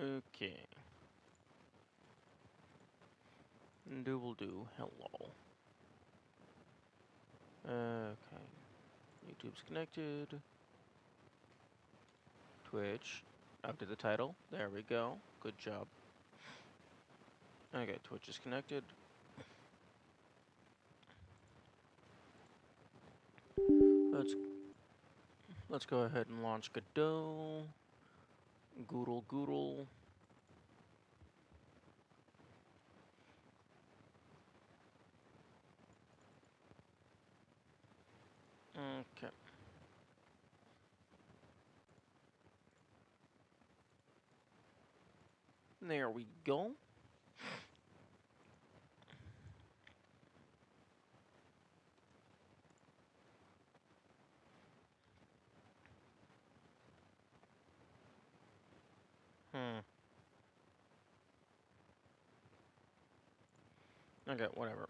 Okay. Do. Hello. Okay. YouTube's connected. Twitch. Update the title. There we go. Good job. Okay, Twitch is connected. Let's let's go ahead and launch Godot. Goodle. Okay. There we go. Hmm. Okay, whatever.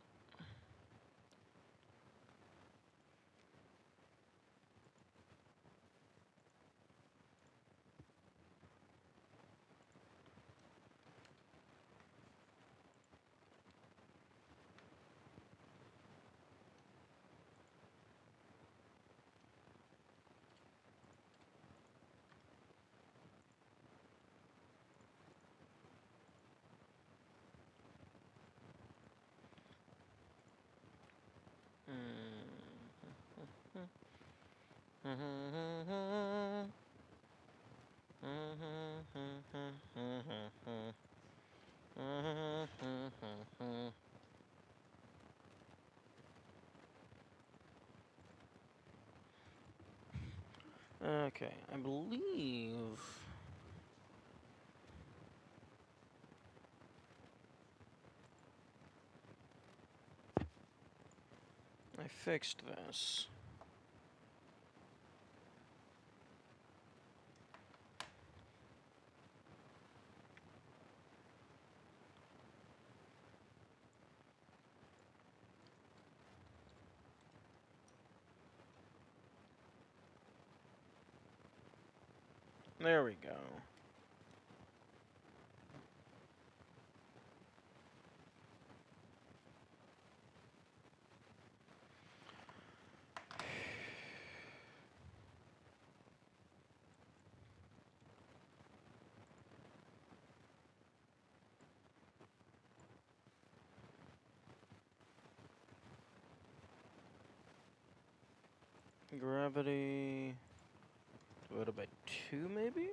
Okay, I believe I fixed this. There we go. Gravity divided by 2, maybe?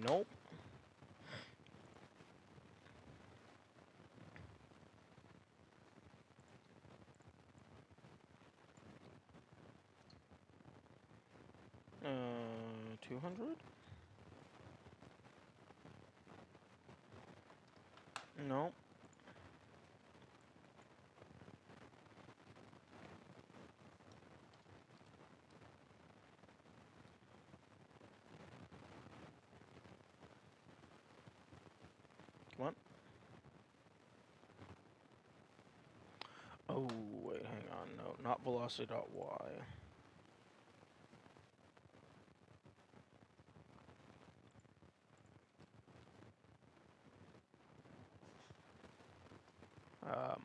Nope. Uh, 200? Nope. Come on. Oh, wait, hang on. No, not velocity.y. Um,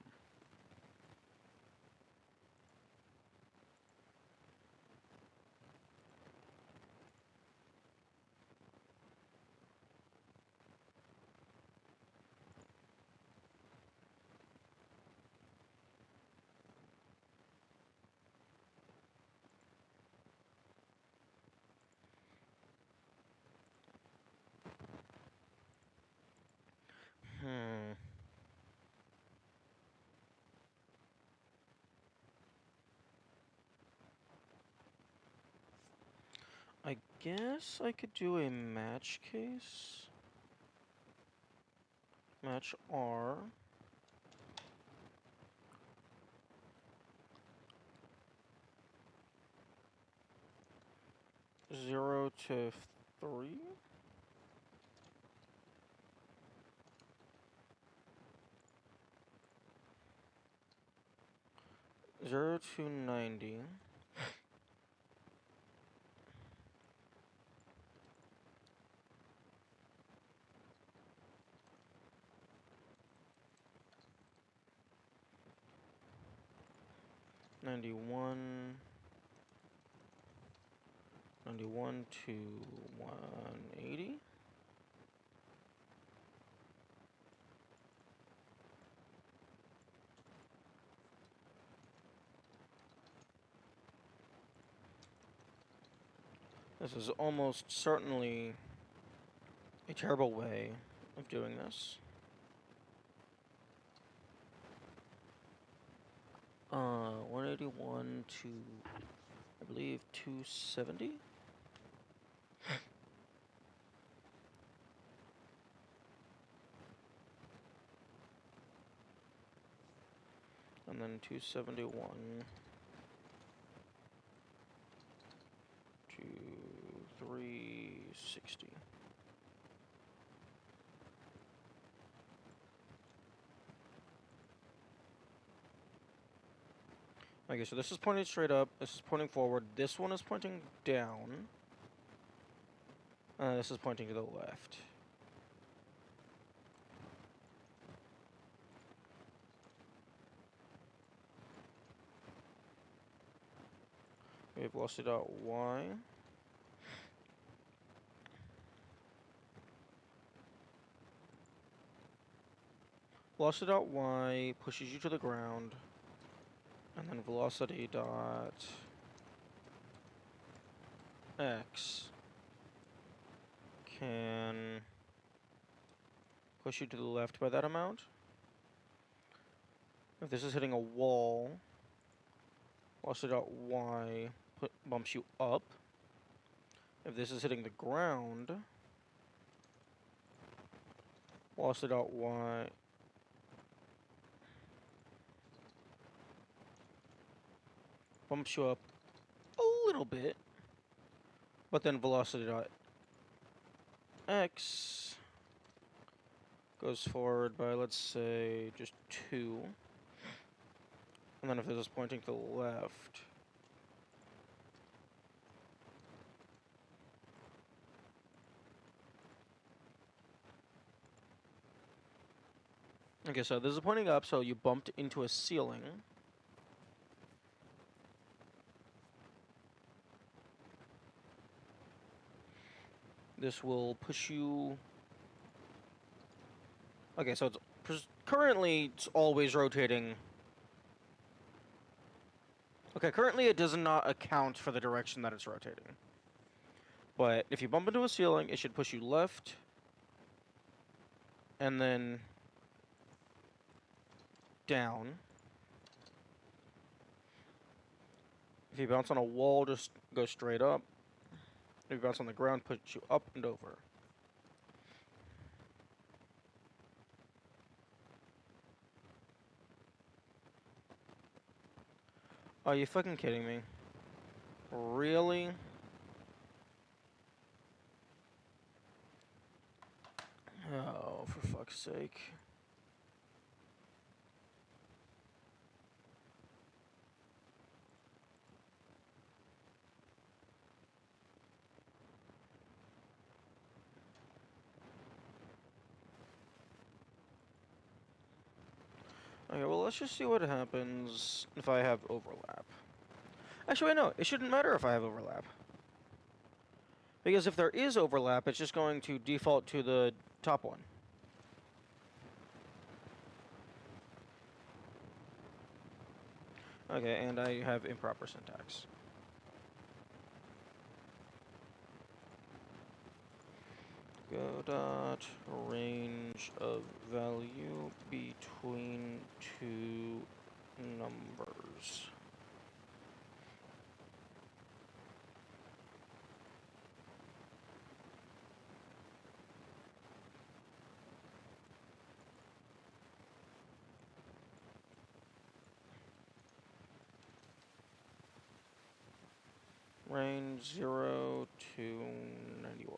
hmm. I guess I could do a match case. Match R. Zero to 3. 0 to 90. 91. 91 to 180. This is almost certainly a terrible way of doing this. 181 to, I believe, 270. And then 271 to 360. Okay, so this is pointing straight up, this is pointing forward, this one is pointing down, this is pointing to the left. We have velocity.y. Velocity.y pushes you to the ground, and then velocity.x can push you to the left by that amount. If this is hitting a wall, velocity.y bumps you up. If this is hitting the ground, velocity.y bumps you up a little bit, but then velocity.x goes forward by, let's say, just 2. And then if this is pointing to the left, okay, so this is pointing up, so you bumped into a ceiling. This will push you... Okay, so currently it's always rotating. Okay, currently it does not account for the direction that it's rotating. But if you bump into a ceiling, it should push you left, and then down. If you bounce on a wall, just go straight up. If you bounce on the ground, push you up and over. Are you fucking kidding me? Really? Oh, for fuck's sake. Okay, well, let's just see what happens if I have overlap. Actually, no, it shouldn't matter if I have overlap. Because if there is overlap, it's just going to default to the top one. Okay, and I have improper syntax. Go dot range of value between two numbers. Range 0 to 91.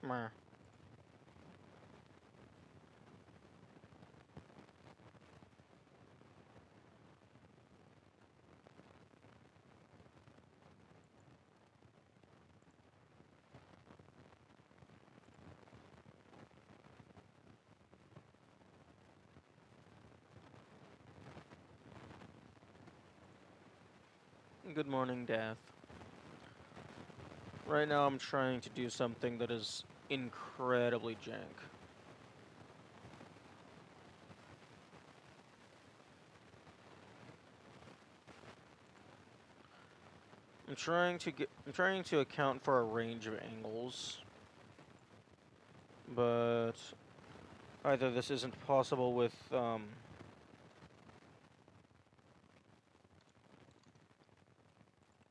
Meh. Good morning, Death. Right now I'm trying to do something that is incredibly jank. I'm trying to account for a range of angles, but either this isn't possible with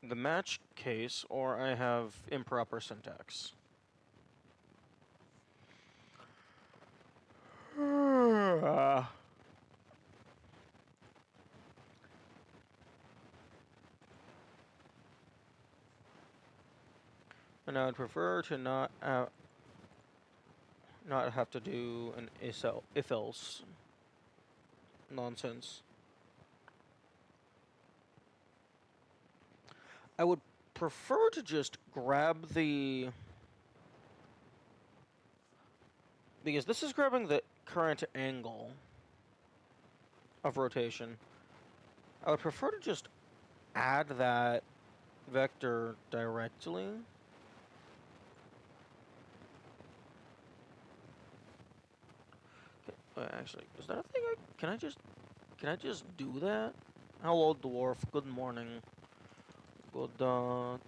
the match case, or I have improper syntax. And I would prefer to not have to do an if else nonsense. I would prefer to just grab the, because this is grabbing the current angle of rotation. I would prefer to just add that vector directly. Actually, is that a thing? Can I just do that? Hello, dwarf. Good morning. Go dot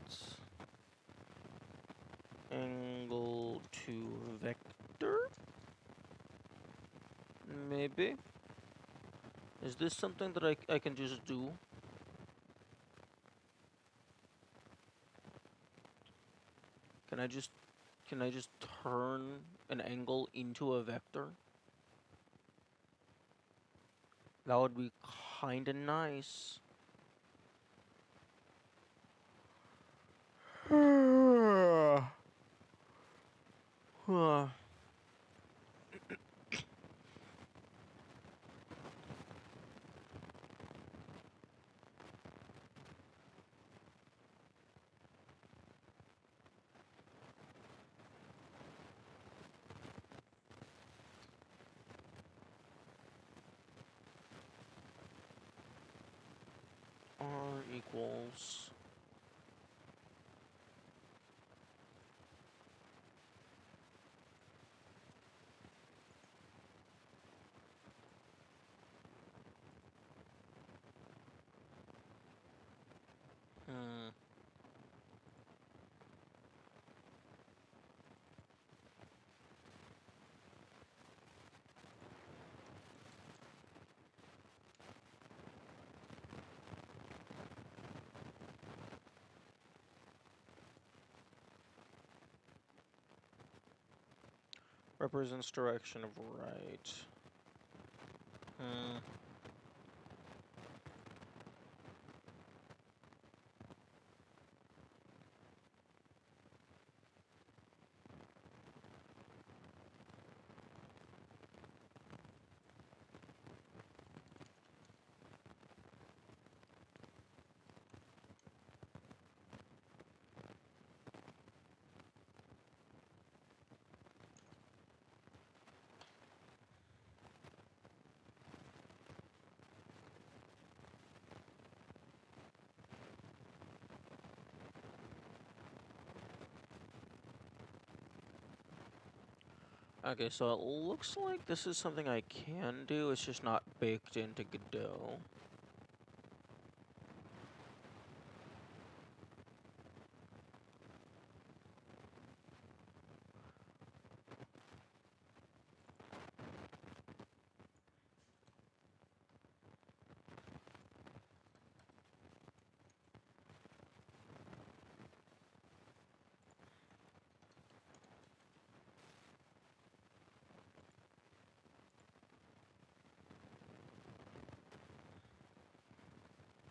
angle to vector. Maybe. Is this something that I can just do? Can I just turn an angle into a vector? That would be kinda nice. R equals hmm. Represents direction of right. Hmm. Okay, so it looks like this is something I can do, it's just not baked into Godot.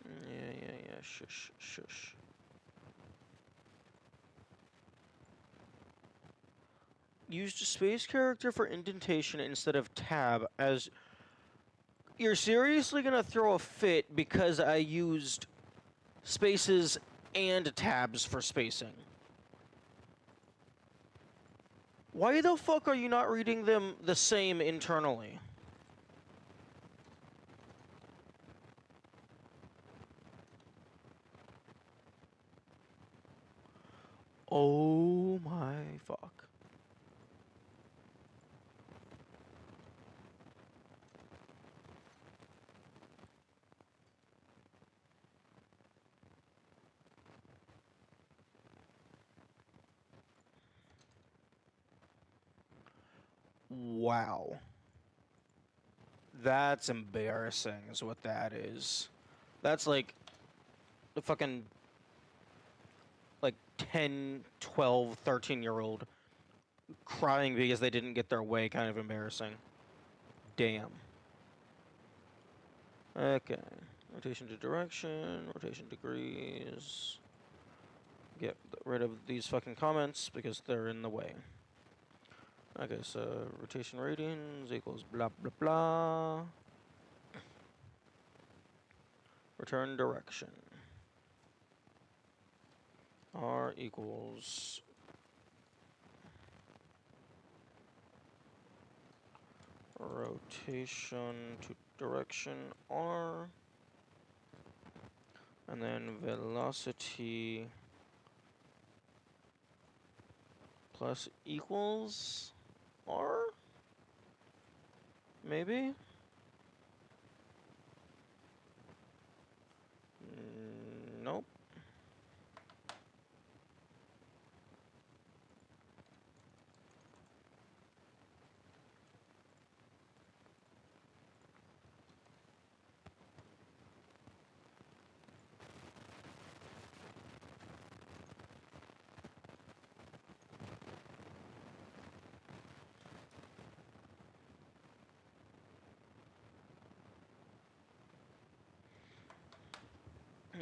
Yeah, shush. Used space character for indentation instead of tab as... You're seriously gonna throw a fit because I used spaces and tabs for spacing. Why the fuck are you not reading them the same internally? Oh my fuck. Wow. That's embarrassing is what that is. That's like the fucking like 10, 12, 13-year-old crying because they didn't get their way, kind of embarrassing. Damn. Okay. Rotation to direction, rotation degrees. Get rid of these fucking comments because they're in the way. Okay, so rotation radians equals blah blah blah. Return direction. R equals rotation to direction R, and then velocity plus equals R? Maybe? Nope.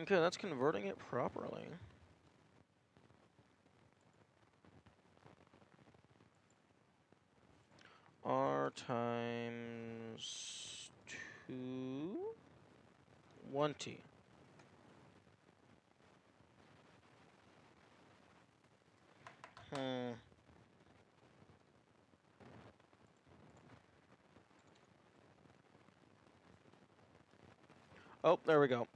Okay, that's converting it properly. R times 220. Hmm. Oh, there we go.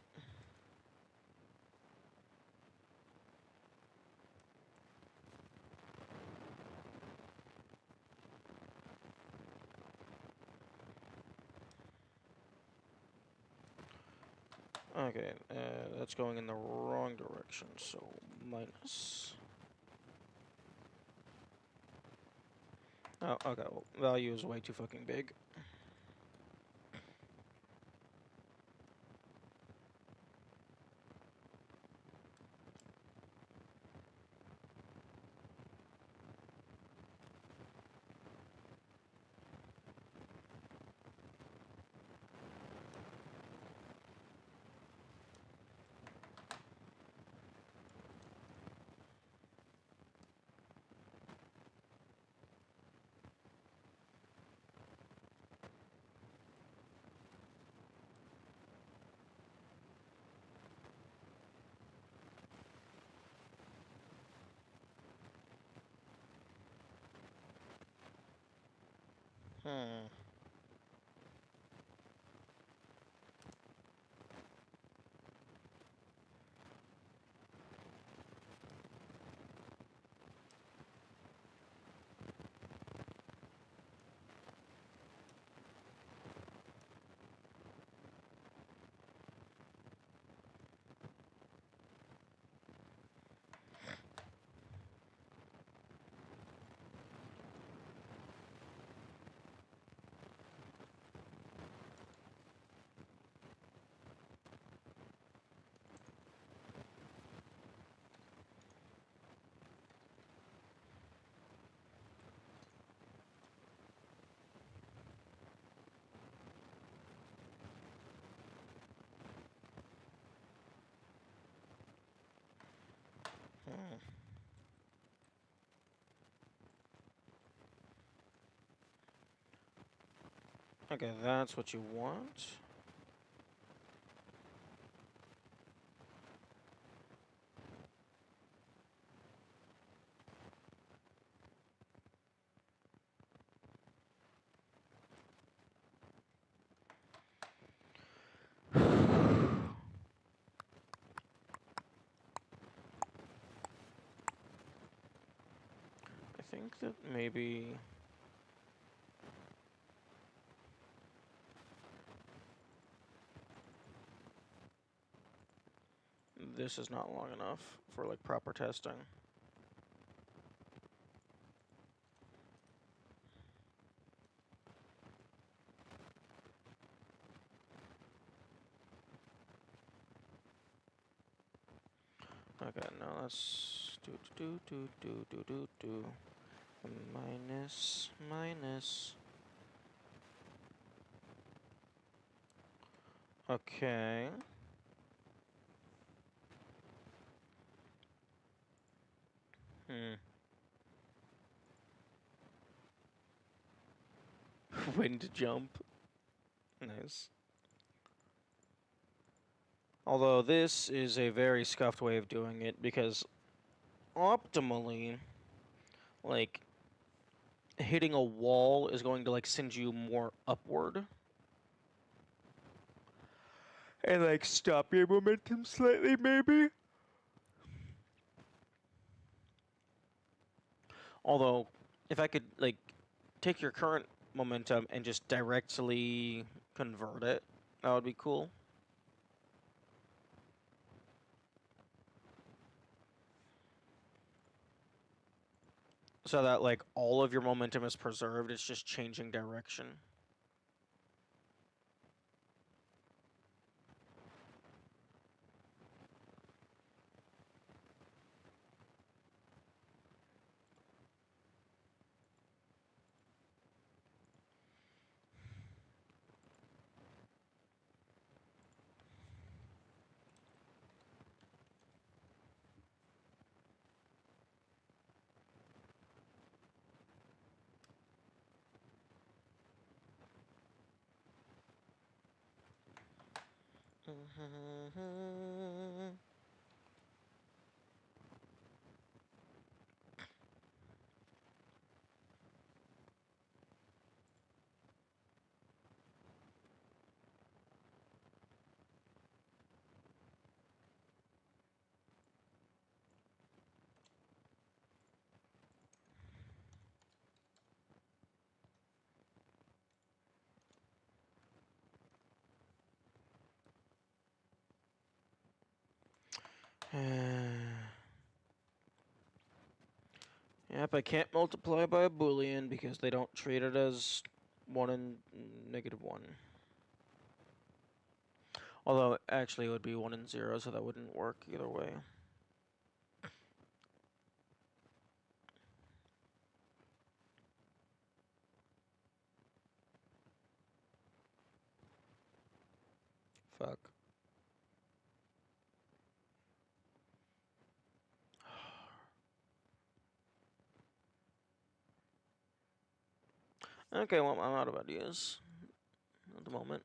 Okay, that's going in the wrong direction, so minus. Oh, okay, well, value is way too fucking big. Hmm. Hmm. Okay, that's what you want. I think that maybe... this is not long enough for, like, proper testing. Okay, now let's do. Minus. Okay. Wind jump. Nice. Although this is a very scuffed way of doing it because optimally, like, hitting a wall is going to, like, send you more upward. And, like, stop your momentum slightly, maybe? Although, if I could, like, take your current momentum and just directly convert it, that would be cool. So that, like, all of your momentum is preserved, it's just changing direction. Yep, I can't multiply by a boolean because they don't treat it as 1 and -1. Although, actually, it would be 1 and 0, so that wouldn't work either way. Fuck. Okay, well, I'm out of ideas at the moment.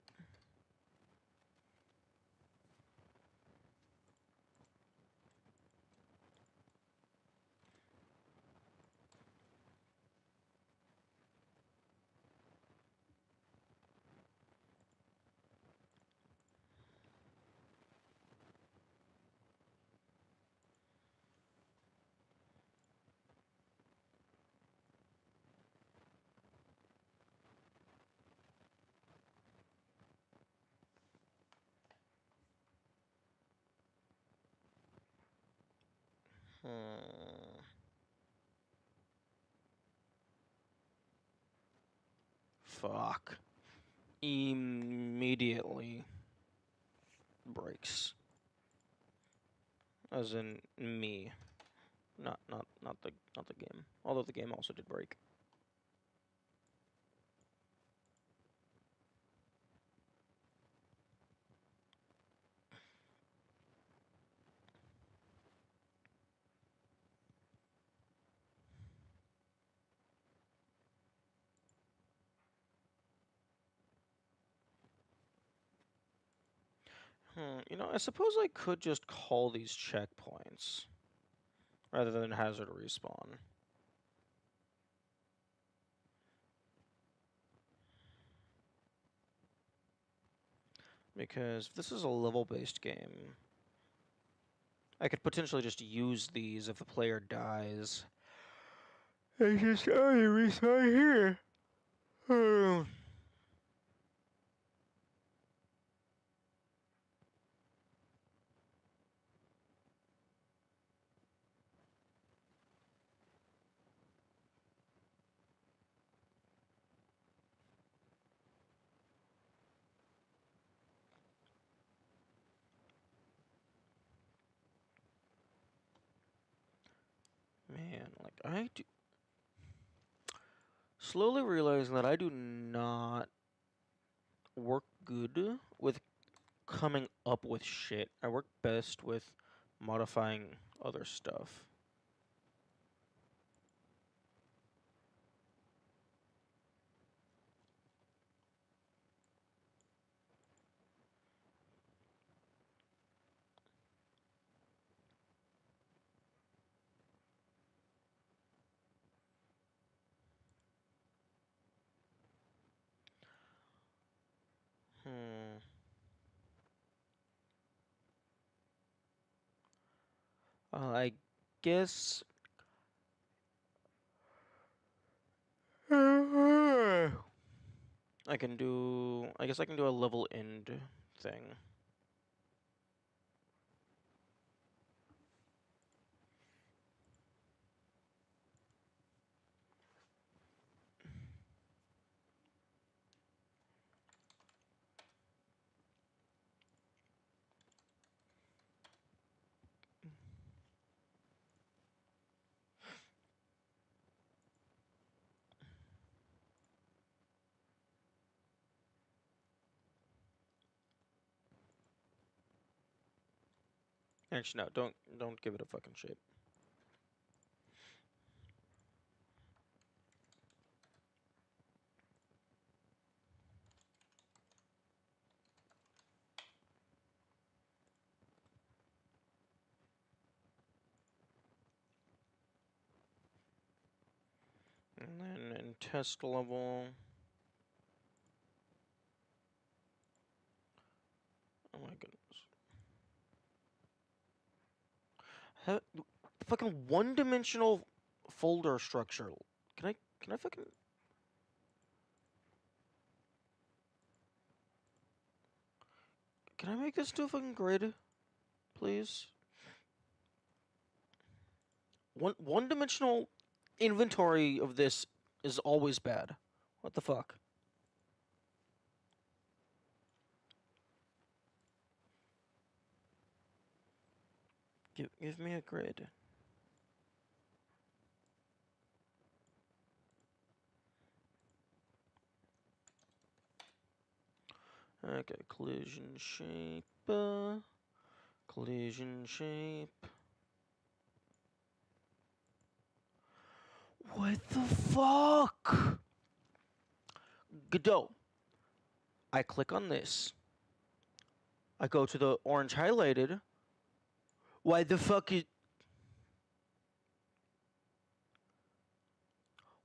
Fuck. Immediately breaks. As in me. Not the game. Although the game also did break. You know, I suppose I could just call these checkpoints rather than hazard respawn. Because if this is a level-based game, I could potentially just use these if the player dies. I just only respawn here. Man, like, I do... Slowly realizing that I do not work good with coming up with shit. I work best with modifying other stuff. Hmm. I guess... I can do... I guess I can do a level end thing. Actually, no, don't give it a fucking shape. And then in test level... Oh my goodness. Fucking one-dimensional folder structure. Can I fucking... Can I make this to a fucking grid, please? One-dimensional inventory of this is always bad. What the fuck? Give me a grid. Okay, collision shape. Collision shape. What the fuck? Godot. I click on this. I go to the orange highlighted. Why the fuck is...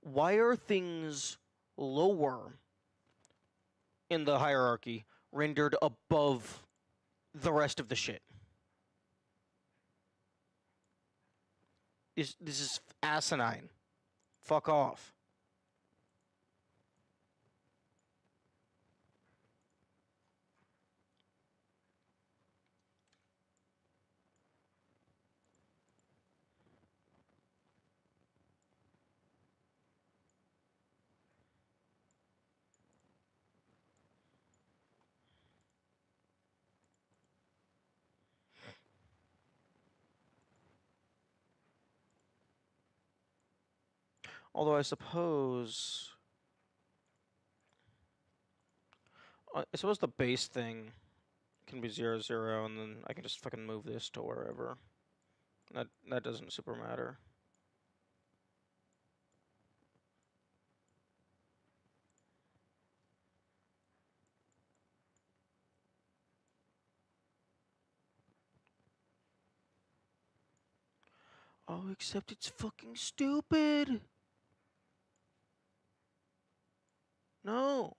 Why are things lower in the hierarchy rendered above the rest of the shit? This is asinine. Fuck off. Although I suppose... I suppose the base thing can be 0, 0, and then I can just fucking move this to wherever. That doesn't super matter. Oh, except it's fucking stupid. No.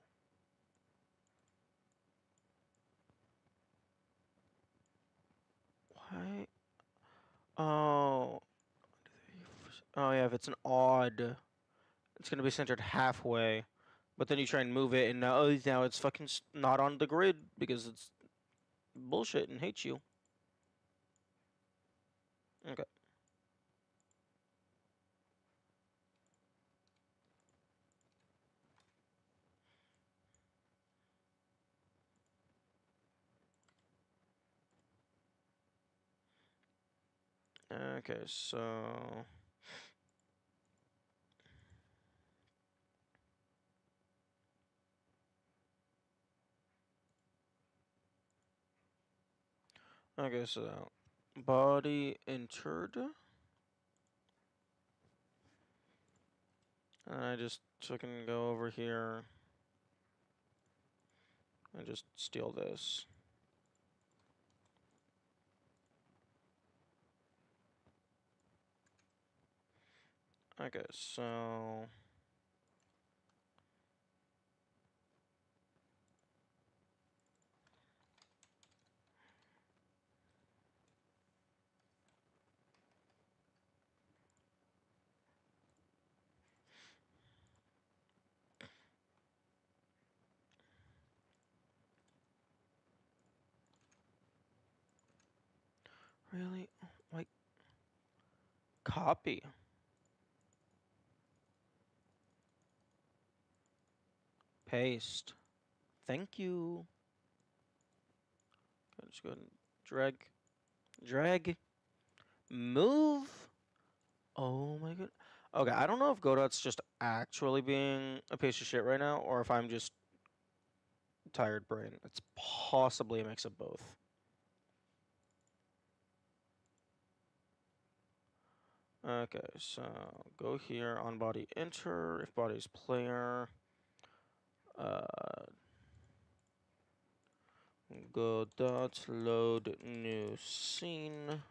Why? Oh. Oh, yeah, if it's an odd, it's gonna be centered halfway. But then you try and move it, and now it's fucking not on the grid because it's bullshit and hates you. Okay. Okay, so... Okay, so... Body entered. And I just fucking go over here and just steal this. Okay, so... Really? Like... Copy. Paste. Thank you. Okay, just go ahead and drag. Drag. Move. Oh my god. Okay, I don't know if Godot's just actually being a piece of shit right now, or if I'm just tired brain. It's possibly a mix of both. Okay, so go here on body enter, if body's player. Go dot load new scene.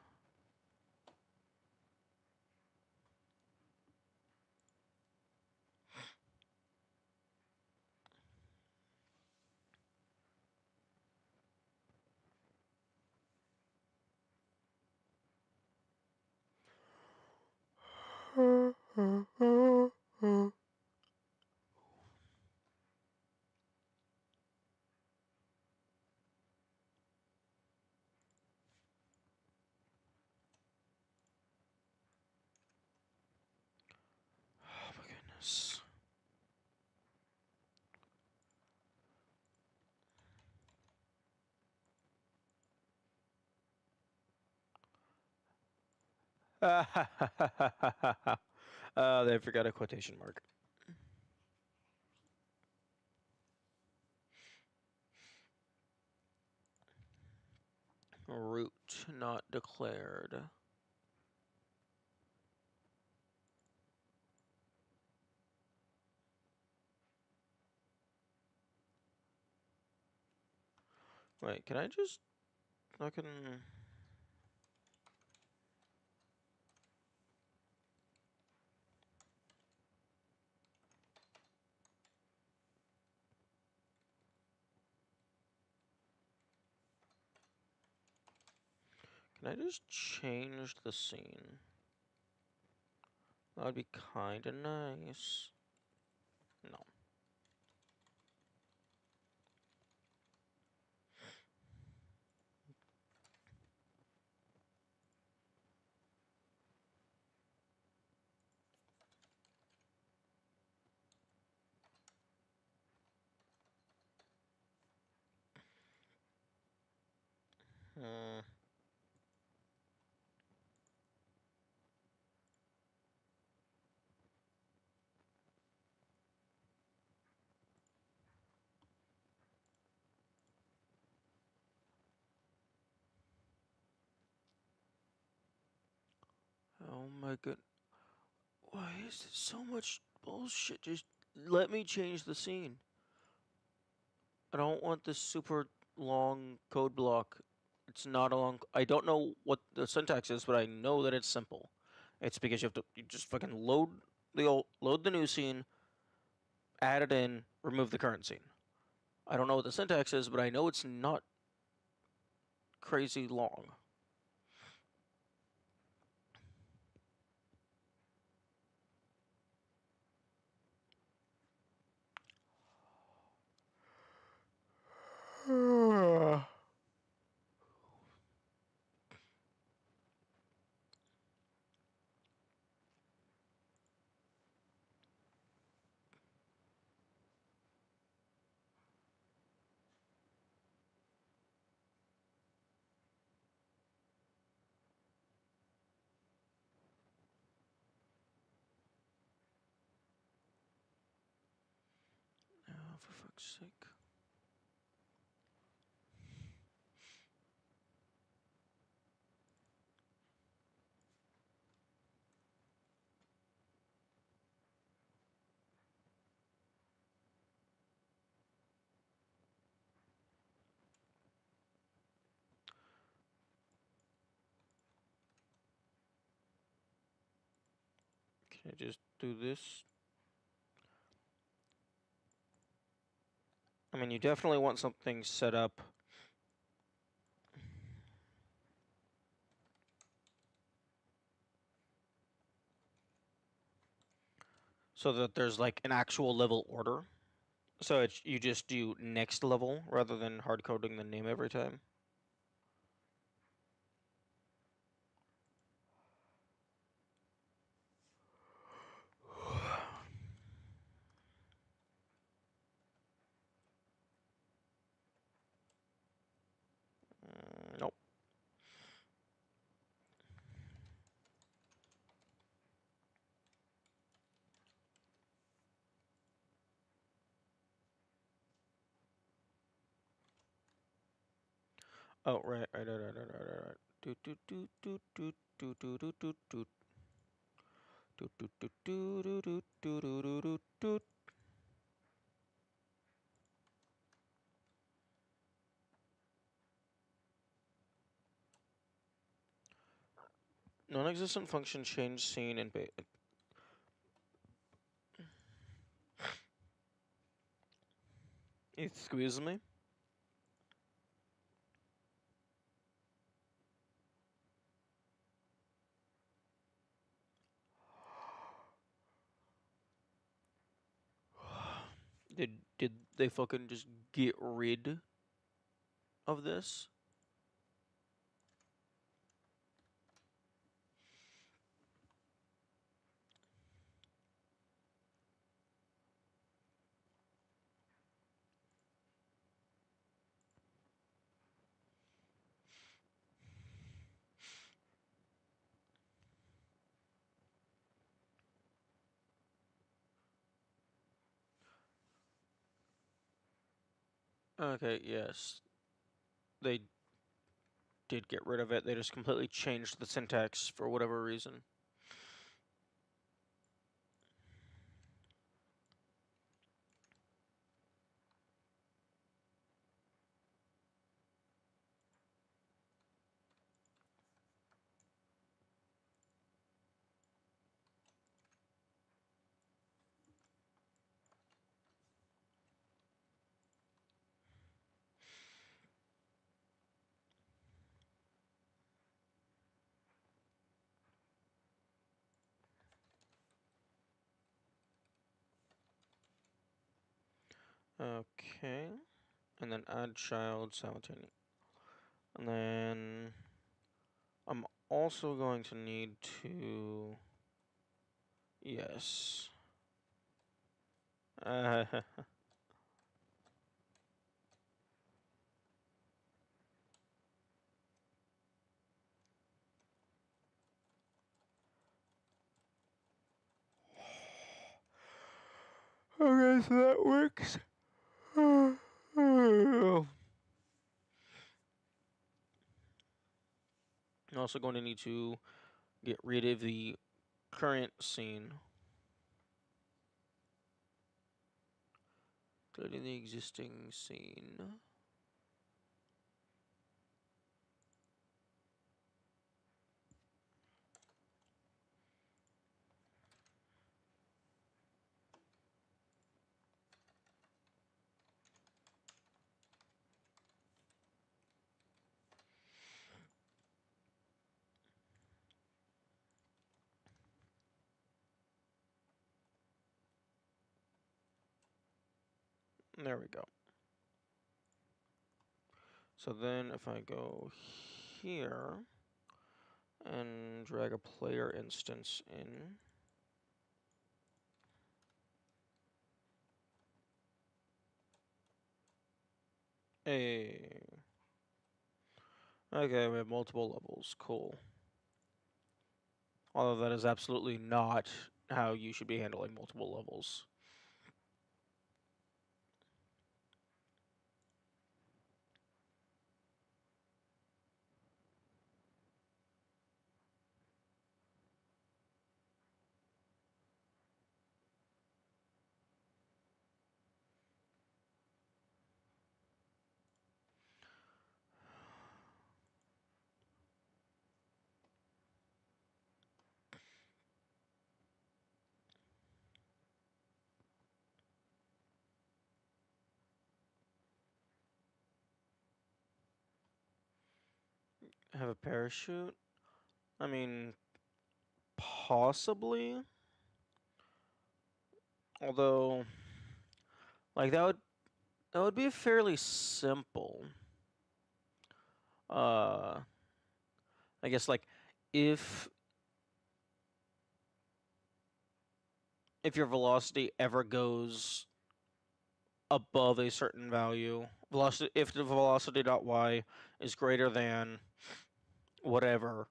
Oh my goodness. They forgot a quotation mark. Route not declared. Wait, can I just fucking... Can I just change the scene? That would be kinda nice. No. Hmm. Oh my god. Why is it so much bullshit? Just let me change the scene. I don't want this super long code block. It's not a long... I don't know what the syntax is, but I know that it's simple. It's because you just fucking load the new scene, add it in, remove the current scene. I don't know what the syntax is, but I know it's not crazy long. Oh, for fuck's sake. Can I just do this? I mean, you definitely want something set up so that there's like an actual level order. So you just do next level rather than hard coding the name every time. Nope. Oh, right. Do do do do do do do do do do do do do do do do do do do do. Non-existent function change scene and excuse me. Did they fucking just get rid of this? Okay, yes. They did get rid of it. They just completely changed the syntax for whatever reason. Okay. And then add child simultaneous. And then I'm also going to need to... Yes. Okay, so that works. I'm also going to need to get rid of the current scene. Deleting the existing scene. There we go. So then if I go here and drag a player instance in, okay, we have multiple levels. Cool. Although that is absolutely not how you should be handling multiple levels. Have a parachute? I mean, possibly. Although, like that would be fairly simple. I guess like if your velocity ever goes above a certain value, if the velocity dot y is greater than whatever,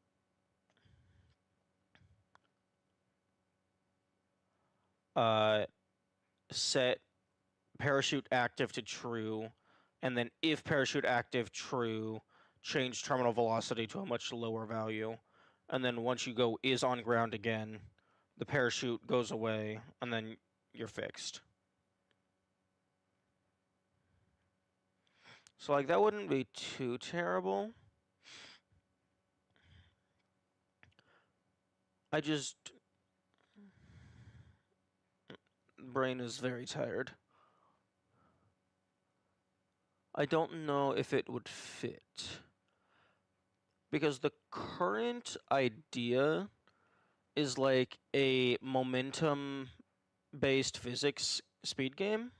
set parachute active to true, and then if parachute active true, change terminal velocity to a much lower value, and then once you go is on ground again, the parachute goes away, and then you're fixed. So like that wouldn't be too terrible. I just brain is very tired. I don't know if it would fit. Because the current idea is like a momentum based physics speed game.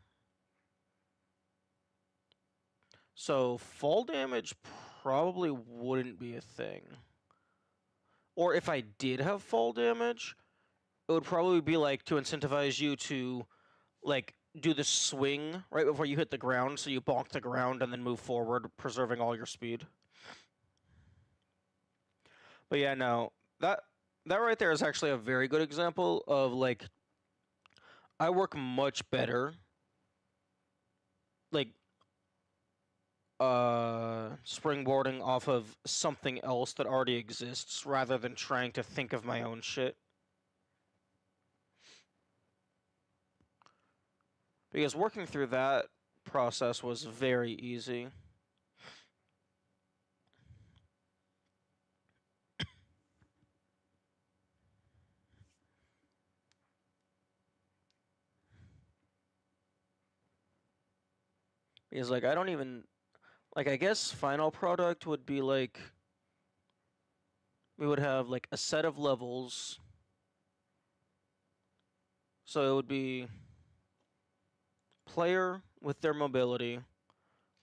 So fall damage probably wouldn't be a thing. Or if I did have fall damage, it would probably be like to incentivize you to like do the swing right before you hit the ground, so you bonk the ground and then move forward, preserving all your speed. But yeah, no, that right there is actually a very good example of like I work much better like springboarding off of something else that already exists rather than trying to think of my own shit. Because working through that process was very easy. Because like I don't even like I guess final product would be like we would have like a set of levels. So it would be player with their mobility,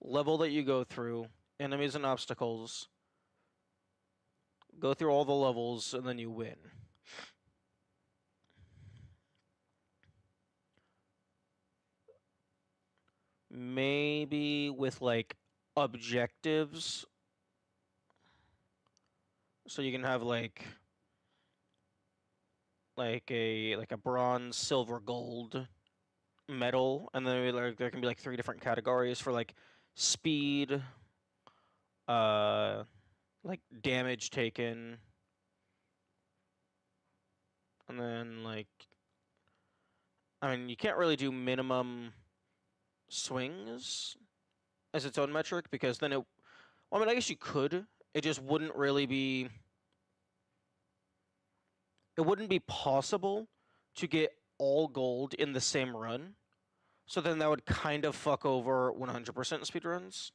level that you go through, enemies and obstacles. Go through all the levels and then you win. Maybe with like objectives. So you can have like a bronze, silver, gold medal, and then like there can be like 3 different categories for like speed, like damage taken, and then like I mean you can't really do minimum swings as its own metric because then well, I mean I guess you could. It just wouldn't really be. It wouldn't be possible to get all gold in the same run. So then that would kind of fuck over 100% speedruns.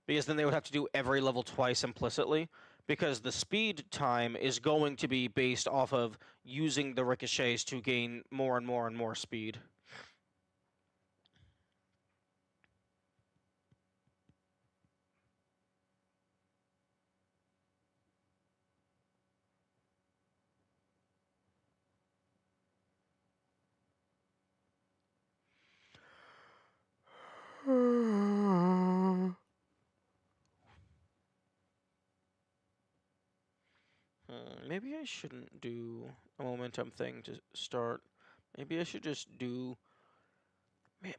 Because then they would have to do every level twice implicitly. Because the speed time is going to be based off of using the ricochets to gain more and more and more speed. Maybe I shouldn't do a momentum thing to start. Maybe I should just do...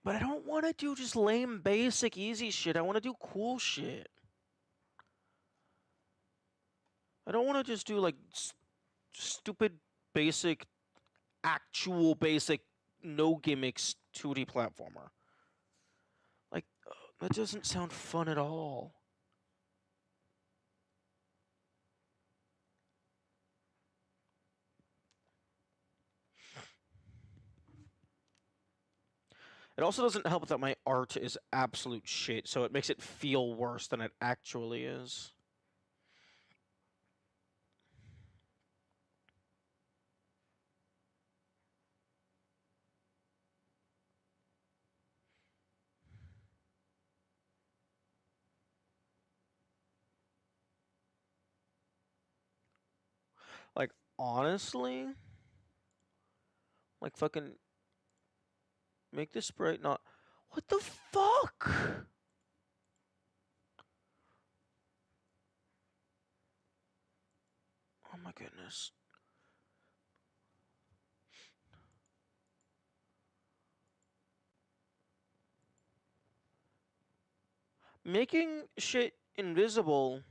But I don't want to do just lame, basic, easy shit. I want to do cool shit. I don't want to just do, like, stupid, basic, actual basic, no gimmicks 2D platformer. Like, that doesn't sound fun at all. It also doesn't help that my art is absolute shit, so it makes it feel worse than it actually is. Like, honestly, like, fucking make this sprite not... What the fuck? Oh my goodness. Making shit invisible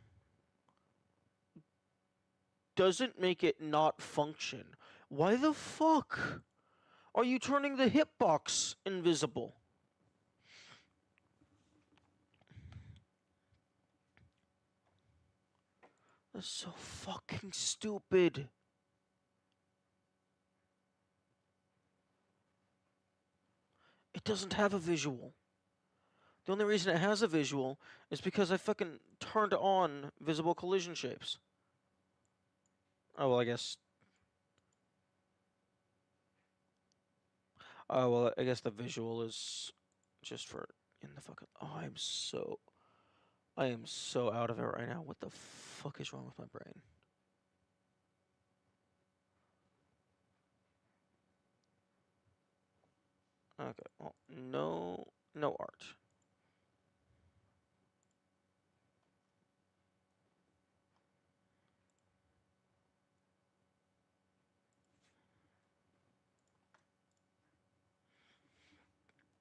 doesn't make it not function. Why the fuck are you turning the hitbox invisible? That's so fucking stupid. It doesn't have a visual. The only reason it has a visual is because I fucking turned on visible collision shapes. Oh, well, I guess... Oh, well, I guess the visual is just for in the fucking... Oh, I am so out of it right now. What the fuck is wrong with my brain? Okay, well, no art.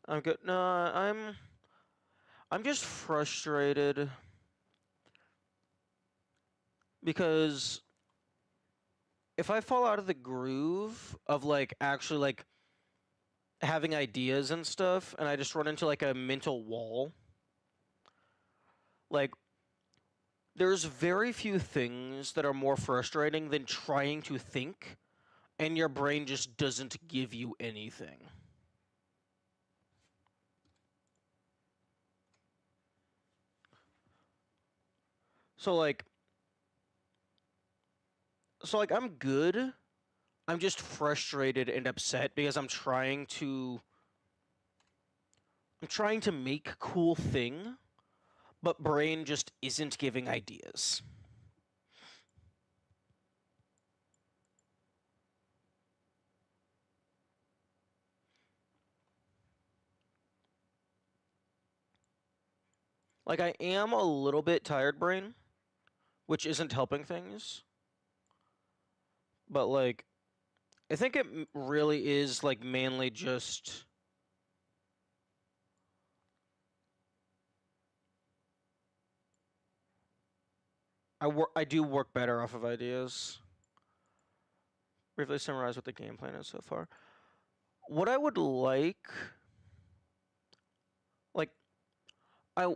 I'm good. No, I'm just frustrated because if I fall out of the groove of like actually like having ideas and stuff and I just run into like a mental wall, like there's very few things that are more frustrating than trying to think and your brain just doesn't give you anything. So like I'm good. I'm just frustrated and upset because I'm trying to make cool thing, but brain just isn't giving ideas. Like I am a little bit tired brain, which isn't helping things. But like I think it really is like mainly just I do work better off of ideas. Briefly summarize what the game plan is so far. What I would like I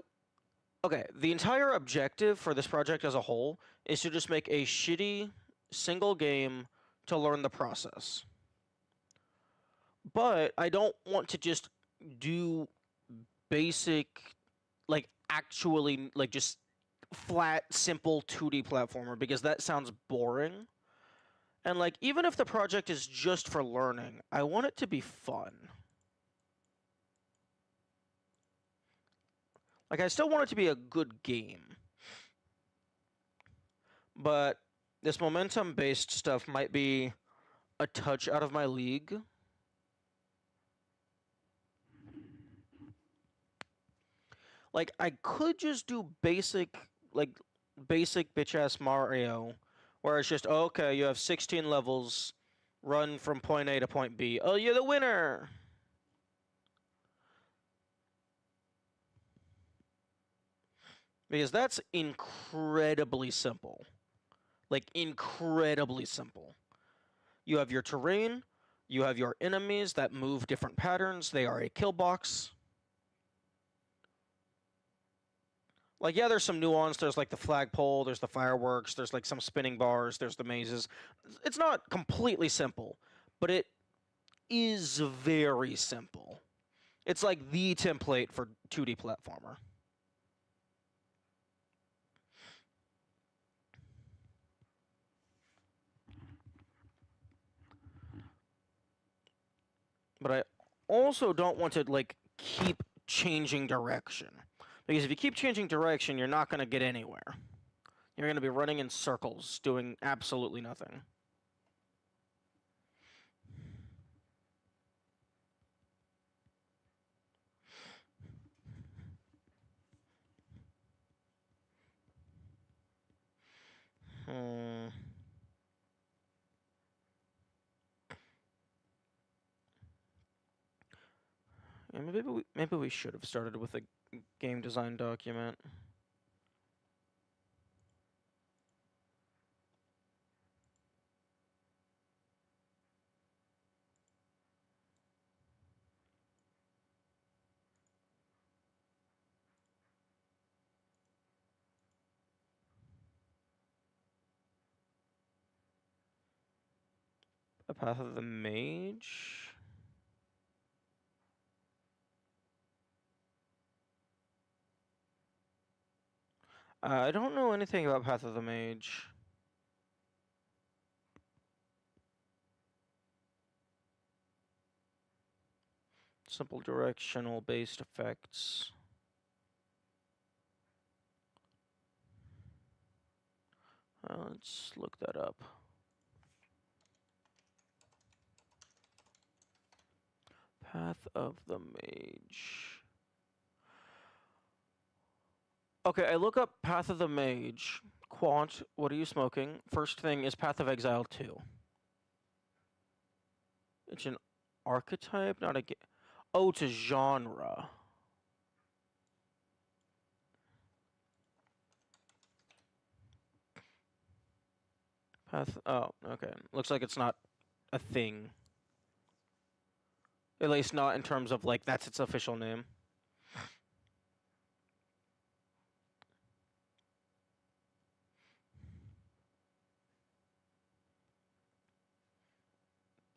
okay, the entire objective for this project as a whole is to just make a shitty single game to learn the process. But I don't want to just do basic, like actually, like just flat, simple 2D platformer because that sounds boring. And like, even if the project is just for learning, I want it to be fun. Like, I still want it to be a good game. But this momentum-based stuff might be a touch out of my league. Like, I could just do basic bitch-ass Mario Where it's just, okay, you have 16 levels, run from point A to point B. Oh, you're the winner! Because that's incredibly simple. Like, incredibly simple. You have your terrain, you have your enemies that move different patterns, they are a kill box. Like, yeah, there's some nuance. There's like the flagpole, there's the fireworks, there's like some spinning bars, there's the mazes. It's not completely simple, but it is very simple. It's like the template for 2D platformer. But I also don't want to like keep changing direction. Because if you keep changing direction, you're not going to get anywhere. You're going to be running in circles, doing absolutely nothing. Hmm. Yeah, maybe we should have started with a game design document. A Path of the Mage. I don't know anything about Path of the Mage. Simple directional based effects. Let's look that up. Path of the Mage. Okay, I look up Path of the Mage. Quant, what are you smoking? First thing is Path of Exile 2. It's an archetype, not a game. Oh, it's a genre. Path. Oh, okay. Looks like it's not a thing. At least not in terms of like that's its official name.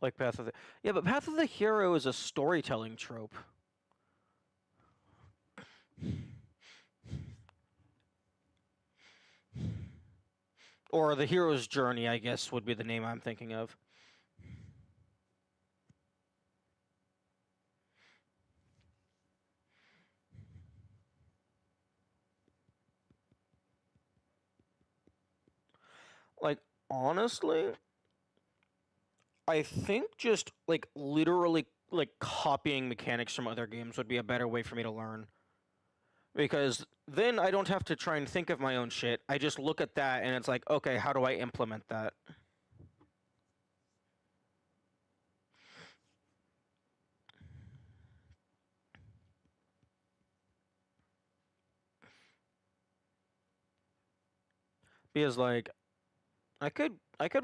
Like Path of the. Yeah, but Path of the Hero is a storytelling trope. Or the hero's journey, I guess, would be the name I'm thinking of. Like, honestly, I think just, like, literally, like, copying mechanics from other games would be a better way for me to learn. Because then I don't have to try and think of my own shit. I just look at that and it's like, okay, how do I implement that? Because, like, I could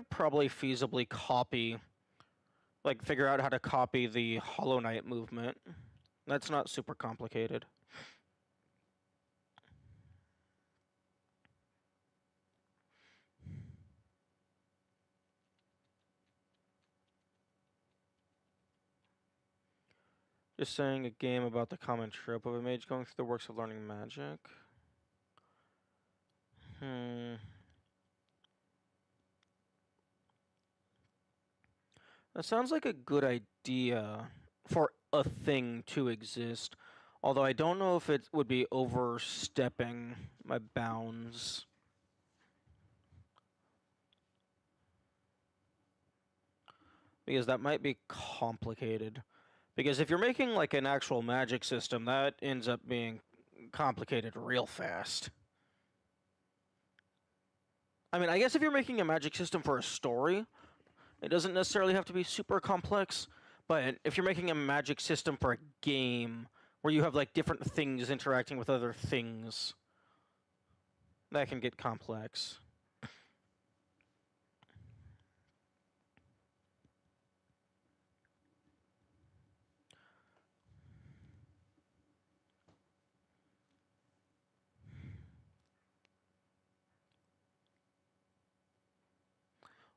probably feasibly copy, like, figure out how to copy the Hollow Knight movement. That's not super complicated. Just saying a game about the common trope of a mage going through the works of learning magic. That sounds like a good idea for a thing to exist. Although I don't know if it would be overstepping my bounds. Because that might be complicated. Because if you're making like an actual magic system, that ends up being complicated real fast. I mean, I guess if you're making a magic system for a story, it doesn't necessarily have to be super complex. But if you're making a magic system for a game where you have like different things interacting with other things, that can get complex.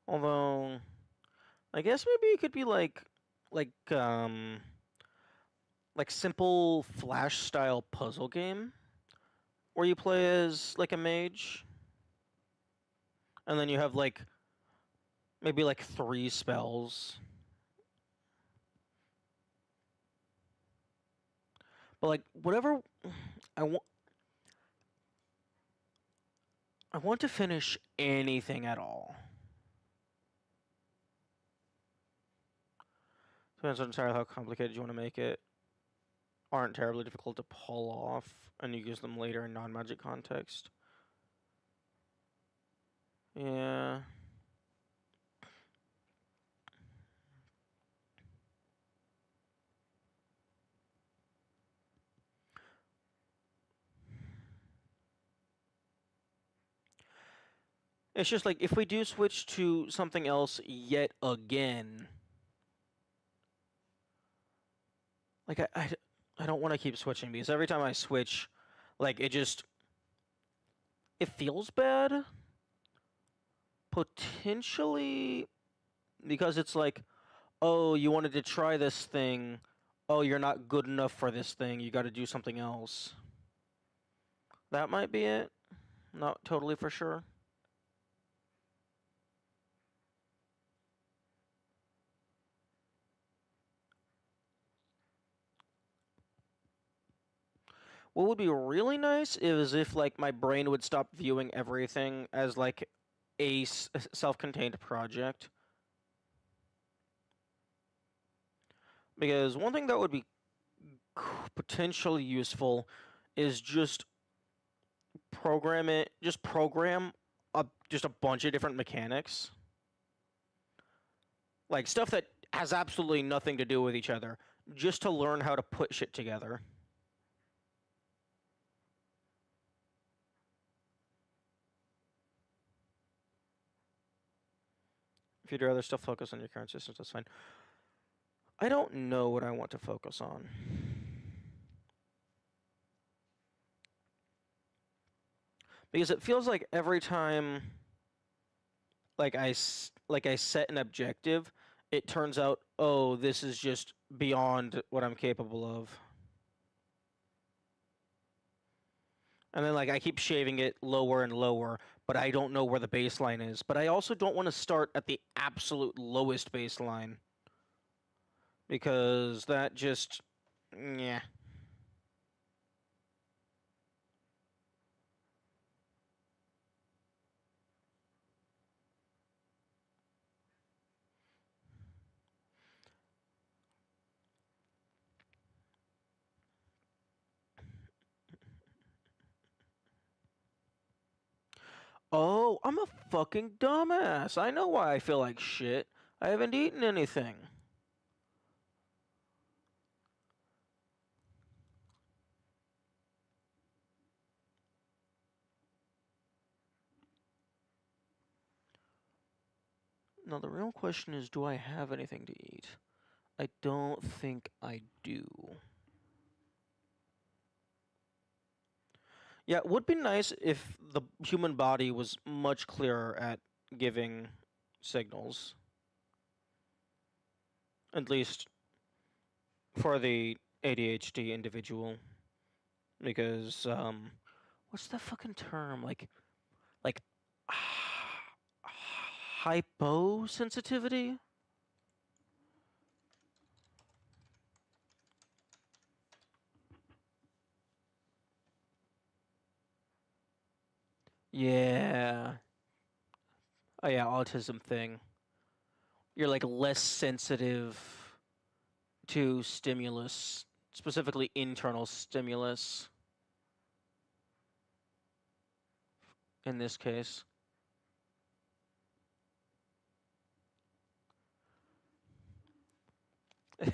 Although, I guess maybe it could be like um like simple Flash style puzzle game where you play as like a mage, and then you have like maybe like 3 spells. But like whatever I want I want to finish anything at all. Depends on entirely how complicated you want to make it. Aren't terribly difficult to pull off, and you use them later in non-magic context. Yeah. It's just like if we do switch to something else yet again, like I don't want to keep switching because every time I switch, like it feels bad. Potentially because it's like, oh, you wanted to try this thing. Oh, you're not good enough for this thing. You got to do something else. That might be it. Not totally for sure. What would be really nice is if like my brain would stop viewing everything as like a self-contained project. Because one thing that would be potentially useful is just program just a bunch of different mechanics. Like stuff that has absolutely nothing to do with each other, just to learn how to put shit together. If you'd rather still focus on your current systems, that's fine. I don't know what I want to focus on. Because it feels like every time like I set an objective, it turns out, oh, this is just beyond what I'm capable of. And then like I keep shaving it lower and lower, but I don't know where the baseline is. But I also don't want to start at the absolute lowest baseline because that just yeah. Oh, I'm a fucking dumbass. I know why I feel like shit. I haven't eaten anything. Now the real question is, do I have anything to eat? I don't think I do. Yeah, it would be nice if the human body was much clearer at giving signals. At least for the ADHD individual. Because, what's the fucking term? Like, hyposensitivity? Yeah. Oh yeah, autism thing. You're like less sensitive to stimulus, specifically internal stimulus in this case.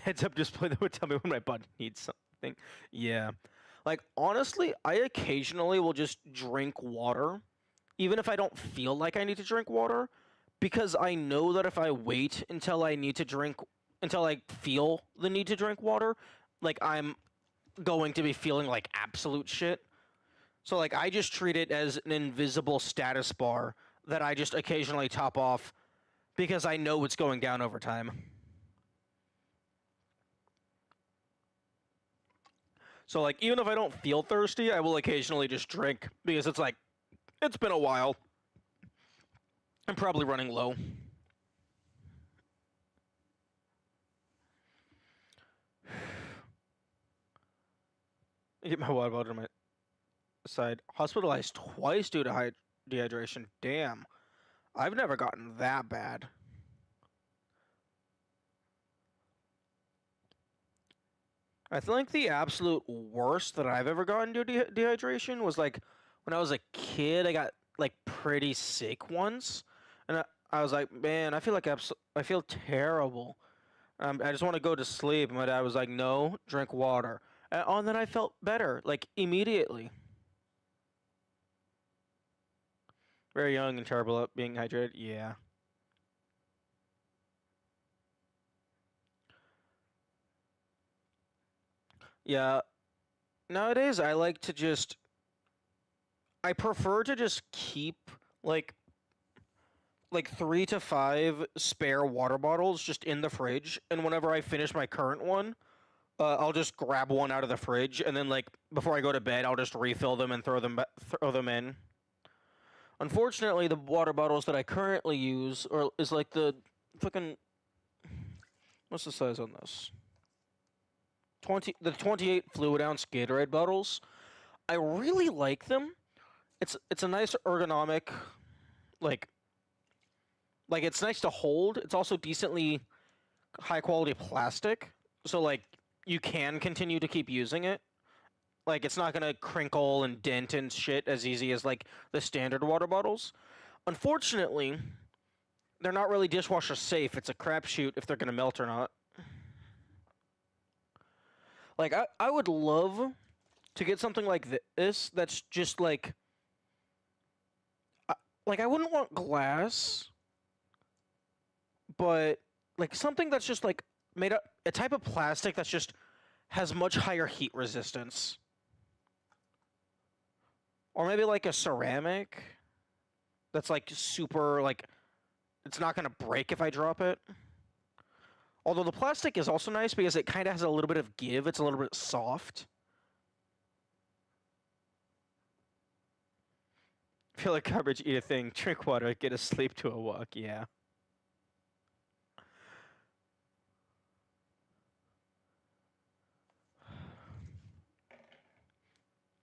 Heads up display that would tell me when my body needs something. Yeah. Like, honestly, I occasionally will just drink water, even if I don't feel like I need to drink water, because I know that if I wait until until I feel the need to drink water, like, I'm going to be feeling like absolute shit. So, like, I just treat it as an invisible status bar that I just occasionally top off because I know it's going down over time. So, like, even if I don't feel thirsty, I will occasionally just drink because it's like, it's been a while. I'm probably running low. Get my water bottle to my side. Hospitalized twice due to dehydration. Damn. I've never gotten that bad. I think the absolute worst that I've ever gotten due to dehydration was like when I was a kid. I got like pretty sick once, and I was like, man, I feel like I feel terrible. I just want to go to sleep. And my dad was like, no, drink water. And then I felt better, like immediately. Very young and terrible at being hydrated. Yeah. Yeah. Nowadays, I prefer to just keep like like 3 to 5 spare water bottles just in the fridge, and whenever I finish my current one, I'll just grab one out of the fridge, and then like before I go to bed, I'll just refill them and throw them in. Unfortunately, the water bottles that I currently use is like the fucking what's the size on this? 28 fluid ounce Gatorade bottles. I really like them. It's a nice ergonomic like it's nice to hold. It's also decently high quality plastic, so like you can continue to keep using it. Like it's not gonna crinkle and dent and shit as easy as like the standard water bottles. Unfortunately, they're not really dishwasher safe. It's a crapshoot if they're gonna melt or not. Like I would love to get something like this that's just like I wouldn't want glass, but like something that's just like made up a type of plastic that's just has much higher heat resistance. Or maybe like a ceramic that's like super like it's not gonna break if I drop it. Although the plastic is also nice because it kind of has a little bit of give. It's a little bit soft. Feel like garbage, eat a thing, drink water, get a sleep to a walk. Yeah.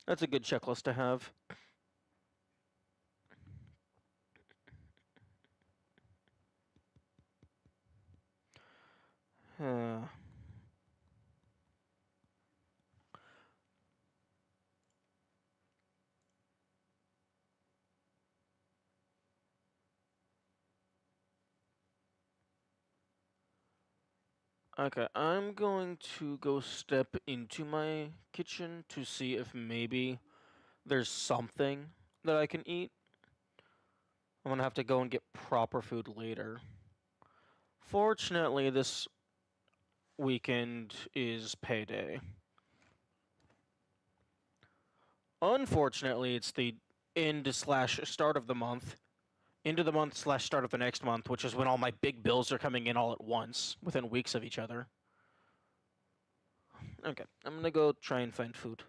That's a good checklist to have. Uh, okay, I'm going to go step into my kitchen to see if maybe there's something that I can eat. I'm gonna have to go and get proper food later. Fortunately, this weekend is payday. Unfortunately, it's the end slash start of the month, end of the month slash start of the next month, which is when all my big bills are coming in all at once within weeks of each other. Okay, I'm gonna go try and find food.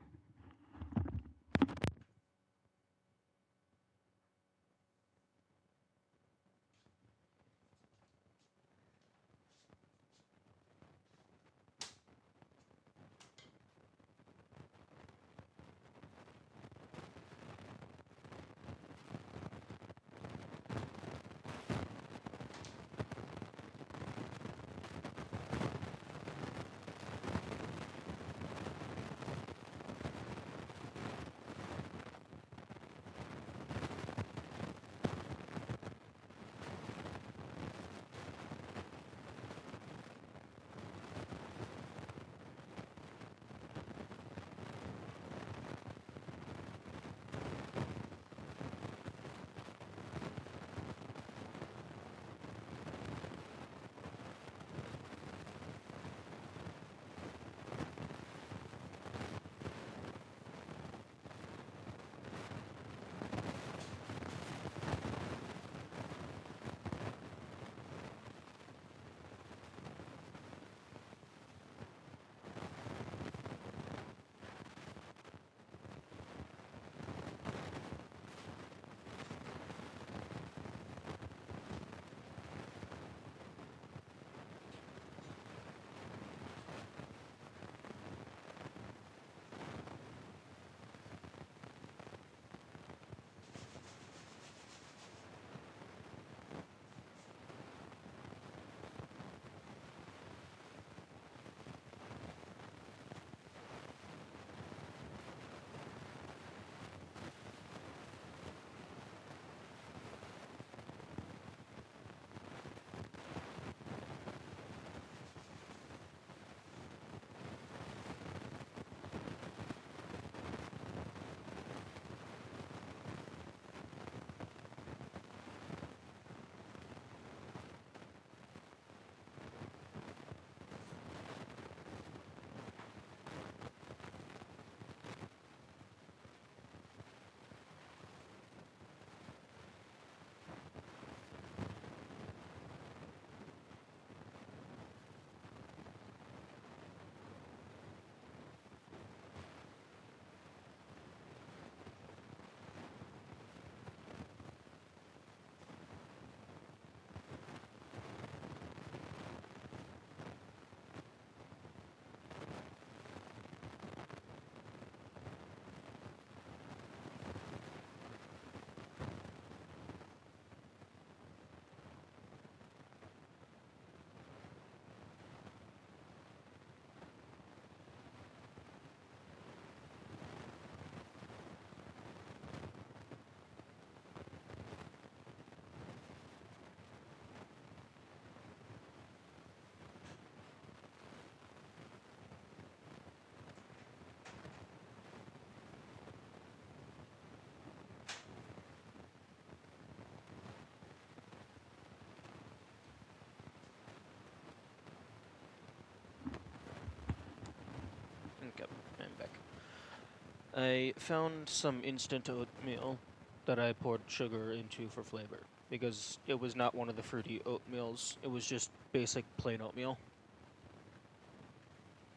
I found some instant oatmeal that I poured sugar into for flavor because it was not one of the fruity oatmeals. It was just basic plain oatmeal.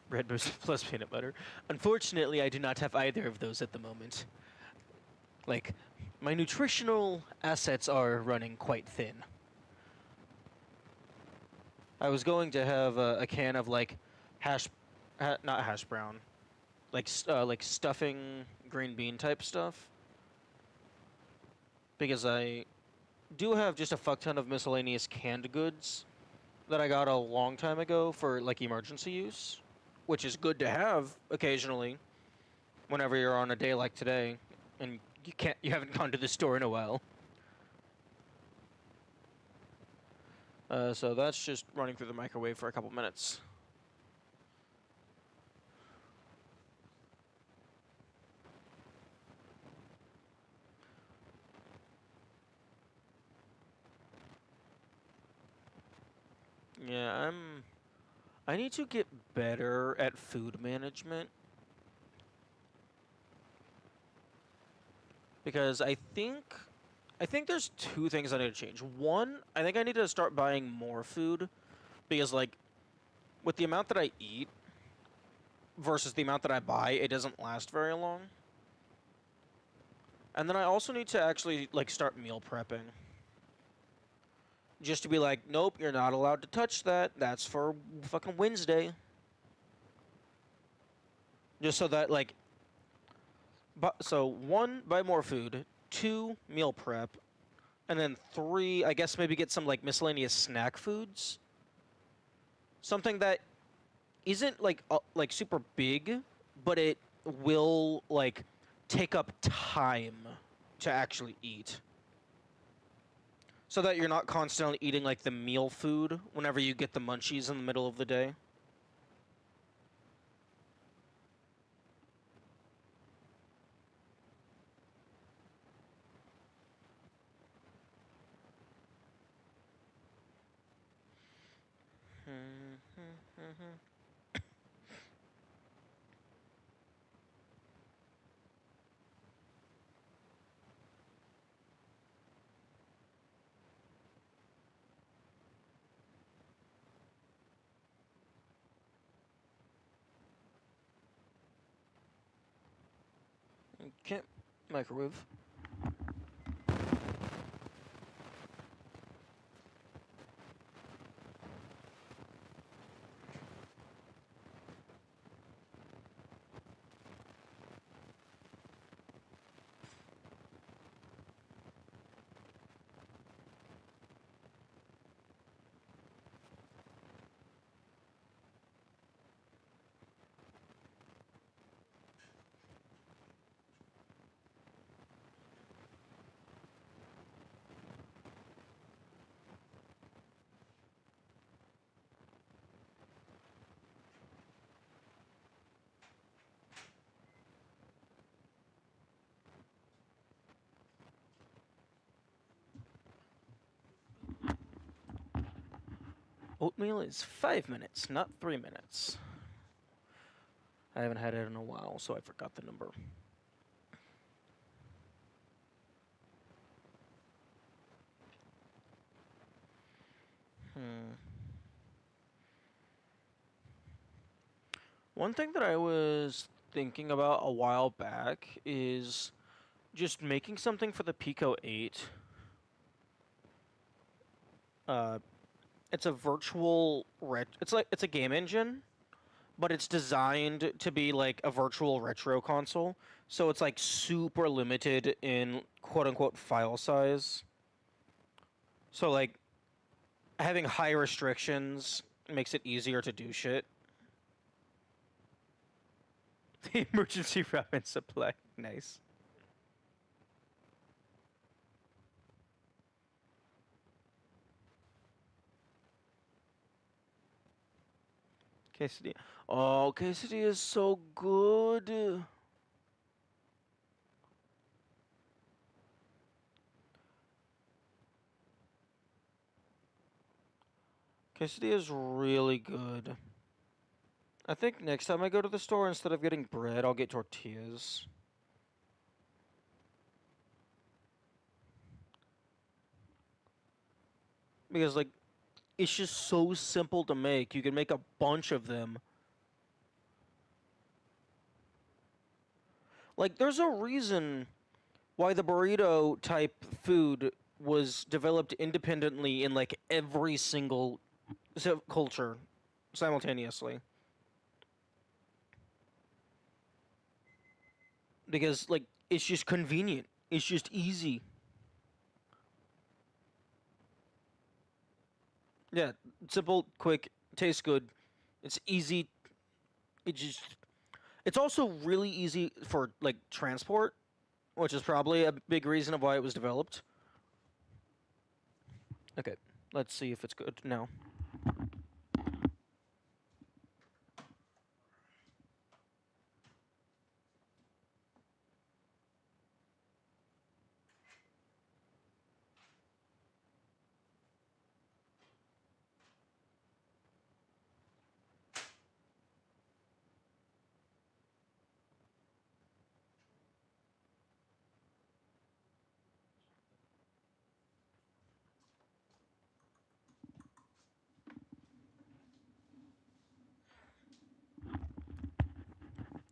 Bread plus peanut butter. Unfortunately, I do not have either of those at the moment. Like, my nutritional assets are running quite thin. I was going to have a can of like not hash brown, like stuffing green bean type stuff, because I do have just a fuck ton of miscellaneous canned goods that I got a long time ago for like emergency use, which is good to have occasionally whenever you're on a day like today and you haven't gone to the store in a while. So that's just running through the microwave for a couple minutes. Yeah, I need to get better at food management because I think there's two things I need to change. One, I think I need to start buying more food because like with the amount that I eat versus the amount that I buy, it doesn't last very long. And then I also need to actually like start meal prepping. Just to be like, nope, you're not allowed to touch that. That's for fucking Wednesday. Just so that like so one, buy more food, two, meal prep, and then three, I guess maybe get some like miscellaneous snack foods. Something that isn't like super big, but it will like take up time to actually eat. So that you're not constantly eating like the meal food whenever you get the munchies in the middle of the day. Okay, microwave. Oatmeal is 5 minutes, not 3 minutes. I haven't had it in a while, so I forgot the number. Hmm. One thing that I was thinking about a while back is just making something for the Pico 8. Uh, it's a virtual it's a game engine, but it's designed to be like a virtual retro console. So it's like super limited in quote unquote file size. So like having high restrictions makes it easier to do shit. The emergency ramen supply. Nice. Quesadilla. Oh, quesadilla is so good. Quesadilla is really good. I think next time I go to the store, instead of getting bread, I'll get tortillas. because like it's just so simple to make. You can make a bunch of them. Like there's a reason why the burrito type food was developed independently in like every single culture simultaneously. Because like it's just convenient. It's just easy. Yeah, simple, quick, tastes good. It's easy. It just it's also really easy for like transport, which is probably a big reason of why it was developed. Okay, let's see if it's good now.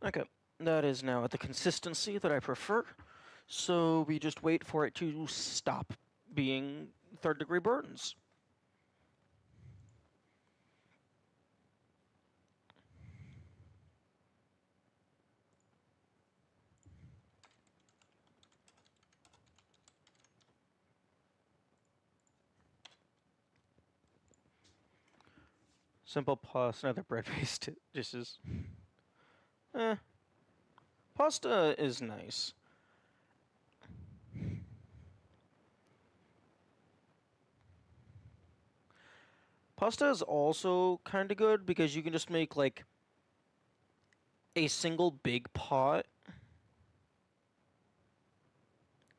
Okay, that is now at the consistency that I prefer. So we just wait for it to stop being third-degree burns. Simple pasta and other bread-based dishes. Eh, pasta is nice. Pasta is also kind of good because you can just make like a single big pot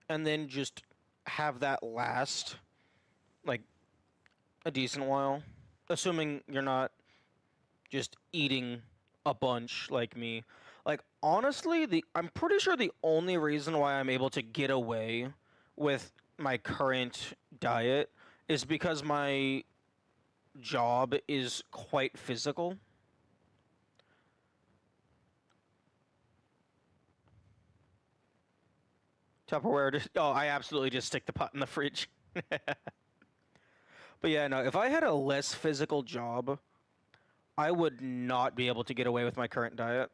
and then just have that last like a decent while, assuming you're not just eating a bunch like me. Like honestly, the I'm pretty sure the only reason why I'm able to get away with my current diet is because my job is quite physical. Tupperware just oh, I absolutely just stick the pot in the fridge. But yeah, no, if I had a less physical job, I would not be able to get away with my current diet.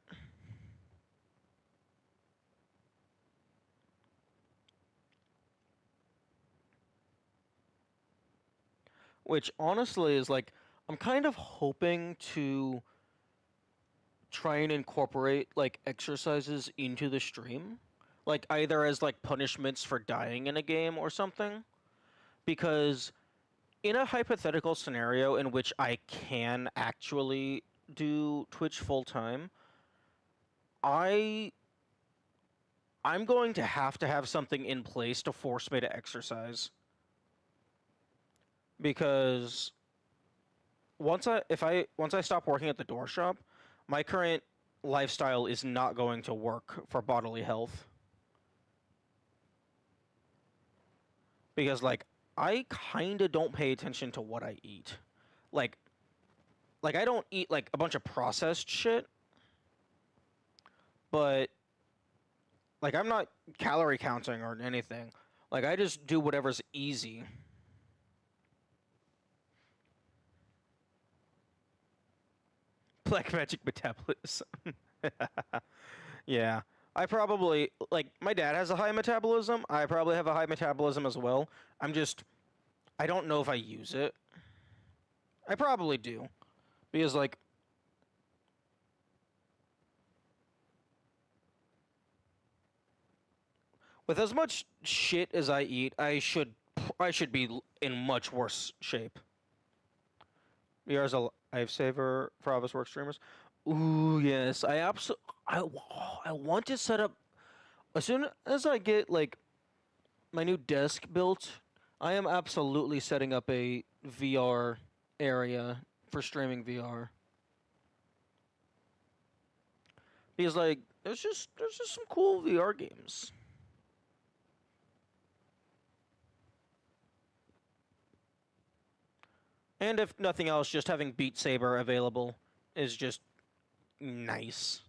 Which honestly is like I'm kind of hoping to try and incorporate like exercises into the stream, like either as like punishments for dying in a game or something, because in a hypothetical scenario in which I can actually do Twitch full time, I I'm going to have something in place to force me to exercise because once I stop working at the door shop, my current lifestyle is not going to work for bodily health because like I kind of don't pay attention to what I eat. Like like I don't eat like a bunch of processed shit, but like I'm not calorie counting or anything. Like I just do whatever's easy. Black magic metabolism. Yeah. I probably like my dad has a high metabolism. I probably have a high metabolism as well. I'm just I don't know if I use it. I probably do because like with as much shit as I eat, I should be in much worse shape. VR's a lifesaver for office work streamers. Ooh, yes. I want to set up as soon as I get like my new desk built. I am absolutely setting up a VR area for streaming VR because like there's just some cool VR games. And if nothing else, just having Beat Saber available is just nice.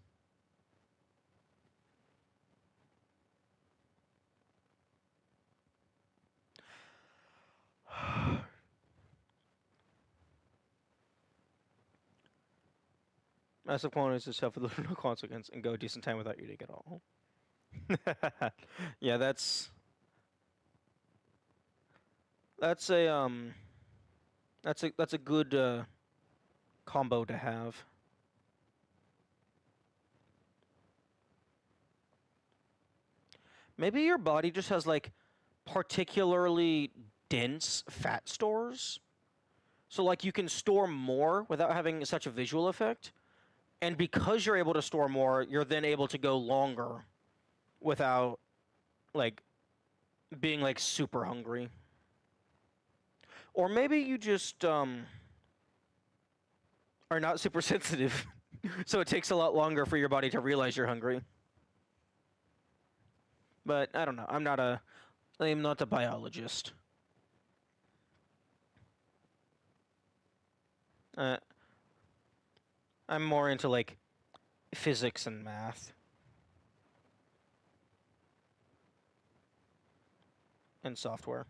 Massive quantities of stuff with little consequence and go a decent time without eating at all. Yeah, that's a that's a good combo to have. Maybe your body just has like particularly dense fat stores. So like you can store more without having such a visual effect. And because you're able to store more, you're then able to go longer without like being like super hungry. Or maybe you just are not super sensitive. So it takes a lot longer for your body to realize you're hungry. But I don't know. I'm not a biologist. Uh, I'm more into like physics and math and software.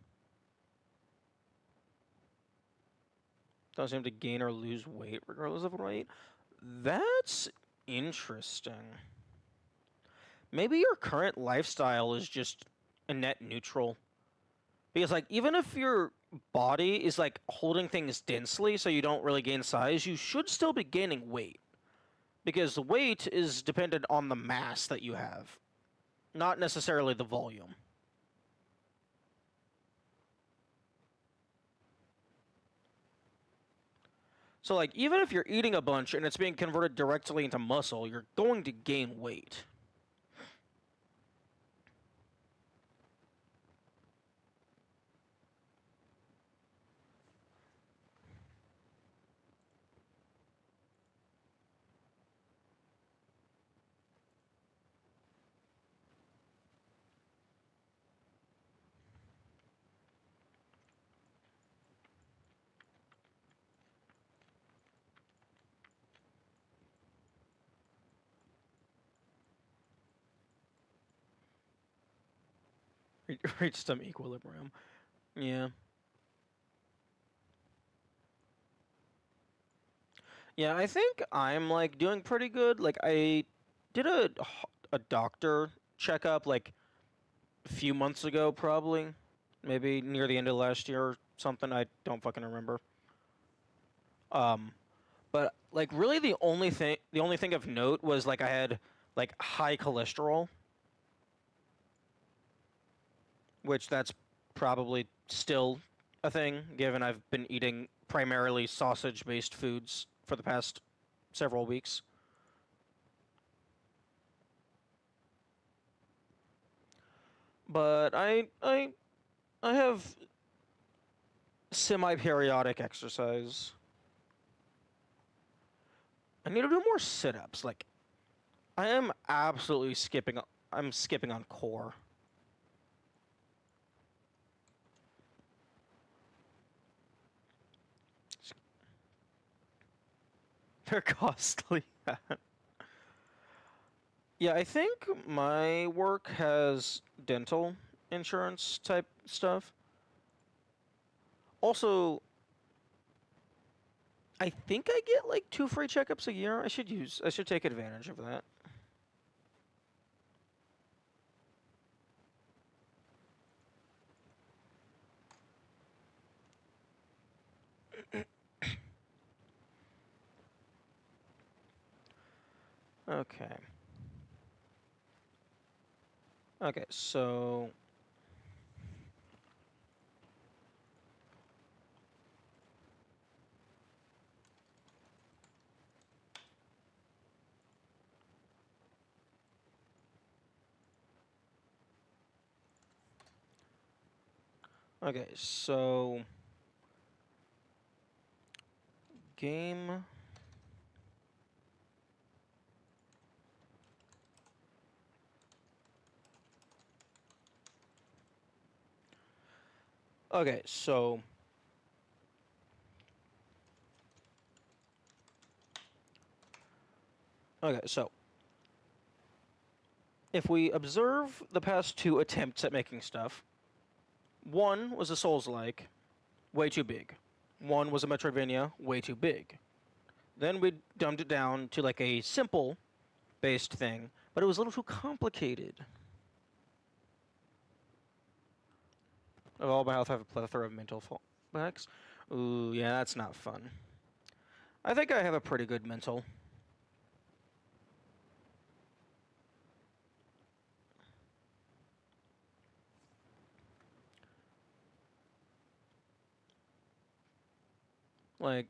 Don't seem to gain or lose weight regardless of weight. That's interesting. Maybe your current lifestyle is just a net neutral. Because like even if your body is like holding things densely so you don't really gain size, you should still be gaining weight. Because the weight is dependent on the mass that you have, not necessarily the volume. So like even if you're eating a bunch and it's being converted directly into muscle, you're going to gain weight. Reach some equilibrium. Yeah. Yeah, I think I'm like doing pretty good. Like I did a doctor checkup like a few months ago probably. Maybe near the end of last year or something. I don't fucking remember. Um but like really the only thing of note was like I had like high cholesterol, which that's probably still a thing given I've been eating primarily sausage-based foods for the past several weeks. But I have semi-periodic exercise. I need to do more sit-ups. Like I am absolutely skipping. I'm skipping on core. They're costly. Yeah, I think my work has dental insurance type stuff. Also, I think I get like 2 free checkups a year. I should take advantage of that. Okay. Okay, so okay, so game. Okay, so Okay, so if we observe the past two attempts at making stuff, one was a Souls-like, way too big. One was a Metroidvania, way too big. Then we dumbed it down to like a simple based thing, but it was a little too complicated. Oh, my health, I have a plethora of mental fallbacks. Ooh, yeah, that's not fun. I think I have a pretty good mental. Like,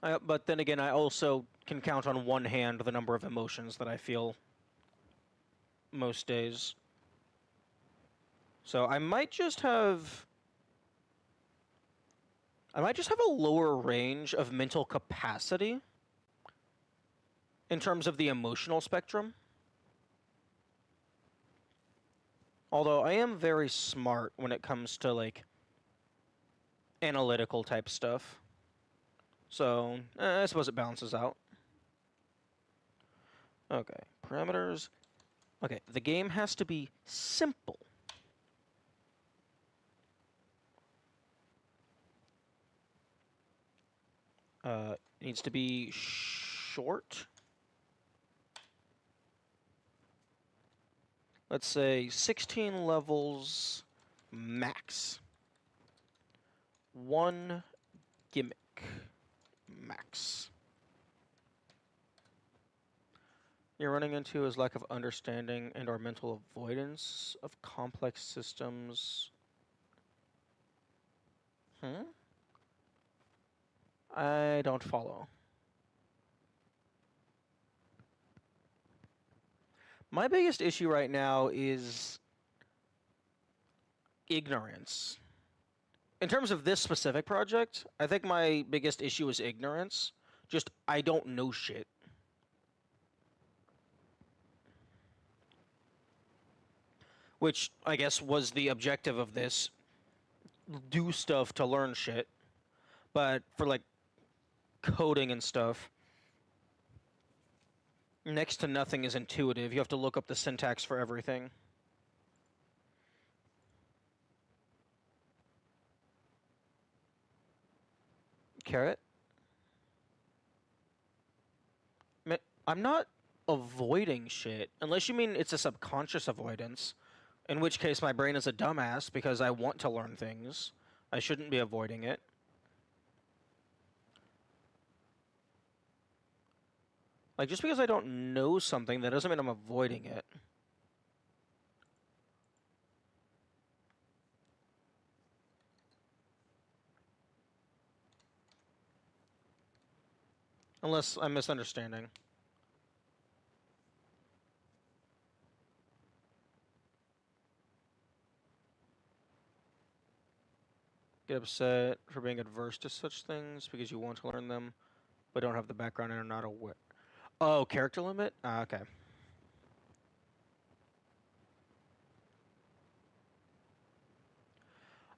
but then again, I also can count on one hand the number of emotions that I feel most days. So I might just have a lower range of mental capacity in terms of the emotional spectrum. Although I am very smart when it comes to like analytical type stuff. So I suppose it balances out. Okay, parameters. Okay, the game has to be simple. It needs to be short. Let's say 16 levels max. One gimmick max. You're running into is lack of understanding and or mental avoidance of complex systems. I don't follow. My biggest issue right now is ignorance. In terms of this specific project, I think my biggest issue is ignorance. Just, I don't know shit. Which, I guess, was the objective of this. Do stuff to learn shit. But for, like, coding and stuff, next to nothing is intuitive. You have to look up the syntax for everything. Carrot? I'm not avoiding shit. Unless you mean it's a subconscious avoidance. In which case my brain is a dumbass because I want to learn things. I shouldn't be avoiding it. Like, just because I don't know something, that doesn't mean I'm avoiding it. Unless I'm misunderstanding. Get upset for being adverse to such things because you want to learn them, but don't have the background and are not aware. Oh, character limit? Okay.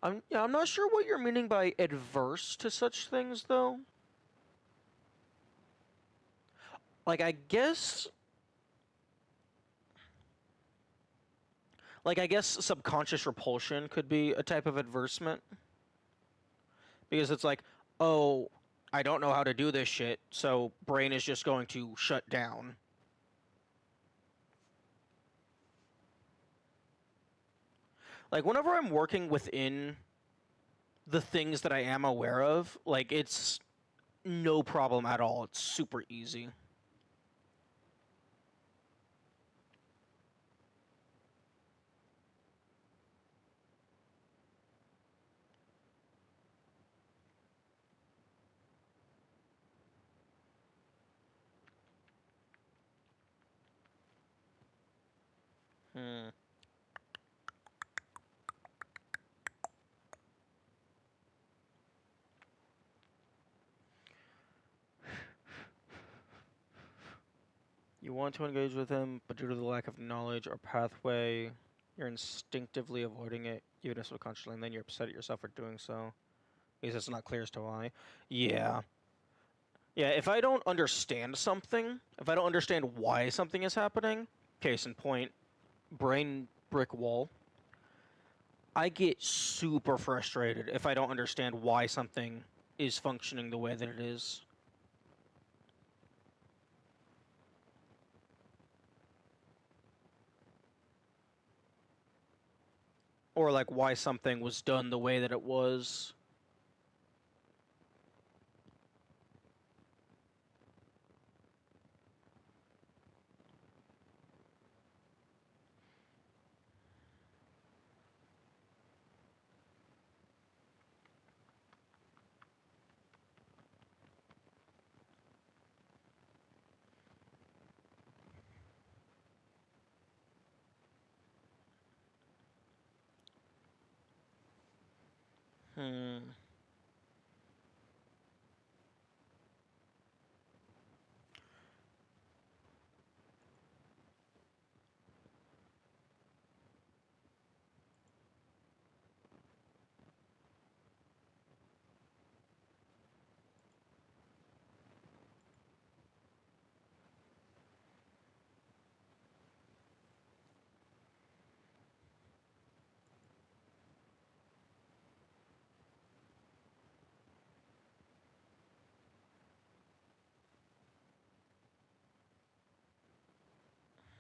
I'm not sure what you're meaning by adverse to such things, though. Like, I guess... Like, I guess subconscious repulsion could be a type of adversement. Because it's like, oh, I don't know how to do this shit, so brain is just going to shut down. Like, whenever I'm working within the things that I am aware of, like, it's no problem at all. It's super easy. Hmm. You want to engage with him, but due to the lack of knowledge or pathway, you're instinctively avoiding it, even if subconsciously, and then you're upset at yourself for doing so. Because it's not clear as to why. Yeah. Yeah, if I don't understand something, if I don't understand why something is happening, case in point, brain brick wall, I get super frustrated if I don't understand why something is functioning the way that it is. Or like why something was done the way that it was. Hmm.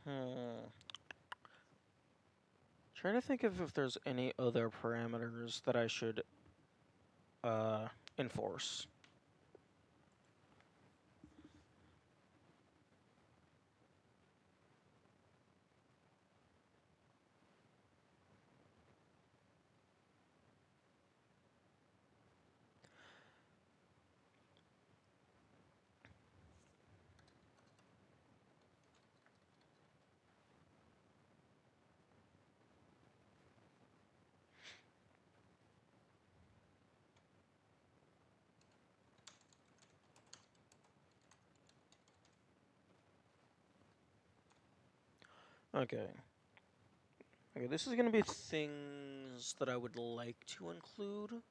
Hmm. Trying to think of if there's any other parameters that I should uh enforce. Okay. Okay, this is gonna be things that I would like to include.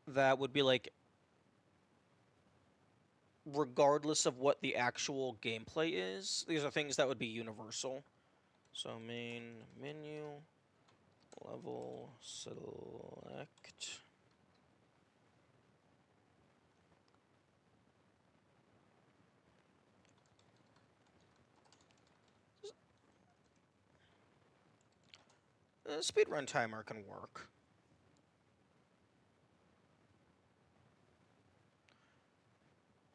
That would be like, regardless of what the actual gameplay is, these are things that would be universal. So main menu, level, select. Speedrun timer can work.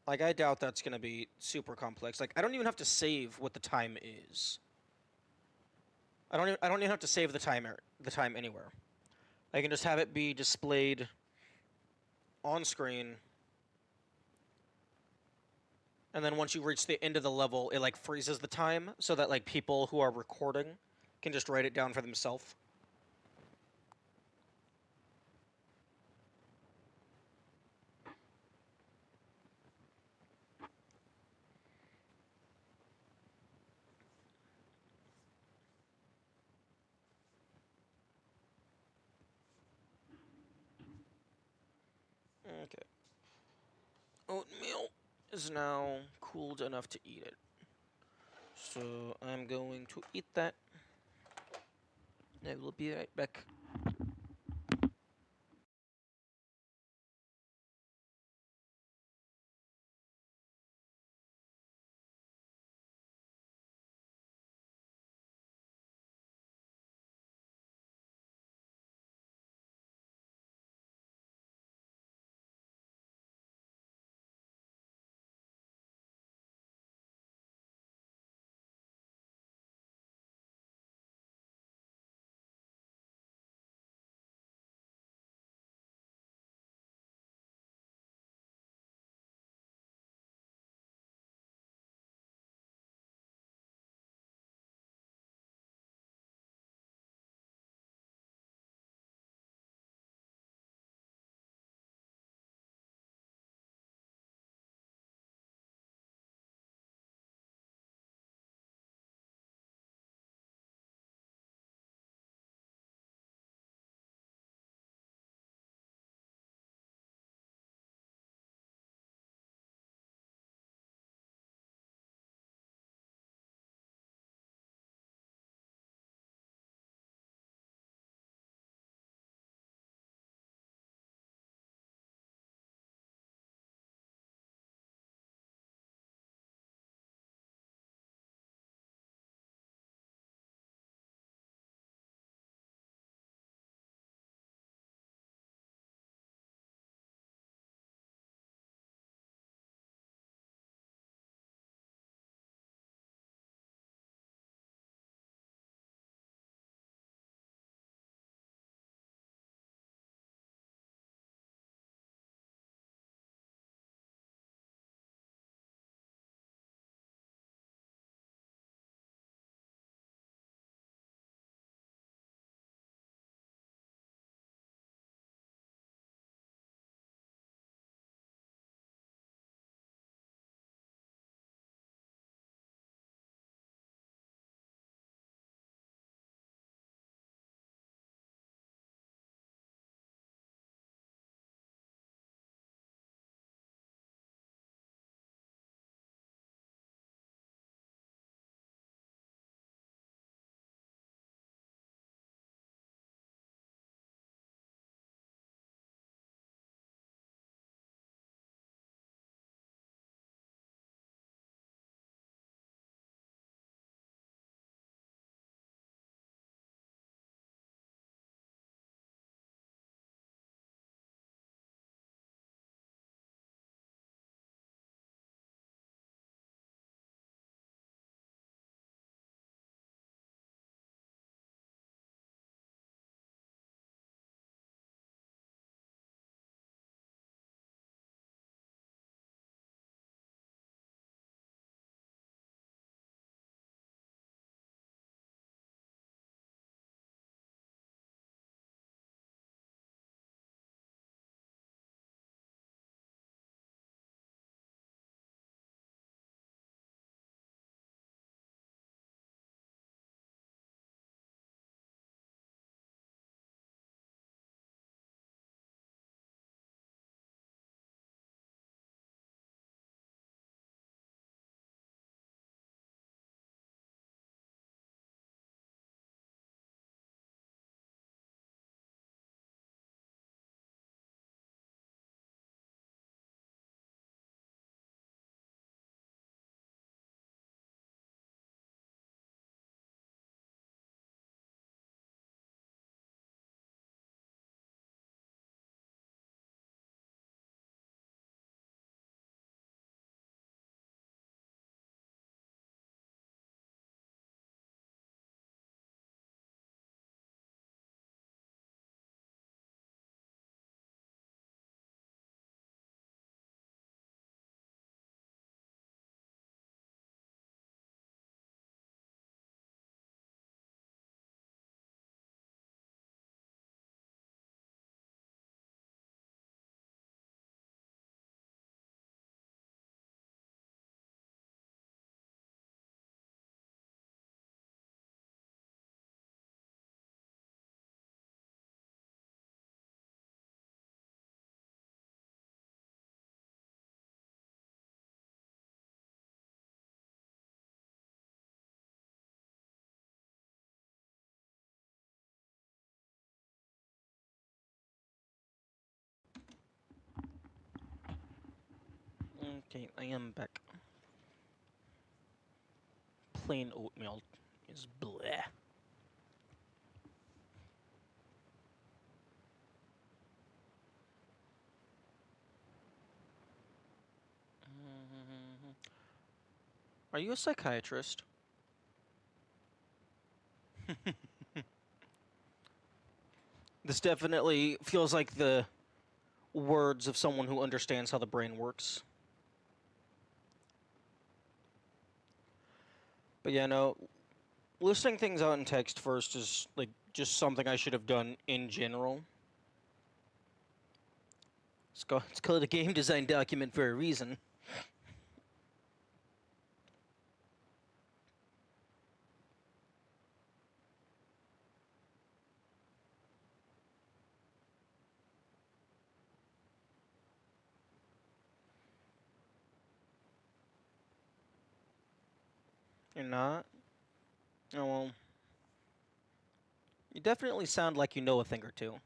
Like, I doubt that's gonna be super complex. Like, I don't even have to save what the time is. I don't even have to save the time anywhere. I can just have it be displayed on screen, and then once you reach the end of the level, it like freezes the time so that like people who are recording can just write it down for themselves. Okay. Oatmeal is now cooled enough to eat it. So I'm going to eat that. I will be right back. Okay, I am back. Plain oatmeal is bleh. Are you a psychiatrist? This definitely feels like the words of someone who understands how the brain works. But yeah, no, listing things out in text first is like just something I should have done in general. It's called a game design document for a reason. You're not? Oh well. You definitely sound like you know a thing or two.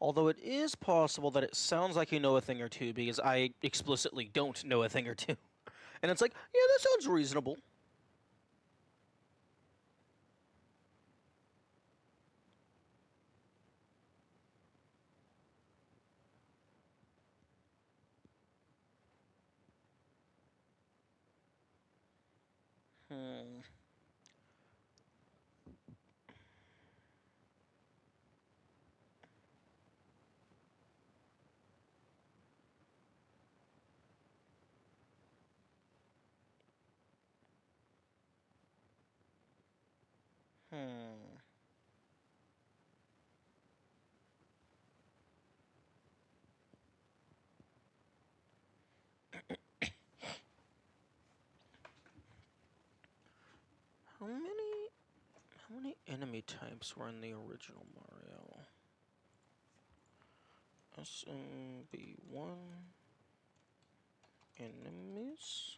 Although it is possible that it sounds like you know a thing or two because I explicitly don't know a thing or two. And it's like, yeah, that sounds reasonable. Hmm. Hmm. How many enemy types were in the original Mario? SMB1 enemies?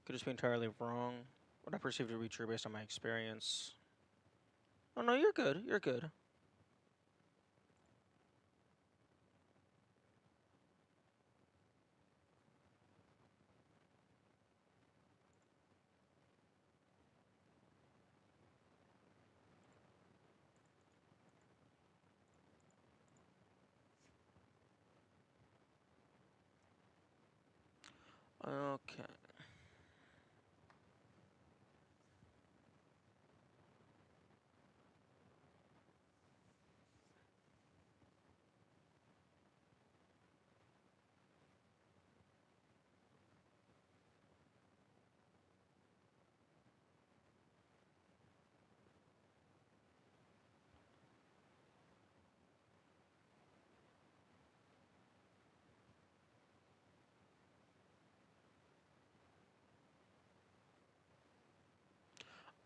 Could just be entirely wrong. What I perceive to be true based on my experience. Oh no, you're good. You're good. Okay.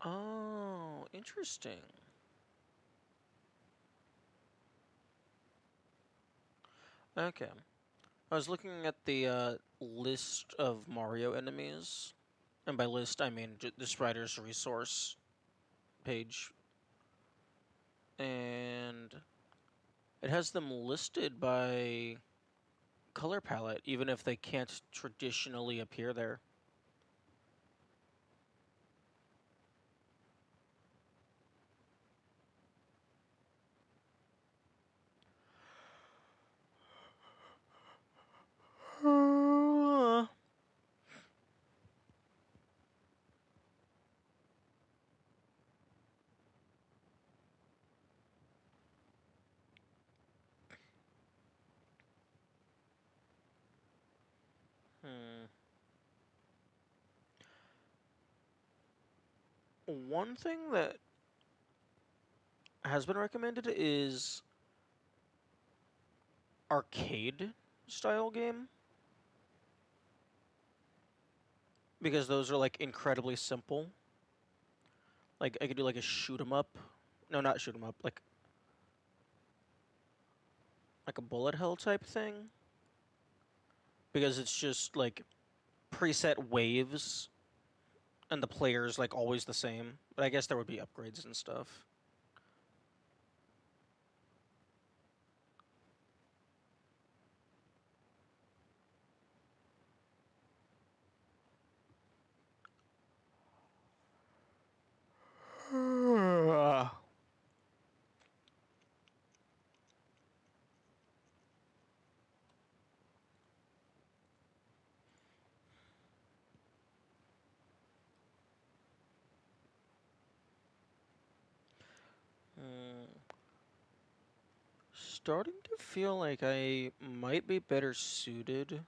Oh, interesting. Okay. I was looking at the list of Mario enemies, and by list I mean this writer's resource page, and it has them listed by color palette, even if they can't traditionally appear there. Hmm. One thing that has been recommended is arcade style game, because those are like incredibly simple. Like I could do like a shoot 'em up. No, not shoot 'em up. Like a bullet hell type thing. because it's just like preset waves and the player's like always the same. But I guess there would be upgrades and stuff. Starting to feel like I might be better suited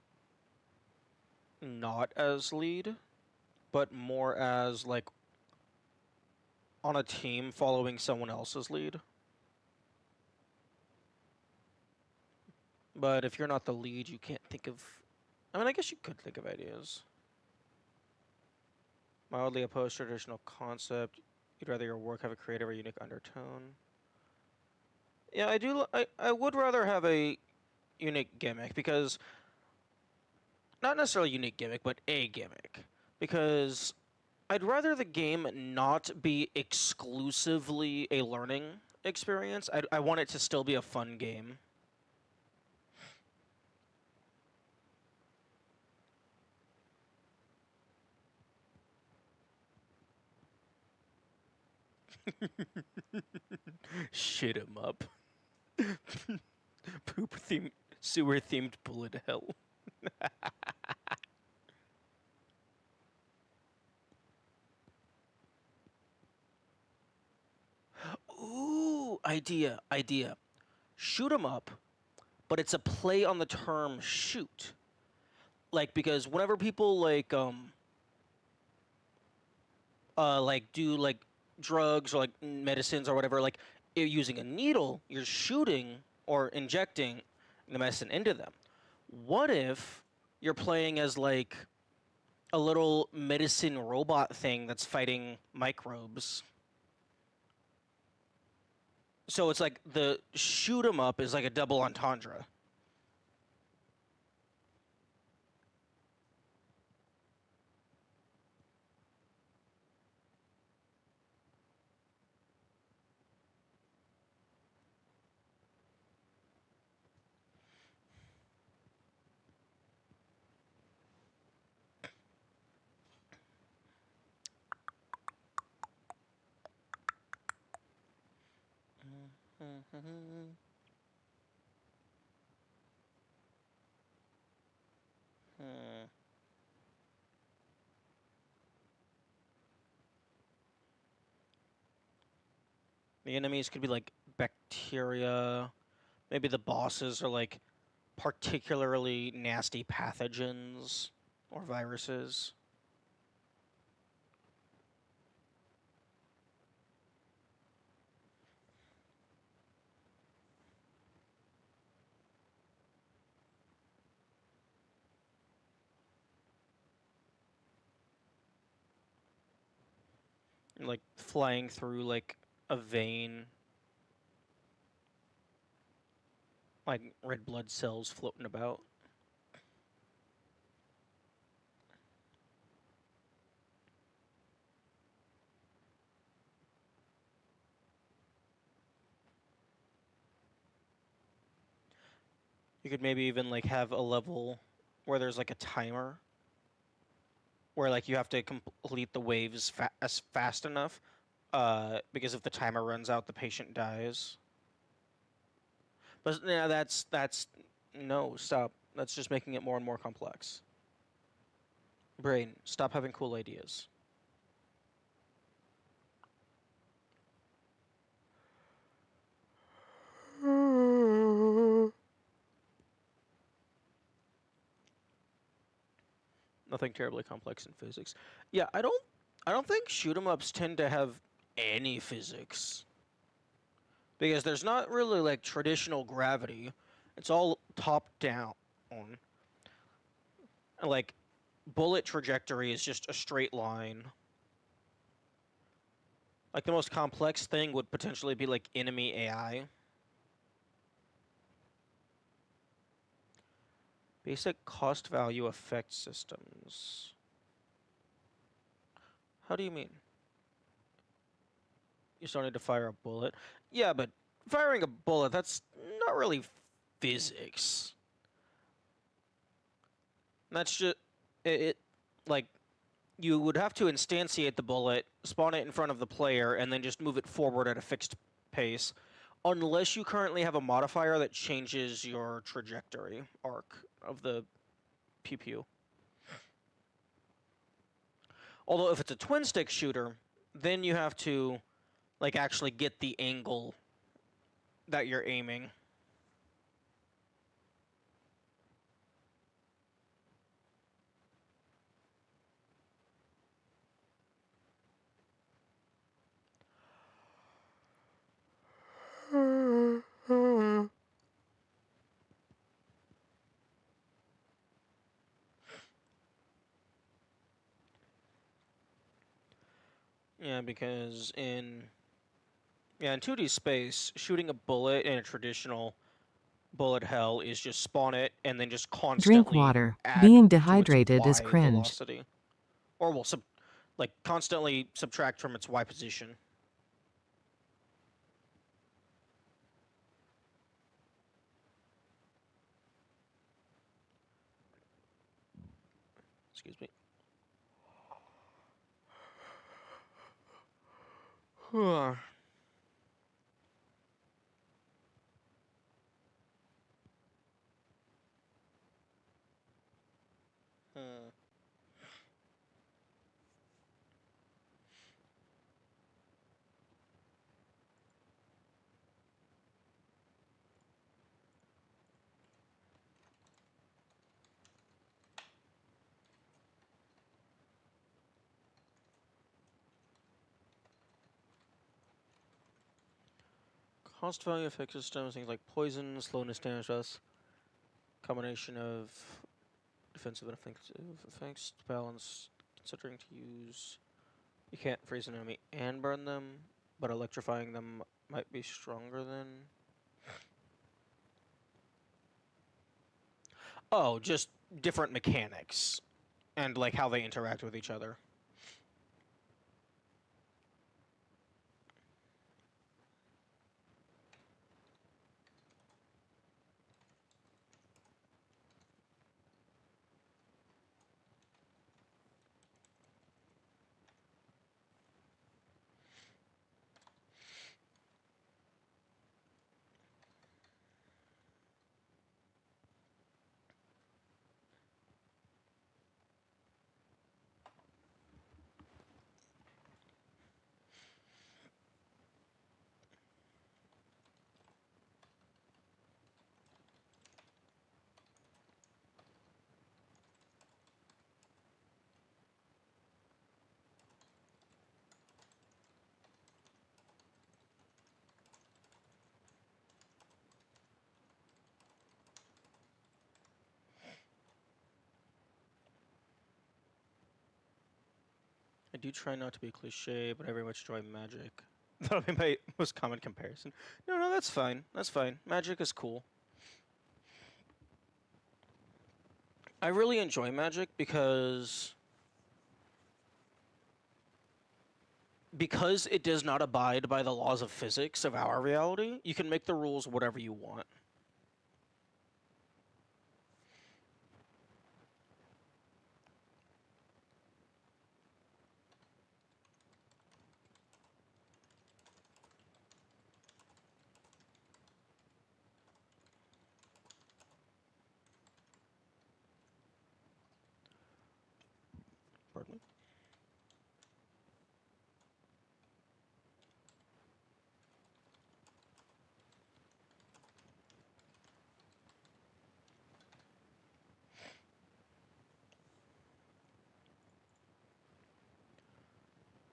not as lead, but more as like on a team following someone else's lead. But if you're not the lead, you can't think of. I mean, I guess you could think of ideas. Mildly opposed to traditional concept. You'd rather your work have a creative or unique undertone. Yeah, I do. I would rather have a unique gimmick because not necessarily unique gimmick, but a gimmick because I'd rather the game not be exclusively a learning experience. I want it to still be a fun game. Shit 'em up. Poop themed, sewer themed bullet hell. Ooh, idea. Shoot 'em up, but it's a play on the term shoot. Like because whenever people like do like drugs or like medicines or whatever, like using a needle, you're shooting or injecting the medicine into them. What if you're playing as like a little medicine robot thing that's fighting microbes? So it's like the shoot 'em up is like a double entendre. The enemies could be like bacteria. Maybe the bosses are like particularly nasty pathogens or viruses. Like flying through like a vein, like red blood cells floating about. You could maybe even like have a level where there's like a timer where like you have to complete the waves as fast enough because if the timer runs out the patient dies. But yeah, that's no, stop. That's just making it more and more complex. Brain, stop having cool ideas. Nothing terribly complex in physics. Yeah, I don't think shoot 'em ups tend to have any physics. Because there's not really like traditional gravity. It's all top down. Like bullet trajectory is just a straight line. Like the most complex thing would potentially be like enemy AI. Basic cost value effect systems. How do you mean? You still need to fire a bullet? Yeah, but firing a bullet, that's not really physics. That's just it like you would have to instantiate the bullet, spawn it in front of the player, and then just move it forward at a fixed pace. Unless you currently have a modifier that changes your trajectory arc of the pew pew. Although if it's a twin stick shooter, then you have to like actually get the angle that you're aiming. Yeah, because in 2D space, shooting a bullet in a traditional bullet hell is just spawn it and then just Drink constantly water. add Being to its dehydrated is Y cringe. velocity. Or will constantly subtract from its Y position. Excuse me. Hmm. Cost value effect systems, things like poison, slowness, damage, us. Combination of defensive and offensive effects to balance, considering to use. You can't freeze an enemy and burn them, but electrifying them might be stronger than. Oh, just different mechanics and like how they interact with each other. I do try not to be cliche, but I very much enjoy magic. That'll be my most common comparison. No, that's fine. That's fine. Magic is cool. I really enjoy magic because it does not abide by the laws of physics of our reality. You can make the rules whatever you want. Pardon me.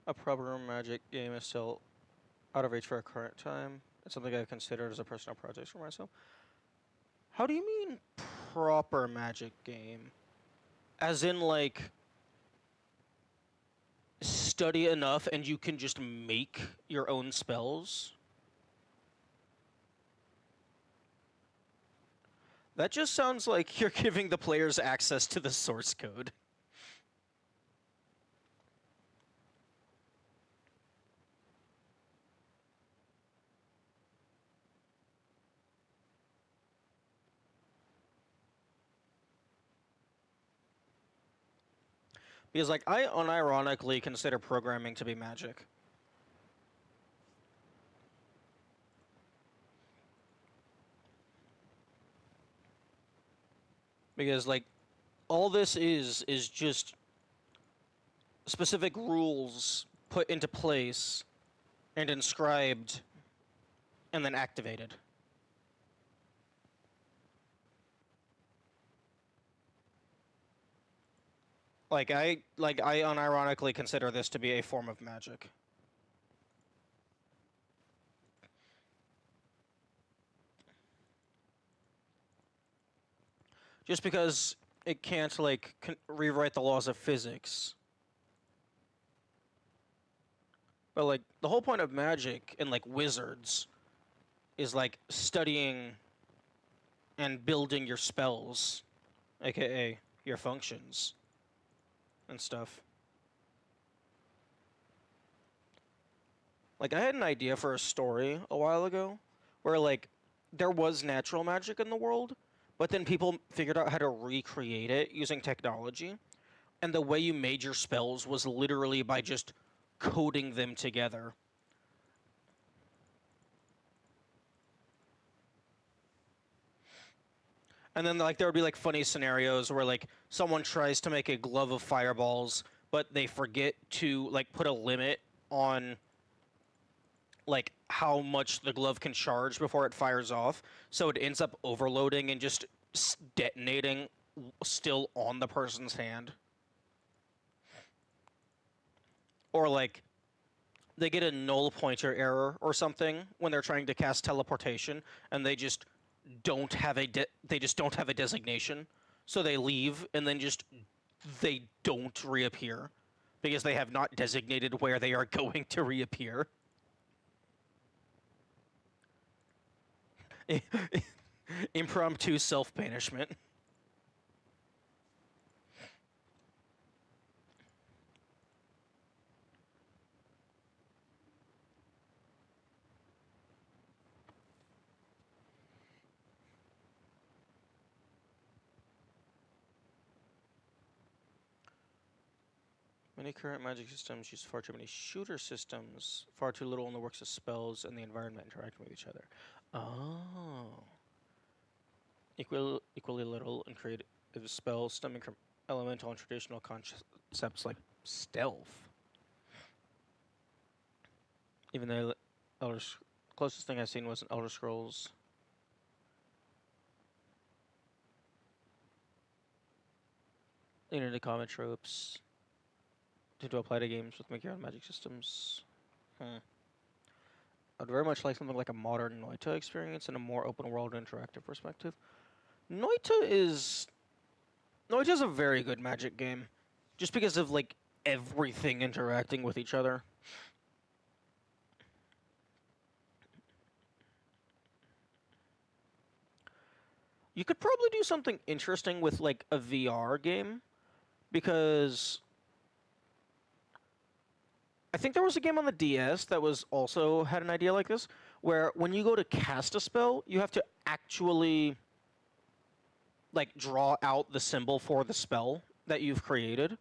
A proper magic game is still out of reach for our current time. It's something I've considered as a personal project for myself. How do you mean proper magic game? As in, like, study enough and you can just make your own spells? That just sounds like you're giving the players access to the source code. Because, like, I unironically consider programming to be magic. Because, like, all this is just specific rules put into place and inscribed and then activated. I unironically consider this to be a form of magic. Just because it can't, like, rewrite the laws of physics. But, like, the whole point of magic and, like, wizards is, like, studying and building your spells, aka your functions and stuff. Like, I had an idea for a story a while ago where, like, there was natural magic in the world, but then people figured out how to recreate it using technology. And the way you made your spells was literally by just coding them together. And then, like, there would be, like, funny scenarios where, like, someone tries to make a glove of fireballs, but they forget to, like, put a limit on, like, how much the glove can charge before it fires off. So it ends up overloading and just detonating still on the person's hand. Or, like, they get a null pointer error or something when they're trying to cast teleportation, and they just don't have a designation, so they leave and then just they don't reappear because they have not designated where they are going to reappear. Impromptu self-banishment. Many current magic systems use far too many shooter systems, far too little in the works of spells and the environment interacting with each other. Oh. Equally little in creative spells stemming from elemental and traditional concepts like stealth. Even though closest thing I've seen was in Elder Scrolls. Lean into common tropes to apply to games with make your own magic systems. I'd very much like something like a modern Noita experience in a more open world interactive perspective. Noita is a very good magic game, just because of, like, everything interacting with each other. You could probably do something interesting with, like, a VR game, because I think there was a game on the DS that was also had an idea like this, where when you go to cast a spell, you have to actually, like, draw out the symbol for the spell that you've created.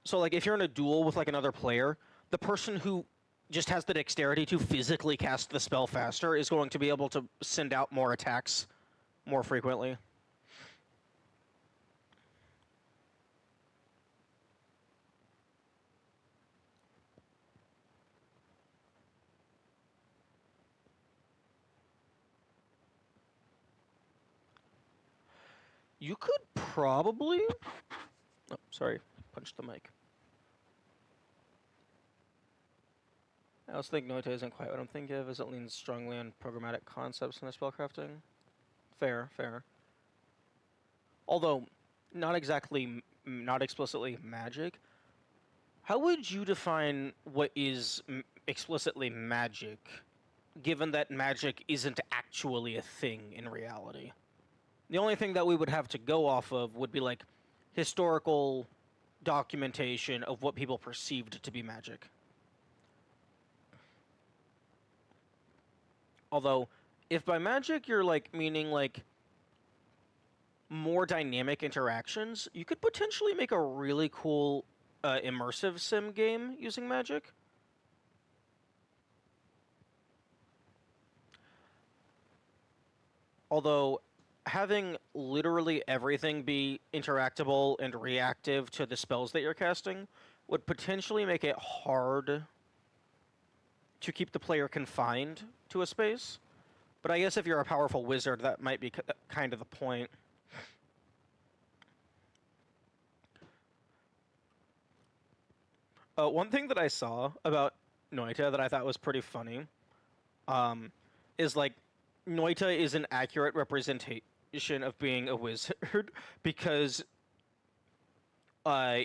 So, like, if you're in a duel with, like, another player, the person who just has the dexterity to physically cast the spell faster is going to be able to send out more attacks more frequently. You could probably... Oh, sorry. Punched the mic. I also think Noita isn't quite what I'm thinking of, as it leans strongly on programmatic concepts in the spellcrafting. Fair, fair. Although, not explicitly magic. How would you define what is explicitly magic, given that magic isn't actually a thing in reality? The only thing that we would have to go off of would be like historical documentation of what people perceived to be magic. Although, if by magic you're like meaning like more dynamic interactions, you could potentially make a really cool immersive sim game using magic. Although having literally everything be interactable and reactive to the spells that you're casting would potentially make it hard to keep the player confined to a space. But I guess if you're a powerful wizard, that might be kind of the point. One thing that I saw about Noita that I thought was pretty funny um, is like Noita is an accurate representation of being a wizard because uh,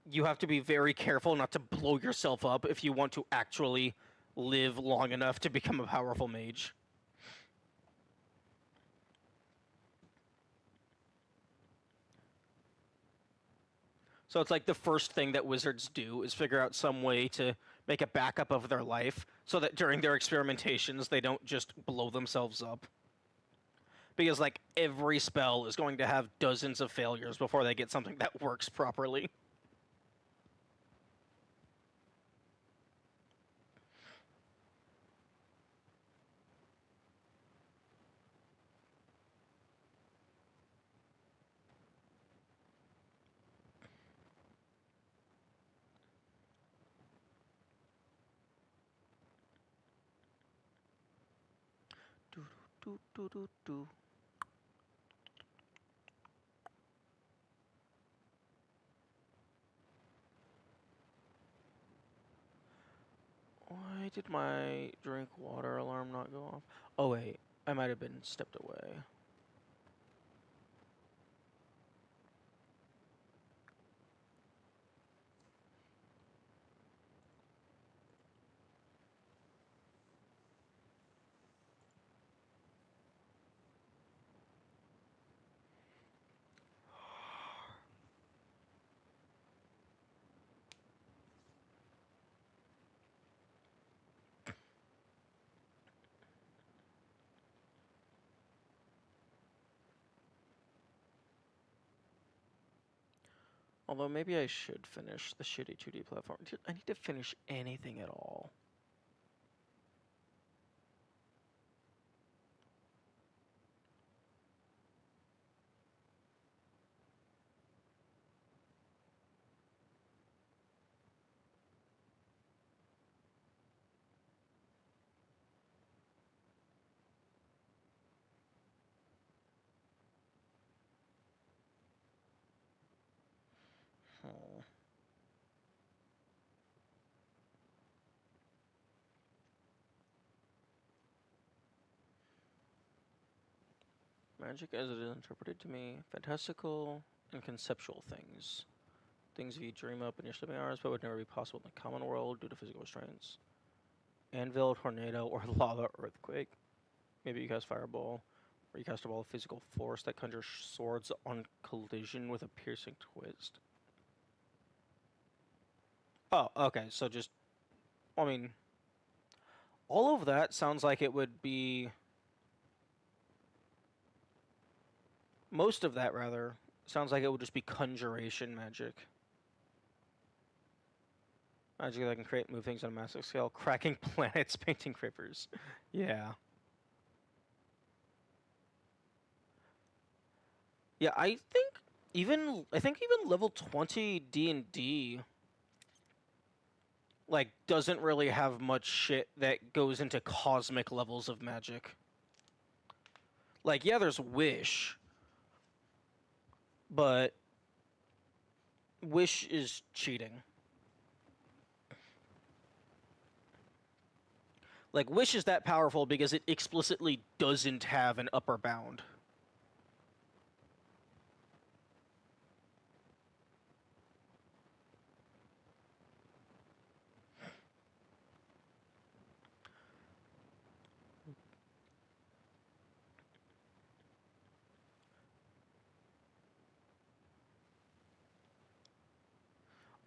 you have to be very careful not to blow yourself up if you want to actually live long enough to become a powerful mage. So it's like the first thing that wizards do is figure out some way to make a backup of their life so that during their experimentations they don't just blow themselves up. Because like every spell is going to have dozens of failures before they get something that works properly. Do, do, do, do, do. Why did my drink water alarm not go off? Oh wait, I might have been stepped away. Although maybe I should finish the shitty 2D platform. Dude, I need to finish anything at all. Oh. Magic as it is interpreted to me, fantastical and conceptual things. Things you dream up in your sleeping hours but would never be possible in the common world due to physical restraints. Anvil, tornado, or lava earthquake. Maybe you cast fireball, or you cast a ball of physical force that conjures swords on collision with a piercing twist. Oh, okay, so just, I mean, all of that sounds like it would be, most of that rather, sounds like it would just be conjuration magic. Magic that can create move things on a massive scale, cracking planets, painting creepers. Yeah. Yeah, I think even level 20 D&D like doesn't really have much shit that goes into cosmic levels of magic. Like yeah, there's wish, but wish is cheating. Like wish is that powerful because it explicitly doesn't have an upper bound.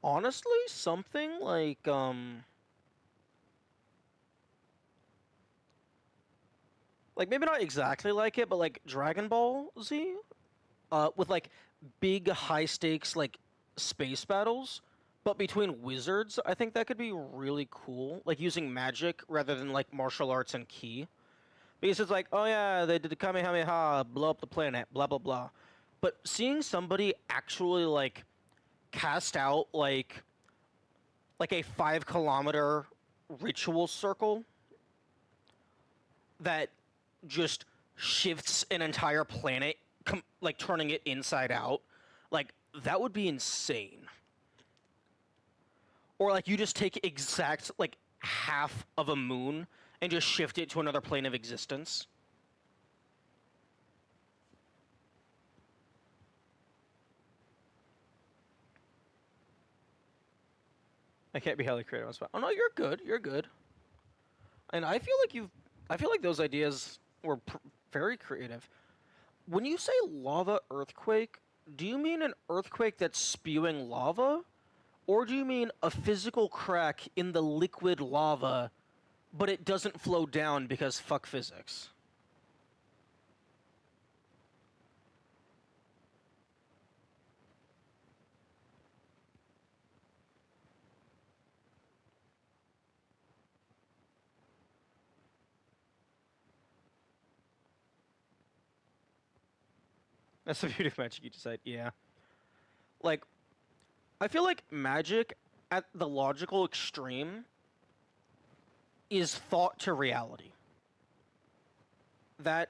Honestly, something like maybe not exactly like it, but like Dragon Ball Z, with like big high stakes like space battles, but between wizards. I think that could be really cool. Like using magic rather than like martial arts and ki. Because it's like, oh yeah, they did the Kamehameha, blow up the planet, blah blah blah. But seeing somebody actually like cast out like a 5 kilometer ritual circle that just shifts an entire planet, like turning it inside out, like that would be insane. Or like you just take exact like half of a moon and just shift it to another plane of existence. I can't be highly creative on the spot. Oh no, you're good. You're good. And I feel like those ideas were very creative. When you say lava earthquake, do you mean an earthquake that's spewing lava? Or do you mean a physical crack in the liquid lava, but it doesn't flow down because fuck physics? That's the beauty of magic, you decide. Yeah. Like, I feel like magic at the logical extreme is thought to reality. That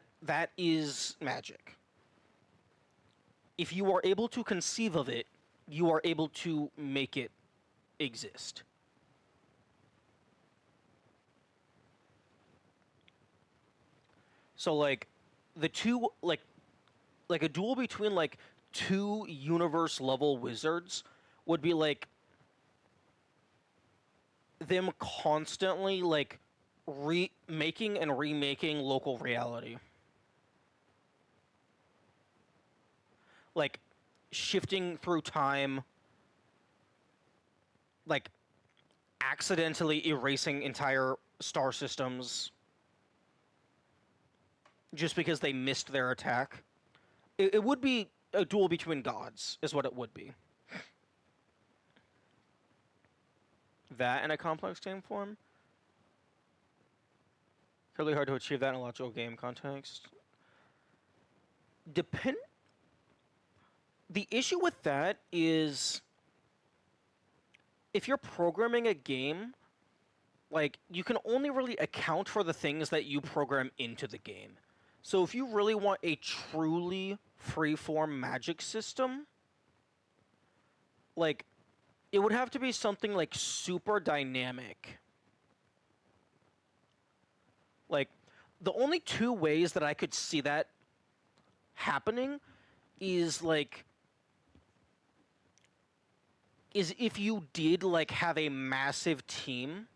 is magic. If you are able to conceive of it, you are able to make it exist. So like the two like a duel between like two universe level wizards would be like them constantly like remaking and remaking local reality. Like shifting through time, like accidentally erasing entire star systems just because they missed their attack. It would be a duel between gods, is what it would be. That in a complex game form? Really hard to achieve that in a logical game context. Depend. The issue with that is if you're programming a game, like you can only really account for the things that you program into the game. So if you really want a truly freeform magic system, like it would have to be something like super dynamic. Like the only two ways that I could see that happening is like is if you did like have a massive team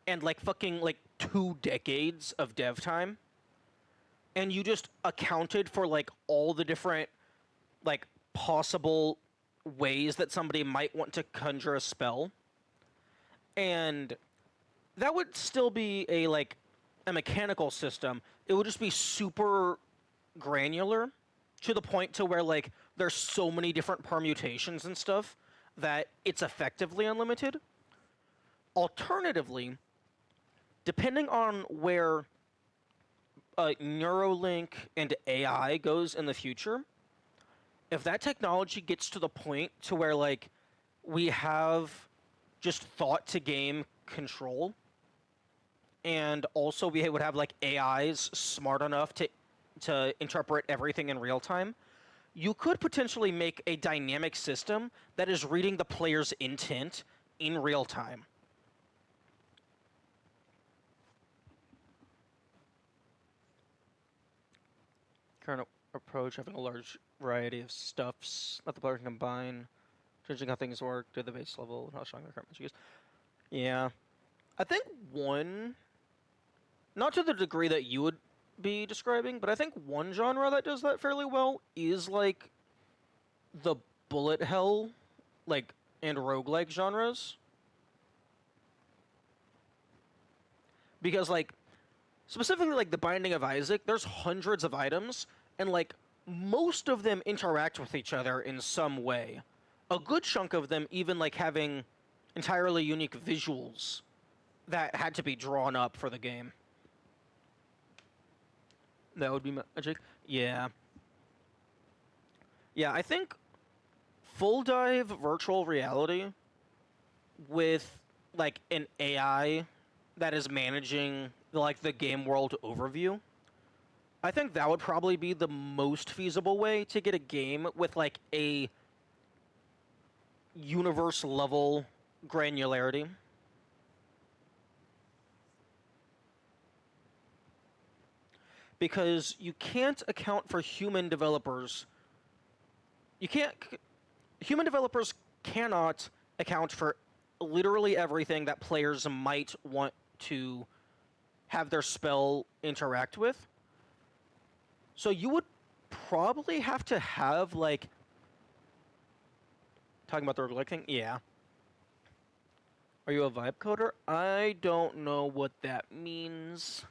and like fucking like 2 decades of dev time and you just accounted for like all the different like possible ways that somebody might want to conjure a spell, and that would still be a like a mechanical system. It would just be super granular to the point to where like there's so many different permutations and stuff that it's effectively unlimited. Alternatively, depending on where Neuralink and AI goes in the future, if that technology gets to the point to where like we have just thought to game control, and also we would have like AIs smart enough to interpret everything in real time, you could potentially make a dynamic system that is reading the player's intent in real time. Current approach having a large variety of stuffs that the player can combine, changing how things work to the base level and how strong the current magic is. Yeah, I think one, not to the degree that you would be describing, but I think one genre that does that fairly well is like the bullet hell, like and roguelike genres. Because, like, specifically, like, the Binding of Isaac, there's hundreds of items, and, like, most of them interact with each other in some way. A good chunk of them even, like, having entirely unique visuals that had to be drawn up for the game. That would be magic. Yeah. Yeah, I think full dive virtual reality with like an AI that is managing like the game world overview. I think that would probably be the most feasible way to get a game with like a universe level granularity. Because you can't account for human developers. You can't. Human developers cannot account for literally everything that players might want to have their spell interact with. So you would probably have to have like talking about the roguelike thing. Yeah. Are you a vibe coder? I don't know what that means.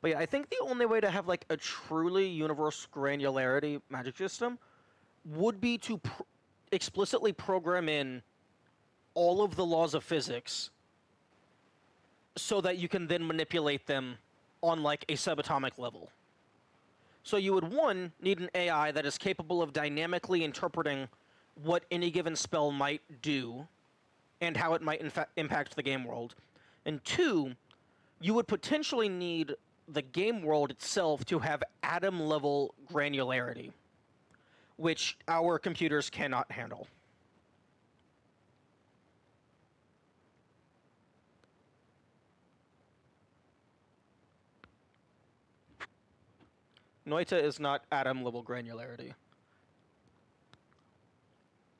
But yeah, I think the only way to have like a truly universe granularity magic system would be to explicitly program in all of the laws of physics so that you can then manipulate them on like a subatomic level. So you would, one, need an AI that is capable of dynamically interpreting what any given spell might do and how it might impact the game world. And two, you would potentially need the game world itself to have atom level granularity, which our computers cannot handle. Noita is not atom level granularity.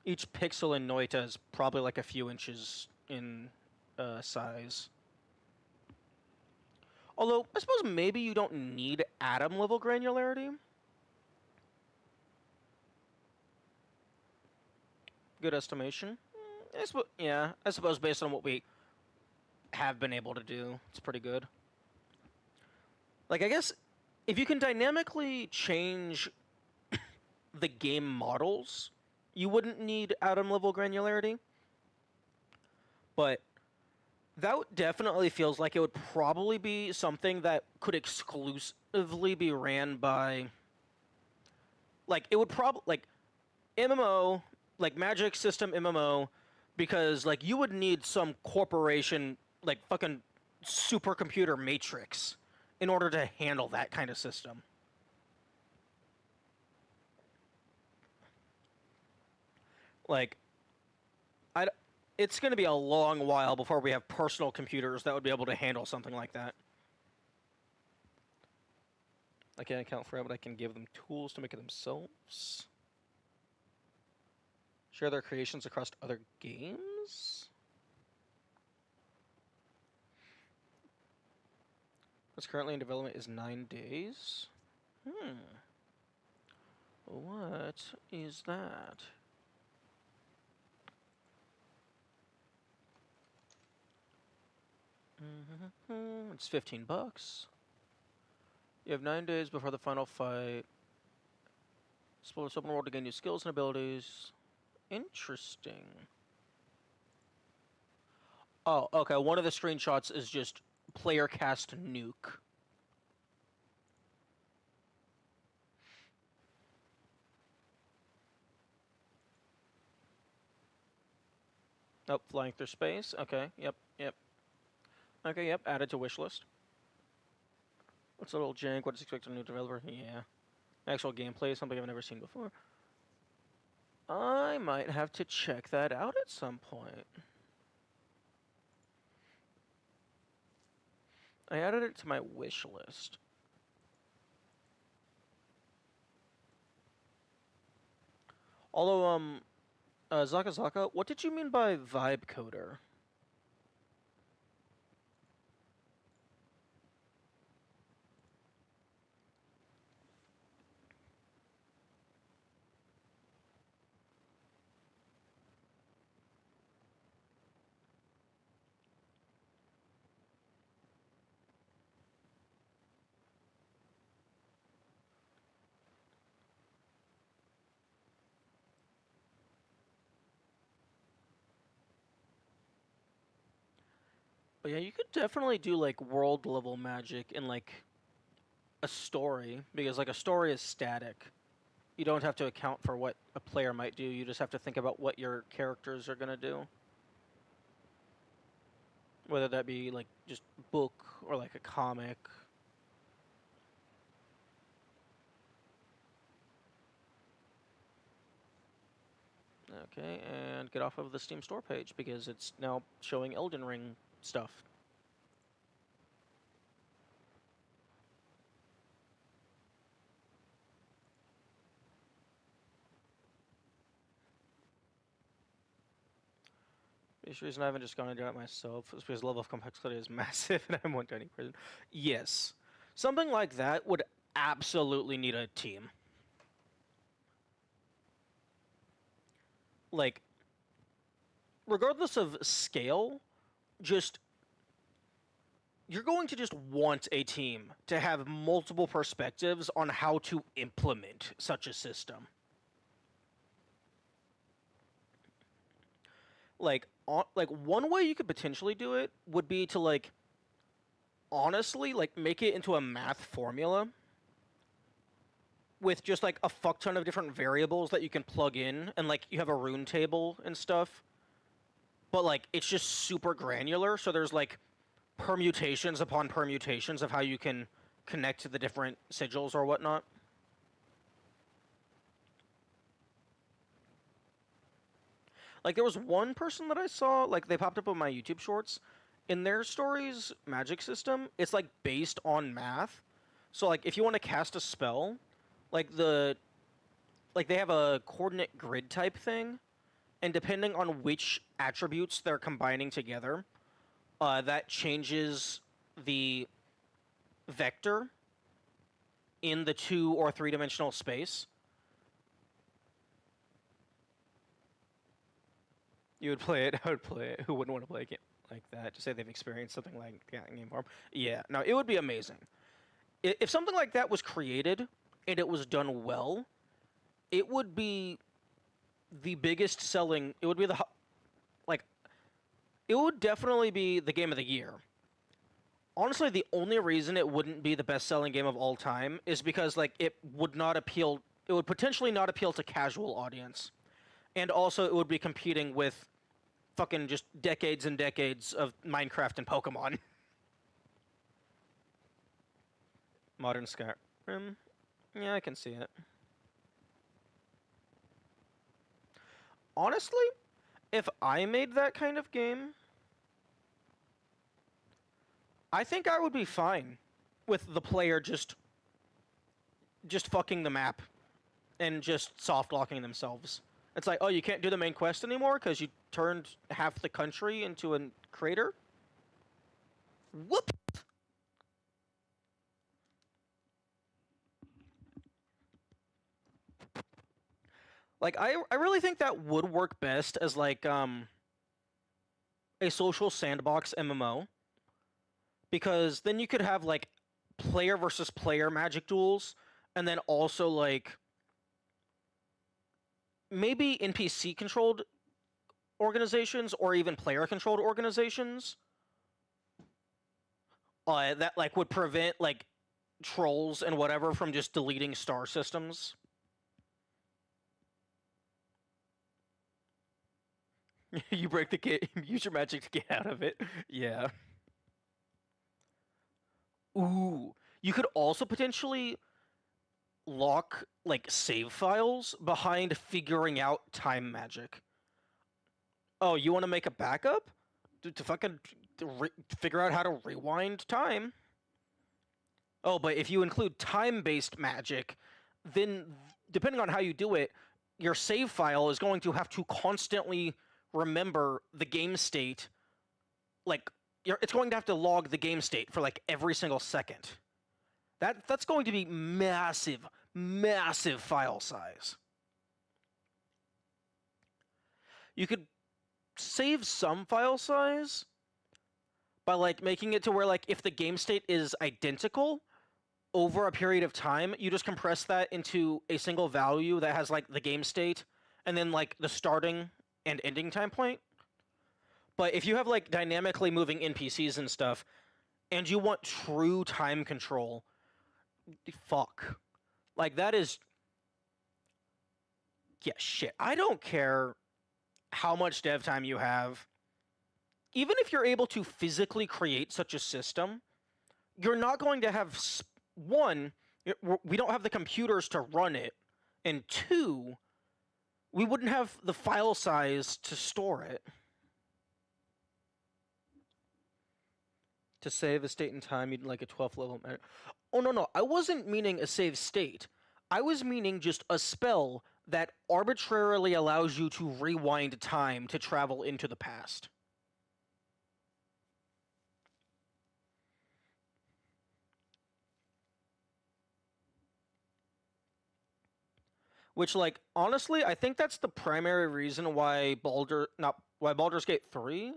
Each pixel in Noita is probably like a few inches in size. Although, I suppose maybe you don't need atom level granularity. Good estimation. Yeah, I suppose based on what we have been able to do, it's pretty good. Like, I guess if you can dynamically change the game models, you wouldn't need atom level granularity. But that definitely feels like it would probably be something that could exclusively be ran by. Like, it would probably. Like, MMO, like Magic System MMO, because, like, you would need some corporation, like, fucking supercomputer matrix in order to handle that kind of system. Like, I, it's going to be a long while before we have personal computers that would be able to handle something like that. I can't account for it, but I can give them tools to make it themselves. Share their creations across other games? What's currently in development is 9 days. What is that? It's $15. You have 9 days before the final fight. Explore this open world to gain new skills and abilities. Interesting. Oh, okay. One of the screenshots is just player cast nuke. Oh, flying through space. Okay, yep. Okay, yep, added to wishlist. What's a little jank? What is expected of a new developer? Yeah. Actual gameplay is something I've never seen before. I might have to check that out at some point. I added it to my wish list. Although, Zaka Zaka, what did you mean by vibe coder? But yeah, you could definitely do like world level magic in like a story, because like a story is static. You don't have to account for what a player might do. You just have to think about what your characters are gonna do. Whether that be like just book or like a comic. Okay, and get off of the Steam store page because it's now showing Elden Ring stuff. The reason I haven't just gone and done it myself is because the level of complexity is massive and I won't do any prison. Yes. Something like that would absolutely need a team. Like, regardless of scale, just you're going to just want a team to have multiple perspectives on how to implement such a system. Like one way you could potentially do it would be to like honestly like make it into a math formula with just like a fuck ton of different variables that you can plug in, and like you have a rune table and stuff, but like it's just super granular, so there's like permutations upon permutations of how you can connect to the different sigils or whatnot. Like there was one person that I saw, like they popped up on my YouTube shorts. In their story's magic system, it's like based on math. So like if you want to cast a spell, like they have a coordinate grid type thing, and depending on which attributes they're combining together, that changes the vector in the 2 or 3-dimensional space. You would play it. I would play it. Who wouldn't want to play a game like that? To say they've experienced something like that in game form. Yeah, no, it would be amazing. If something like that was created and it was done well, it would be the biggest selling. It would be like it would definitely be the game of the year. Honestly, the only reason it wouldn't be the best-selling game of all time is because like it would not appeal. It would potentially not appeal to casual audience, and also it would be competing with fucking just decades and decades of Minecraft and Pokemon. Modern Skyrim. Yeah, I can see it. Honestly, if I made that kind of game, I think I would be fine with the player just fucking the map and just soft locking themselves. It's like, oh, you can't do the main quest anymore because you turned half the country into a crater? Whoop! Like, I really think that would work best as, like, a social sandbox MMO. Because then you could have, like, player versus player magic duels, and then also, like, maybe NPC-controlled organizations or even player-controlled organizations that like would prevent like trolls and whatever from just deleting star systems. You break the game, use your magic to get out of it. Yeah. Ooh, you could also potentially lock like save files behind figuring out time magic. Oh, you want to make a backup to fucking figure out how to rewind time? Oh, but if you include time-based magic, then depending on how you do it, your save file is going to have to constantly remember the game state. Like, it's going to have to log the game state for like every single second. That's going to be massive, massive file size. You could save some file size by like making it to where like if the game state is identical over a period of time, you just compress that into a single value that has like the game state and then like the starting and ending time point. But if you have like dynamically moving NPCs and stuff, and you want true time control, fuck. Like that is, yeah, shit. I don't care how much dev time you have. Even if you're able to physically create such a system, you're not going to have one. We don't have the computers to run it, and two, we wouldn't have the file size to store it. To save a state in time, you'd like a 12th level. Oh, no. I wasn't meaning a save state. I was meaning just a spell that arbitrarily allows you to rewind time to travel into the past. Which, like, honestly, I think that's the primary reason why Baldur's Gate 3,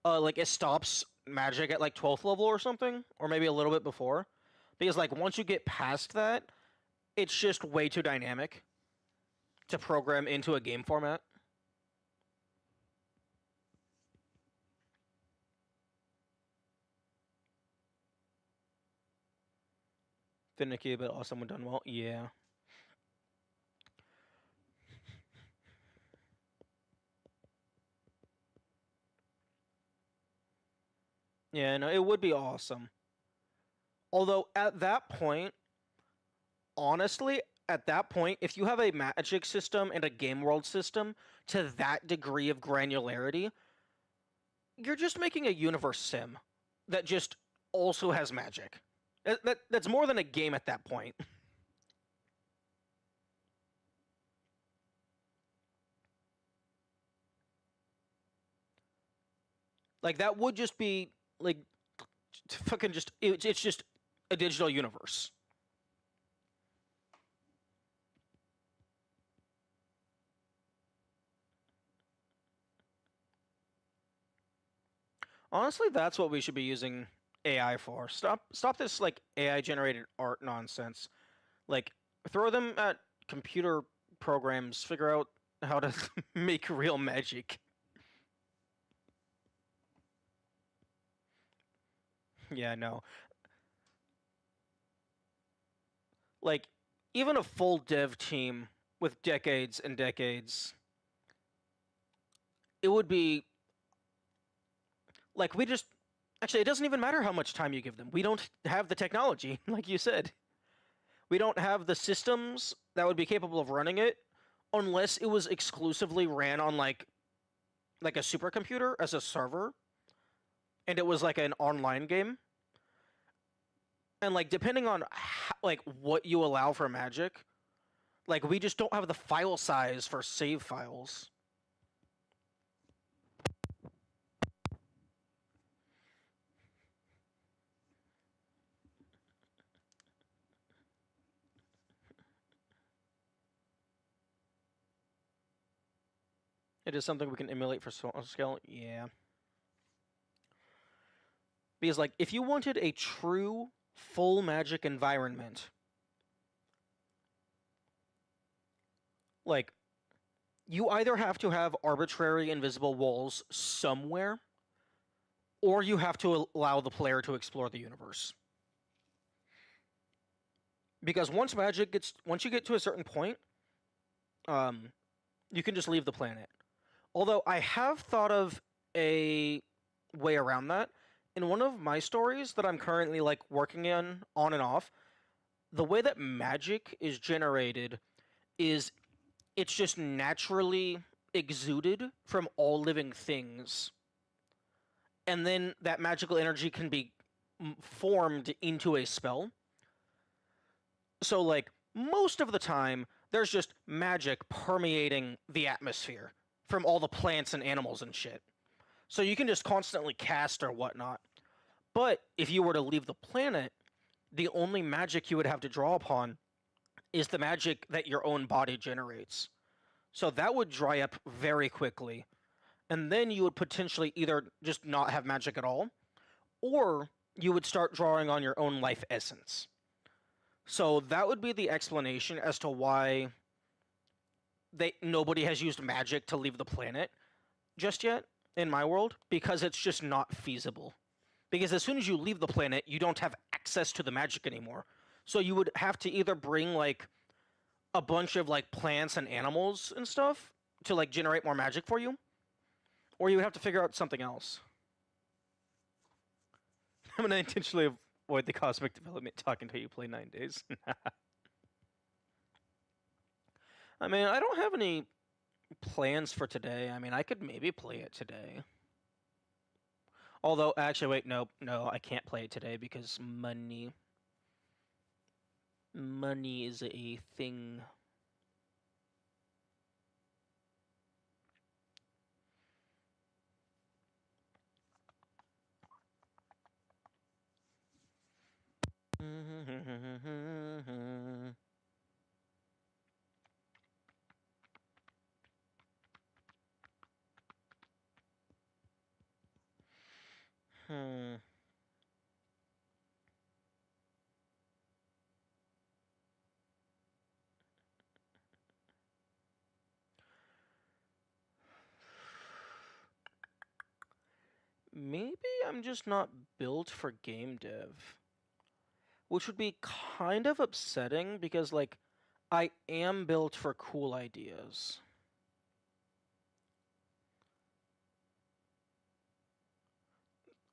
like, it stops magic at, like, 12th level or something, or maybe a little bit before. Because, like, once you get past that, it's just way too dynamic to program into a game format. Finicky, but awesome when done well. Yeah. Yeah, no, it would be awesome. Although, at that point, honestly, at that point, if you have a magic system and a game world system to that degree of granularity, you're just making a universe sim that just also has magic. That's more than a game at that point. Like that would just be like fucking just it's just a digital universe. Honestly, that's what we should be using AI for. Stop this like AI generated art nonsense. Like throw them at computer programs, figure out how to make real magic. Yeah, no. Like even a full dev team with decades and decades, it would be like we just actually it doesn't even matter how much time you give them. We don't have the technology, like you said. We don't have the systems that would be capable of running it unless it was exclusively ran on like a supercomputer as a server and it was like an online game. And like depending on how, like what you allow for magic, like we just don't have the file size for save files. It is something we can emulate for scale. Yeah. Because like if you wanted a true full magic environment, like you either have to have arbitrary invisible walls somewhere or you have to allow the player to explore the universe. Because once you get to a certain point, you can just leave the planet. Although I have thought of a way around that. In one of my stories that I'm currently like working on and off, the way that magic is generated is it's just naturally exuded from all living things. And then that magical energy can be formed into a spell. So like most of the time there's just magic permeating the atmosphere from all the plants and animals and shit. So you can just constantly cast or whatnot. But if you were to leave the planet, the only magic you would have to draw upon is the magic that your own body generates. So that would dry up very quickly. And then you would potentially either just not have magic at all, or you would start drawing on your own life essence. So that would be the explanation as to why nobody has used magic to leave the planet just yet. in my world because it's just not feasible. Because as soon as you leave the planet, you don't have access to the magic anymore. So you would have to either bring like a bunch of like plants and animals and stuff to like generate more magic for you, or you would have to figure out something else. I'm gonna intentionally avoid the cosmic development talk until you play 9 days. I mean, I don't have any plans for today. I mean, I could maybe play it today. Although, actually, wait, no, I can't play it today because money. Money is a thing. Hmm. Maybe I'm just not built for game dev. Which would be kind of upsetting because, like, I am built for cool ideas.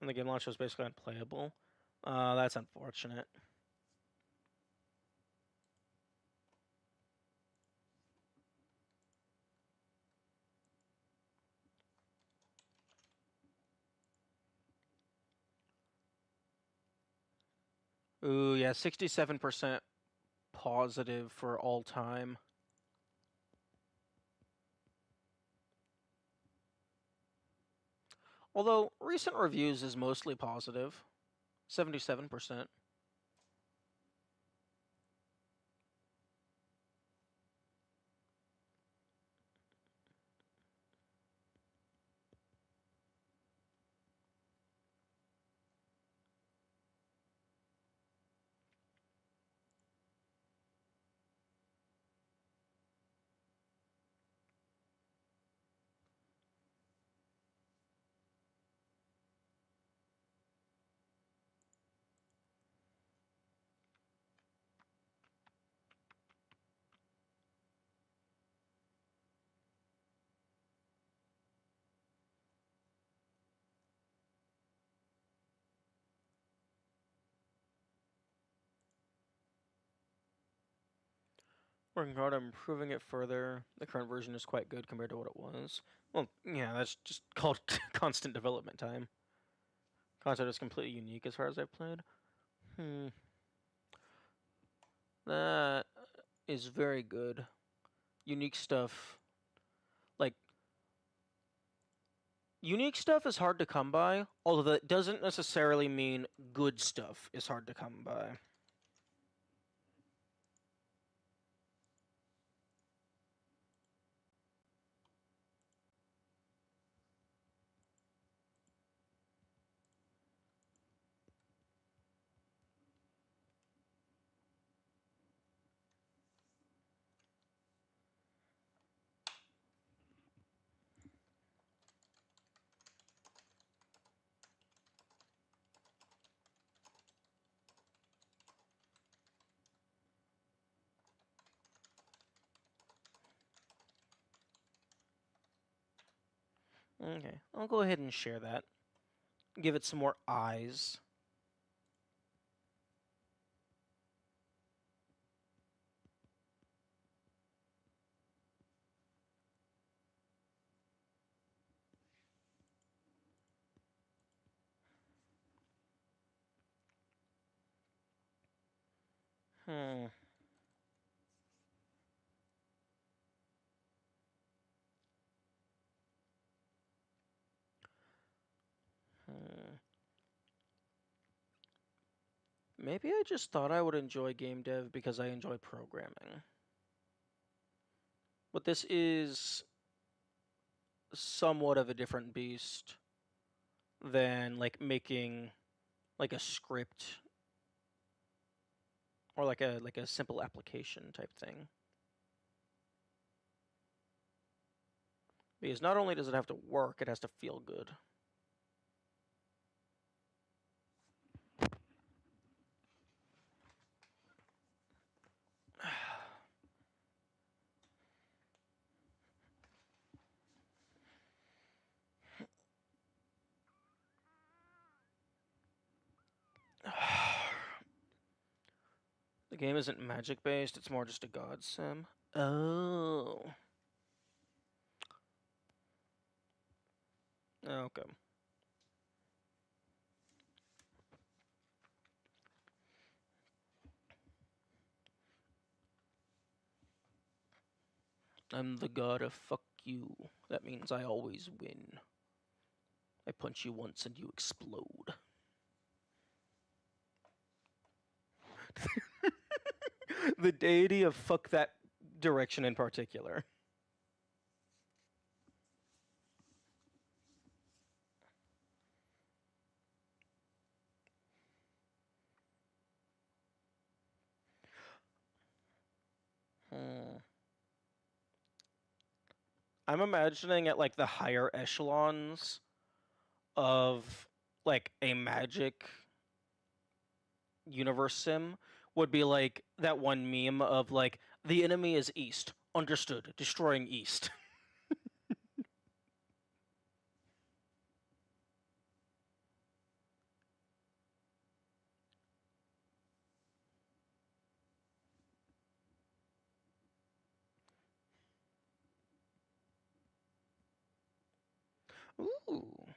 And the game launch was basically unplayable. That's unfortunate. Ooh, yeah, 67% positive for all time. Although recent reviews is mostly positive, 77%. Working hard on improving it further. The current version is quite good compared to what it was. Well, yeah, that's just called constant development time. Concept is completely unique as far as I've played. That is very good. Unique stuff. Like, unique stuff is hard to come by, although that doesn't necessarily mean good stuff is hard to come by. Okay, I'll go ahead and share that. Give it some more eyes. Hmm. Hmm. Maybe I just thought I would enjoy game dev because I enjoy programming. But this is somewhat of a different beast than like making like a script or like a simple application type thing. Because not only does it have to work, it has to feel good. The game isn't magic based, it's more just a god sim. Oh. Okay. I'm the god of fuck you. That means I always win. I punch you once and you explode. The deity of fuck that direction in particular. I'm imagining at like the higher echelons of like a magic universe sim would be like that one meme of like the enemy is east. Understood. Destroying east. Ooh.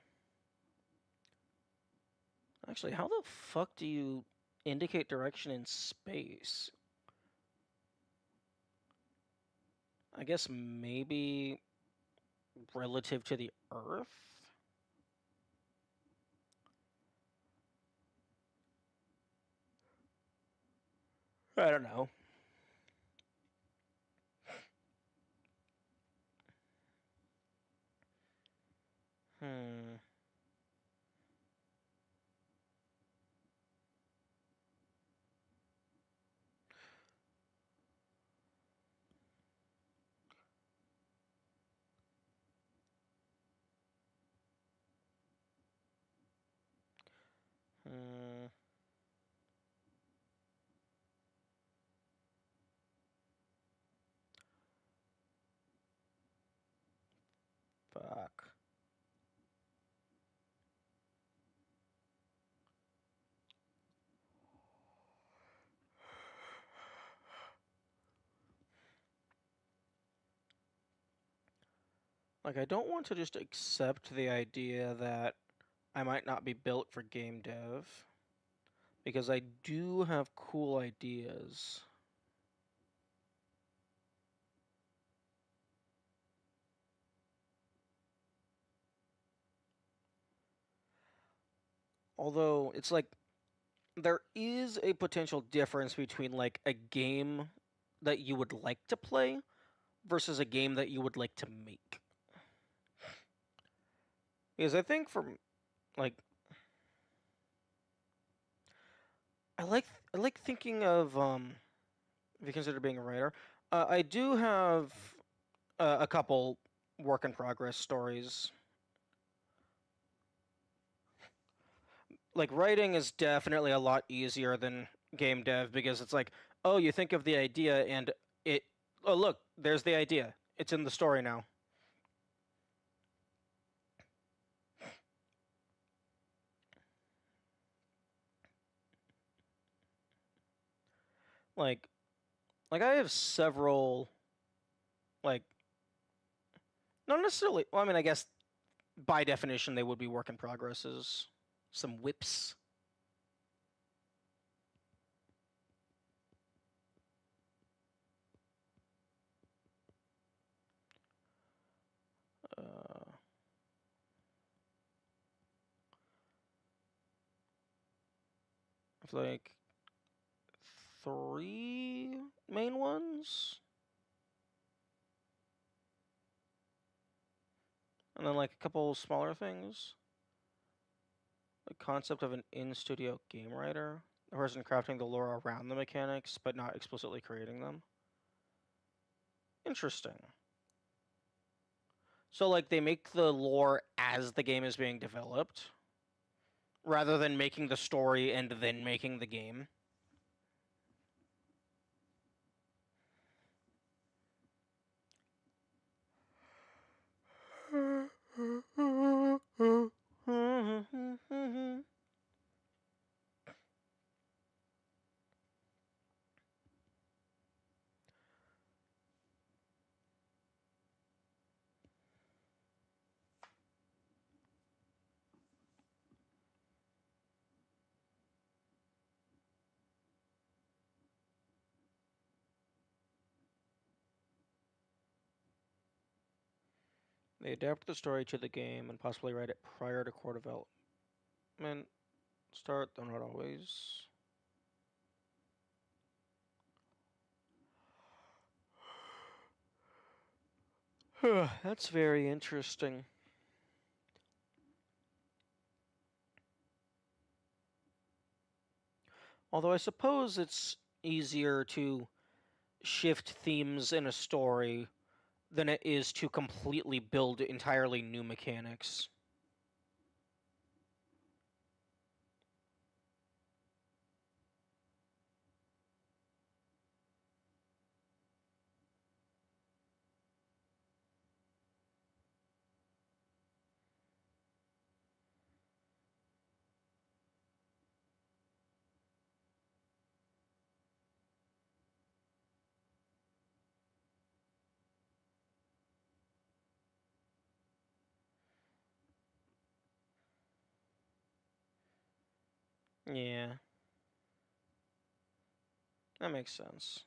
Actually, how the fuck do you indicate direction in space? I guess maybe relative to the Earth? I don't know. Hmm. Hmm. Fuck. Like, I don't want to just accept the idea that I might not be built for game dev, because I do have cool ideas. Although, it's like, there is a potential difference between, like, a game that you would like to play versus a game that you would like to make. Because I think from, like, I like thinking of, if you consider being a writer, I do have a couple work in progress stories. Like writing is definitely a lot easier than game dev because it's like, oh, you think of the idea and it, oh look, there's the idea. It's in the story now. Like like I have several like not necessarily. Well, I mean, I guess by definition they would be work in progresses. Some whips. Uh, like three main ones, and then like a couple smaller things. The concept of an in-studio game writer, a person crafting the lore around the mechanics, but not explicitly creating them. Interesting. So, like, they make the lore as the game is being developed, rather than making the story and then making the game. They adapt the story to the game and possibly write it prior to core development start, though not always. That's very interesting. Although I suppose it's easier to shift themes in a story than it is to completely build entirely new mechanics. Yeah, that makes sense.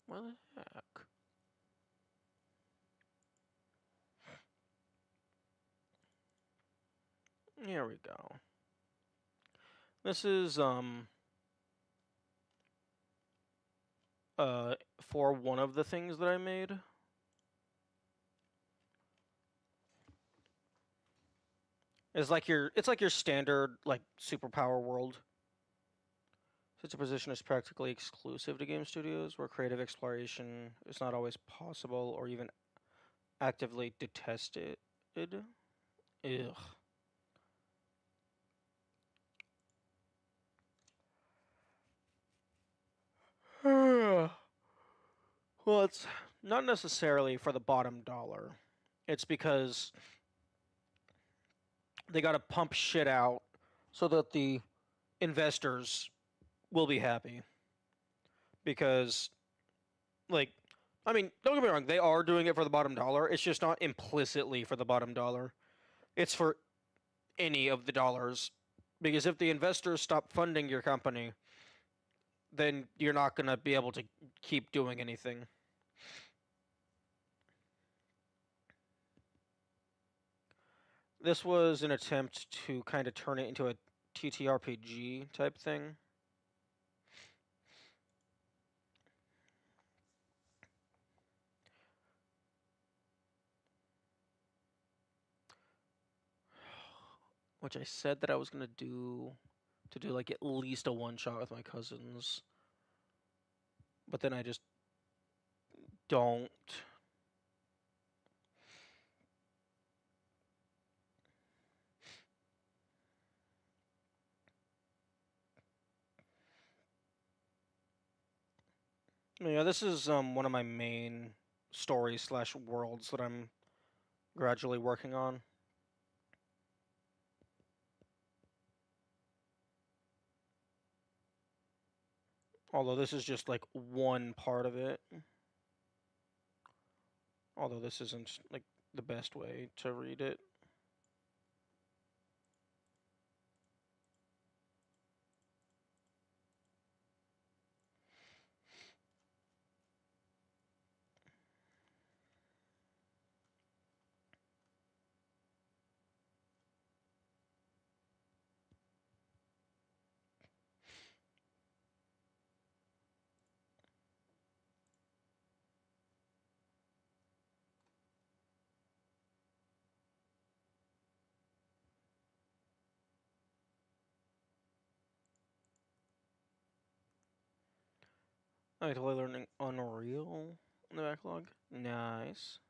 What the heck? Here we go. This is for one of the things that I made. It's like your standard like superpower world. Such a position is practically exclusive to game studios, where creative exploration is not always possible or even actively detested. Ugh. Well, it's not necessarily for the bottom dollar. It's because they got to pump shit out so that the investors will be happy. Because, like, I mean, don't get me wrong, they are doing it for the bottom dollar. It's just not implicitly for the bottom dollar. It's for any of the dollars. Because if the investors stop funding your company, then you're not going to be able to keep doing anything. This was an attempt to kind of turn it into a TTRPG type thing. Which I said that I was going to do like at least a one shot with my cousins. But then I just don't. Yeah, this is one of my main stories slash worlds that I'm gradually working on. Although this is just like one part of it. Although this isn't like the best way to read it. I'm totally learning Unreal in the backlog. Nice.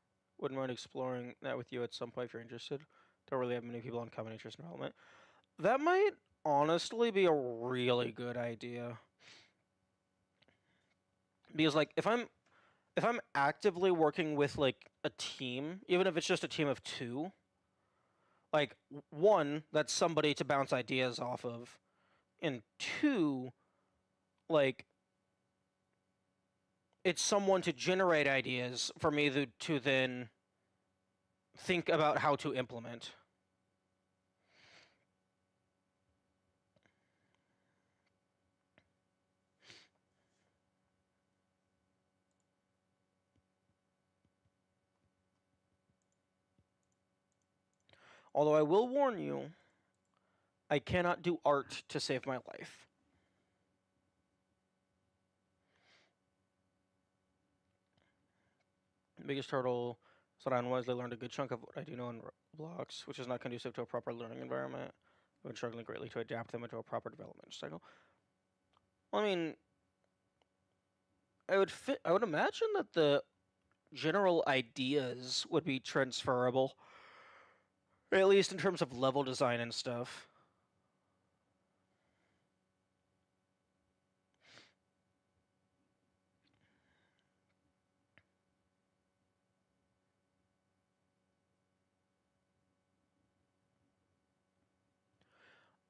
Wouldn't mind exploring that with you at some point if you're interested. Don't really have many people on common interest in development. That might honestly be a really good idea. Because like if I'm actively working with like a team, even if it's just a team of 2, like 1, that's somebody to bounce ideas off of, and 2, like it's someone to generate ideas for me to then think about how to implement. Although I will warn you, I cannot do art to save my life. The biggest hurdle Saran was they learned a good chunk of what I do know in Roblox, which is not conducive to a proper learning environment. I've been struggling greatly to adapt them into a proper development cycle. Well, I mean, I would imagine that the general ideas would be transferable, at least in terms of level design and stuff.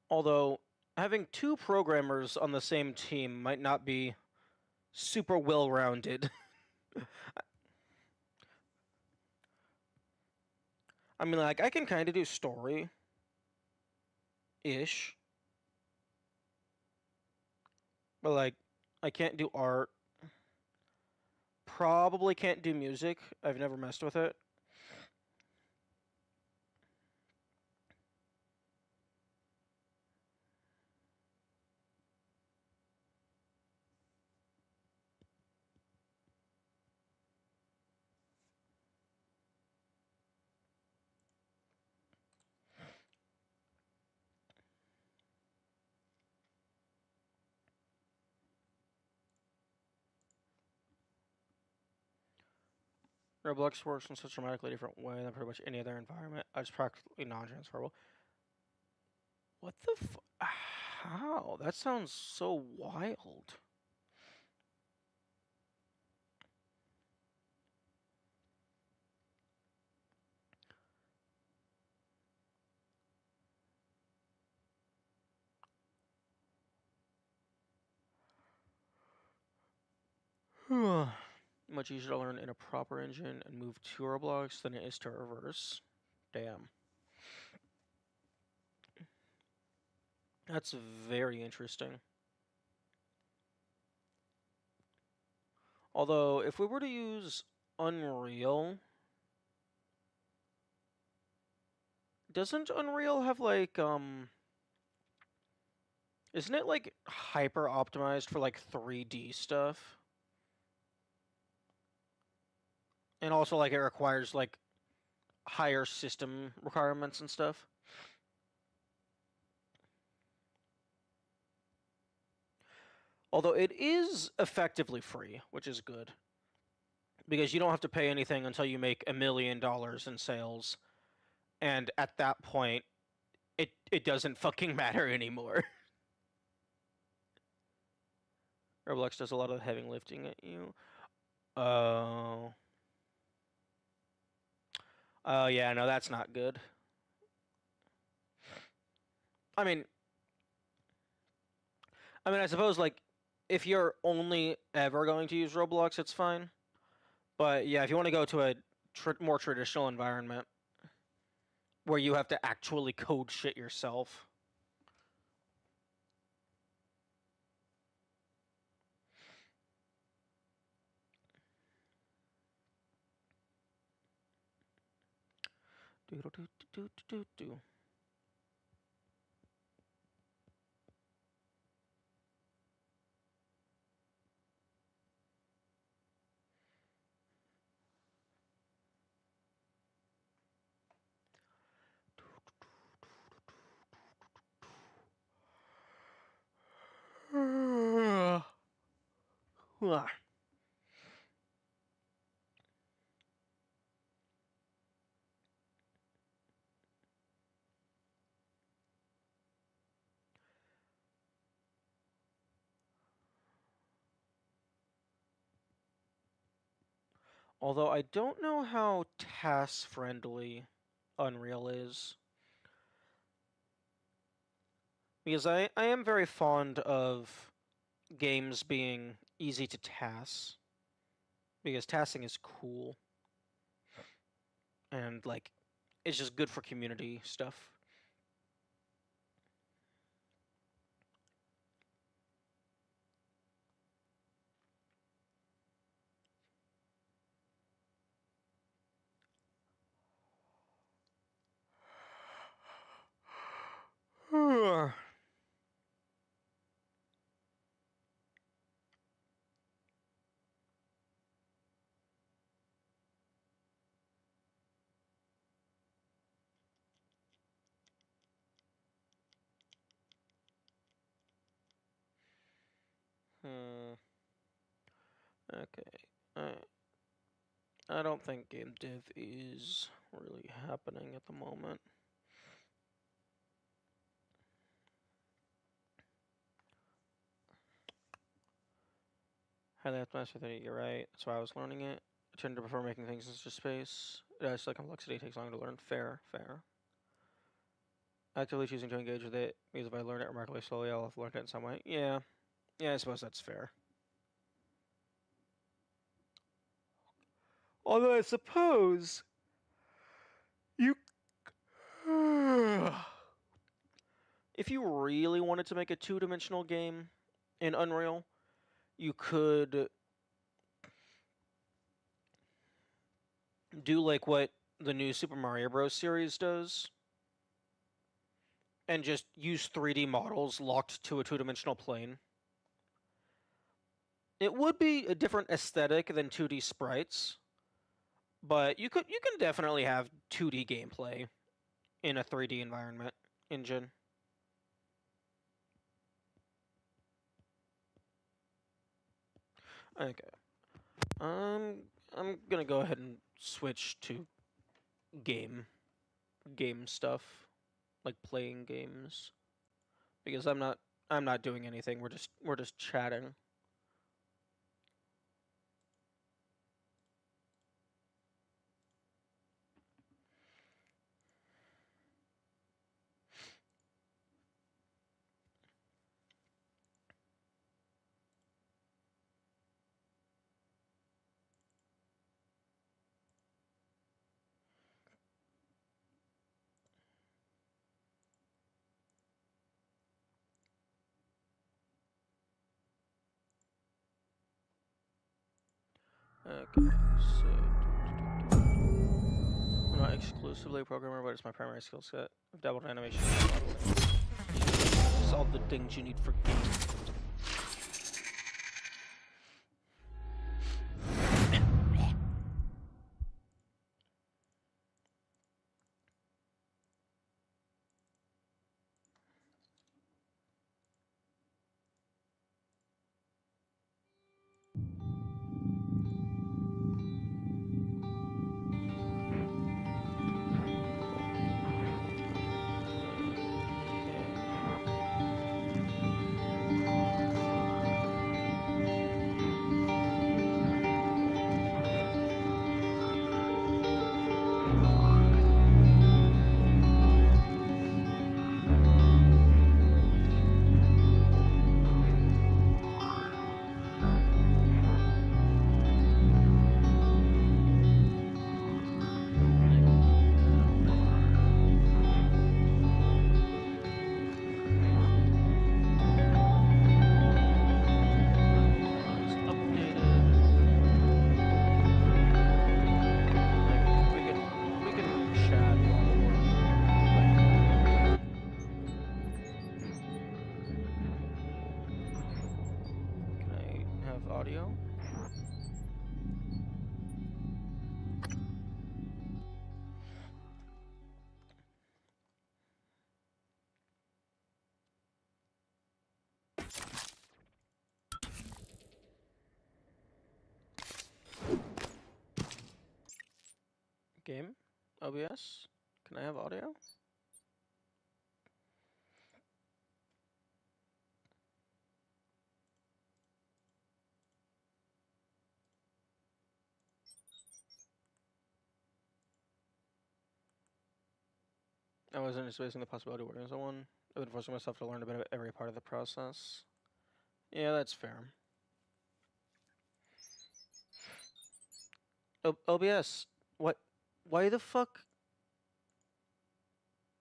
Although having 2 programmers on the same team might not be super well-rounded. I mean, like, I can kind of do story-ish. But, like, I can't do art. Probably can't do music. I've never messed with it. Roblox works in such a dramatically different way than pretty much any other environment. It's practically non-transferable. What the How? That sounds so wild. Much easier to learn in a proper engine and move to Roblox than it is to reverse. Damn. That's very interesting. Although, if we were to use Unreal, doesn't Unreal have like, isn't it like hyper optimized for like 3D stuff? And also like it requires like higher system requirements and stuff? Although it is effectively free, which is good. Because you don't have to pay anything until you make $1 million in sales. And at that point, it doesn't fucking matter anymore. Roblox does a lot of heavy lifting at you. Oh. Oh, yeah, no, that's not good. I mean, I suppose, like, if you're only ever going to use Roblox, it's fine. But, yeah, if you want to go to a more traditional environment where you have to actually code shit yourself. Do. Although I don't know how task-friendly Unreal is. Because I am very fond of games being easy to task. Because tasking is cool. And, like, it's just good for community stuff. Okay. I don't think game dev is really happening at the moment. Highly optimized for 30, you're right. That's why I was learning it. I tend to prefer making things in just space. It adds to the complexity, takes longer to learn. Fair. Actively choosing to engage with it means if I learn it remarkably slowly, I'll have learned it in some way. Yeah, I suppose that's fair. Although I suppose you, if you really wanted to make a two-dimensional game in Unreal, you could do like what the new Super Mario Bros. Series does, and just use 3D models locked to a two-dimensional plane. It would be a different aesthetic than 2D sprites, but you can definitely have 2D gameplay in a 3D environment engine. Okay. I'm gonna go ahead and switch to game stuff, like playing games, because I'm not doing anything. We're just chatting. Okay, so I'm not exclusively a programmer, but it's my primary skill set. I've dabbled in animation and modeling. It's all the things you need for games. Game? OBS? Can I have audio? I wasn't expecting the possibility of working as one. I've been forcing myself to learn a bit of every part of the process. Yeah, that's fair. OBS, what? Why the fuck?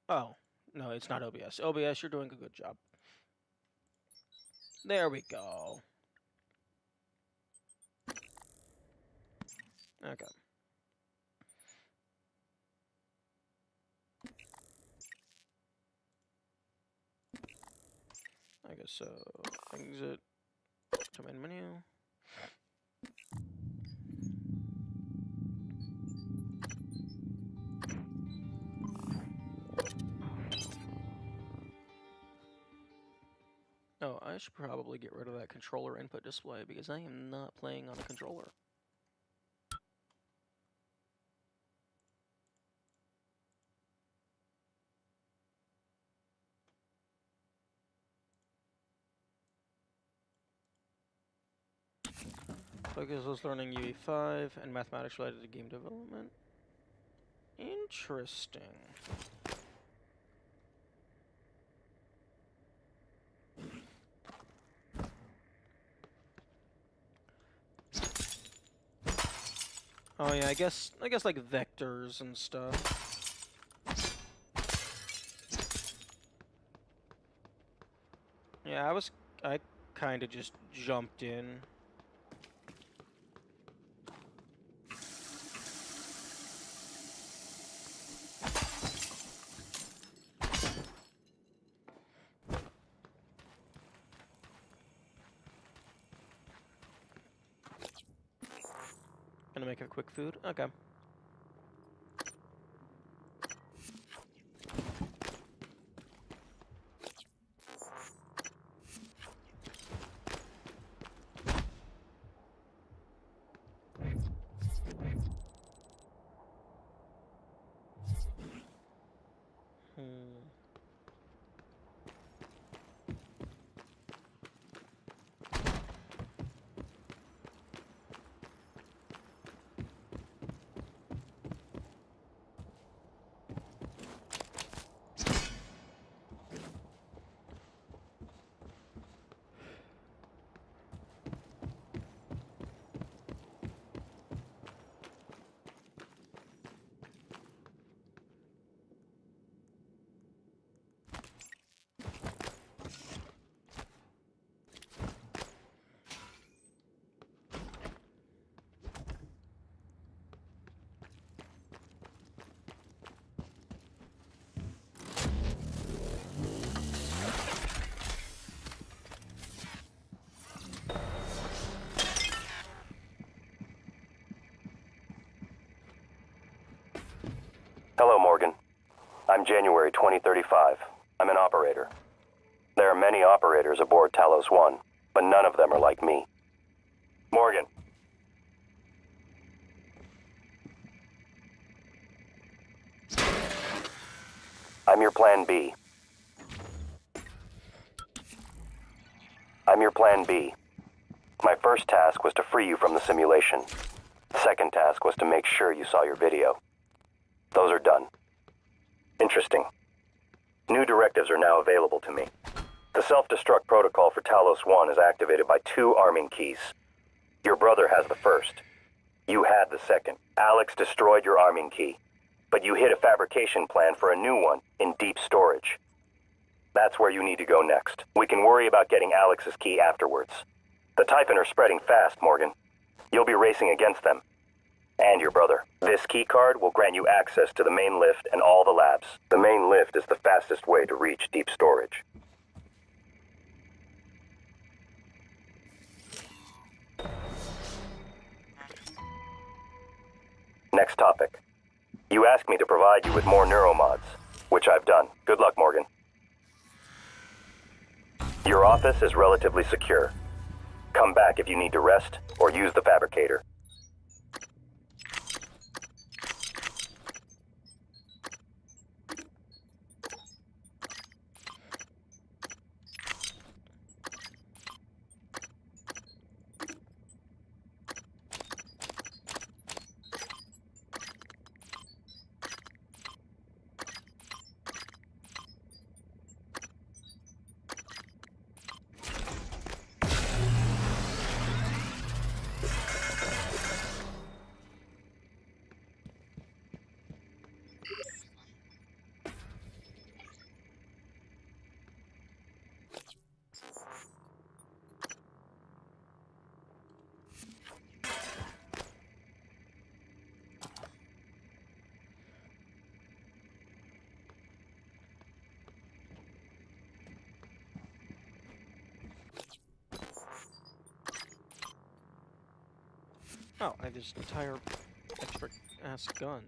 Oh, no, it's not OBS. OBS, you're doing a good job. There we go. Okay. I guess so. Exit to main menu. Oh, I should probably get rid of that controller input display because I am not playing on a controller. Focus was learning UE5 and mathematics related to game development. Interesting. Oh yeah, I guess like vectors and stuff. Yeah, I kind of just jumped in. Gonna make a quick food? Okay. Hello, Morgan. I'm January 2035. I'm an operator. There are many operators aboard Talos 1, but none of them are like me. Morgan. I'm your Plan B. I'm your Plan B. My first task was to free you from the simulation. The second task was to make sure you saw your video. Those are done. Interesting. New directives are now available to me. The self-destruct protocol for Talos 1 is activated by 2 arming keys. Your brother has the first. You had the second. Alex destroyed your arming key, but you hid a fabrication plan for a new one in deep storage. That's where you need to go next. We can worry about getting Alex's key afterwards. The Typhon are spreading fast, Morgan. You'll be racing against them. And your brother. This key card will grant you access to the main lift and all the labs. The main lift is the fastest way to reach deep storage. Next topic. You asked me to provide you with more neuromods, which I've done. Good luck, Morgan. Your office is relatively secure. Come back if you need to rest or use the fabricator. Oh, I have this entire extra ass gun.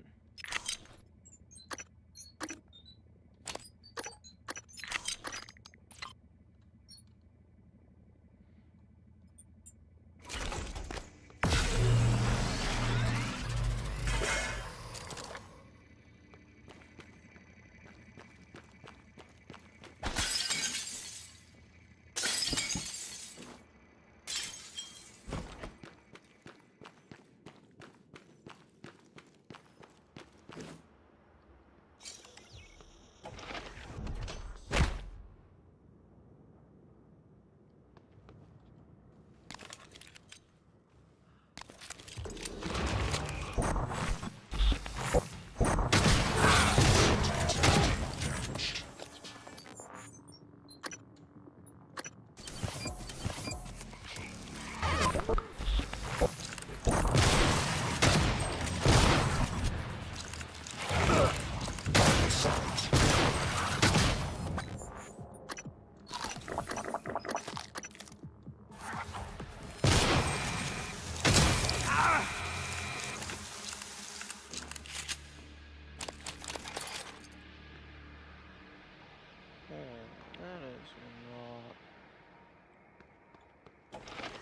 That is not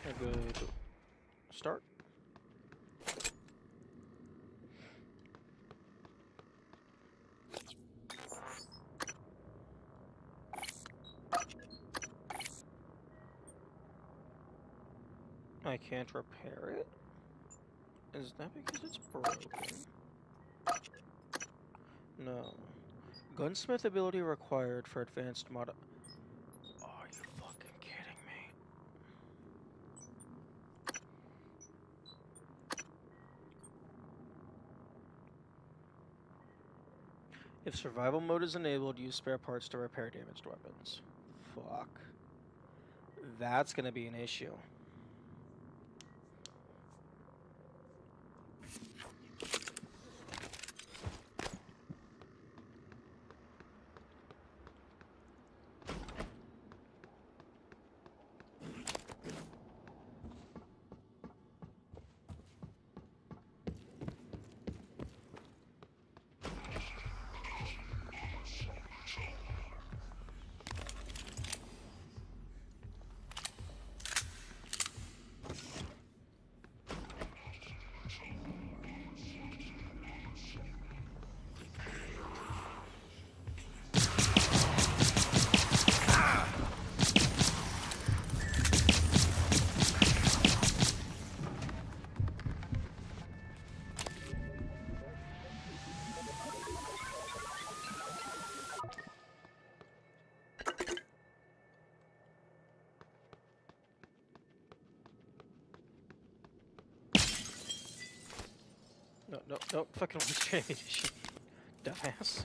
a good start. I can't repair it? Is that because it's broken? No. Gunsmith ability required for advanced mod. Are you fucking kidding me? If survival mode is enabled, use spare parts to repair damaged weapons. Fuck. That's gonna be an issue. No, don't fucking waste your ammunition, dumbass.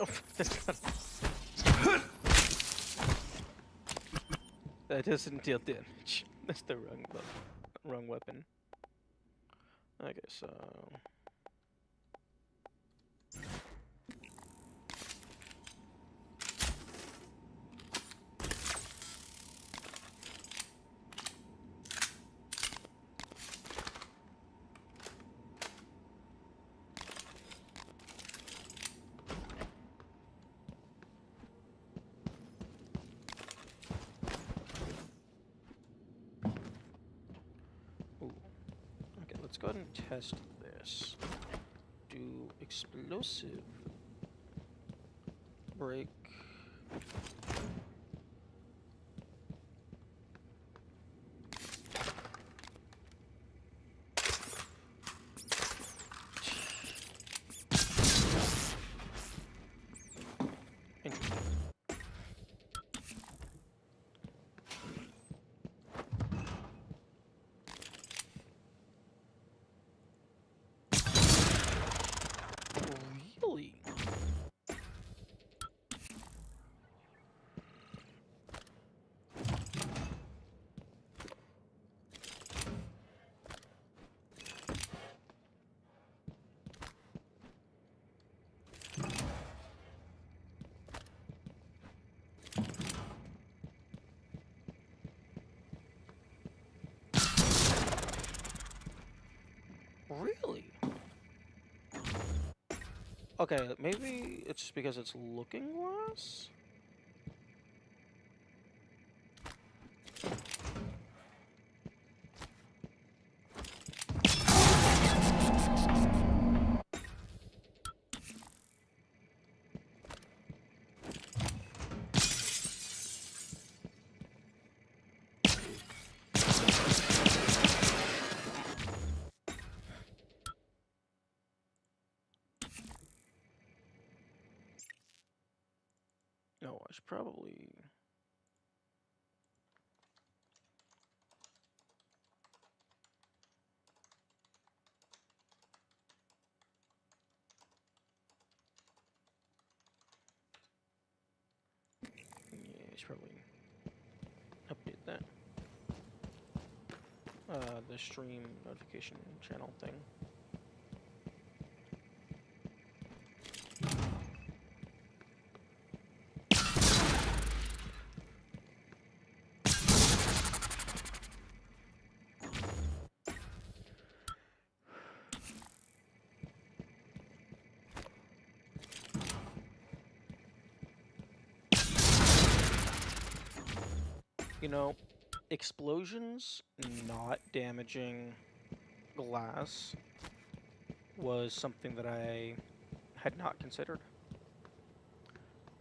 Oh, that doesn't deal damage. That's the wrong weapon. Okay, so okay, let's go ahead and test this. Do explosive break. Interesting. Really? Really? Okay, maybe it's just because it's looking glass? No, I should probably... Yeah, I should probably update that. The stream notification channel thing. You know, explosions not damaging glass was something that I had not considered.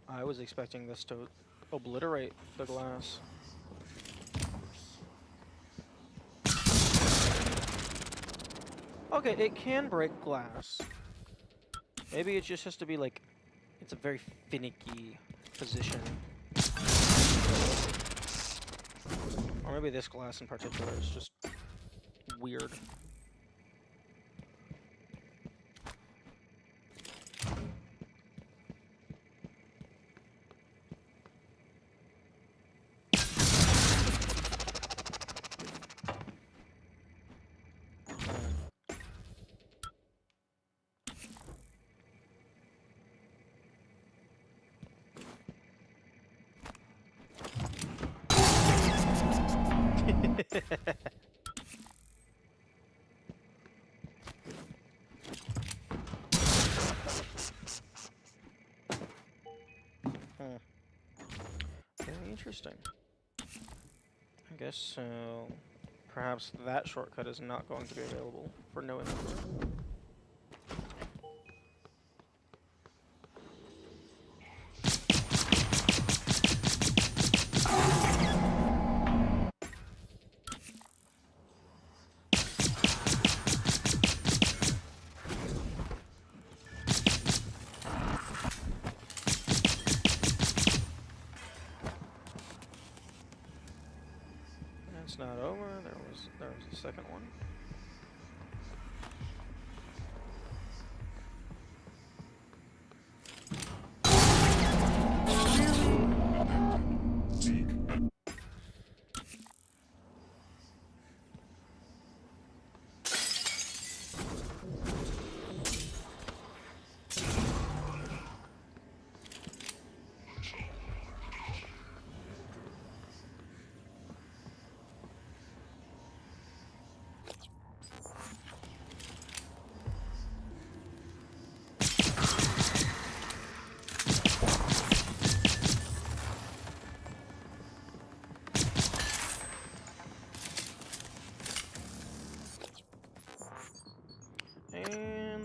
I was expecting this to obliterate the glass. Okay, it can break glass. Maybe it just has to be like, it's a very finicky position. Or maybe this glass in particular is just weird. Very interesting. I guess so. Perhaps that shortcut is not going to be available for no input. It's not over. There was a second one.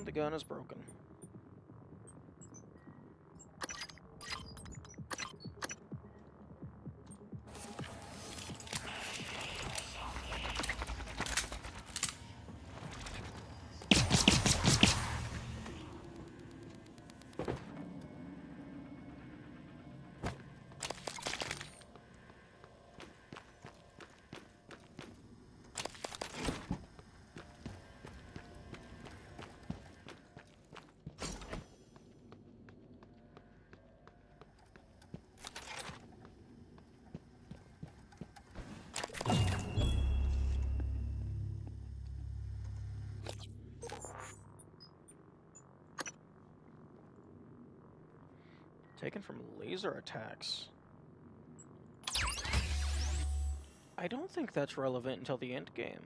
The gun is broken. Taken from laser attacks. I don't think that's relevant until the end game.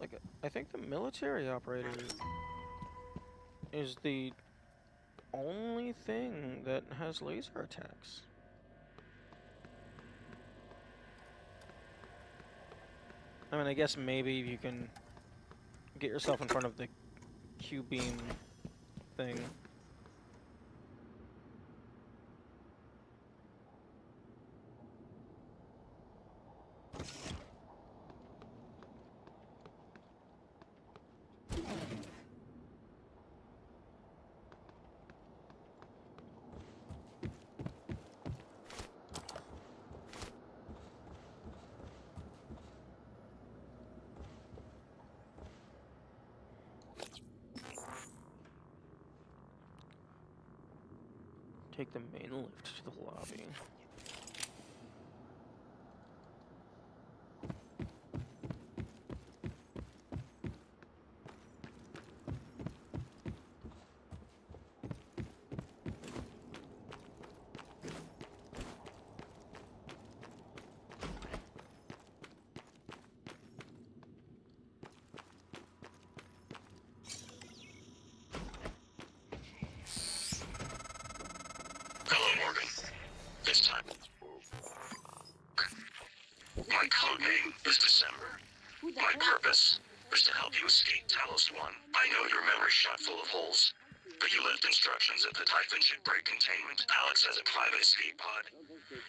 Like, I think the military operator is the only thing that has laser attacks. I mean, I guess maybe you can get yourself in front of the Q-beam thing. Take the main lift to the lobby. Hello, Morgan. This time. My code name is December. My purpose is to help you escape Talos 1. I know your memory's shot full of holes, but you left instructions that the Typhon should break containment. Alex has a private escape pod.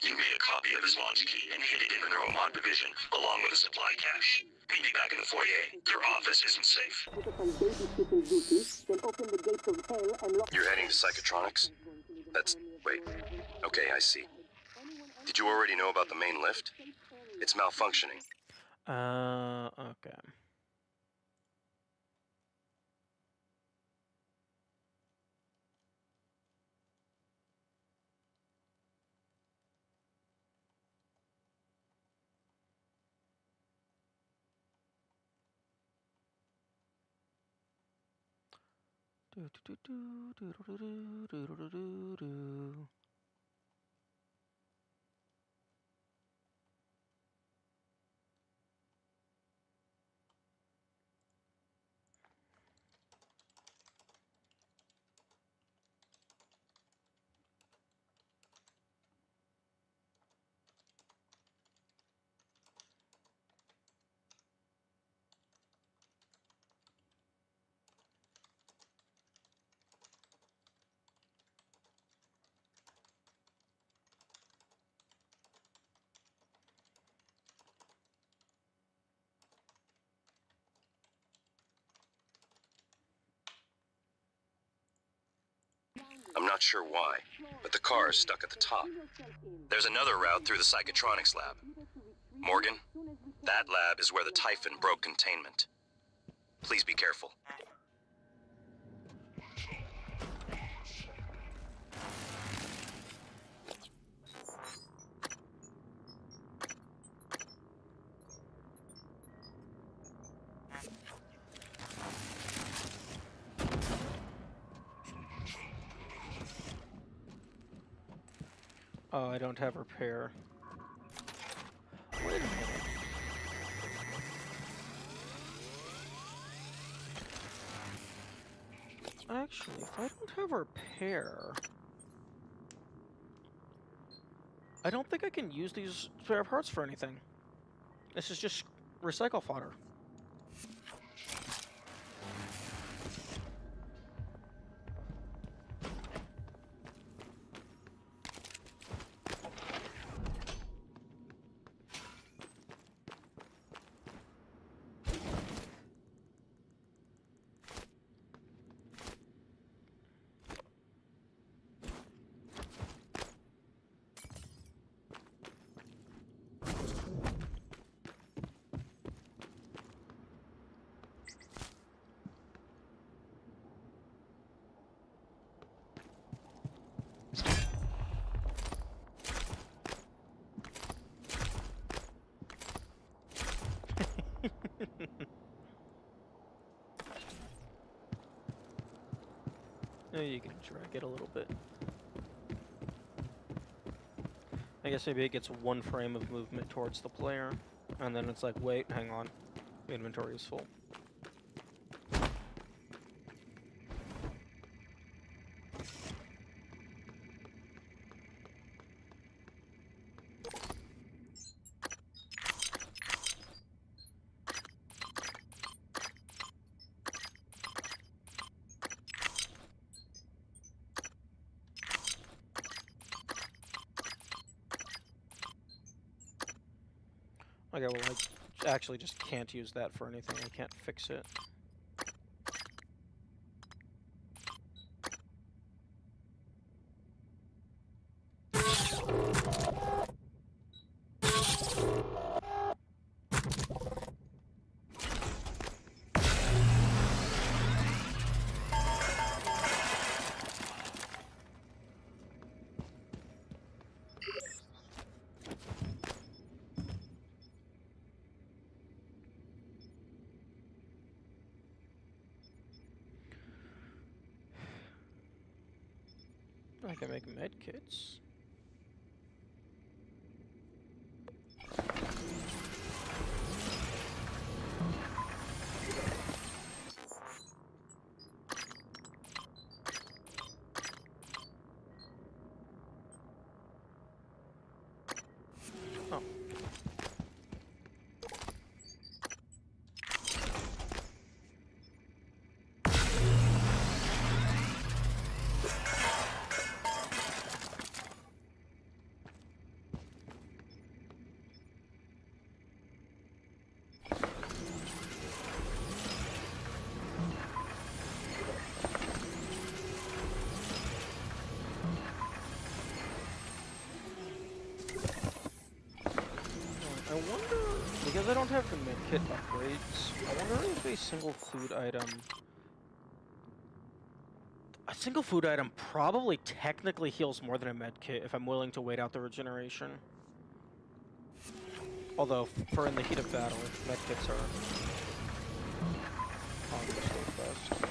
You made a copy of his launch key and hid it in the Neuromod division, along with a supply cache. Meet me back in the foyer. Your office isn't safe. You're heading to Psychotronics? Wait. Okay, I see. Did you already know about the main lift? It's malfunctioning. Okay. I'm not sure why, but the car is stuck at the top. There's another route through the Psychotronics lab. Morgan, that lab is where the Typhon broke containment. Please be careful. Oh, I don't have repair. Wait a minute. Actually, if I don't have repair, I don't think I can use these spare parts for anything. This is just recycle fodder. You can drag it a little bit. I guess maybe it gets one frame of movement towards the player, and then it's like, wait, hang on, the inventory is full. Okay, well, I actually just can't use that for anything. I can't fix it. I can make med kits. Oh. I wonder, because I don't have the medkit upgrades, I wonder if a single food item... A single food item probably technically heals more than a medkit if I'm willing to wait out the regeneration. Although, for in the heat of battle, medkits are obviously best.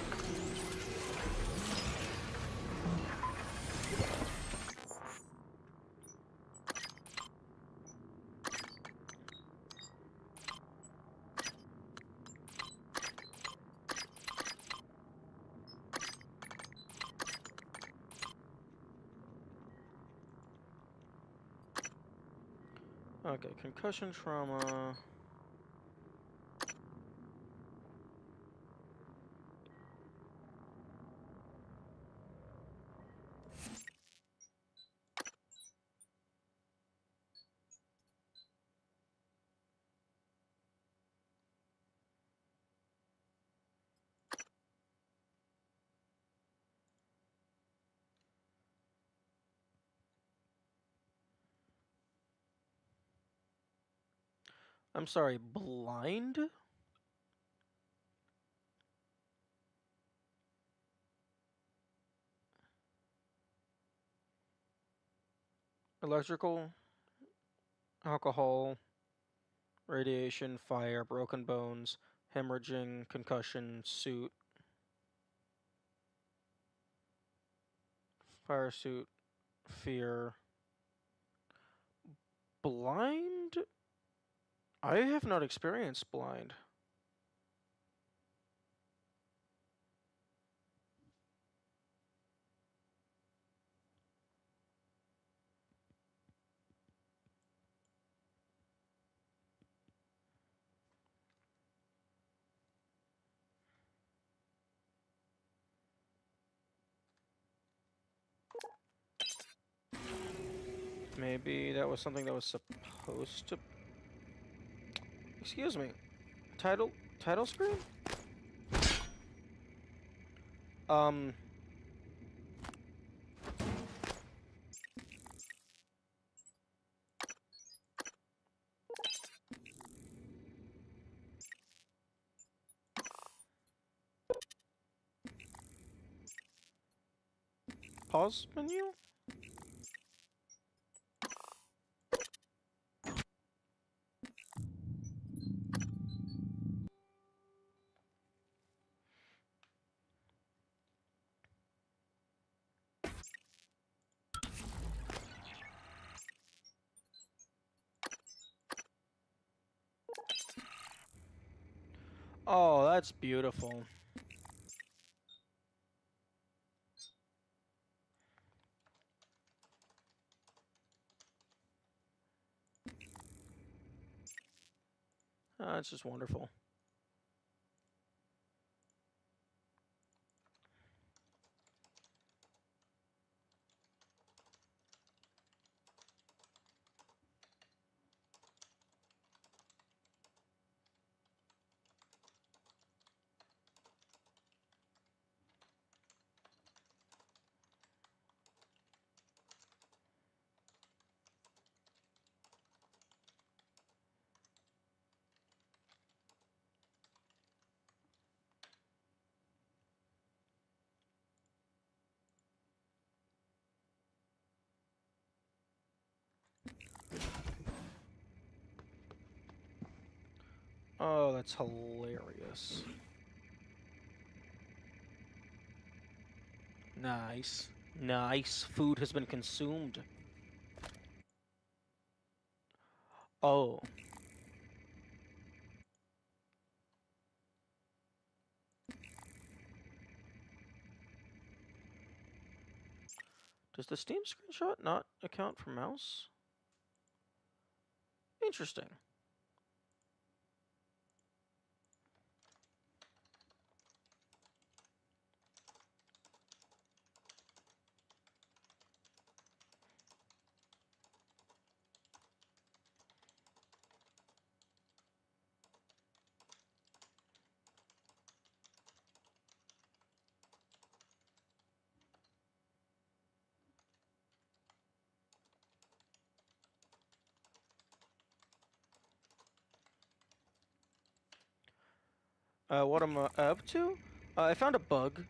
Okay, concussion trauma. I'm sorry, blind? Electrical, alcohol, radiation, fire, broken bones, hemorrhaging, concussion, suit, fire suit, fear. Blind? I have not experienced blind. Maybe that was something that was supposed to... Excuse me. Title screen? Pause menu? Oh, that's beautiful. It's just wonderful. Oh, that's hilarious. Nice. Nice. Food has been consumed. Oh. Does the Steam screenshot not account for mouse? Interesting. What I'm up to? I found a bug.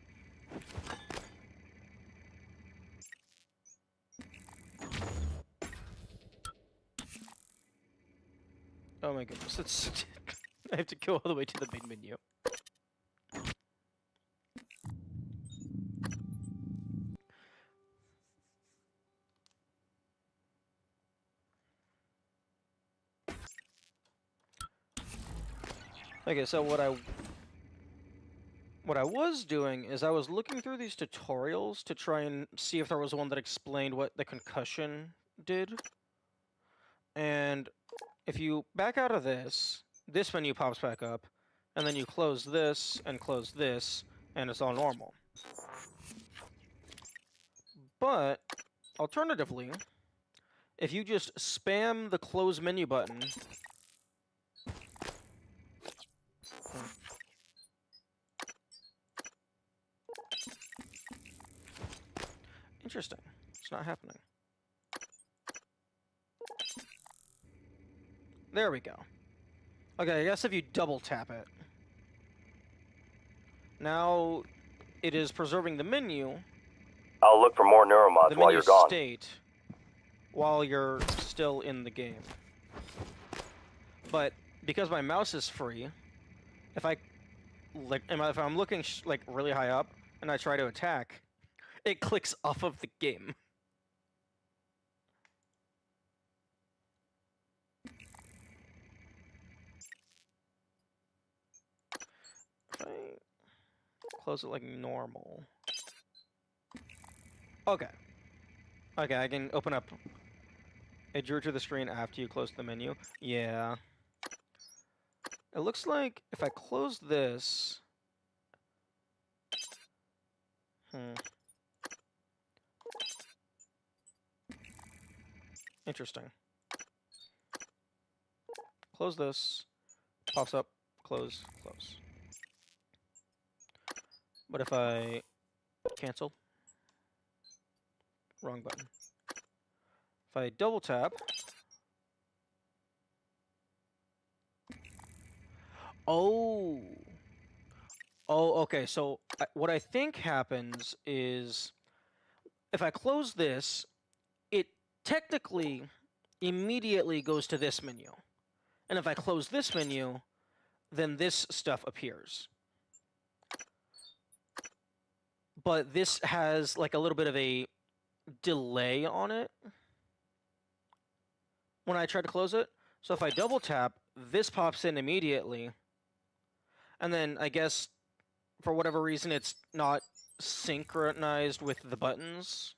Oh my goodness, it's I have to go all the way to the main menu. Okay, so what I was doing is I was looking through these tutorials to try and see if there was one that explained what the concussion did. And if you back out of this menu pops back up, and then you close this, and it's all normal. But, alternatively, if you just spam the close menu button... Interesting. It's not happening. There we go. Okay, I guess if you double tap it. Now, it is preserving the menu. I'll look for more neuromods while you're gone. State while you're still in the game. But because my mouse is free, if I'm looking like really high up and I try to attack, it clicks off of the game. If I close it like normal. Okay. Okay, I can open up. It drew to the screen after you close the menu. Yeah. It looks like if I close this... Interesting. Close this. Pops up. Close. Close. But if I cancel, wrong button. If I double tap, oh, okay. So what I think happens is, if I close this, it technically immediately goes to this menu, and if I close this menu, then this stuff appears. But this has like a little bit of a delay on it when I try to close it. So if I double tap, this pops in immediately. And then I guess for whatever reason it's not synchronized with the buttons.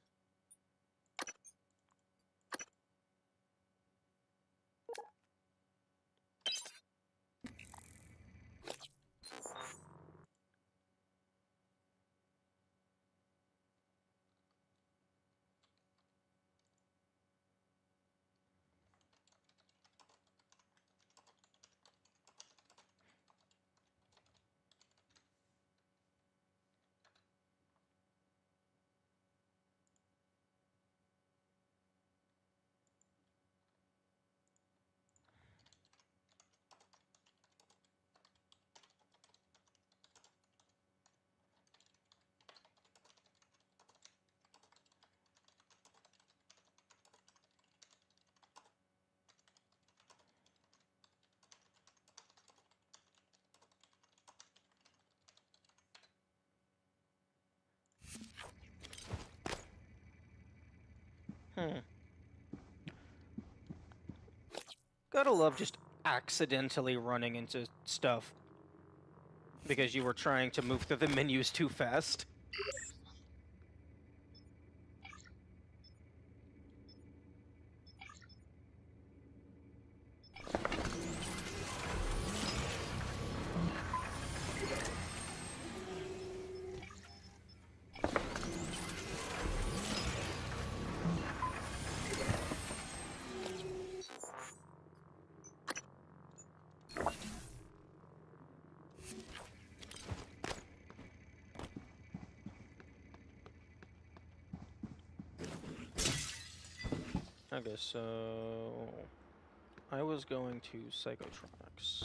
Gotta love just accidentally running into stuff because you were trying to move through the menus too fast. Okay, so I was going to Psychotronics.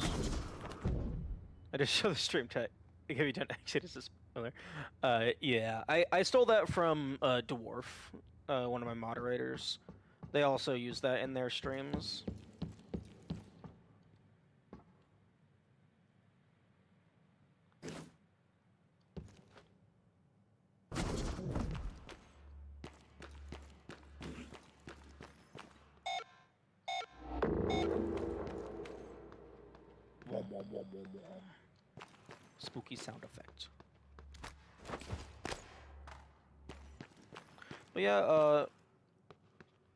I just show the stream tech. Have you done exit as a spoiler? Yeah, I stole that from Dwarf, one of my moderators. They also use that in their streams. Spooky sound effect. But yeah,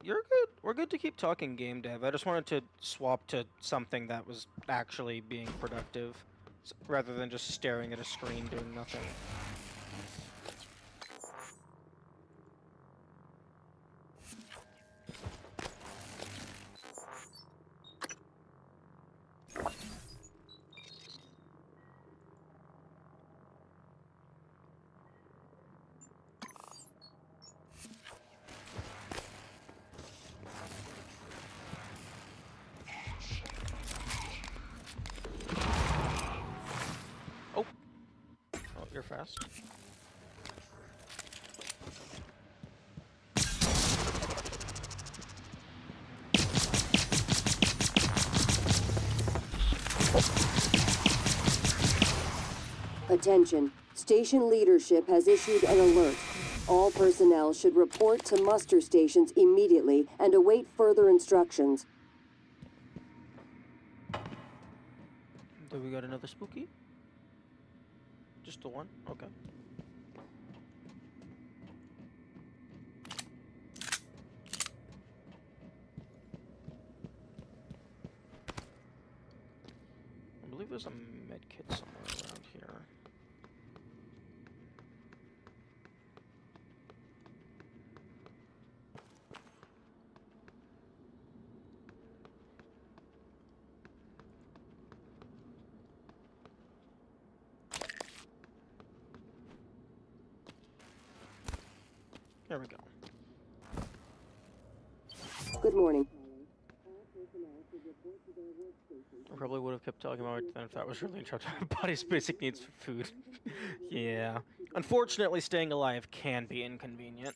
you're good. We're good to keep talking game dev. I just wanted to swap to something that was actually being productive, rather than just staring at a screen doing nothing. Oh, you're fast. Attention. Station leadership has issued an alert. All personnel should report to muster stations immediately and await further instructions. Do we got another spooky? Just the one? Okay. I believe there's a med kit somewhere around here. There we go. Good morning. I probably would have kept talking about it then if that was really interrupting my body's basic needs for food. Yeah. Unfortunately, staying alive can be inconvenient.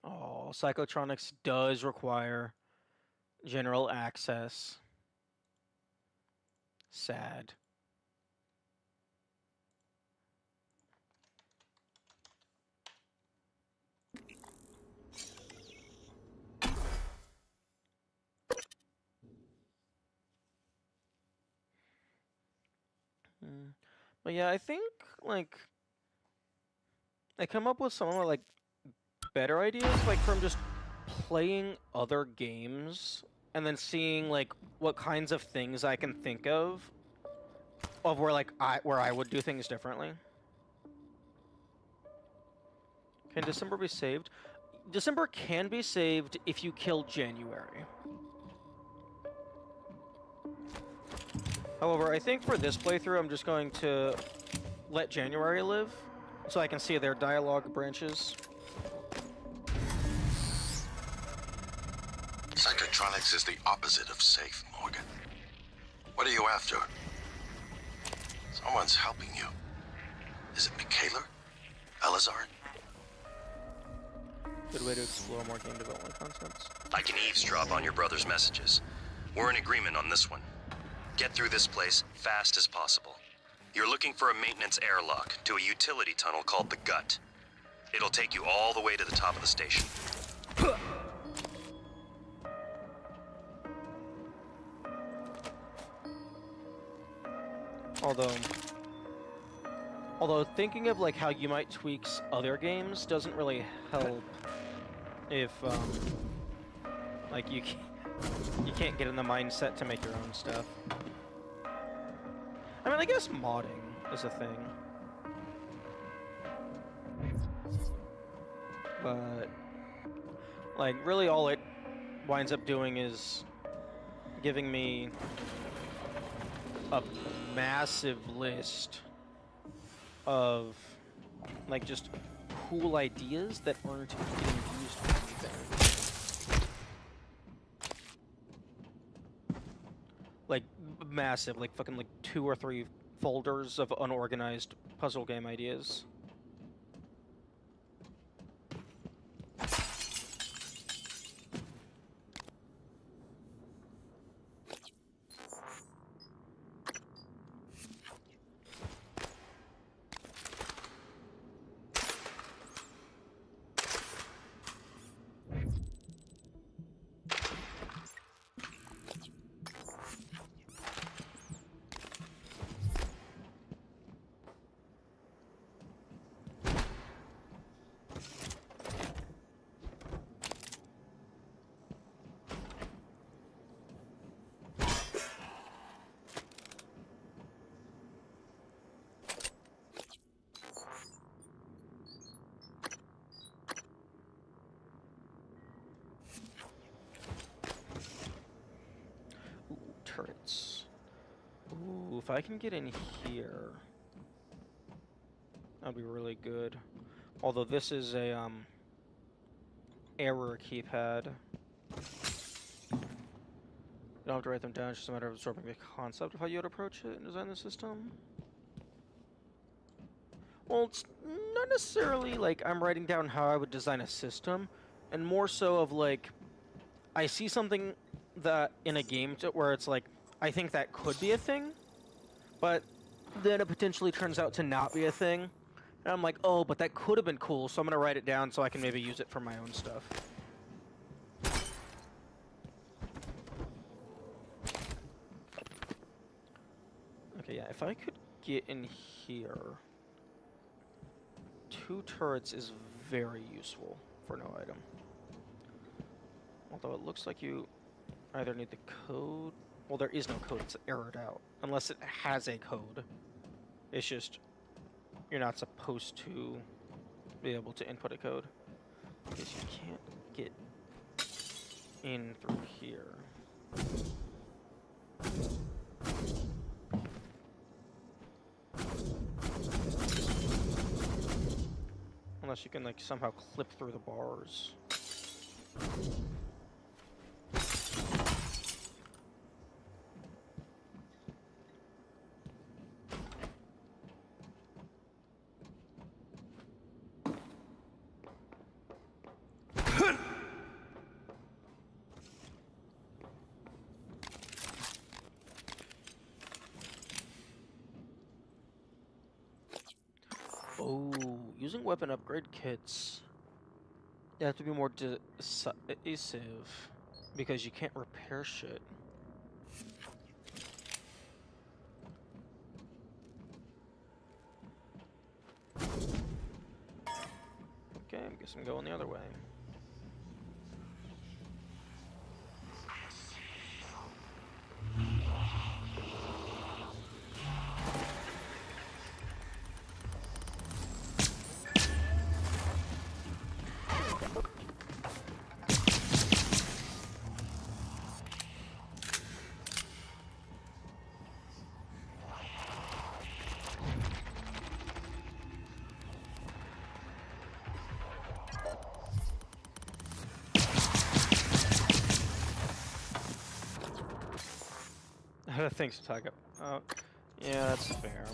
Oh, Psychotronics does require general access. Sad. But yeah, I think, like, I come up with some of my, like, better ideas, like, from just playing other games and then seeing, like, what kinds of things I can think of where, like, where I would do things differently. Can December be saved? December can be saved if you kill January. However, I think for this playthrough, I'm just going to let January live, so I can see their dialogue branches. Psychotronics is the opposite of safe, Morgan. What are you after? Someone's helping you. Is it Michaela? Elazar? Good way to explore more game development concepts. I can eavesdrop on your brother's messages. We're in agreement on this one. Get through this place fast as possible. You're looking for a maintenance airlock to a utility tunnel called the Gut. It'll take you all the way to the top of the station. Although thinking of like how you might tweak other games doesn't really help if like you can't get in the mindset to make your own stuff. I mean, I guess modding is a thing, but like really all it winds up doing is giving me a massive list of like just cool ideas that aren't getting used for anything. Like massive, like fucking like 2 or 3 folders of unorganized puzzle game ideas. Turrets. Ooh, if I can get in here, that'd be really good. Although this is a error keypad. You don't have to write them down, it's just a matter of absorbing the concept of how you would approach it and design the system. Well, it's not necessarily like I'm writing down how I would design a system, and more so of like, I see something that in a game where it's like, I think that could be a thing, but then it potentially turns out to not be a thing. And I'm like, oh, but that could have been cool, so I'm going to write it down so I can maybe use it for my own stuff. Okay, yeah, if I could get in here, 2 turrets is very useful for no item. Although it looks like you either need the code. Well, there is no code. It's errored out. Unless it has a code. It's just you're not supposed to be able to input a code because you can't get in through here. Unless you can like somehow clip through the bars. Oh, using weapon upgrade kits. You have to be more decisive because you can't repair shit. Okay, I guess I'm going the other way. Thanks, Tiger. Yeah, that's fair.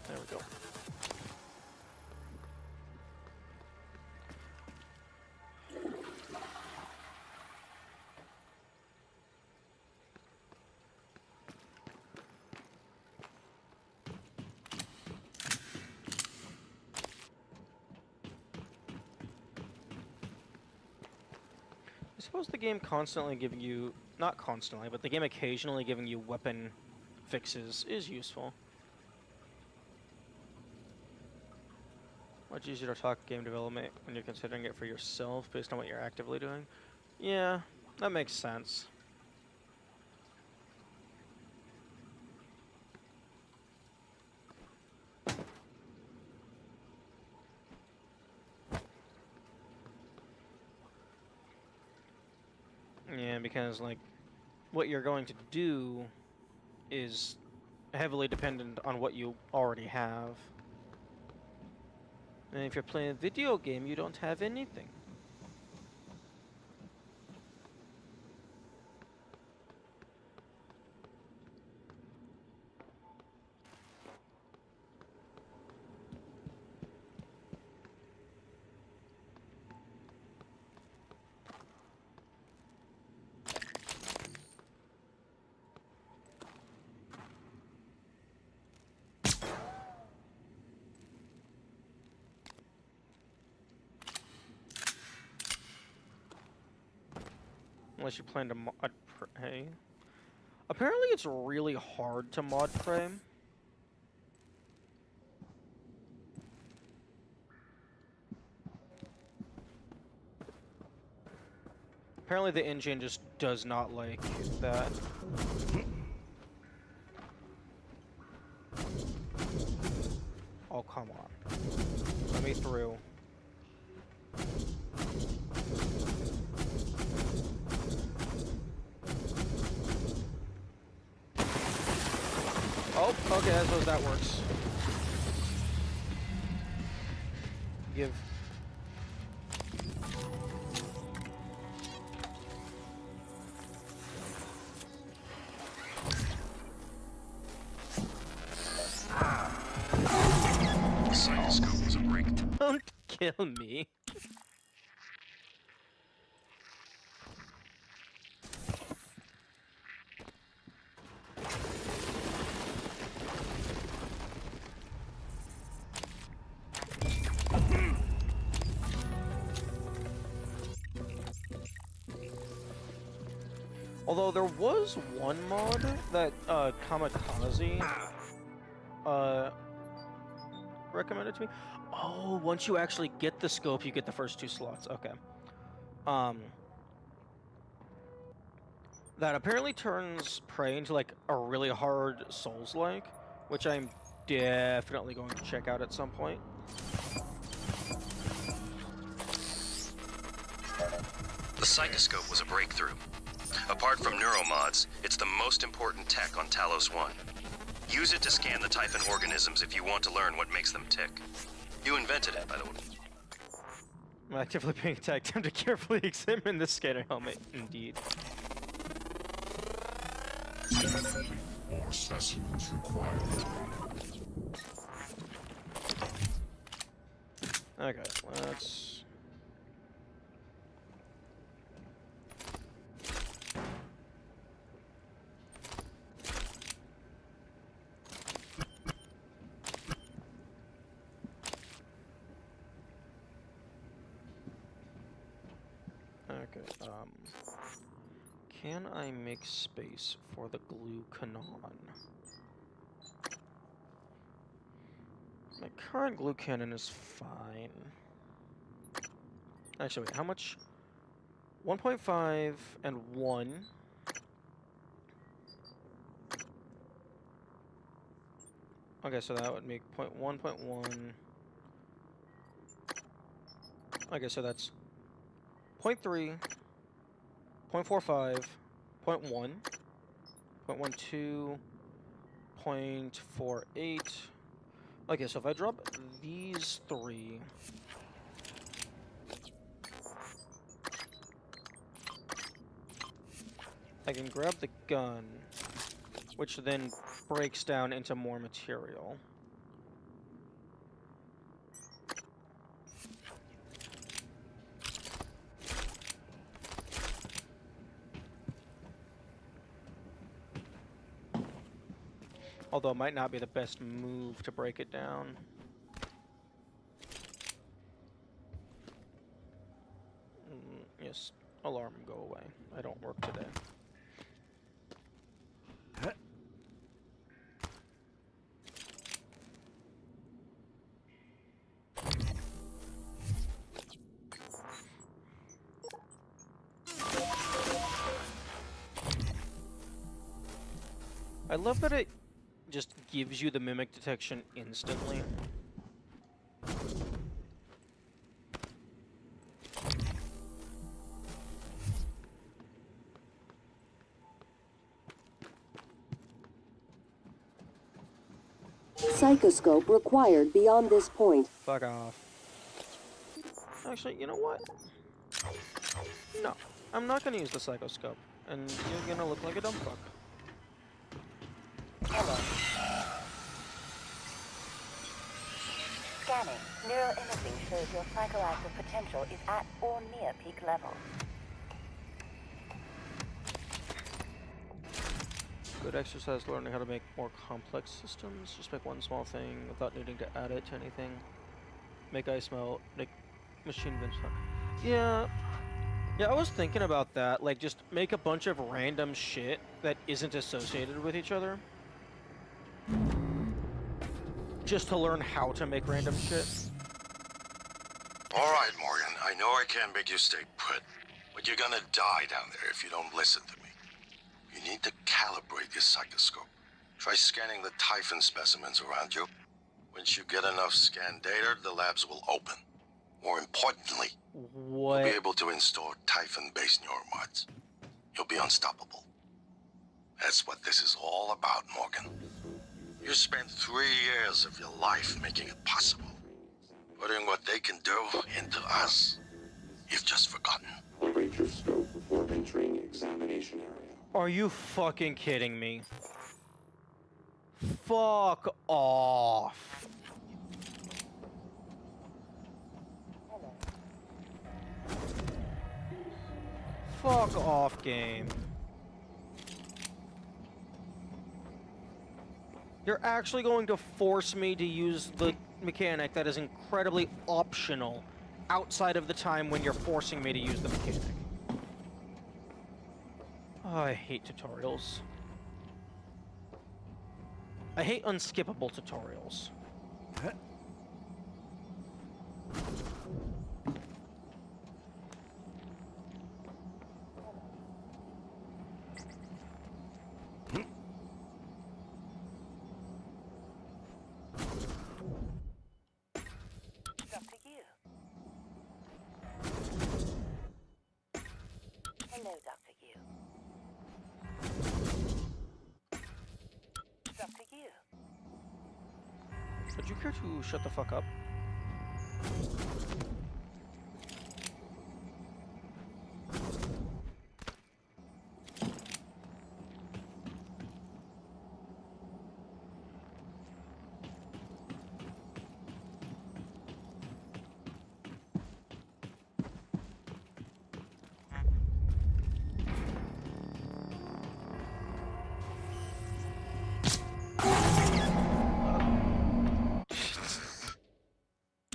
There we go. I suppose the game constantly giving you, not constantly, but the game occasionally giving you weapon fixes is useful. Much easier to talk game development when you're considering it for yourself based on what you're actively doing. Yeah, that makes sense. Yeah, because like what you're going to do is heavily dependent on what you already have. And if you're playing a video game, you don't have anything. Unless you plan to mod prey. Apparently it's really hard to mod prey. Apparently the engine just does not like that. Oh, come on. Let me through. Oh, okay, I suppose that works. Give. The cytoscope was a break. Don't kill me. Although there was one mod that Kamikaze recommended to me. Oh, once you actually get the scope, you get the first 2 slots. Okay. That apparently turns Prey into like a really hard Souls-like, which I'm definitely going to check out at some point. The Psychoscope was a breakthrough. Apart from neuromods, it's the most important tech on Talos 1. Use it to scan the Typhon organisms if you want to learn what makes them tick. You invented it, by the way. I'm actively paying time to carefully examine the scanner helmet, indeed. More specimens required. Okay, let's... Okay, can I make space for the glucanon? My current glue cannon is fine. Actually, wait, how much? 1.5 and 1. Okay, so that would make 0.1, 0.1. Okay, so that's 0.3, 0.45, 0.1, 0.12, 0.48. Okay, so if I drop these 3, I can grab the gun, which then breaks down into more material. Although it might not be the best move to break it down. Yes, alarm, go away. I don't work today. I love that it just gives you the mimic detection instantly. Psychoscope required beyond this point. Fuck off. Actually, you know what? No, I'm not gonna use the psychoscope, and you're gonna look like a dumb fuck. Hello. Scanning. Neuroimaging shows your psychoactive potential is at or near peak levels. Good exercise learning how to make more complex systems. Just make one small thing without needing to add it to anything. Make ice melt, make machine vents. Yeah. Yeah, I was thinking about that. Like, just make a bunch of random shit that isn't associated with each other. Just to learn how to make random shit. All right, Morgan. I know I can't make you stay put, but you're gonna die down there if you don't listen to me. You need to calibrate your psychoscope. Try scanning the Typhon specimens around you. Once you get enough scan data, the labs will open. More importantly, What? you'll be able to install Typhon-based neuromods. You'll be unstoppable. That's what this is all about, Morgan. You spent 3 years of your life making it possible. Putting what they can do into us. You've just forgotten. Operate your scope before entering examination area. Are you fucking kidding me? Fuck off. Fuck off, game. You're actually going to force me to use the mechanic that is incredibly optional outside of the time when you're forcing me to use the mechanic. Oh, I hate tutorials. I hate unskippable tutorials. Dr. Yu. Hello, Dr. Yu. Dr. Yu. Would you care to shut the fuck up?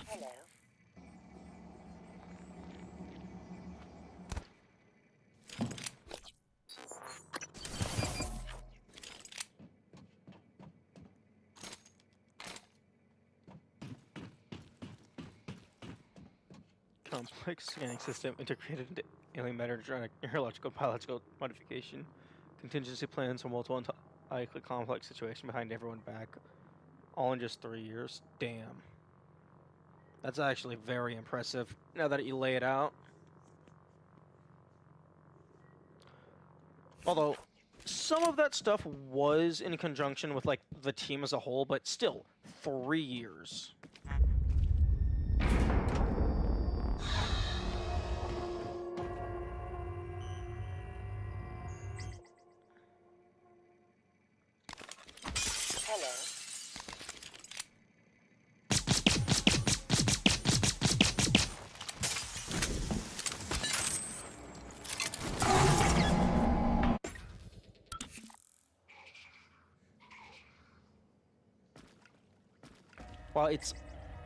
Hello. Complex scanning system integrated into alien matter neurological biological modification. Contingency plans for multiple highly complex situation behind everyone back. All in just 3 years. Damn. That's actually very impressive now that you lay it out. Although, some of that stuff was in conjunction with, like, the team as a whole, but still, 3 years. Hello. Well, it's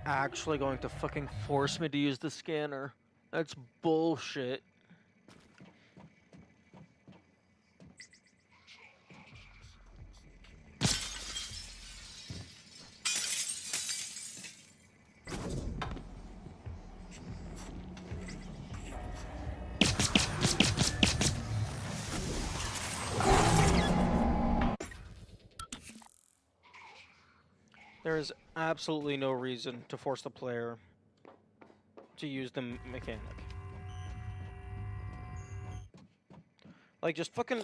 actually going to fucking force me to use the scanner. That's bullshit. There is absolutely no reason to force the player to use the mechanic. Like, just fucking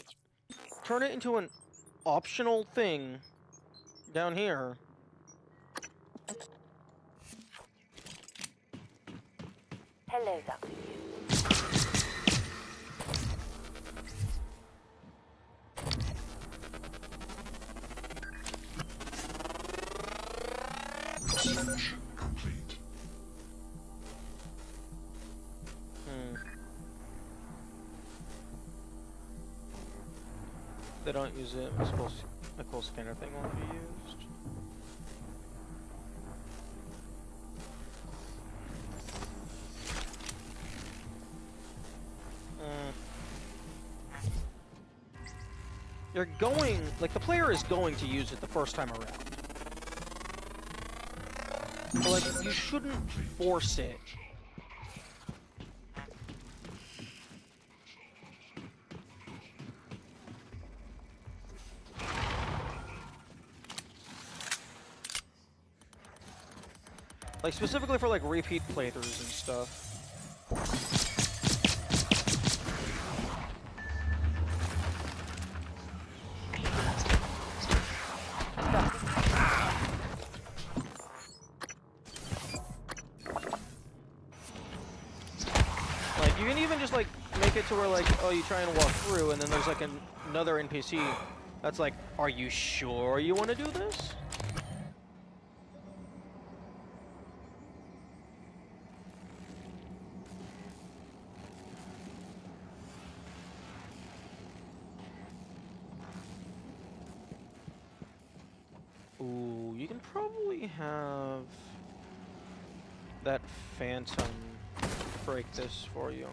turn it into an optional thing down here. Hello, Dr. Yu. Search complete. They don't use it. I suppose the cool scanner thing won't be used. You're going, like, the player is going to use it the first time around. But, like, you shouldn't force it. Like, specifically for, like, repeat playthroughs and stuff. Like, you can even just, like, make it to where, like, oh, you try and walk through, and then there's, like, another NPC that's like, are you sure you want to do this? Ooh, you can probably have that Phantom break this for you.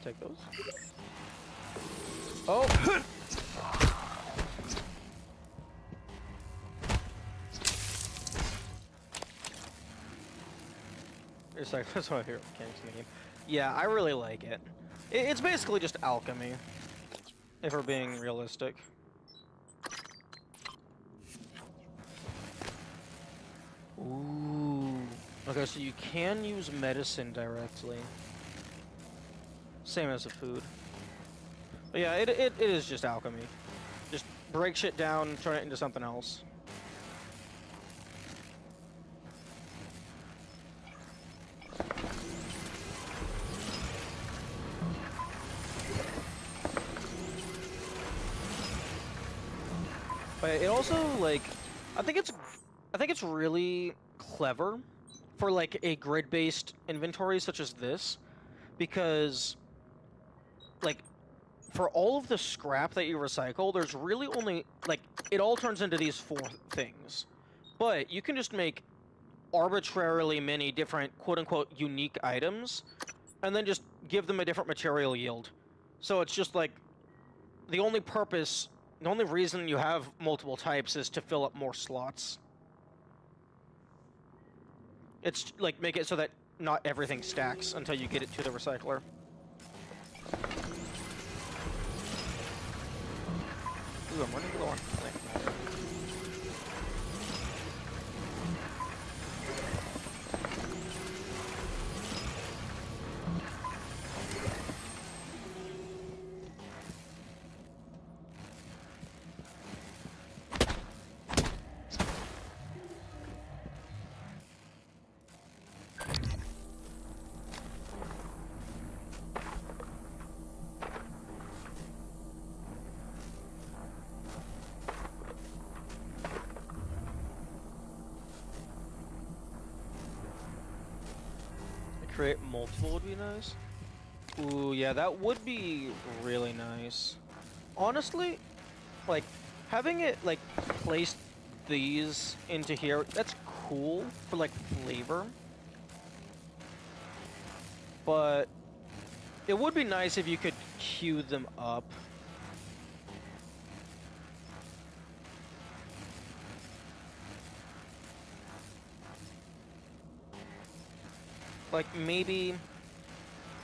take those. Oh! It's like, that's one of my favorite mechanics in the game. Yeah, I really like it. It's basically just alchemy, if we're being realistic. Ooh. Okay, so you can use medicine directly. Same as the food. But yeah, it is just alchemy. Just break shit down, turn it into something else. But it also, like, I think it's really clever for like a grid-based inventory such as this, because like for all of the scrap that you recycle, there's really only like it all turns into these 4 things. But you can just make arbitrarily many different quote-unquote unique items and then just give them a different material yield. So it's just like the only reason you have multiple types is to fill up more slots. It's like make it so that not everything stacks until you get it to the recycler. Ooh, I'm running low on plant matter. Create multiple would be nice. Ooh, yeah, that would be really nice. Honestly, like, having it, like, place these into here, that's cool for, like, flavor. But it would be nice if you could queue them up. Like, maybe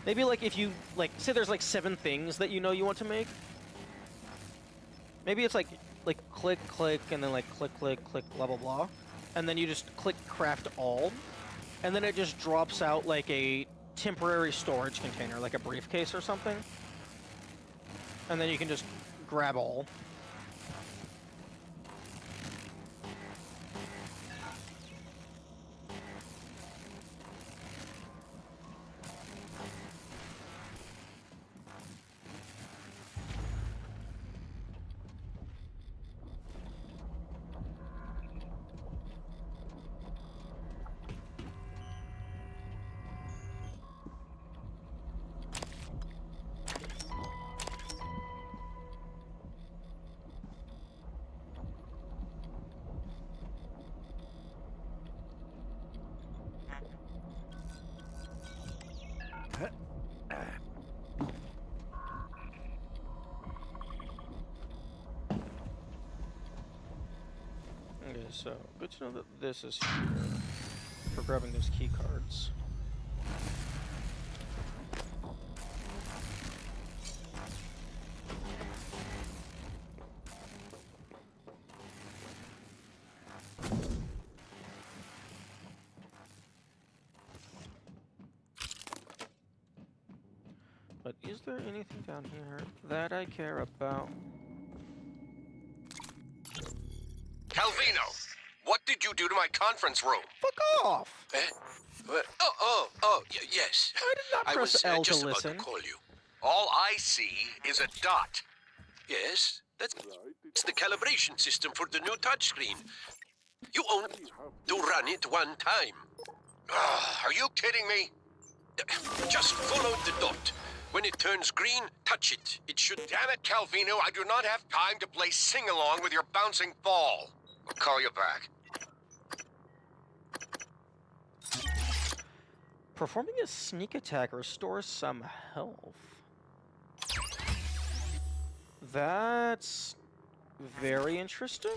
like if you, like, say there's like 7 things that you know you want to make. Maybe it's like click, click, and then like click, click, click, blah, blah, blah. And then you just click craft all. And then it just drops out like a temporary storage container, like a briefcase or something. And then you can just grab all. Okay, so good to know that this is here for grabbing those key cards. But is there anything down here that I care about? Calvino, what did you do to my conference room? Fuck off! What? Yes. I did not press was L just to about listen. to call you. All I see is a dot. Yes, that's the calibration system for the new touchscreen. You only to run it one time. Are you kidding me? Just follow the dot. When it turns green, touch it. It should... Damn it, Calvino, I do not have time to play sing-along with your bouncing ball. I'll call you back. Performing a sneak attack restores some health. That's very interesting.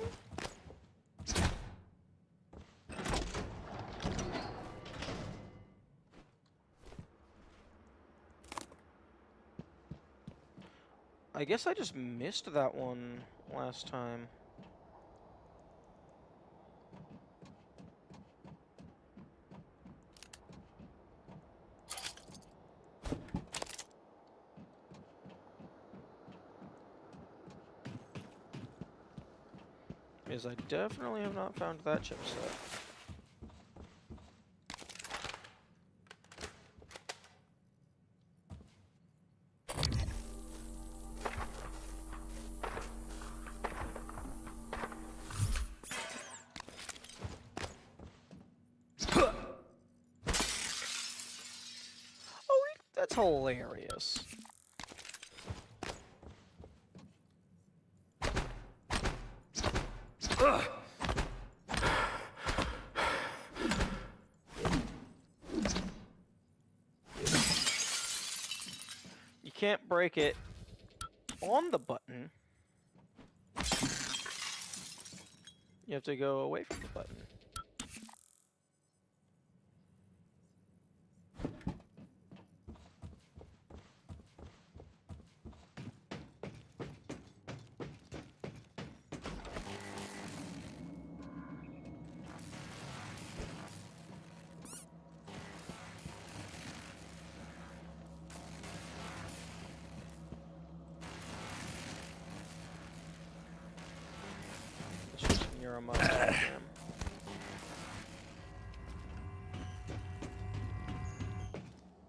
I guess I just missed that one last time. Because I definitely have not found that chipset. Oh, that's hilarious. You can't break it on the button. You have to go away from the button. It's just near a muscle jam.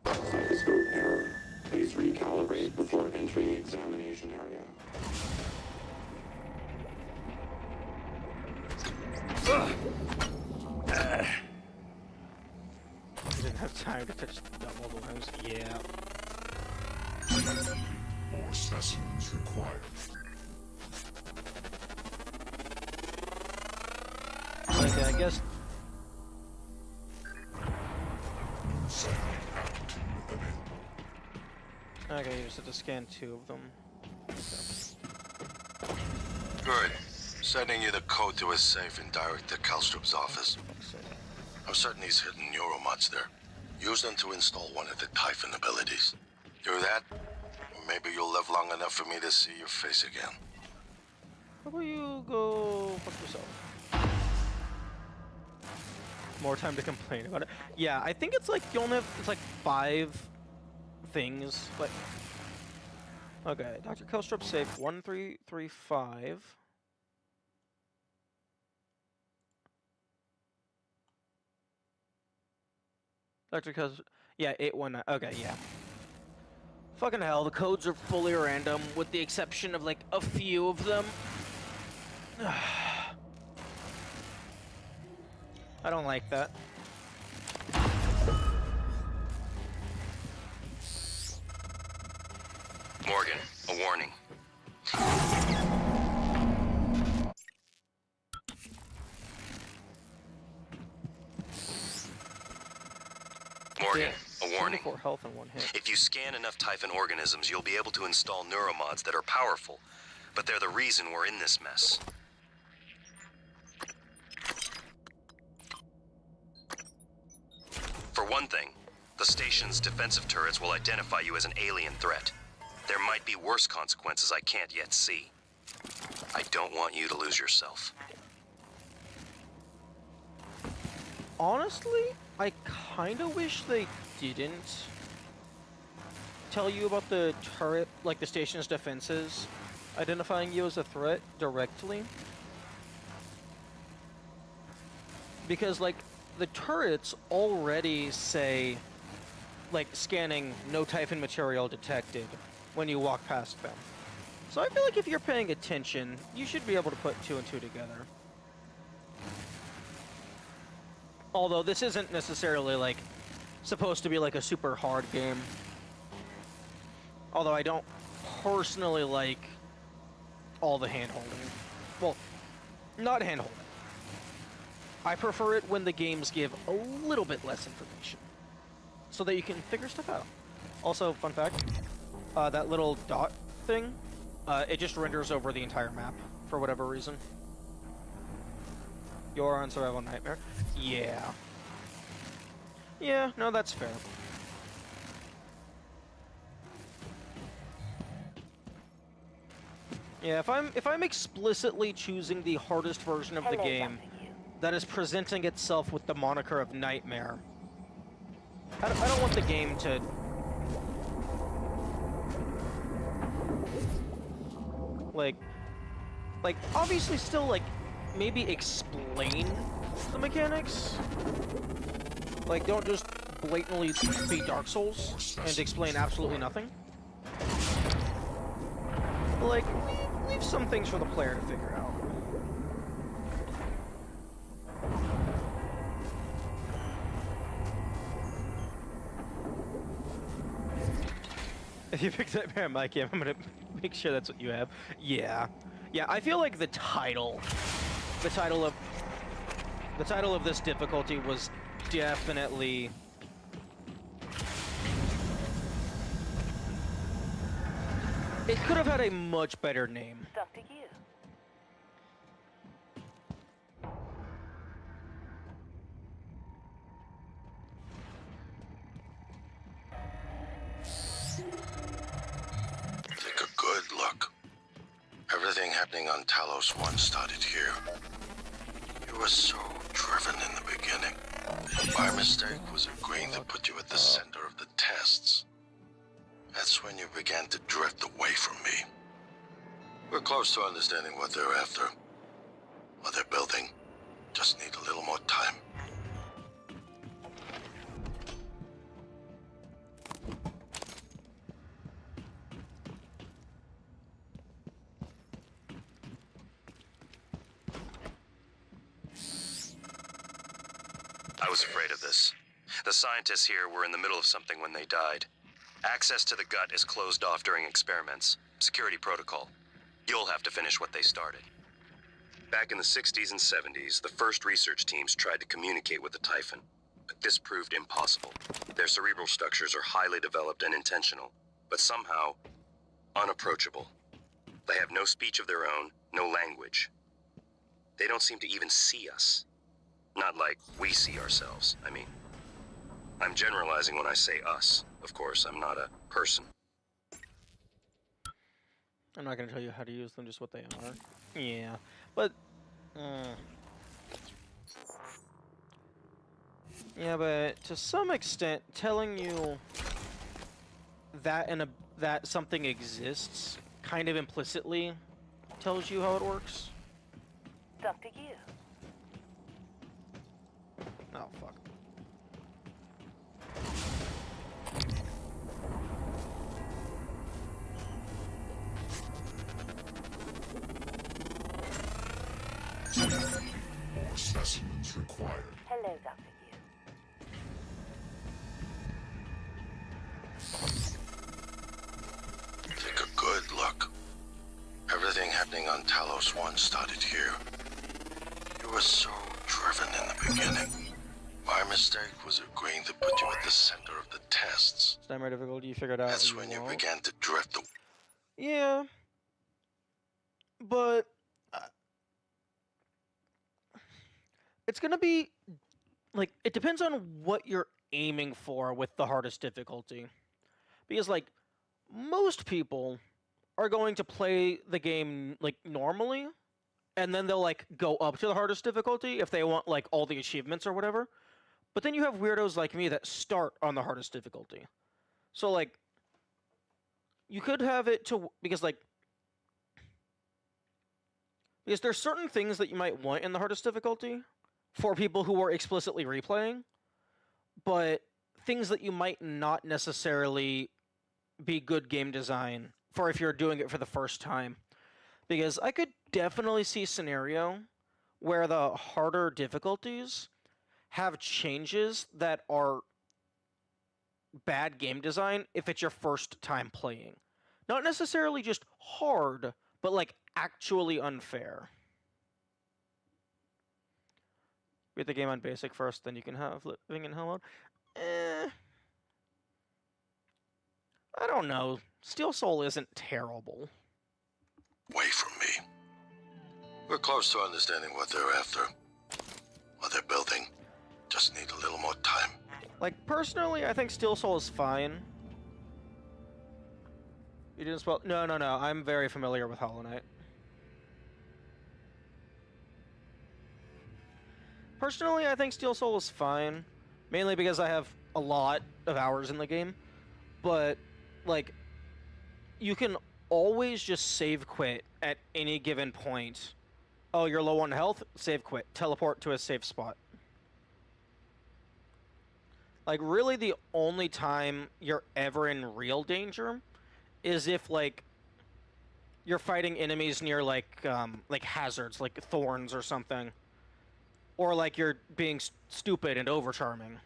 Cytoscope error. Please recalibrate before entering examination area. You didn't have time to touch the double times. Yeah. More specimens required. Okay, I guess. Sending out with them in. Okay, you just have to scan 2 of them. Good. Sending you the code to his safe in Director Kalstrup's office. I'm certain he's hidden neuromods there. Use them to install one of the Typhon abilities. Do that, maybe you'll live long enough for me to see your face again. How about you go fuck yourself? More time to complain about it. Yeah, I think it's like you only have it's like 5 things. Like, okay, Dr. Kelstrup safe 1335. Dr. Kelstrup, yeah, 819. Okay, yeah. Fucking hell, the codes are fully random with the exception of like a few of them. I don't like that. Morgan, a warning. Morgan, a warning. 74 health in 1 hit. If you scan enough Typhon organisms, you'll be able to install neuromods that are powerful, but they're the reason we're in this mess. For one thing, the station's defensive turrets will identify you as an alien threat. There might be worse consequences I can't yet see. I don't want you to lose yourself. Honestly, I kinda wish they didn't tell you about the turret, like the station's defenses, identifying you as a threat directly. Because, like, the turrets already say, like, scanning no Typhon material detected when you walk past them. So I feel like if you're paying attention, you should be able to put 2 and 2 together. Although this isn't necessarily, like, supposed to be, like, a super hard game. Although I don't personally like all the hand-holding. Well, not hand-holding. I prefer it when the games give a little bit less information, so that you can figure stuff out. Also, fun fact, that little dot thing It just renders over the entire map for whatever reason. You're on Survival Nightmare? Yeah. Yeah, no, that's fair. Yeah, if I'm explicitly choosing the hardest version of the game that is presenting itself with the moniker of Nightmare, I don't want the game to... Like, obviously still, like, maybe explain the mechanics. Like, don't just blatantly be Dark Souls and explain absolutely nothing. But, like, leave some things for the player to figure out. If you picked Nightmare on my game, I'm gonna make sure that's what you have. Yeah. Yeah, I feel like the title of this difficulty was definitely... It could have had a much better name. Dr. Yu. Take a good look. Everything happening on Talos 1 started here. You were so driven in the beginning. My mistake was agreeing to put you at the center of the tests. That's when you began to drift away from me. We're close to understanding what they're after. What they're building. Just need a little more time. I was afraid of this. The scientists here were in the middle of something when they died. Access to the gut is closed off during experiments. Security protocol. You'll have to finish what they started. Back in the 60s and 70s, the first research teams tried to communicate with the Typhon, but this proved impossible. Their cerebral structures are highly developed and intentional, but somehow unapproachable. They have no speech of their own, no language. They don't seem to even see us. Not like we see ourselves, I mean. I'm generalizing when I say us. Of course, I'm not a person. I'm not gonna tell you how to use them, just what they are. Yeah, but... Yeah, but to some extent, telling you that that something exists kind of implicitly tells you how it works. Dr. Yu. Oh, fuck. More specimens required. Hello, Dr. Yu. Take a good look. Everything happening on Talos 1 started here. You were so driven in the beginning. My mistake was agreeing to put you at the center of the tests. Nightmare difficulty, you figured out. That's when you began to drift away. Yeah. But... it's gonna be... Like, it depends on what you're aiming for with the hardest difficulty. Because, like, most people are going to play the game, like, normally, and then they'll, like, go up to the hardest difficulty if they want, like, all the achievements or whatever. But then you have weirdos like me that start on the hardest difficulty. So, like, you could have it to... Because there's certain things that you might want in the hardest difficulty for people who are explicitly replaying, but things that you might not necessarily be good game design for if you're doing it for the first time. Because I could definitely see a scenario where the harder difficulties have changes that are bad game design if it's your first time playing. Not necessarily just hard, but like actually unfair. Beat the game on basic first, then you can have living in hell mode. I don't know. Steel Soul isn't terrible. away from me. We're close to understanding what they're after. What they're building. Just need a little more time. Like, personally, I think Steel Soul is fine. You didn't spell... No. I'm very familiar with Hollow Knight. Personally, I think Steel Soul is fine. Mainly because I have a lot of hours in the game. But, like, you can always just save quit at any given point. Oh, you're low on health? Save quit. Teleport to a safe spot. Like, really the only time you're ever in real danger is if, like, you're fighting enemies near, like hazards, like thorns or something. Or, like, you're being stupid and over-charming.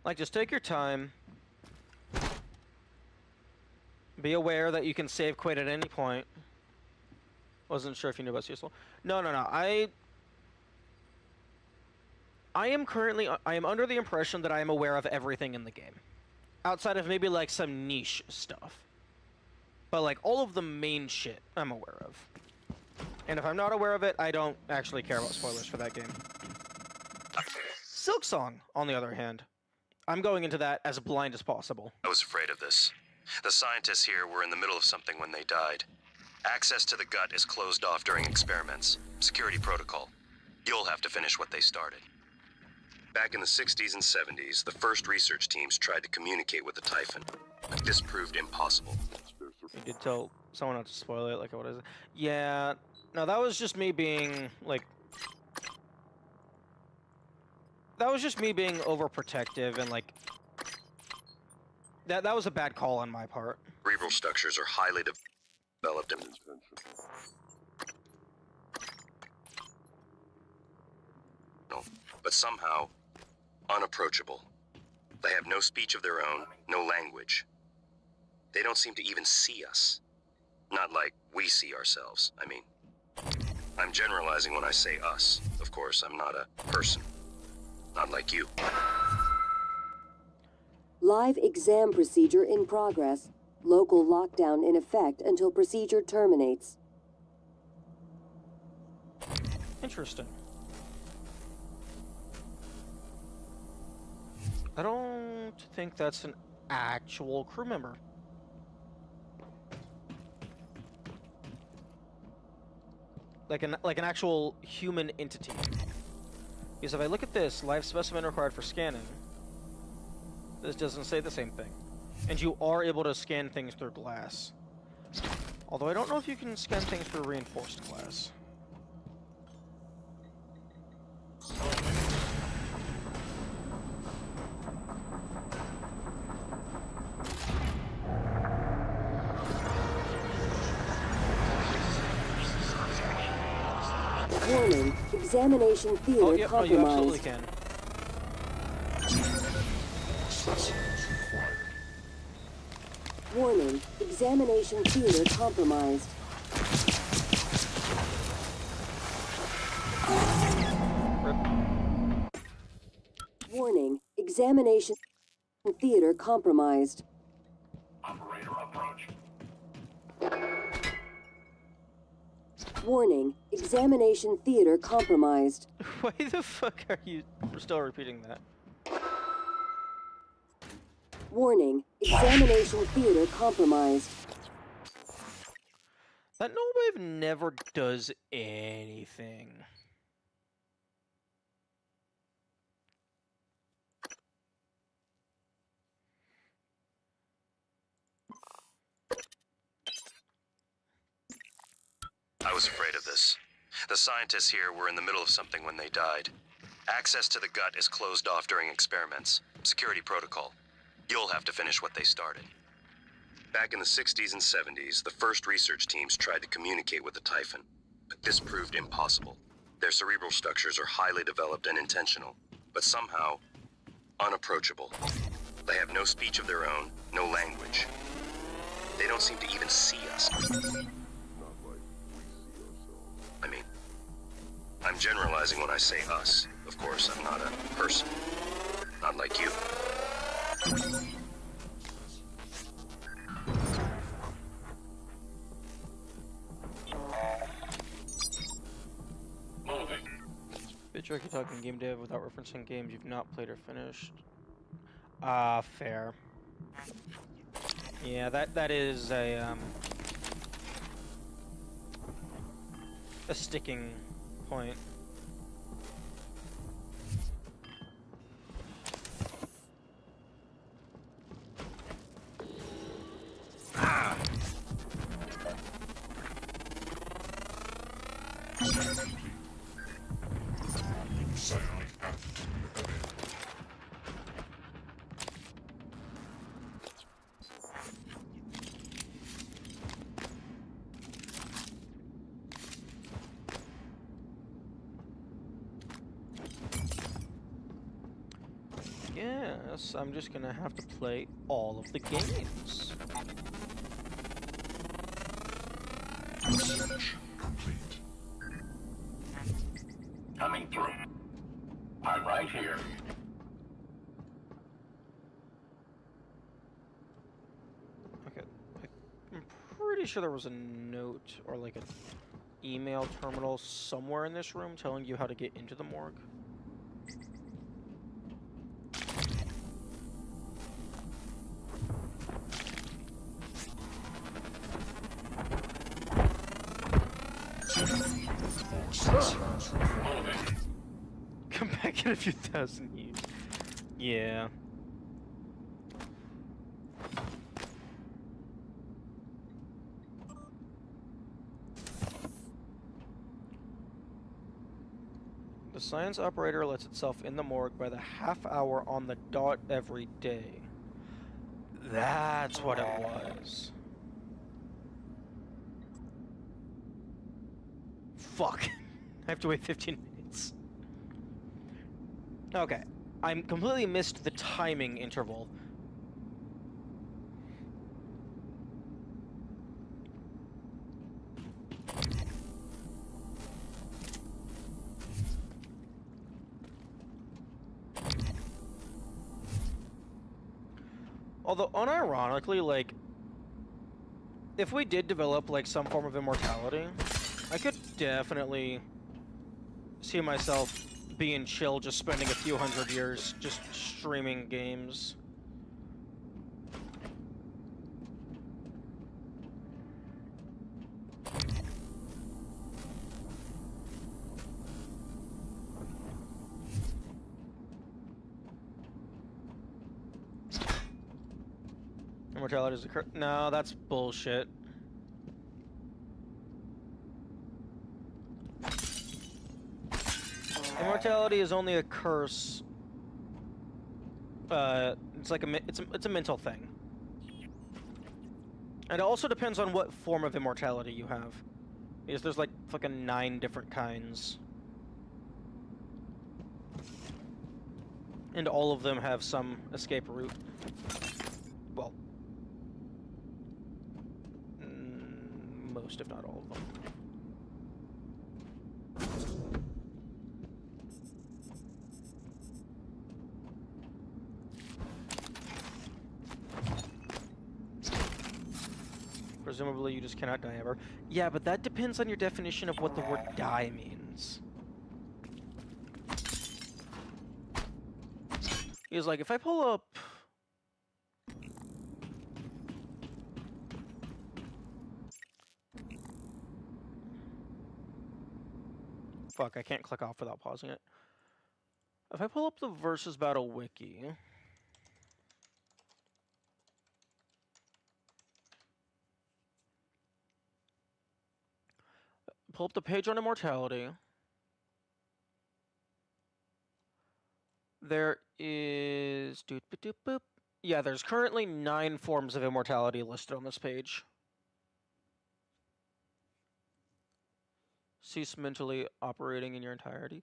Like, just take your time. Be aware that you can save quit at any point. Wasn't sure if you knew about Steel. No. I am under the impression that I am aware of everything in the game. Outside of maybe, like, some niche stuff. But, like, all of the main shit I'm aware of. And if I'm not aware of it, I don't actually care about spoilers for that game. Silksong, on the other hand. I'm going into that as blind as possible. I was afraid of this. The scientists here were in the middle of something when they died. Access to the gut is closed off during experiments. Security protocol. You'll have to finish what they started. Back in the 60s and 70s, the first research teams tried to communicate with the Typhon, but this proved impossible. You did tell someone not to spoil it, like, what is it? Yeah, no, that was just me being, like... That was just me being overprotective and, like... That was a bad call on my part. Cerebral structures are highly developed and... but somehow unapproachable. They have no speech of their own, no language. They don't seem to even see us. Not like we see ourselves, I mean. I'm generalizing when I say us. Of course, I'm not a person. Not like you. Live exam procedure in progress. Local lockdown in effect until procedure terminates. Interesting. I don't think that's an actual crew member. Like an actual human entity. Because if I look at this, live specimen required for scanning, this doesn't say the same thing. And you are able to scan things through glass. Although I don't know if you can scan things through reinforced glass. Warning, examination theater Oh, yep, no, you absolutely compromised. can. Warning, examination theater compromised. Warning, examination theater compromised. Operator approach. Warning, examination theater compromised. Why the fuck are you still repeating that? Warning, examination theater compromised. That null wave never does anything. I was afraid of this. The scientists here were in the middle of something when they died. Access to the gut is closed off during experiments. Security protocol. You'll have to finish what they started. Back in the 60s and 70s, the first research teams tried to communicate with the Typhon, but this proved impossible. Their cerebral structures are highly developed and intentional, but somehow unapproachable. They have no speech of their own, no language. They don't seem to even see us. I mean, I'm generalizing when I say us. Of course, I'm not a person. Not like you. Tricky talking game dev without referencing games you've not played or finished. Fair. Yeah, that is a sticking point. Yes, I'm just gonna have to play all of the games. Search complete. Coming through. I'm right here. Okay, I'm pretty sure there was a note or like an email terminal somewhere in this room telling you how to get into the morgue. Come back in a few thousand years. Yeah. The science operator lets itself in the morgue by the half hour on the dot every day. That's what it was. Fuck. I have to wait 15 minutes. Okay. I completely missed the timing interval. Although, unironically, like, if we did develop, like, some form of immortality, I could definitely see myself being chill, just spending a few hundred years just streaming games. Immortality is a curse. No, that's bullshit. Immortality is only a curse. It's like it's a mental thing. And it also depends on what form of immortality you have. Because there's like fucking 9 different kinds. And all of them have some escape route. Well, most if not all of them. Presumably you just cannot die ever. Yeah, but that depends on your definition of what the word die means. Because, like, if I pull up... Fuck, I can't click off without pausing it. If I pull up the Versus Battle wiki... Pull up the page on immortality. There is... Yeah, there's currently 9 forms of immortality listed on this page. Cease mentally operating in your entirety.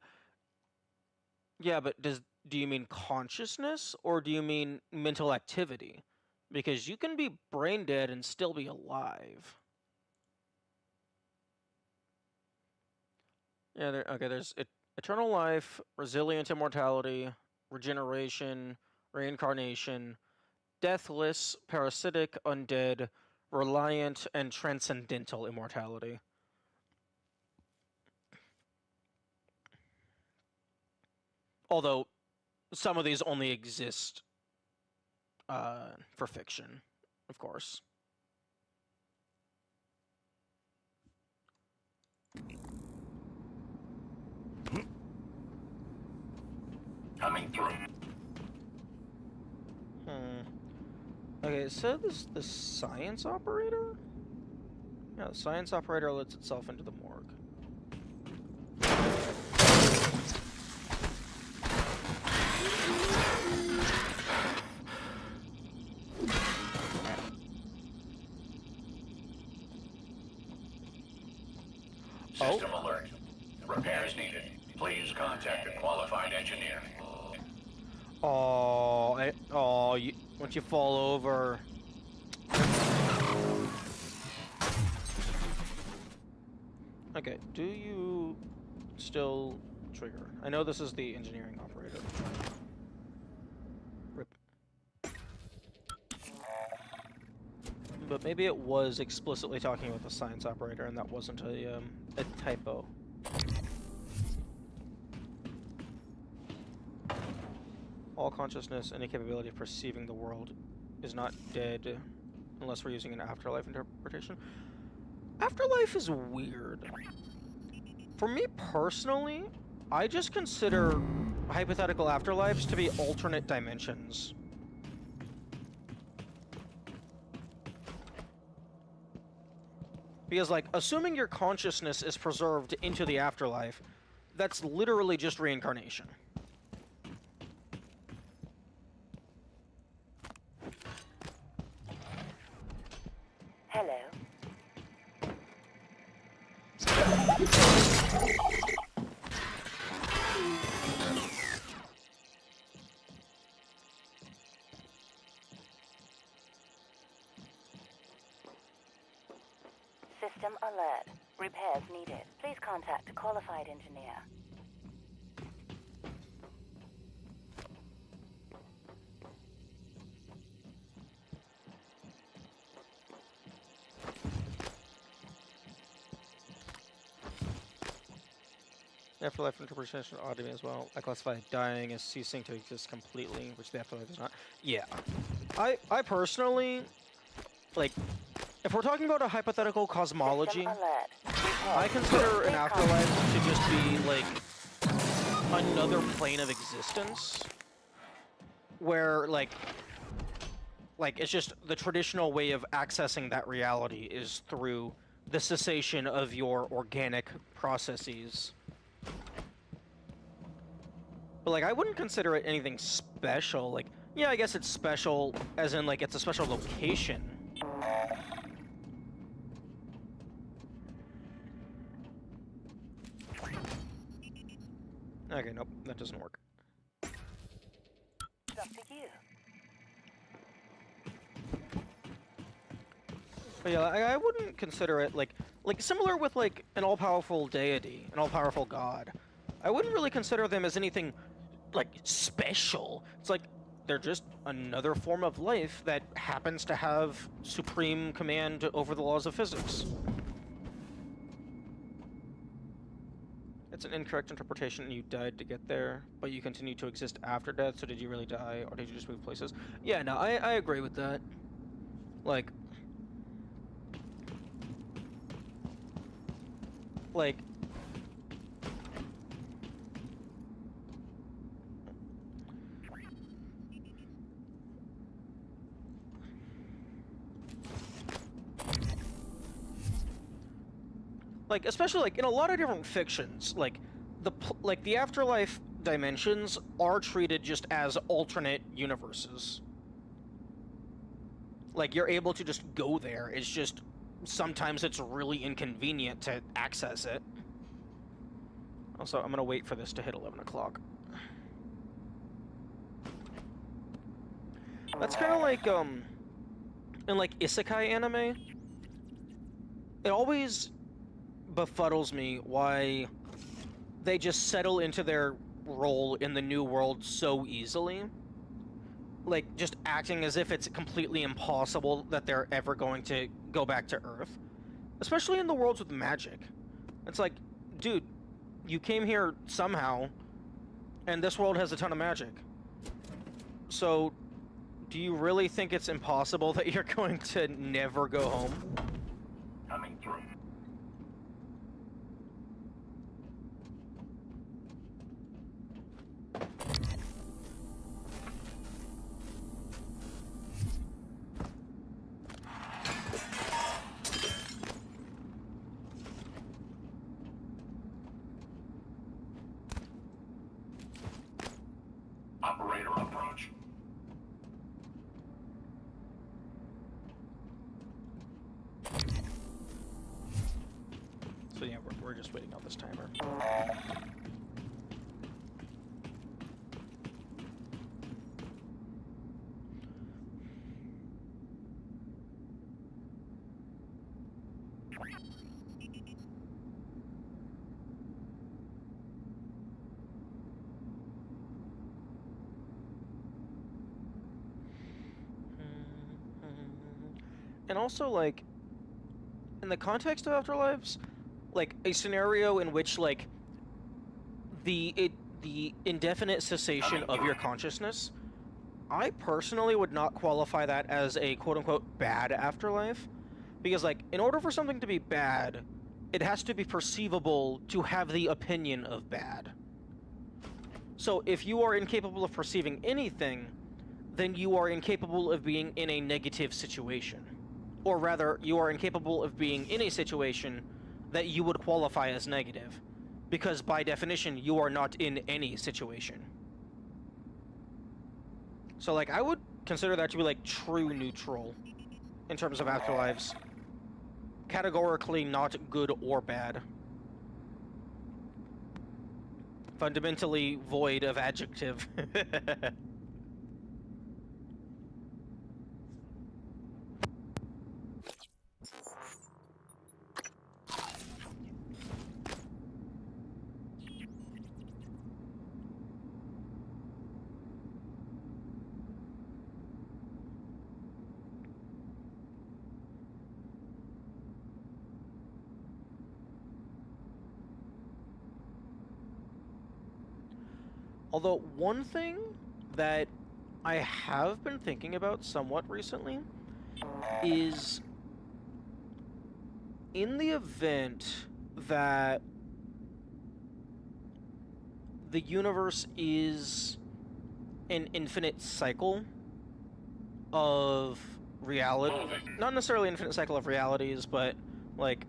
Yeah, but do you mean consciousness, or do you mean mental activity? Because you can be brain dead and still be alive. Yeah, there's eternal life, resilient immortality, regeneration, reincarnation, deathless, parasitic, undead, reliant, and transcendental immortality. Although some of these only exist for fiction, of course. Coming through. Okay, so this the science operator? Yeah, the science operator lets itself into the morgue. System alert. Repairs needed. Please contact a qualified engineer. Once you fall over. Okay, do you still trigger? I know this is the engineering operator. Rip. But maybe it was explicitly talking about the science operator and that wasn't a typo. All consciousness, any capability of perceiving the world is not dead unless we're using an afterlife interpretation. Afterlife is weird. For me personally, I just consider hypothetical afterlives to be alternate dimensions. Because, like, assuming your consciousness is preserved into the afterlife, that's literally just reincarnation. Hello. System alert. Repairs needed. Please contact a qualified engineer. Afterlife interpretation odd to me as well. I classify dying as ceasing to exist completely, which the afterlife is not. Yeah. I personally, like, if we're talking about a hypothetical cosmology, I consider an afterlife to just be, like, another plane of existence. Where, like, it's just the traditional way of accessing that reality is through the cessation of your organic processes. But, like, I wouldn't consider it anything special. Like, yeah, I guess it's special, as in, like, it's a special location. Okay, nope, that doesn't work. It's up to you. But yeah, I wouldn't consider it, like similar with, like, an all-powerful deity, an all-powerful god. I wouldn't really consider them as anything, like, special. It's like, they're just another form of life that happens to have supreme command over the laws of physics. It's an incorrect interpretation and you died to get there, but you continue to exist after death, so did you really die, or did you just move places? Yeah, no, I agree with that. Like, especially, like, in a lot of different fictions, like, the afterlife dimensions are treated just as alternate universes. Like, you're able to just go there, it's just, sometimes it's really inconvenient to access it. Also, I'm gonna wait for this to hit 11 o'clock. That's kind of like, in, like, isekai anime, it always befuddles me why they just settle into their role in the new world so easily. Like, just acting as if it's completely impossible that they're ever going to go back to Earth. Especially in the worlds with magic. It's like, dude, you came here somehow. And this world has a ton of magic. So, do you really think it's impossible that you're going to never go home? Coming through. Operator approach. So yeah, we're just waiting on this timer. And also, like, in the context of Afterlives, like, a scenario in which, like, the indefinite cessation of your consciousness, I personally would not qualify that as a quote-unquote bad afterlife. Because, like, in order for something to be bad, it has to be perceivable to have the opinion of bad. So, if you are incapable of perceiving anything, then you are incapable of being in a negative situation. Or rather, you are incapable of being in a situation that you would qualify as negative. Because by definition, you are not in any situation. So, like, I would consider that to be, like, true neutral in terms of afterlives. Categorically not good or bad. Fundamentally void of adjective. Although, one thing that I have been thinking about somewhat recently is, in the event that the universe is an infinite cycle of reality, not necessarily infinite cycle of realities, but, like,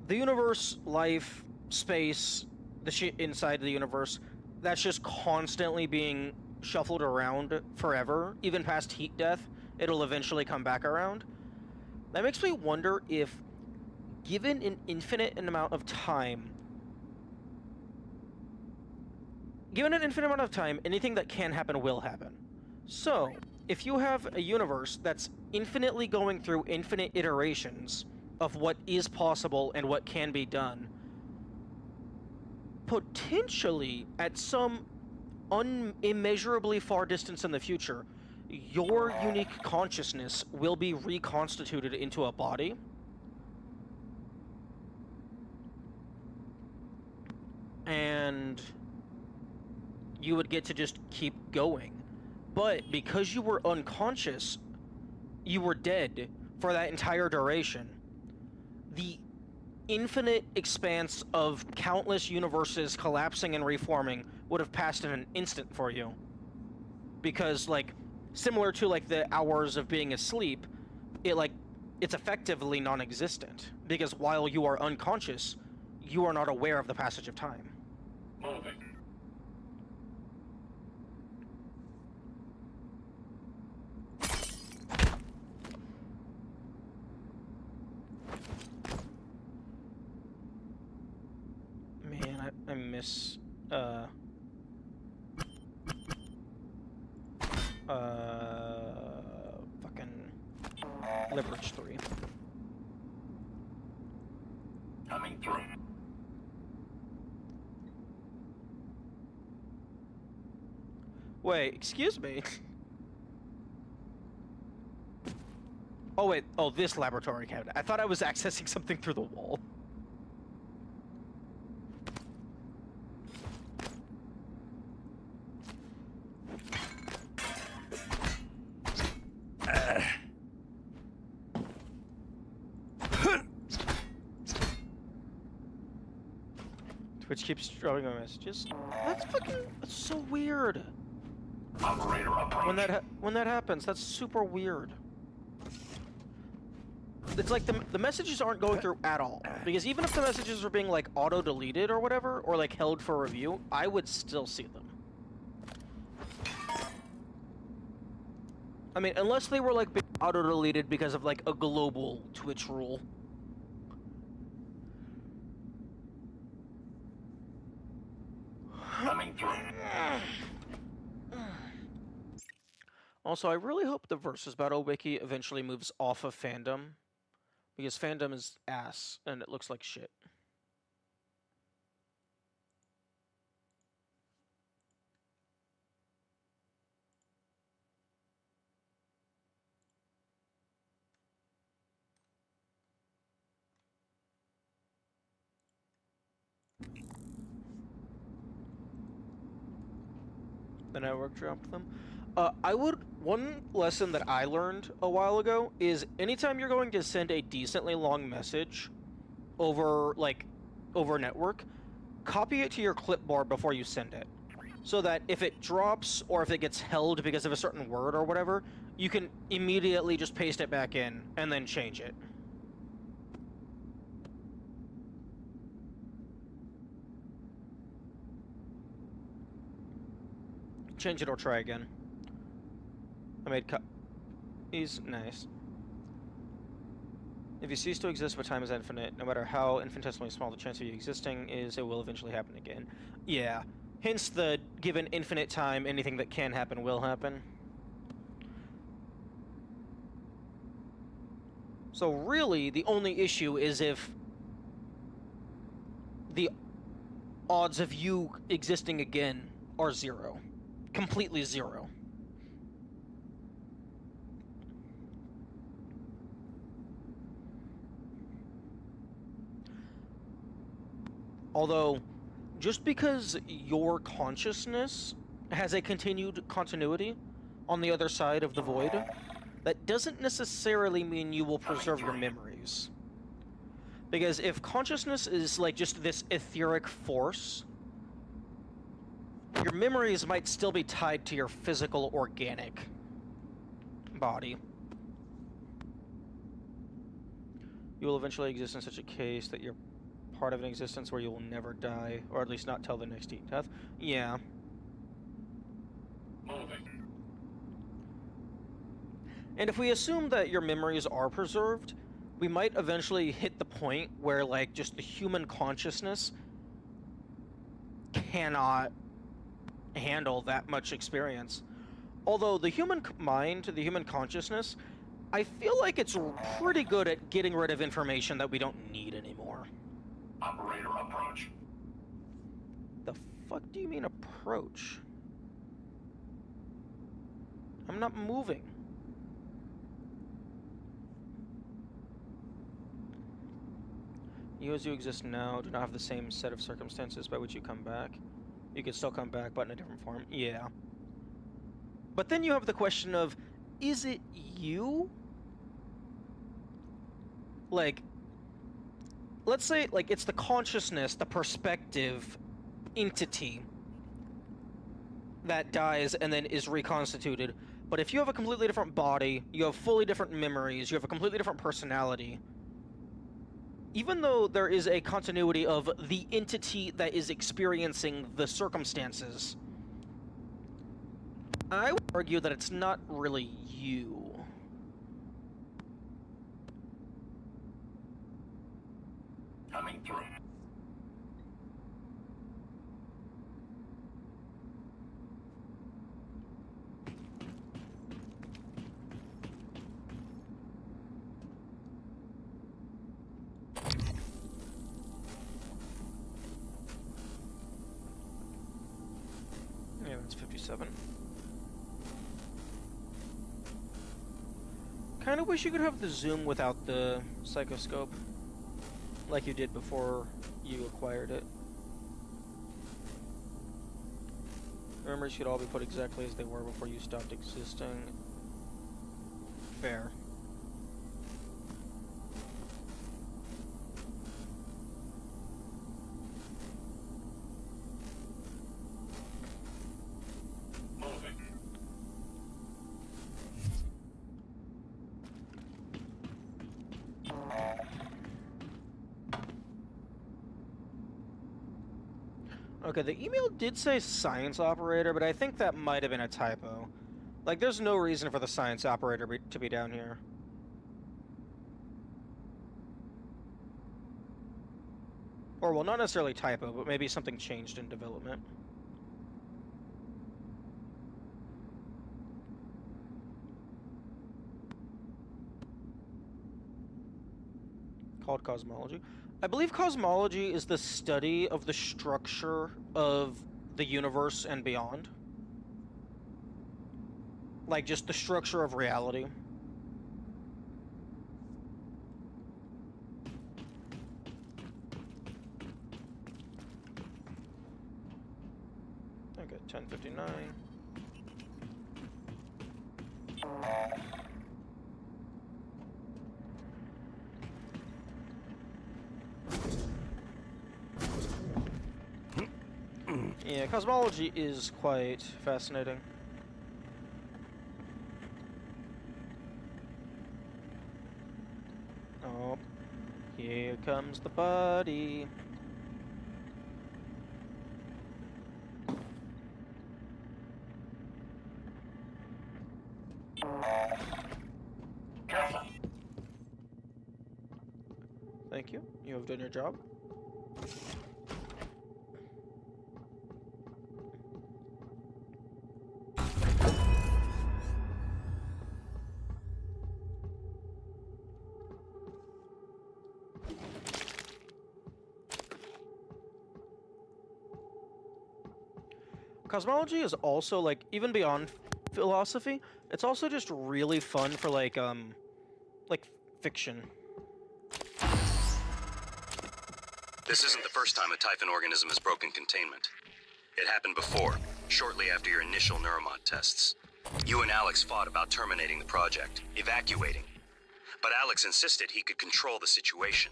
the universe, life, space, the shit inside the universe, that's just constantly being shuffled around forever, even past heat death, it'll eventually come back around. That makes me wonder if, given an infinite amount of time, anything that can happen will happen. So, if you have a universe that's infinitely going through infinite iterations of what is possible and what can be done, potentially, at some unimmeasurably far distance in the future, your unique consciousness will be reconstituted into a body. And you would get to just keep going. But because you were unconscious, you were dead for that entire duration. The infinite expanse of countless universes collapsing and reforming would have passed in an instant for you. Because, like, similar to, like, the hours of being asleep, it's effectively non-existent. Because while you are unconscious, you are not aware of the passage of time. Moving. Man, I miss, fucking Leverage 3. Coming through. Wait, excuse me. Oh wait, oh, this laboratory cabinet. I thought I was accessing something through the wall. which keeps dropping my messages. That's so weird. Operator approach. When that happens, that's super weird. It's like the messages aren't going through at all, because even if the messages are being like auto deleted or whatever, or like held for review, I would still see them. I mean, unless they were like being auto deleted because of like a global Twitch rule. Coming through. Also, I really hope the Versus Battle Wiki eventually moves off of fandom, because fandom is ass, and it looks like shit. The network dropped them. One lesson that I learned a while ago is anytime you're going to send a decently long message over network, copy it to your clipboard before you send it. So that if it drops or if it gets held because of a certain word or whatever, you can immediately just paste it back in and then change it. Change it or try again. I made He's nice. If you cease to exist but time is infinite, no matter how infinitesimally small the chance of you existing is, it will eventually happen again. Yeah. Hence the given infinite time, anything that can happen will happen. So really, the only issue is if the odds of you existing again are 0. Completely 0. Although, just because your consciousness has a continued continuity on the other side of the void, that doesn't necessarily mean you will preserve your memories. Because if consciousness is like just this etheric force, your memories might still be tied to your physical, organic body. You will eventually exist in such a case that you're part of an existence where you will never die, or at least not till the next death. Yeah. Moving. And if we assume that your memories are preserved, we might eventually hit the point where, like, just the human consciousness cannot handle that much experience. Although the human mind, the human consciousness, I feel like it's pretty good at getting rid of information that we don't need anymore. Operator approach. The fuck do you mean approach? I'm not moving. You as you exist now do not have the same set of circumstances by which you come back. You can still come back, but in a different form. Yeah. But then you have the question of, is it you? Like, let's say, like, it's the consciousness, the perspective entity that dies and then is reconstituted. But if you have a completely different body, you have fully different memories, you have a completely different personality, even though there is a continuity of the entity that is experiencing the circumstances, I would argue that it's not really you. Coming through. Yeah, that's 57. Kinda wish you could have the zoom without the psychoscope, like you did before you acquired it. Memories should all be put exactly as they were before you stopped existing. Fair. Okay, the email did say science operator, but I think that might have been a typo. Like, there's no reason for the science operator to be down here. Or, well, not necessarily typo, but maybe something changed in development. Called cosmology. I believe cosmology is the study of the structure of the universe and beyond. Like, just the structure of reality. Okay, 10:59. Yeah, cosmology is quite fascinating. Oh, here comes the buddy. Thank you. You have done your job. Cosmology is also, like, even beyond philosophy, it's also just really fun for, like fiction. This isn't the first time a Typhon organism has broken containment. It happened before, shortly after your initial neuromod tests. You and Alex fought about terminating the project, evacuating. But Alex insisted he could control the situation.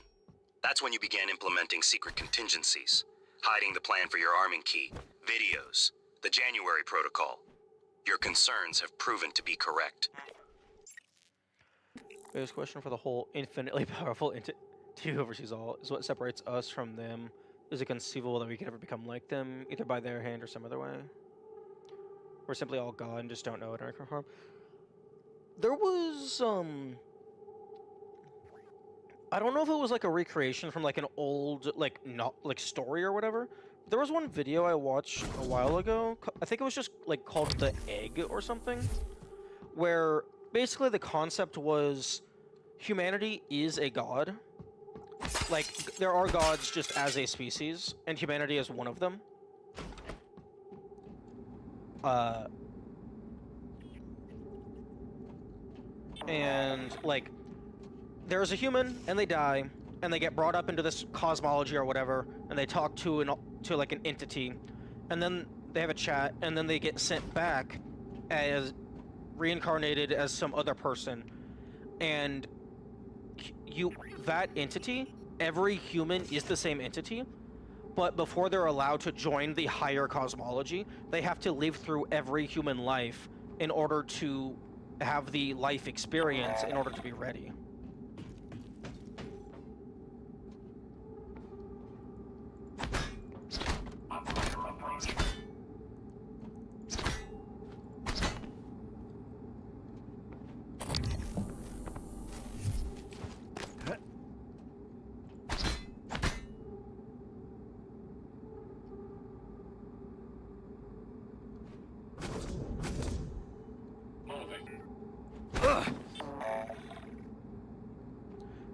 That's when you began implementing secret contingencies, hiding the plan for your arming key, videos, the January protocol. Your concerns have proven to be correct. Biggest question for the whole infinitely powerful entity who oversees all is what separates us from them. Is it conceivable that we could ever become like them, either by their hand or some other way? We're simply all God and just don't know it or can harm. There was, I don't know if it was like a recreation from like an old, like, not, like, story or whatever. There was one video I watched a while ago. I think it was just, like, called The Egg or something, where basically the concept was humanity is a god. Like, there are gods just as a species, and humanity is one of them. And, like, there's a human, and they die, and they get brought up into this cosmology or whatever, and they talk to like an entity, and then they have a chat, and then they get sent back as reincarnated as some other person, and that entity, every human is the same entity, but before they're allowed to join the higher cosmology, they have to live through every human life in order to have the life experience in order to be ready.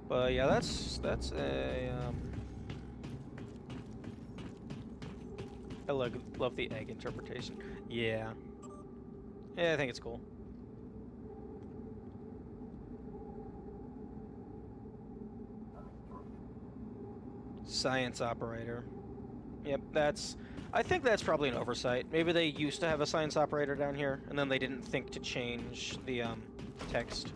But yeah, that's a I love the egg interpretation. Yeah. Yeah, I think it's cool. Science operator. Yep, I think that's probably an oversight. Maybe they used to have a science operator down here, and then they didn't think to change the text.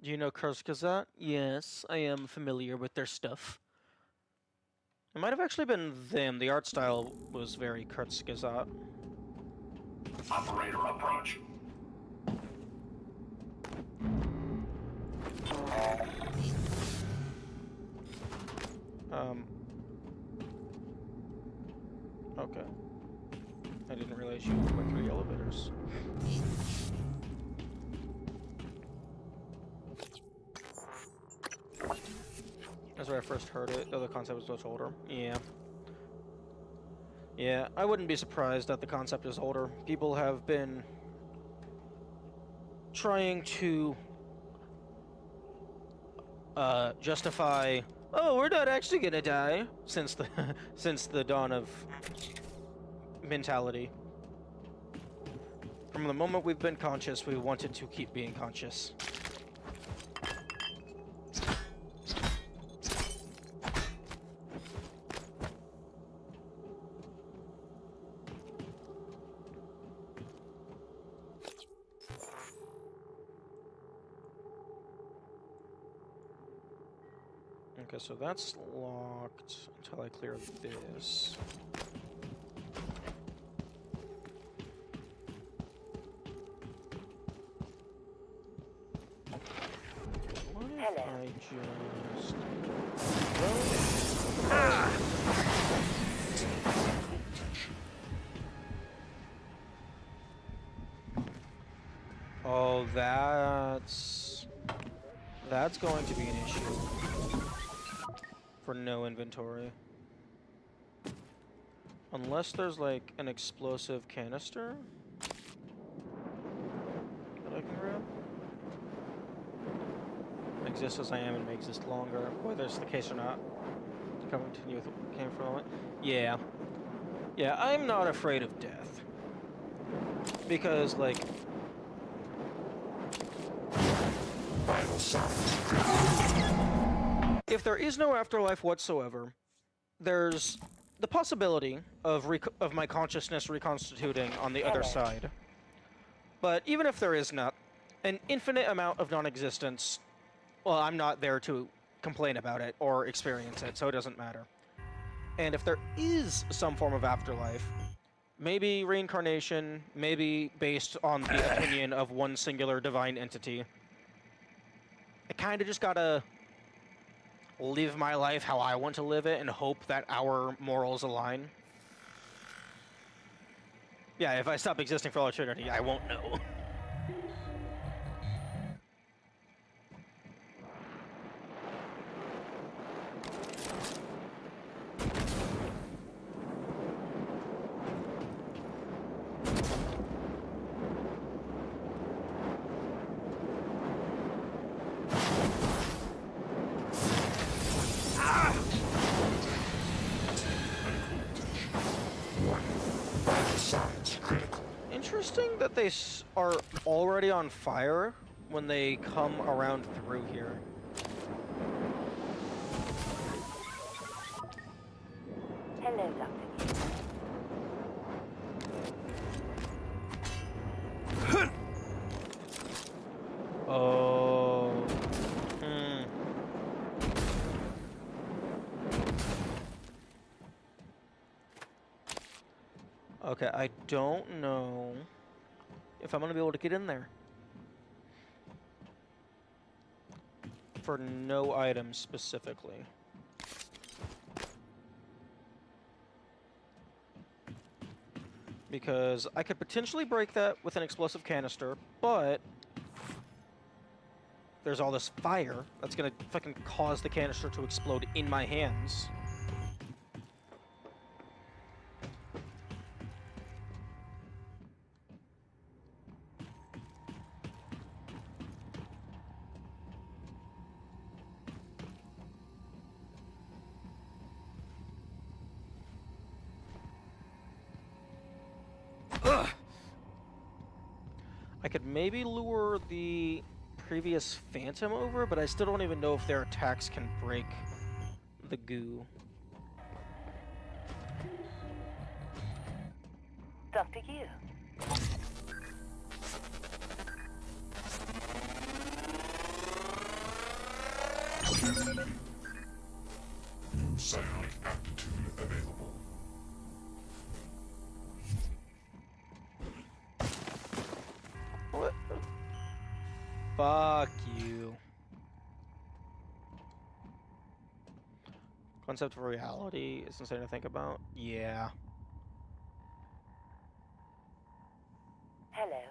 Do you know Kurzgesagt? Yes, I am familiar with their stuff. It might have actually been them. The art style was very Kurzgesagt. Operator approach. Okay. I didn't realize you went through the elevators. That's where I first heard it, though the concept was much older. Yeah. Yeah, I wouldn't be surprised that the concept is older. People have been trying to justify, oh, we're not actually gonna die, since the since the dawn of mentality. From the moment we've been conscious, we wanted to keep being conscious. Okay, so that's locked until I clear this. What if Hello. I just... Oh, that's going to be an issue. For no inventory. Unless there's like an explosive canister that I can grab. Exist as I am and may exist longer, whether it's the case or not. To continue with what came from it. Yeah. Yeah, I'm not afraid of death. Because, like... If there is no afterlife whatsoever, there's the possibility of my consciousness reconstituting on the other side. But even if there is not, an infinite amount of non-existence, well, I'm not there to complain about it or experience it, so it doesn't matter. And if there is some form of afterlife, maybe reincarnation, maybe based on the opinion of one singular divine entity, I kind of just gotta live my life how I want to live it and hope that our morals align. Yeah, if I stop existing for all eternity, I won't know. Interesting that they are already on fire when they come around through here. Hello, Dr. Oh. Okay, I don't know if I'm gonna be able to get in there. For no items specifically. Because I could potentially break that with an explosive canister, but there's all this fire that's gonna fucking cause the canister to explode in my hands. I could maybe lure the previous Phantom over, but I still don't even know if their attacks can break the goo. Dr. Yu. psionic aptitude available. What? Fuck you. Concept of reality is insane to think about. Yeah. Hello.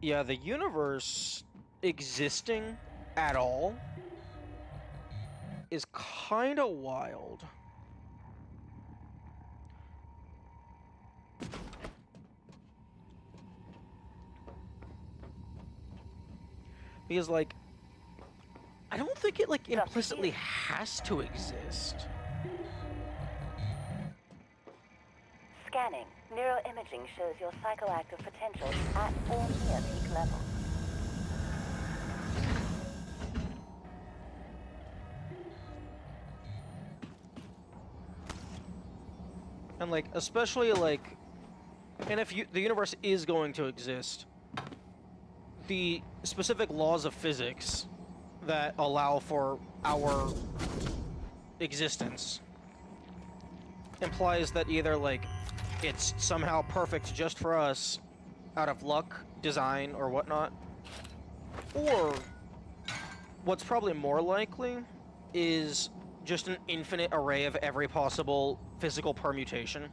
Yeah, the universe existing at all is kind of wild. Because, like, I don't think it, like, implicitly has to exist. Scanning. Neuroimaging shows your psychoactive potential is at or near peak level. And, like, especially, like, and if the universe is going to exist, the specific laws of physics that allow for our existence implies that either, like, it's somehow perfect just for us out of luck, design, or whatnot, or what's probably more likely is just an infinite array of every possible physical permutation.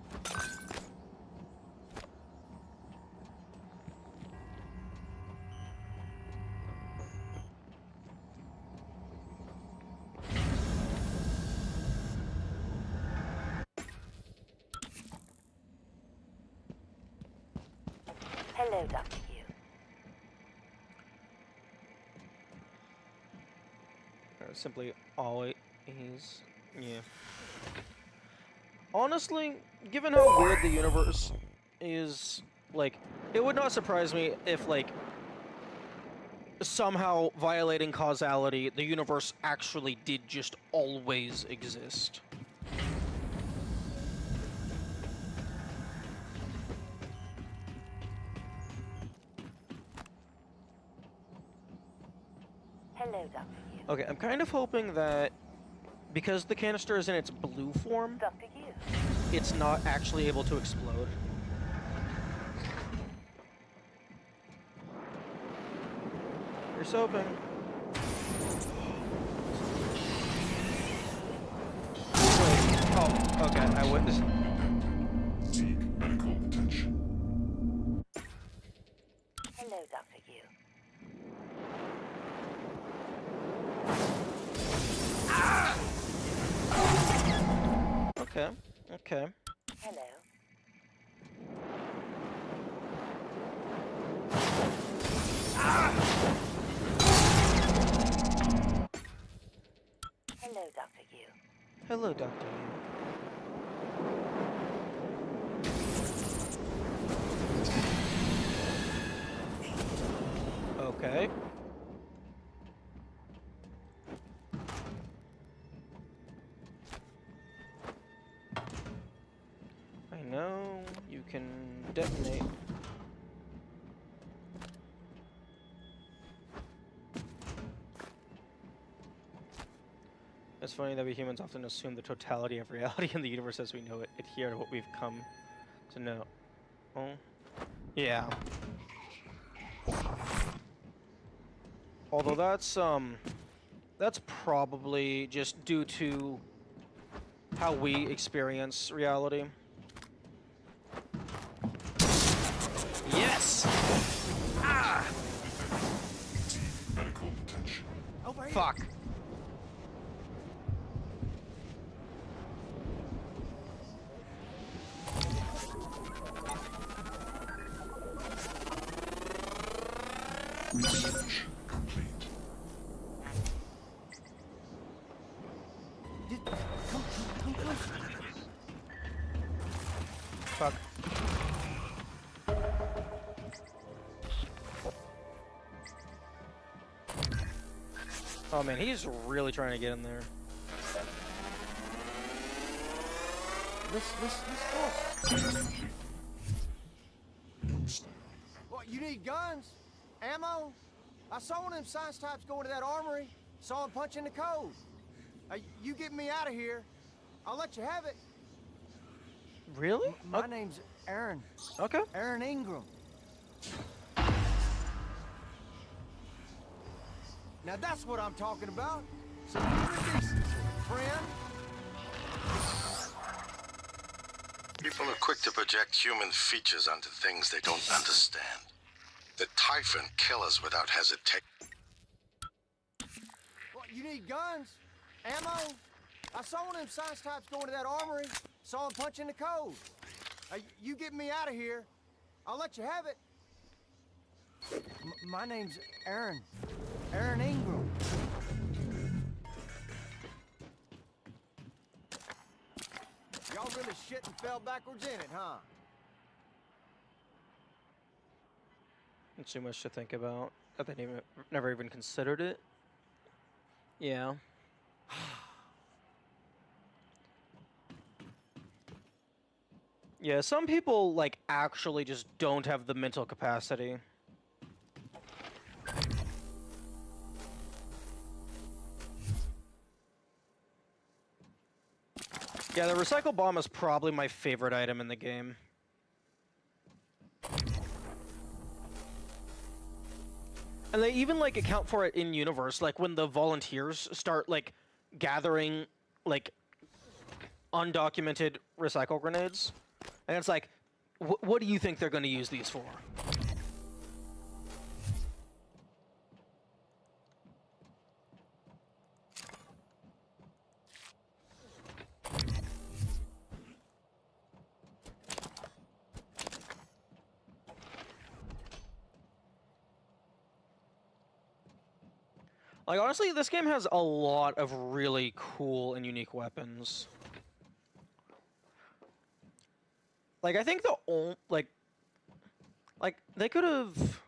Hello, Dr. Yu. Or simply always, yeah. Honestly, given how weird the universe is, like, it would not surprise me if, like, somehow violating causality, the universe actually did just always exist. Hello, Dr. Yu. Okay, I'm kind of hoping that because the canister is in its blue form, Dr. Yu. it's not actually able to explode. Here's hoping. Wait, oh, okay, I witnessed. Seek medical attention. Hello, Dr. Yu. Okay, okay. Hello. Hello, Dr. Yu. Hello, Dr. Yu. Okay. I know you can detonate. It's funny that we humans often assume the totality of reality in the universe as we know it adhere to what we've come to know. Oh, yeah. Although that's probably just due to how we experience reality. Yes! Ah! Seek medical attention. Fuck. Research complete. Fuck. Oh man, he's really trying to get in there. Let's go. What, you need guns? Ammo? I saw one of them science types go into that armory. Saw him punching the code. You get me out of here, I'll let you have it. Really? My name's Aaron. Okay. Aaron Ingram. Now that's what I'm talking about. Some human decency, friend. People are quick to project human features onto things they don't understand. The Typhon kill us without hesitation. What, you need guns? Ammo? I saw one of them science types going to that armory. Saw him punching the code. You get me out of here, I'll let you have it. My name's Aaron. Aaron Ingram. Y'all really shit and fell backwards in it, huh? Not too much to think about. I didn't never even considered it. Yeah. Yeah, some people, like, actually just don't have the mental capacity. Yeah, the recycle bomb is probably my favorite item in the game. And they even, like, account for it in universe, like, when the volunteers start, like, gathering, like, undocumented recycle grenades. And it's like, what do you think they're going to use these for? Like, honestly, this game has a lot of really cool and unique weapons. Like, I think the only, like, they could have...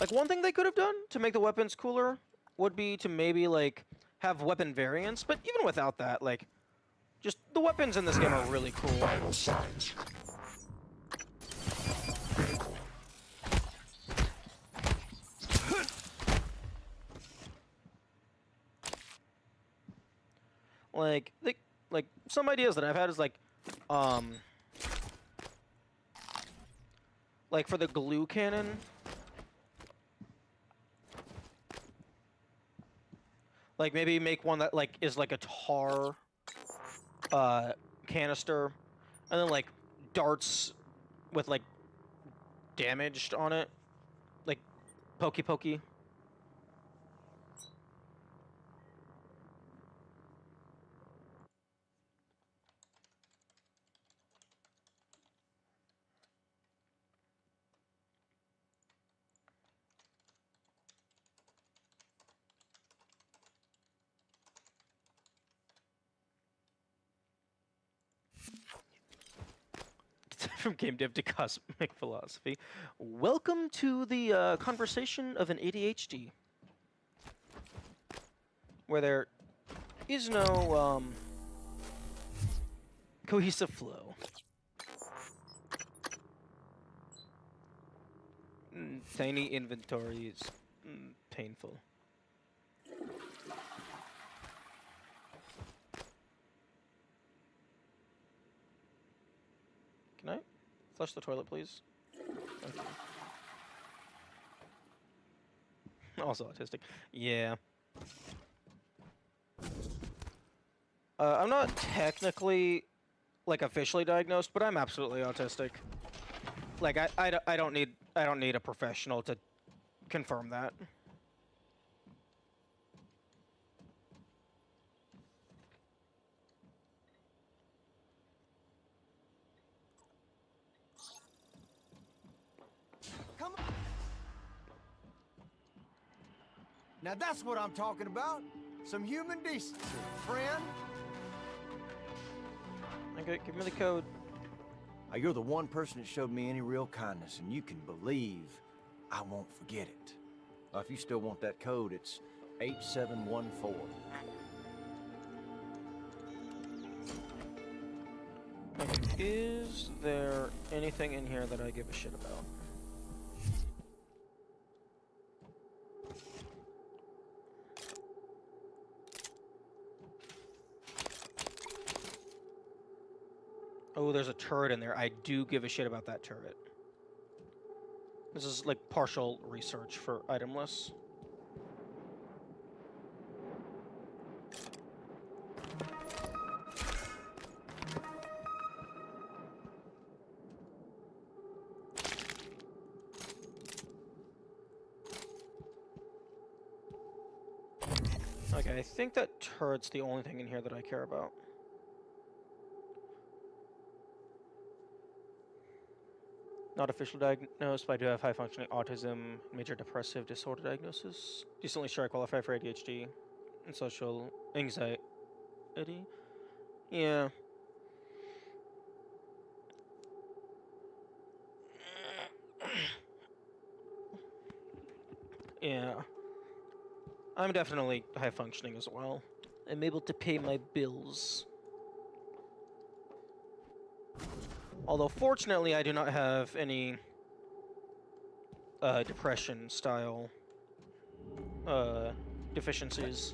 Like, one thing they could have done to make the weapons cooler would be to maybe, like, have weapon variants, but even without that, like, just the weapons in this game are really cool. Like, some ideas that I've had is, like for the glue cannon, like, maybe make one that, like, is, like, a tar, canister, and then, like, darts with, like, damaged on it, like, pokey. From game dev to cosmic philosophy. Welcome to the conversation of an ADHD, where there is no cohesive flow. Tiny inventory is painful. Can I flush the toilet, please? Thank you. Also autistic. Yeah. I'm not technically, like, officially diagnosed, but I'm absolutely autistic. Like, I don't need a professional to confirm that. Come on. Now that's what I'm talking about. Some human decency, friend. Okay, give me the code. You're the one person that showed me any real kindness, and you can believe I won't forget it. If you still want that code, it's 8714. Okay, is there anything in here that I give a shit about? Oh, there's a turret in there. I do give a shit about that turret. This is like partial research for item lists. Okay, I think that turret's the only thing in here that I care about. Not officially diagnosed, but I do have high-functioning autism, major depressive disorder diagnosis. Decently sure I qualify for ADHD and social anxiety. Yeah. Yeah. I'm definitely high-functioning as well. I'm able to pay my bills. Although, fortunately, I do not have any depression-style deficiencies.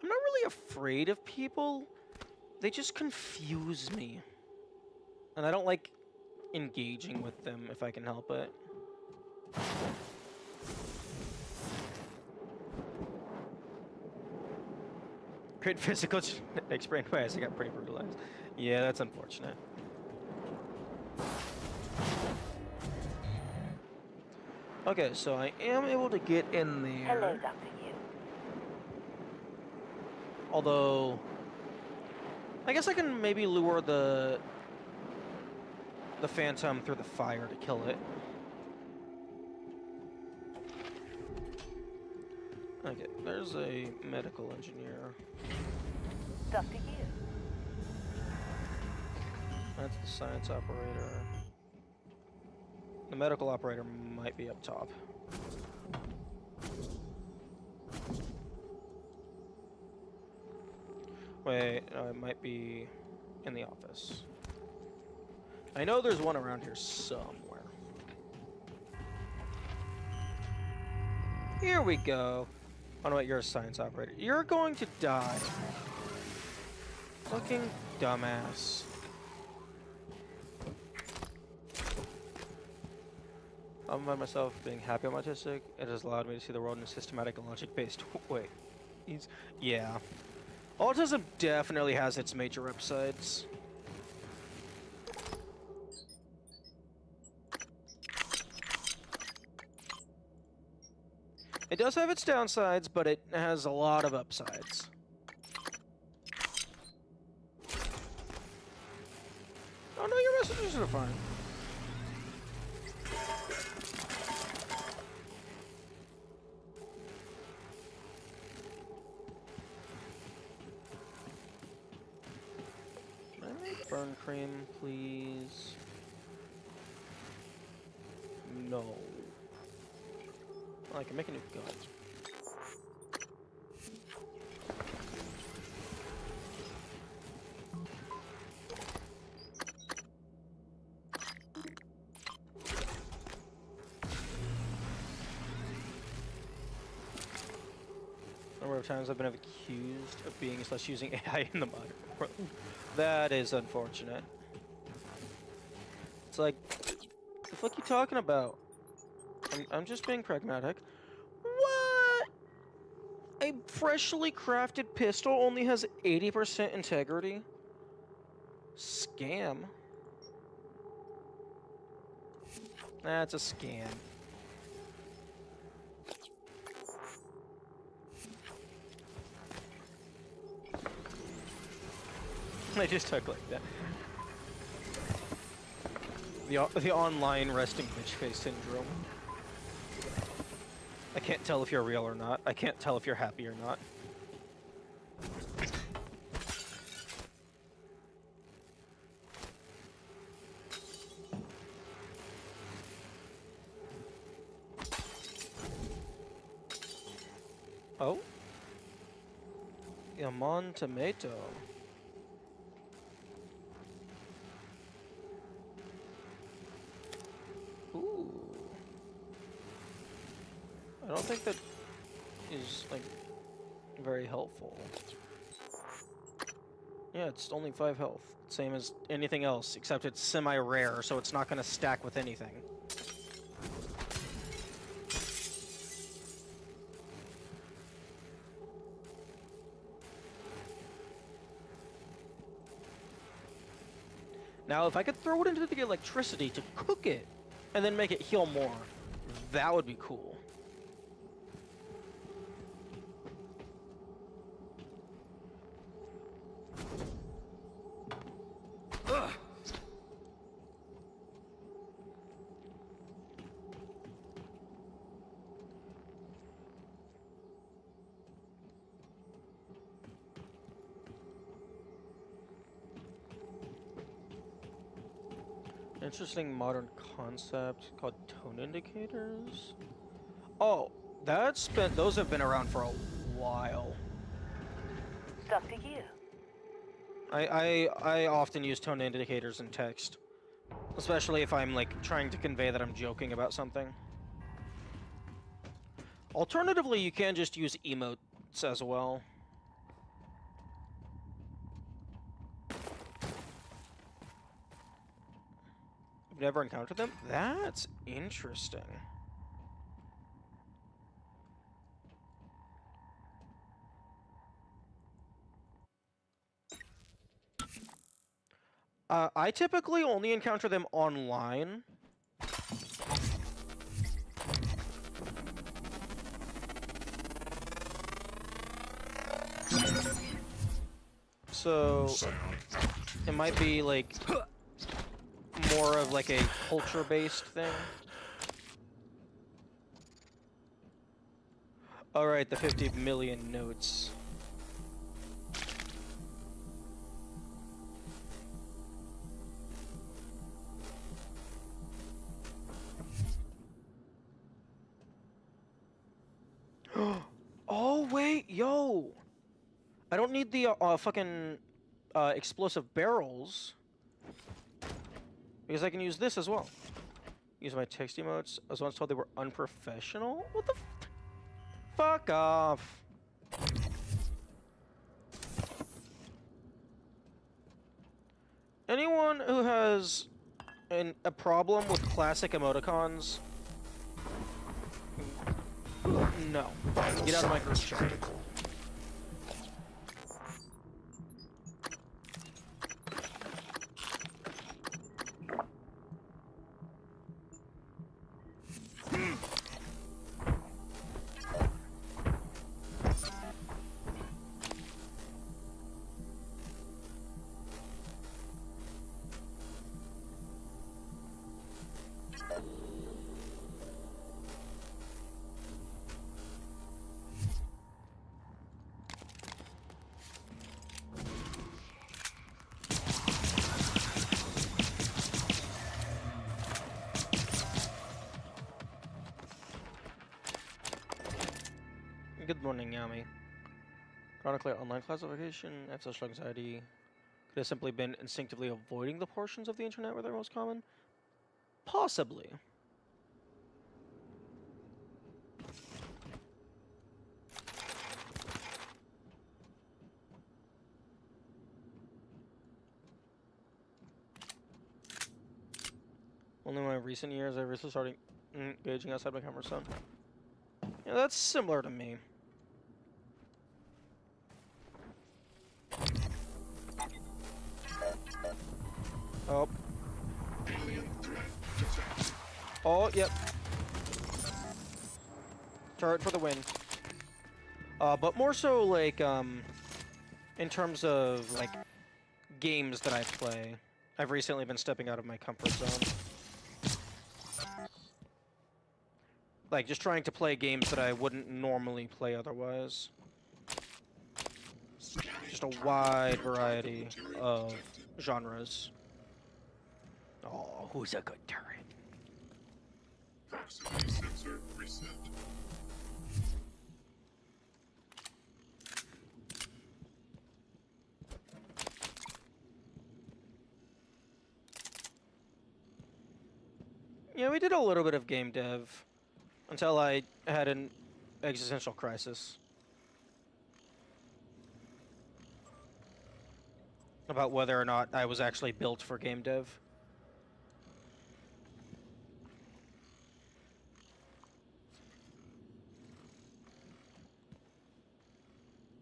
I'm not really afraid of people. They just confuse me. And I don't like engaging with them if I can help it. Great physical genetics brain ways. I got pretty brutalized. Yeah, that's unfortunate. Okay, so I am able to get in there. Hello, Dr. Yu. Although, I guess I can maybe lure the Phantom through the fire to kill it. Okay, there's a medical engineer. Dr. Yu. That's the science operator. The medical operator might be up top. Wait, it might be in the office. I know there's one around here somewhere. Here we go. Oh no, wait, you're a science operator. You're going to die. Fucking dumbass. I find myself being happy I'm autistic. It has allowed me to see the world in a systematic and logic-based way. Yeah. Autism definitely has its major upsides. It does have its downsides, but it has a lot of upsides. Oh no, your messages are fine. Can I make burn cream, please? No. Oh, I can make a new gun. Number of times I've been accused of being / using AI in the modern world. That is unfortunate. It's like, the fuck you talking about? I'm just being pragmatic. What? A freshly crafted pistol only has 80% integrity? Scam. That's a scam. I just took like that. The online resting bitch face syndrome. I can't tell if you're real or not. I can't tell if you're happy or not. Oh? Yaman tomato. Ooh. I don't think that is, like, very helpful. Yeah, it's only 5 health. Same as anything else, except it's semi-rare, so it's not going to stack with anything. Now, if I could throw it into the electricity to cook it, and then make it heal more, that would be cool. Ugh. Interesting modern concept called tone indicators. Oh, those have been around for a while. Dr. Yu. I often use tone indicators in text, especially if I'm like trying to convey that I'm joking about something. Alternatively, you can just use emotes as well. I've never encountered them? That's interesting. I typically only encounter them online. So it might be like more of like a culture-based thing. Alright, the 50 million notes. Oh, wait, yo! I don't need the fucking explosive barrels. Because I can use this as well. Use my text emotes. I was once told they were unprofessional? What the f— Fuck off. Anyone who has a problem with classic emoticons? No. Get out of my group chat. Good morning, Yami. Chronically, online classification, I have social anxiety. Could have simply been instinctively avoiding the portions of the internet where they're most common? Possibly. Only in my recent years, I've recently started engaging outside my comfort zone. Yeah, that's similar to me. Oh. Oh, yep. Turret for the win. But more so, like, in terms of, like, games that I play, I've recently been stepping out of my comfort zone. Like, just trying to play games that I wouldn't normally play otherwise. Just a wide variety of genres. Oh, who's a good turret? Proximity sensor reset. Yeah, we did a little bit of game dev until I had an existential crisis about whether or not I was actually built for game dev.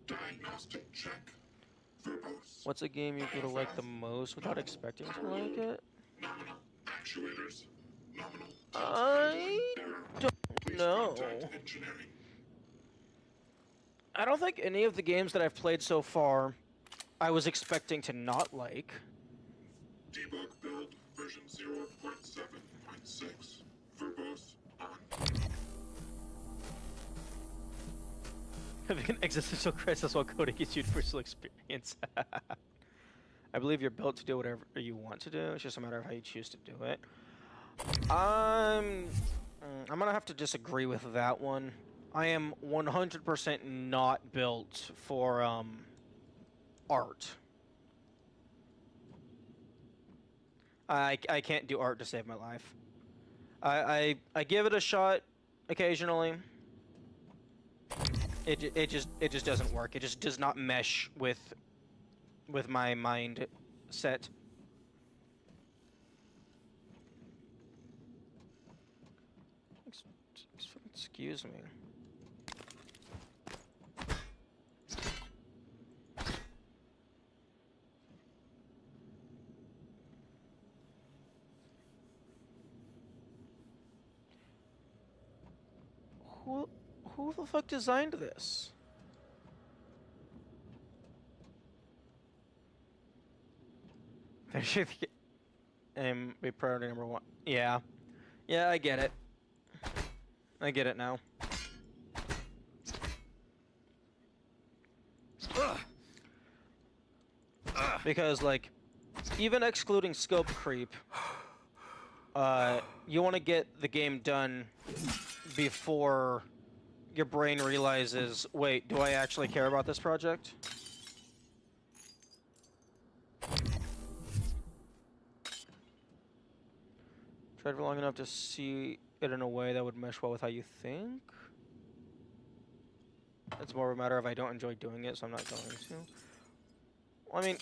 Diagnostic check. Verbose. What's a game you would like the most without expecting to like it? Nominal. Actuators. Nominal. I don't know. Engineering. I don't think any of the games that I've played so far I was expecting to not like. Debug build version 0.7.6. Verbose on. Having an existential crisis while coding is universal experience. I believe you're built to do whatever you want to do. It's just a matter of how you choose to do it. I'm gonna have to disagree with that one. I am 100% not built for art. I can't do art to save my life. I give it a shot occasionally. It just doesn't work. It just does not mesh with my mind set. Excuse me. Who the fuck designed this? Be priority number 1. Yeah. Yeah, I get it. I get it now. Because, like, even excluding scope creep, you want to get the game done before your brain realizes, wait, do I actually care about this project? Tried for long enough to see it in a way that would mesh well with how you think. It's more of a matter of I don't enjoy doing it, so I'm not going to. Well, I mean,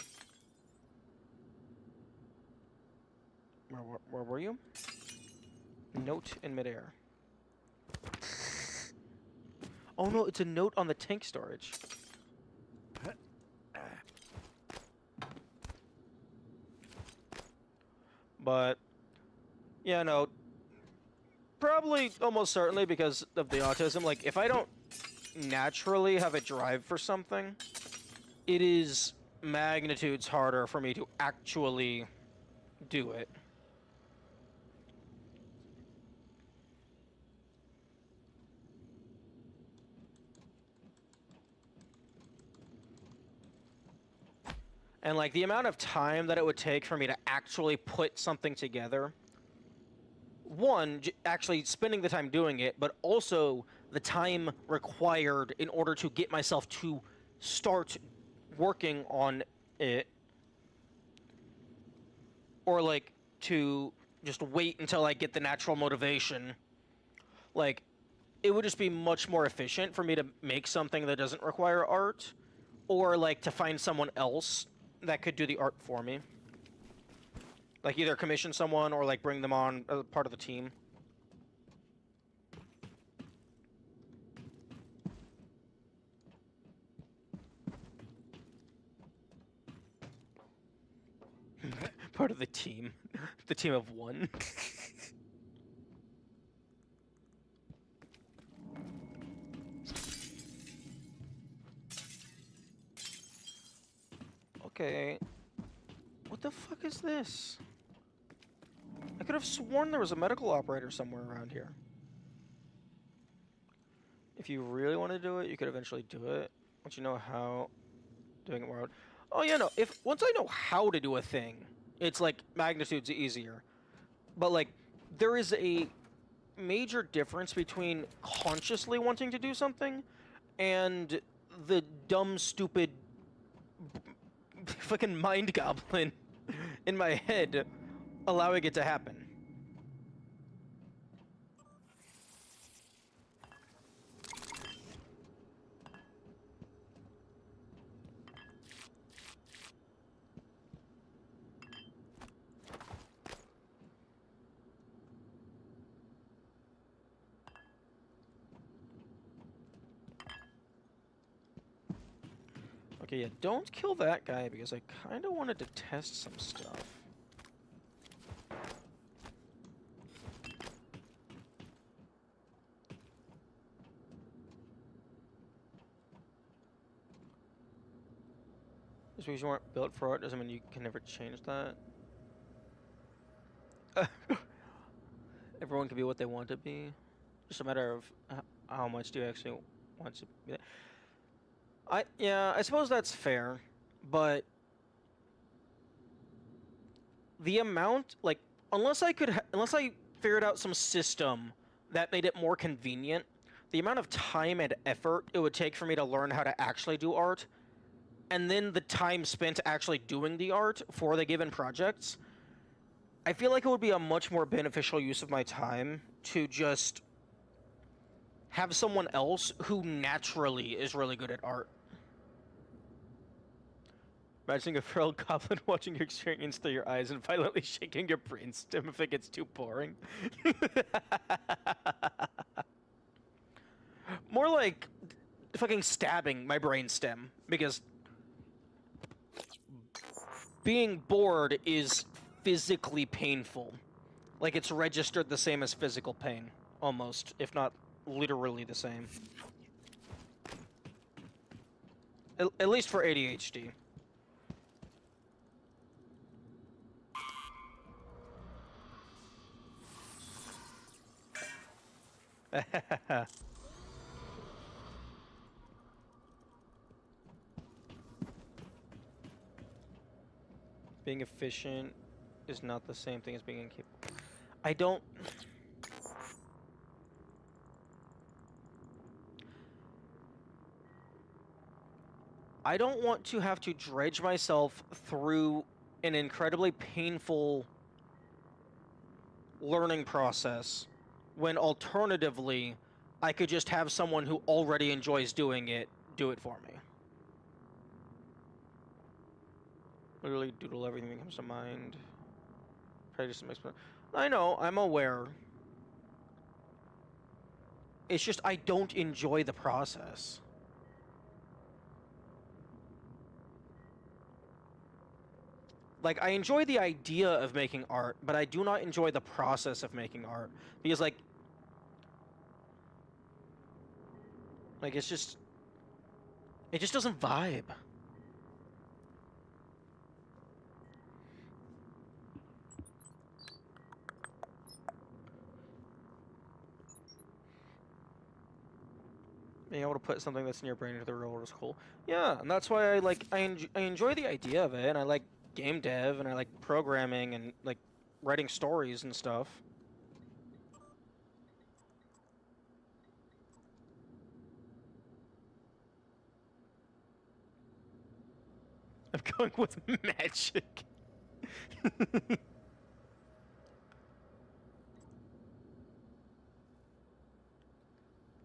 where were you? Note in midair. Oh no, it's a note on the tank storage. But, yeah, no. Probably, almost certainly, because of the autism. Like, if I don't naturally have a drive for something, it is magnitudes harder for me to actually do it. And, like, the amount of time that it would take for me to actually put something together, one, actually spending the time doing it, but also the time required in order to get myself to start working on it, or, like, to just wait until I get the natural motivation. Like, it would just be much more efficient for me to make something that doesn't require art, or, like, to find someone else that could do the art for me. Like, either commission someone or, like, bring them on as part of the team. Part of the team. The team of one. Okay. What the fuck is this? I could have sworn there was a medical operator somewhere around here. If you really want to do it, you could eventually do it. Once you know how doing it more. Oh yeah, no. Once I know how to do a thing, it's like magnitudes easier. But like, there is a major difference between consciously wanting to do something and the dumb, stupid fucking mind goblin in my head allowing it to happen. Okay, yeah, don't kill that guy because I kind of wanted to test some stuff. Just because you weren't built for it doesn't mean you can never change that. Everyone can be what they want to be. Just a matter of how much do you actually want to be. Yeah, I suppose that's fair, but the amount, like, unless I figured out some system that made it more convenient, the amount of time and effort it would take for me to learn how to actually do art, and then the time spent actually doing the art for the given projects, I feel like it would be a much more beneficial use of my time to just have someone else who naturally is really good at art. Imagining a feral goblin watching your experience through your eyes and violently shaking your brainstem if it gets too boring. More like fucking stabbing my brainstem, because being bored is physically painful. Like, it's registered the same as physical pain, almost, if not literally the same. At least for ADHD. Being efficient is not the same thing as being incapable. I don't want to have to dredge myself through an incredibly painful learning process when alternatively I could just have someone who already enjoys doing it do it for me. Literally doodle everything that comes to mind. I know, I'm aware. It's just I don't enjoy the process. Like, I enjoy the idea of making art, but I do not enjoy the process of making art. Because, like, it just doesn't vibe. Being able to put something that's in your brain into the real world is cool. Yeah, and that's why I enjoy the idea of it, and I like game dev, and I like programming, and like writing stories and stuff. I'm going with magic.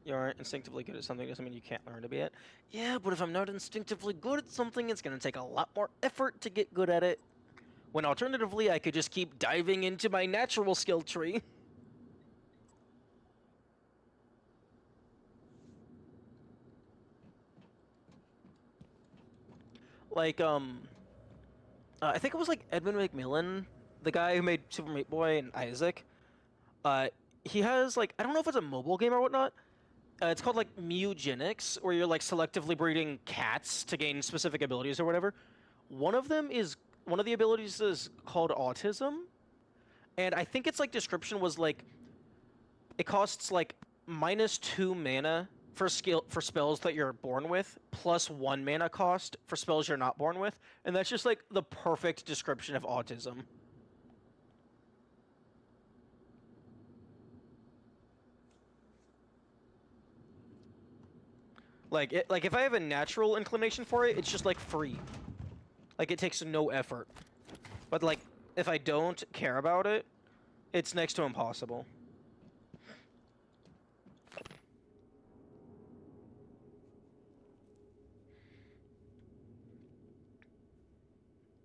You aren't instinctively good at something doesn't mean you can't learn to be it. Yeah, but if I'm not instinctively good at something, it's going to take a lot more effort to get good at it. When alternatively, I could just keep diving into my natural skill tree. Like, I think it was like Edmund McMillan, the guy who made Super Meat Boy and Isaac. He has, like, I don't know if it's a mobile game or whatnot. It's called, like, Mewgenics, where you're, like, selectively breeding cats to gain specific abilities or whatever. One of the abilities is called autism. And I think its, like, description was, like, it costs, like, -2 mana for spells that you're born with, plus 1 mana cost for spells you're not born with. And that's just, like, the perfect description of autism. Like, if I have a natural inclination for it, it's just, like, free. Like, it takes no effort. But, like, if I don't care about it, it's next to impossible.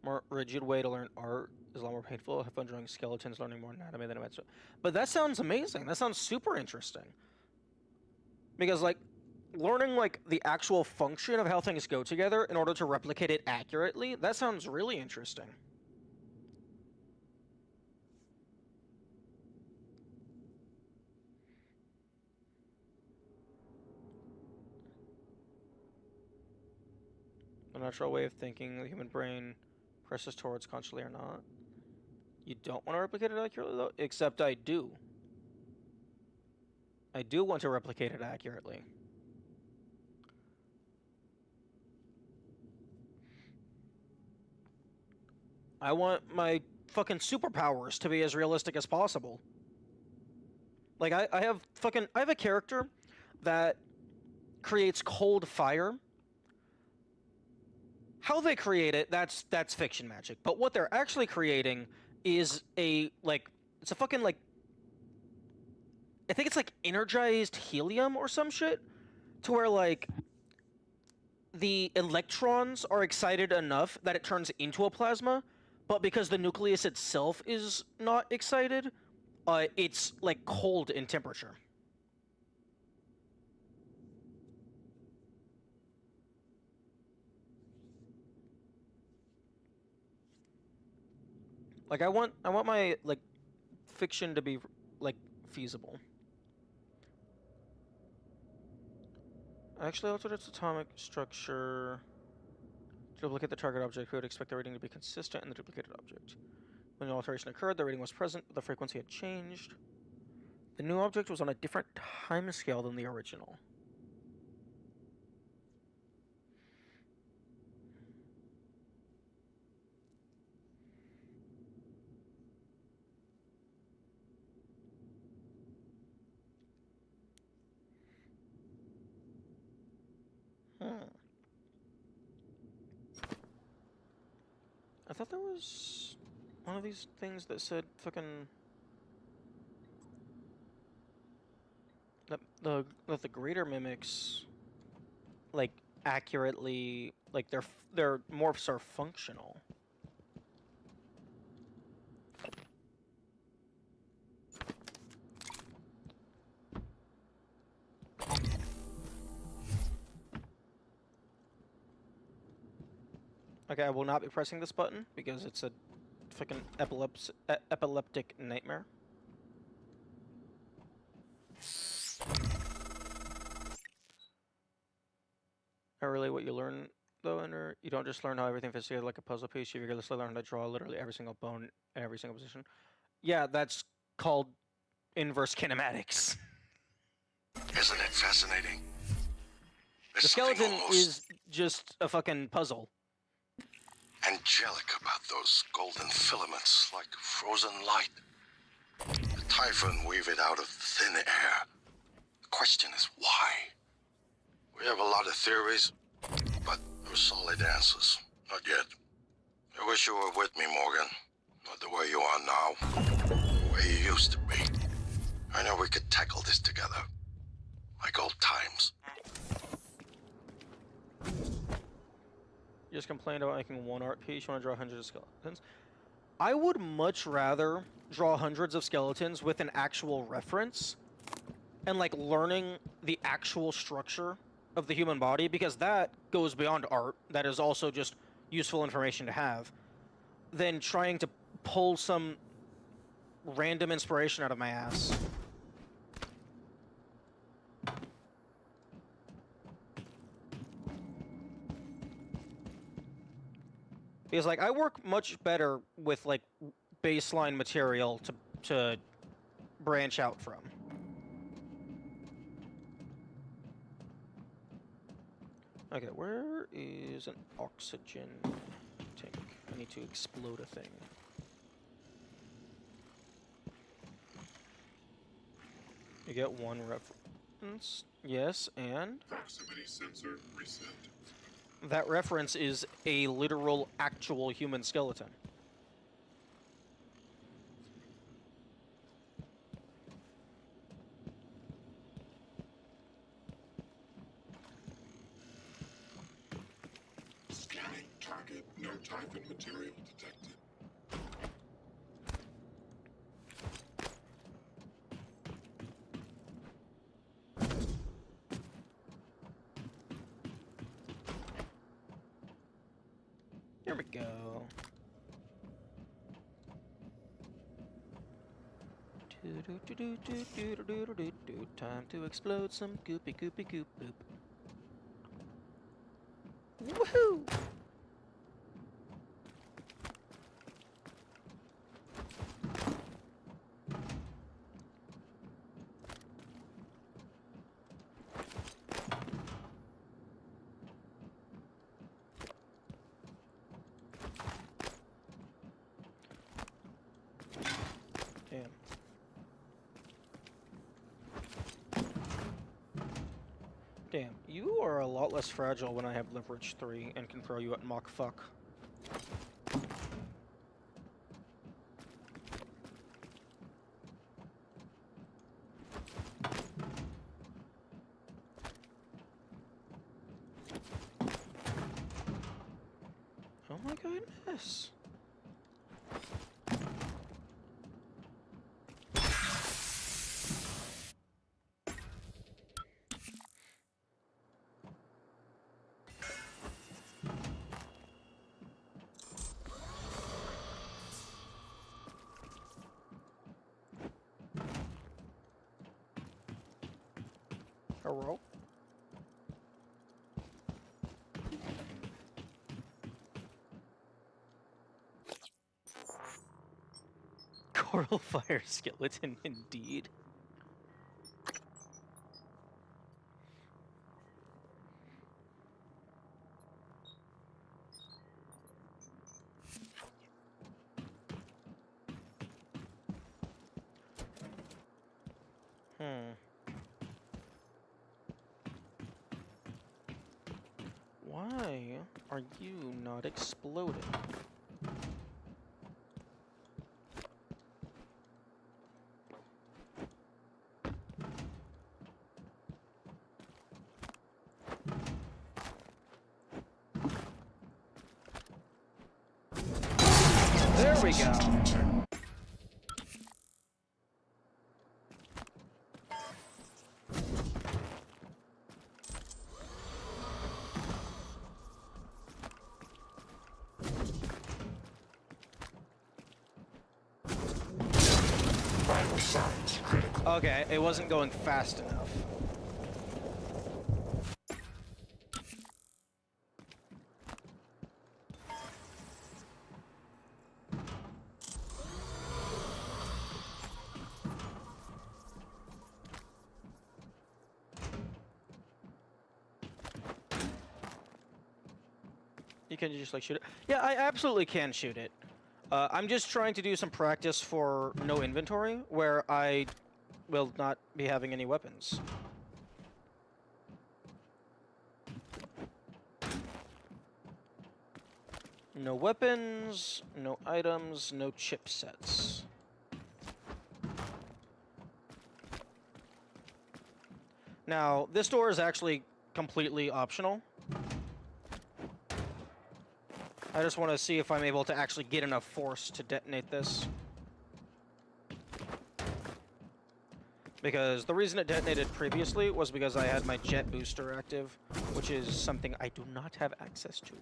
More rigid way to learn art is a lot more painful. Have fun drawing skeletons, learning more anatomy than But that sounds amazing. That sounds super interesting. Because, like, learning like the actual function of how things go together in order to replicate it accurately, that sounds really interesting. The natural way of thinking the human brain presses towards consciously or not. You don't want to replicate it accurately, though? Except I do. I do want to replicate it accurately. I want my fucking superpowers to be as realistic as possible. Like, I have a character that creates cold fire. How they create it, that's fiction magic. But what they're actually creating is it's a fucking, like, I think it's like energized helium or some shit, to where, like, the electrons are excited enough that it turns into a plasma, but because the nucleus itself is not excited, it's, like, cold in temperature. Like, I want my, like, fiction to be, like, feasible. Actually altered its atomic structure to duplicate the target object. We would expect the rating to be consistent in the duplicated object. When the alteration occurred, the rating was present, but the frequency had changed. The new object was on a different time scale than the original. I thought there was one of these things that said fucking that the greater mimics, like, accurately, like, their morphs are functional. Okay, I will not be pressing this button because it's a fucking epileptic nightmare. Really, what you learn, though, you don't just learn how everything fits together like a puzzle piece. You rigorously learn to draw literally every single bone in every single position. Yeah, that's called inverse kinematics. Isn't it fascinating? The skeleton is just a fucking puzzle. Angelic about those golden filaments, like frozen light. The Typhon weave it out of thin air. The question is why? We have a lot of theories, but no solid answers. Not yet. I wish you were with me, Morgan. Not the way you are now. The way you used to be. I know we could tackle this together. Like old times. You just complained about making one art piece. You want to draw hundreds of skeletons? I would much rather draw hundreds of skeletons with an actual reference and, like, learning the actual structure of the human body, because that goes beyond art. That is also just useful information to have, than trying to pull some random inspiration out of my ass. Because, like, I work much better with, like, baseline material to branch out from. Okay, where is an oxygen tank? I need to explode a thing. You get one reference. Yes, and? Proximity sensor reset. That reference is a literal, actual human skeleton. Scanning target. No Typhon material detected. we go. Time to explode some goopy goopy goop boop. Woohoo! Damn. Damn, you are a lot less fragile when I have leverage 3 and can throw you at Mach fuck. Oh my goodness. Hello? Coral fire skeleton, indeed. Why are you not exploding? There we go. Okay, it wasn't going fast enough. You can just like shoot it. Yeah, I absolutely can shoot it. I'm just trying to do some practice for no inventory, where I will not be having any weapons. No weapons, no items, no chipsets. Now, this door is actually completely optional. I just want to see if I'm able to actually get enough force to detonate this. Because the reason it detonated previously was because I had my jet booster active, which is something I do not have access to.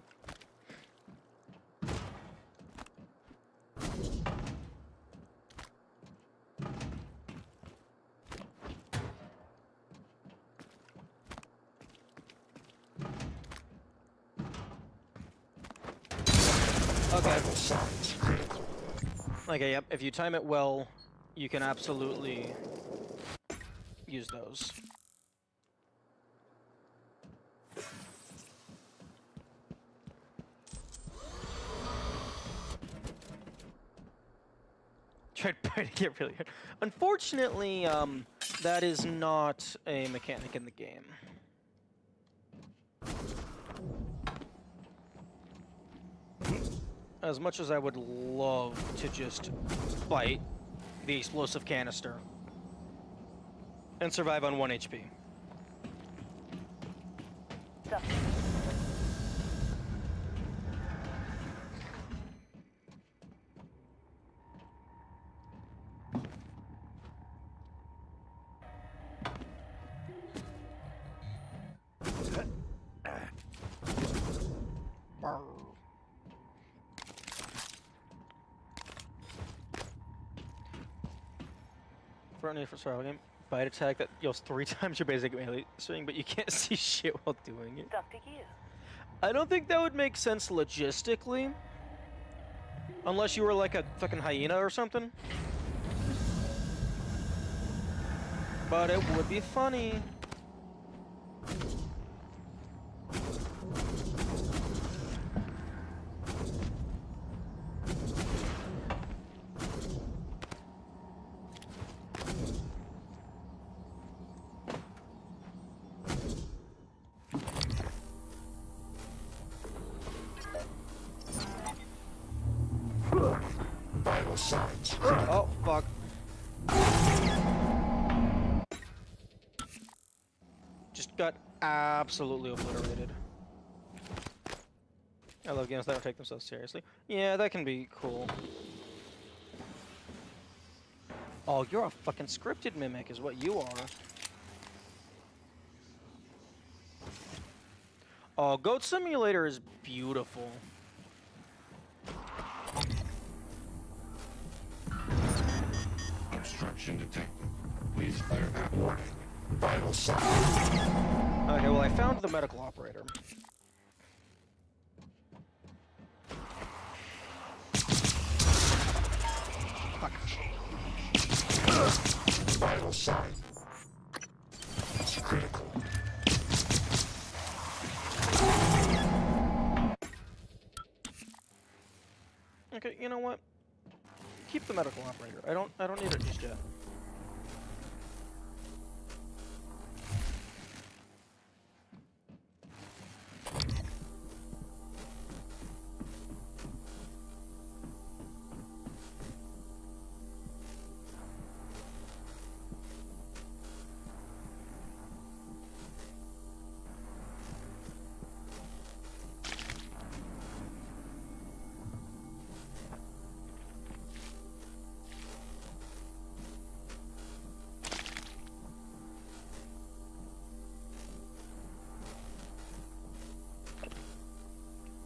Okay. Okay, yep. If you time it well, you can absolutely use those. Tried to get really good. Unfortunately, that is not a mechanic in the game. As much as I would love to just bite the explosive canister and survive on 1 HP. For any for survival game, bite attack that yells 3 times your basic melee swing, but you can't see shit while doing it. Dr. Yu. I don't think that would make sense logistically. Unless you were like a fucking hyena or something. But it would be funny. Vital signs. Oh, fuck. Just got absolutely obliterated. I love games that don't take themselves seriously. Yeah, that can be cool. Oh, you're a fucking scripted mimic is what you are. Oh, Goat Simulator is beautiful. Obstruction detected. Please clear that warning. Vital signs. Okay, well, I found the medical operator. Fuck. Vital sign. It's critical. Okay, you know what? Keep the medical operator. I don't need it just yet.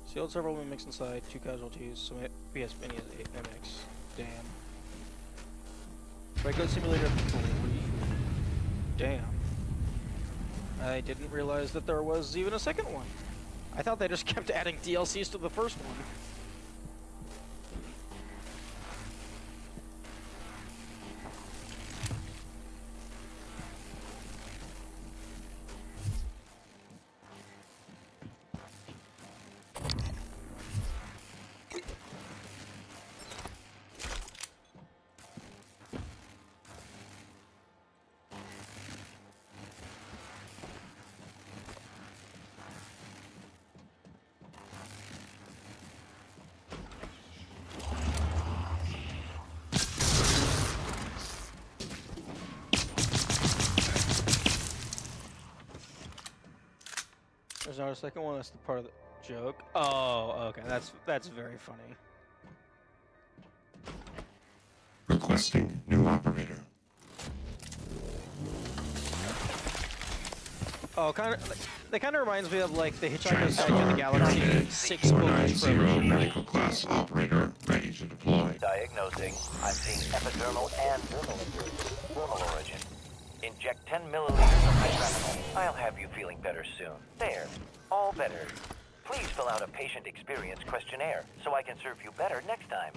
Sealed several mimics inside, 2 casualties, so we has many as 8 mimics. Damn. Regular Simulator 3. Damn. I didn't realize that there was even a second one. I thought they just kept adding DLCs to the first one. There's not a second one, that's the part of the joke. Oh, okay, that's very funny. Requesting new operator. Oh, that kind of reminds me of like the Hitchhiker's Guide to the Galaxy Target 6 book 490 trilogy. medical class operator ready to deploy. Diagnosing. I'm seeing epidermal and dermal origin. Inject 10 milliliters of hydroxyl. I'll have you feeling better soon. There. All better. Please fill out a patient experience questionnaire so I can serve you better next time.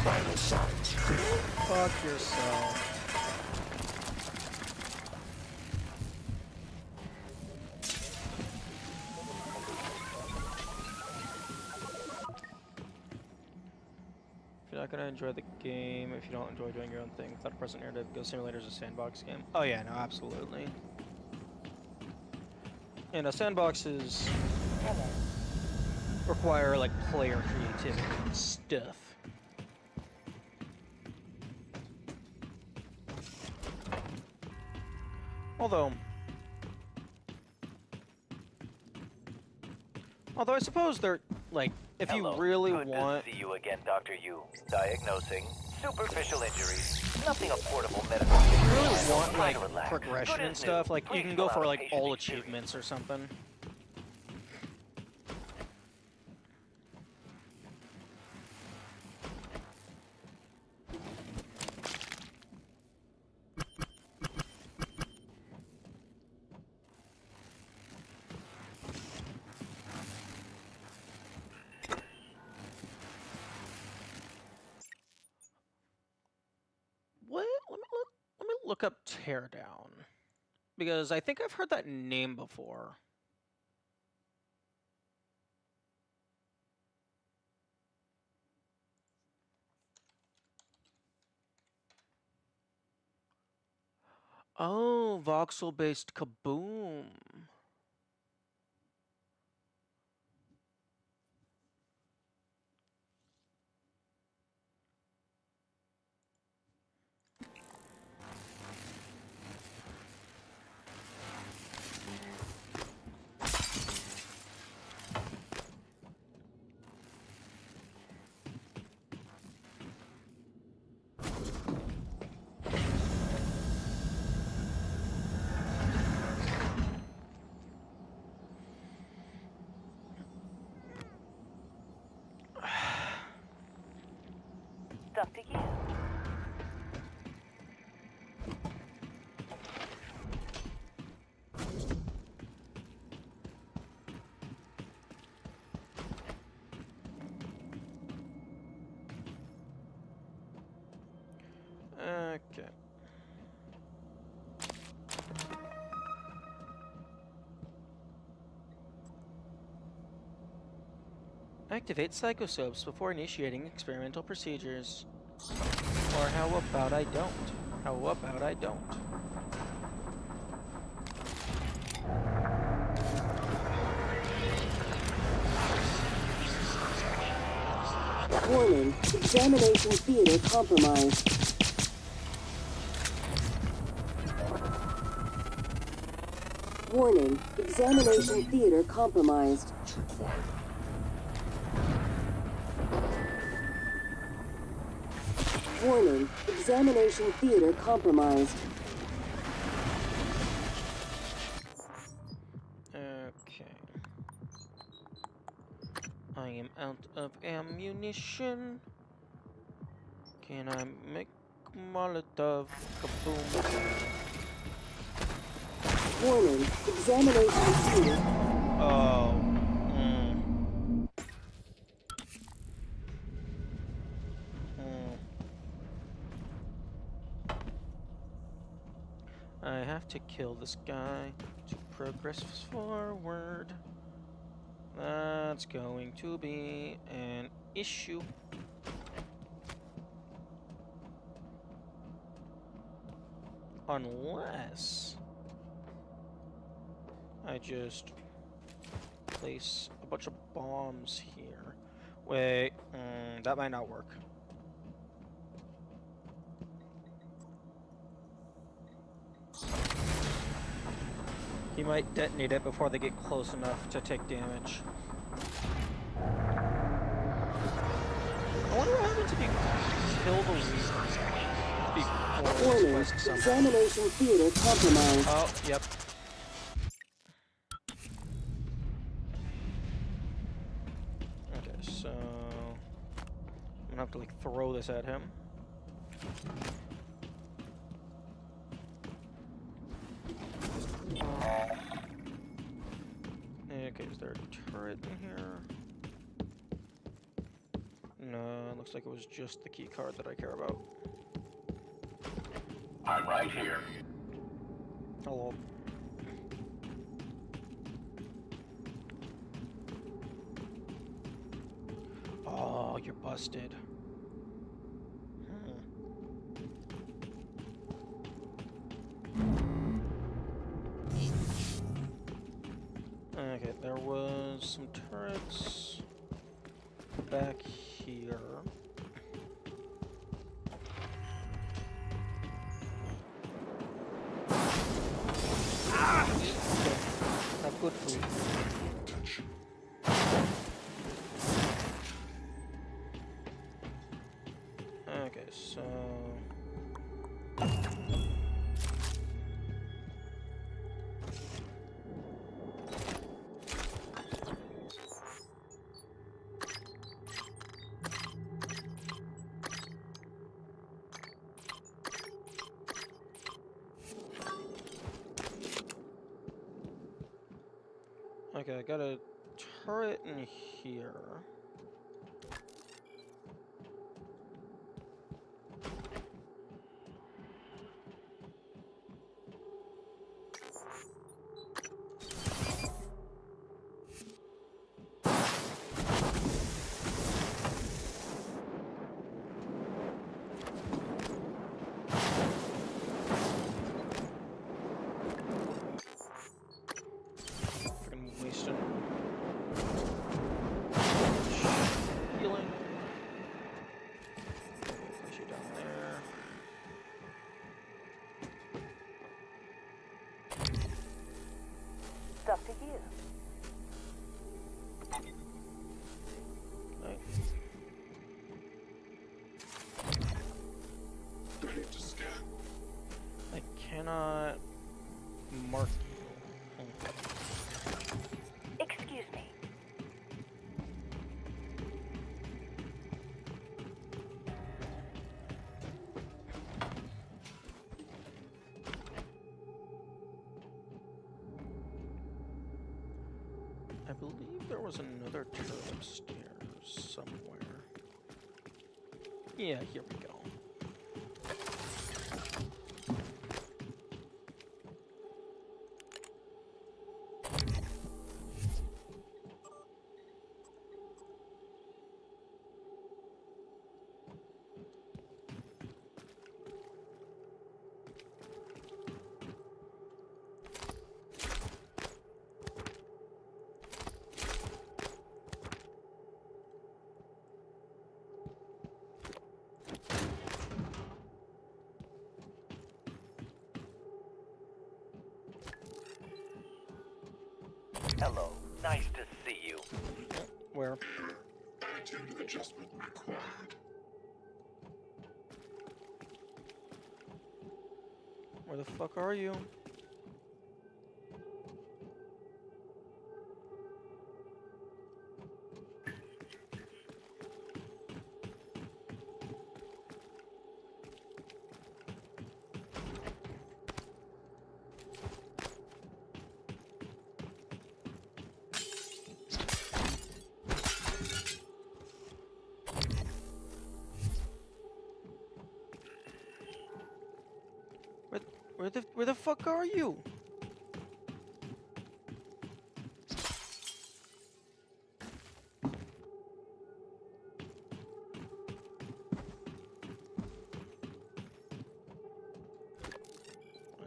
Vital signs critical. Fuck yourself. not gonna enjoy the game if you don't enjoy doing your own thing without a present narrative. Ghost Simulator is a sandbox game. Oh yeah, no, absolutely. And sandboxes require like player creativity and stuff. Although I suppose they're like, if Hello. you really Good want. to see you again, Dr. Yu. Diagnosing superficial injuries. Nothing of portable medical. If you really want Try like to relax. progression Good and as stuff, new. like you Please can go fill for out a like patient all experience. achievements or something. What? Let me look up Teardown, because I think I've heard that name before. Oh, voxel-based Kaboom. Dr. Yu. Okay. Activate psychosopes before initiating experimental procedures. Or how about I don't? How about I don't? Warning, examination theater compromised. Warning, examination theater compromised. Warning, examination theater compromised. Okay. I am out of ammunition. Can I make Molotov? Kaboom. Warning, examination theater. Oh. I have to kill this guy to progress forward. That's going to be an issue. Unless I just place a bunch of bombs here. Wait, that might not work. He might detonate it before they get close enough to take damage. I wonder what happens if you kill the leader before Warning, it's quest examination theater compromised. Oh, yep. Okay, so I'm gonna have to like throw this at him. Okay, is there a turret in here? No, it looks like it was just the key card that I care about. I'm right here. Hello. Oh, you're busted. Okay, there was some turrets back here. Not good for you. Okay, so... Okay, I got a turret in here. Freaking wasted. Healing. Place you down there. Stuff to you. Nice. Ready to scan. I cannot mark you. Excuse me. I believe there was another turret upstairs somewhere. Yeah, here we go. Hello. Nice to see you. Where? Attitude adjustment required. Where the fuck are you? Where the fuck are you?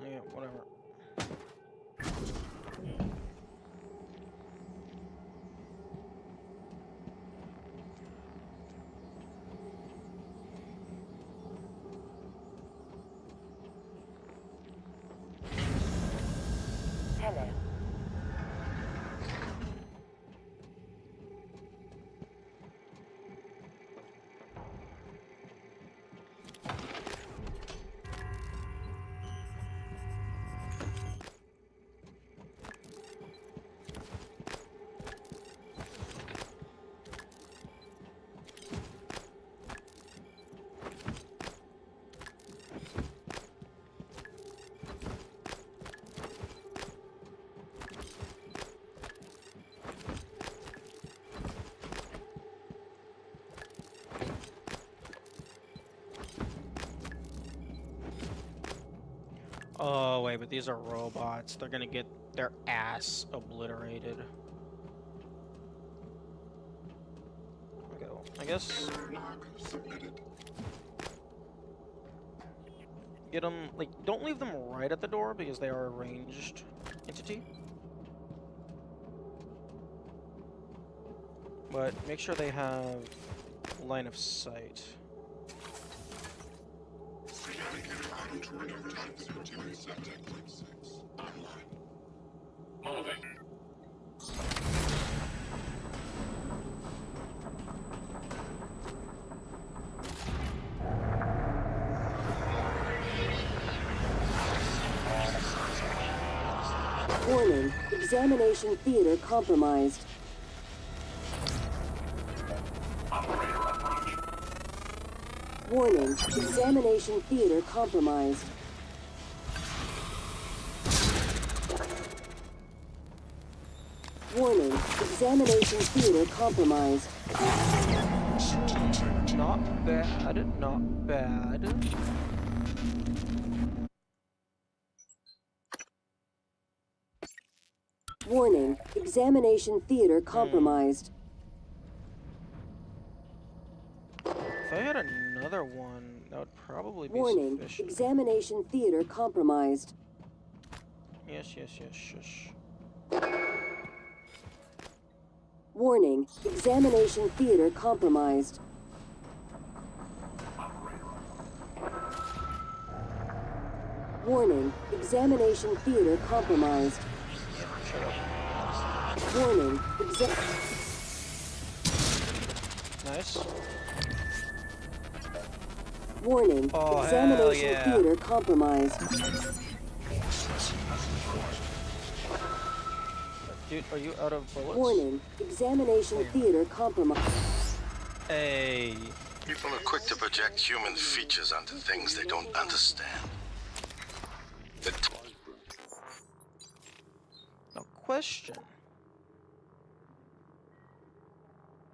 Yeah, whatever. Hello. Oh wait, but these are robots. They're gonna get their ass obliterated. Okay, well, I guess Log submitted. get them, like, don't leave them right at the door because they are a ranged entity. But make sure they have line of sight. Warning, examination theater compromised. Warning, examination theater compromised. Warning, examination theater compromised. Not bad, not bad. Warning, examination theater compromised. If I had another one, that would probably be Warning, sufficient. examination theater compromised. Yes, yes, yes, shush. Warning, examination theater compromised. Warning, examination theater compromised. Warning, Nice. Warning, Oh, examination hell yeah. theater compromised. Dude, are you out of bullets? Warning, examination theater compromised. Hey. People are quick to project human features onto things they don't understand. Now, question.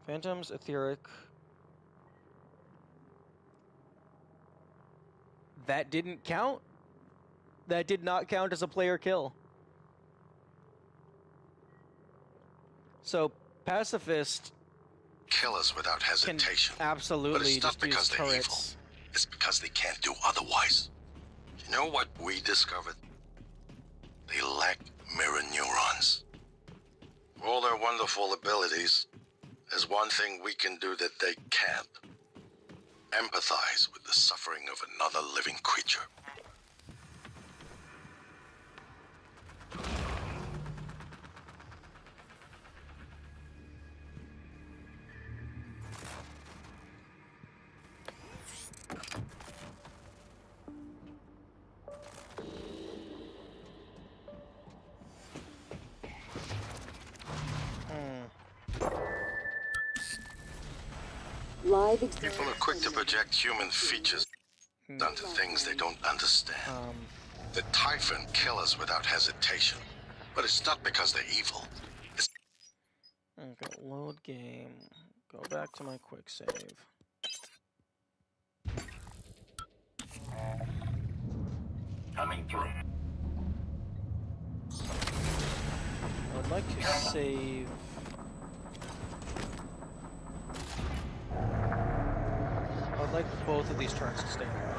Phantoms, etheric. That didn't count? That did not count as a player kill. So, pacifist Kill us without can hesitation. But absolutely it's not just use because they're evil. turrets. It's because they can't do otherwise. You know what we discovered? They lack mirror neurons. For all their wonderful abilities, there's one thing we can do that they can't. Empathize with the suffering of another living creature. Live People are quick to project human features onto things they don't understand. The Typhon kill us without hesitation. But it's not because they're evil. It's Okay, load game. Go back to my quick save. Coming through. I'd like to save. I'd like both of these turns to stay alive.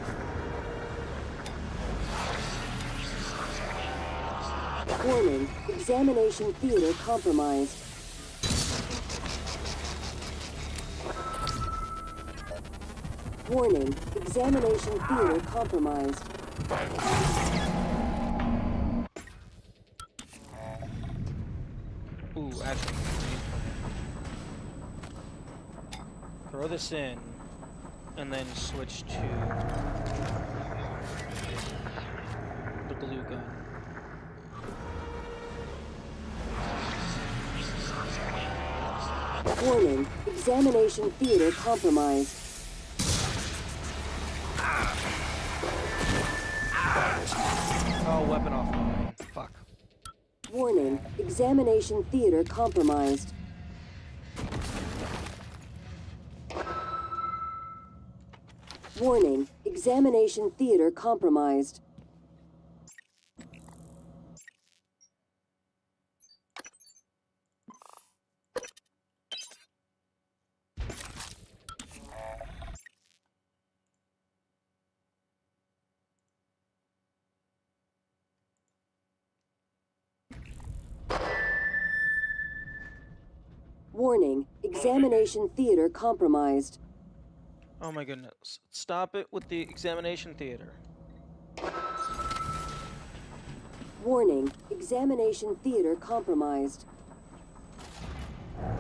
Warning, examination theater compromised. Warning, examination theater compromised. Ooh, actually. Throw this in, and then switch to the glue gun. Warning, examination theater compromised. Oh, weapon offline. Fuck. Warning, examination theater compromised. Warning, examination theater compromised. Warning, examination theater compromised. Oh my goodness. Stop it with the examination theater. Warning, examination theater compromised. Yeah,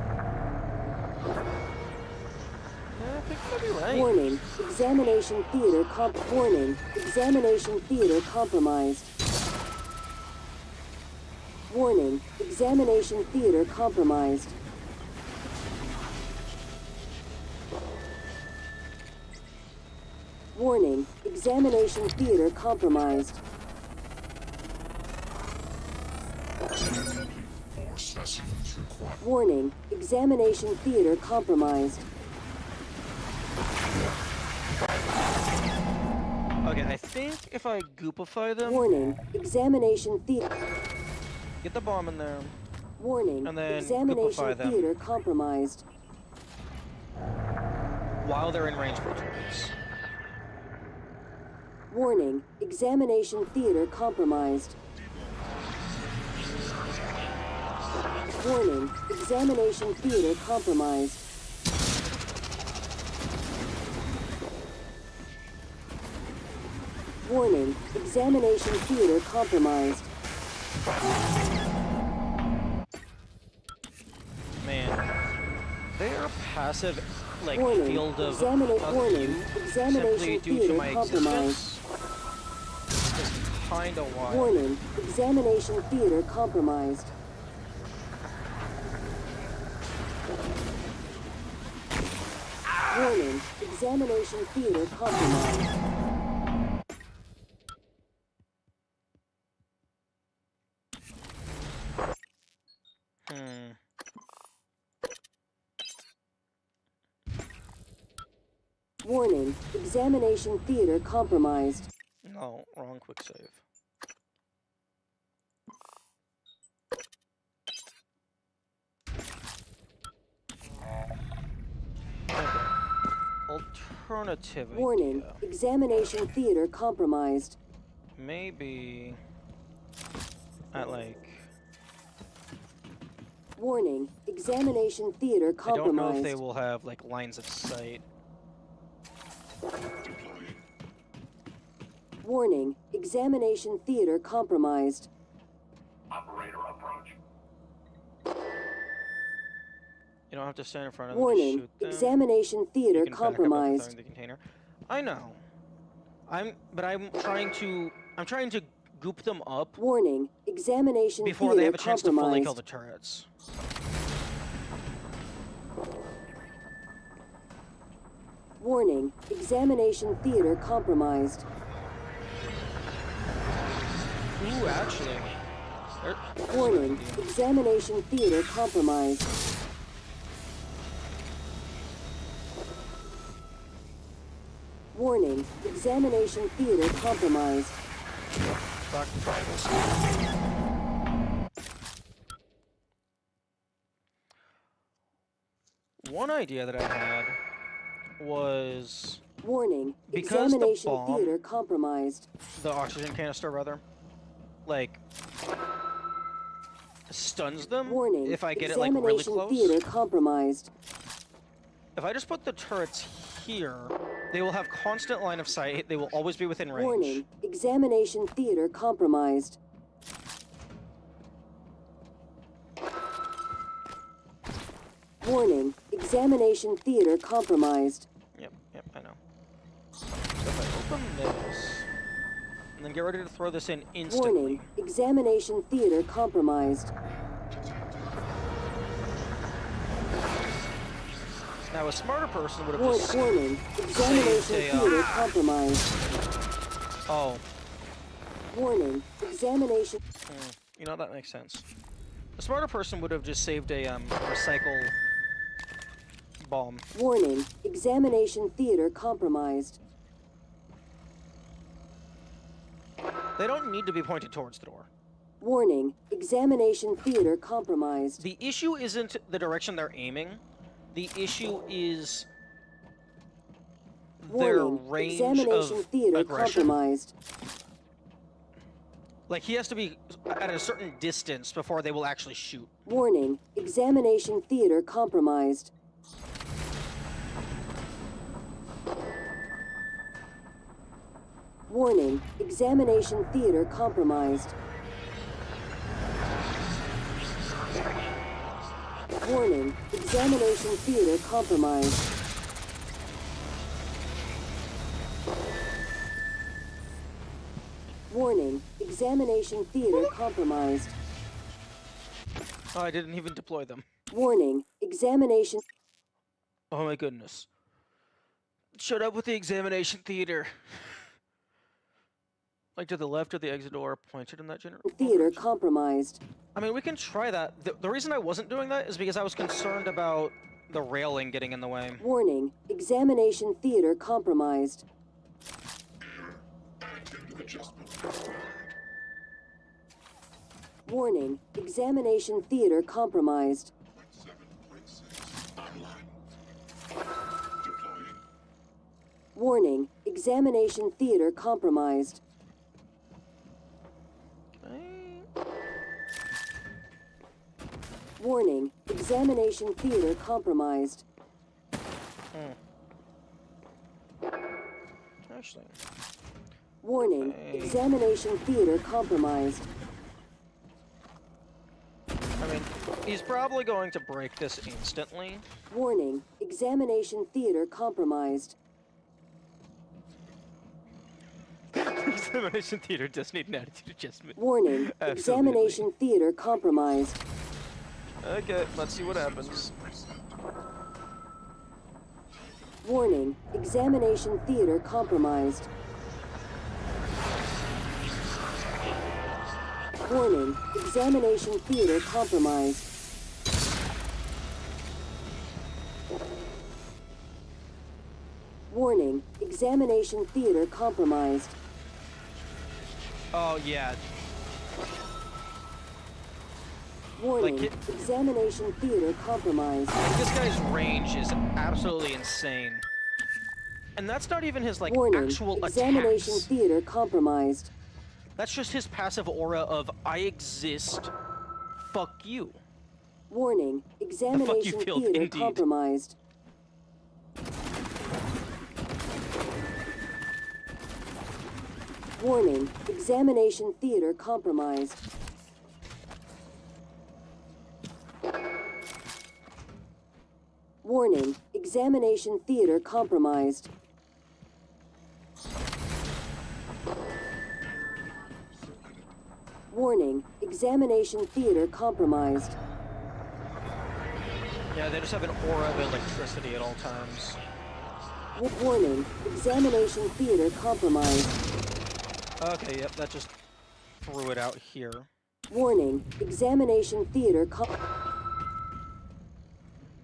I think you'll be right. Warning, examination theater Warning, examination theater compromised. Warning, examination theater compromised. Warning, examination theater compromised. More specimens required. Warning, examination theater compromised. Okay, I think if I goopify them, Warning, examination theater. get the bomb in there, Warning, and then examination goopify them theater compromised. while they're in range for turrets. Warning, examination theater compromised. Warning, examination theater compromised. Warning, examination theater compromised. Man, they are passive, like, Warning, field of warning, view examination simply due to theater my compromised. existence is kinda wild. Warning, examination theater compromised. Warning, examination theater compromised. Warning, examination theater compromised. No, wrong quick save. Okay. Alternative Warning, idea. examination theater compromised. Maybe at like Warning, examination theater I don't know compromised. if they will have like lines of sight. Warning, examination theater compromised. Operator approach. You don't have to stand in front of them to Warning, shoot them. examination theater You can back up after compromised. throwing the container. I know. I'm trying to goop them up Warning, examination before theater they have a chance to fully compromised. kill the turrets. Warning, examination theater compromised. Ooh, actually. Warning, examination theater compromised. Warning, examination theater compromised. Fuck. One idea that I had was Warning, because the examination bomb- theater compromised. the oxygen canister, rather, like, stuns them Warning, if I get it like really examination close. theater compromised. If I just put the turrets here, they will have constant line of sight. They will always be within range. Warning, examination theater compromised. Warning, examination theater compromised. Yep, I know. So if I open this, and then get ready to throw this in instantly. Warning, examination theater compromised. Now a smarter person would have just Warning, examination saved a, theater compromised. oh, Warning, examination. you know, that makes sense. A smarter person would have just saved a recycle bomb. Warning, examination theater compromised. They don't need to be pointed towards the door. Warning, examination theater compromised. The issue isn't the direction they're aiming. The issue is their Warning, range examination of theater aggression. compromised. Like, he has to be at a certain distance before they will actually shoot. Warning, examination theater compromised. Warning, examination theater compromised. Warning, examination theater compromised. Warning, examination theater compromised. Oh, I didn't even deploy them. Warning, examination... Oh my goodness. Shut up with the examination theater. Like to the left of the exit door pointed in that general Theater direction. compromised. I mean, we can try that. The reason I wasn't doing that is because I was concerned about the railing getting in the way. Warning, examination theater compromised. Warning, examination theater compromised. Warning, examination theater compromised. Warning, examination theater compromised. Actually. Warning, examination theater compromised. I mean, he's probably going to break this instantly. Warning, examination theater compromised. Examination theater does need an attitude adjustment. Warning, examination theater compromised. Okay, let's see what happens. Warning, examination theater compromised. Warning, examination theater compromised. Warning, examination theater compromised. Oh, yeah. Warning, Like examination theater compromised. This guy's range is absolutely insane. And that's not even his, like, Warning, actual examination attacks. theater compromised. That's just his passive aura of, I exist, fuck you. Warning, examination field, theater indeed. compromised. Warning, examination theater compromised. Warning, examination theater compromised. Warning, examination theater compromised. Yeah, they just have an aura of electricity at all times. Warning, examination theater compromised. Okay, yep, that just threw it out here. Warning, examination theater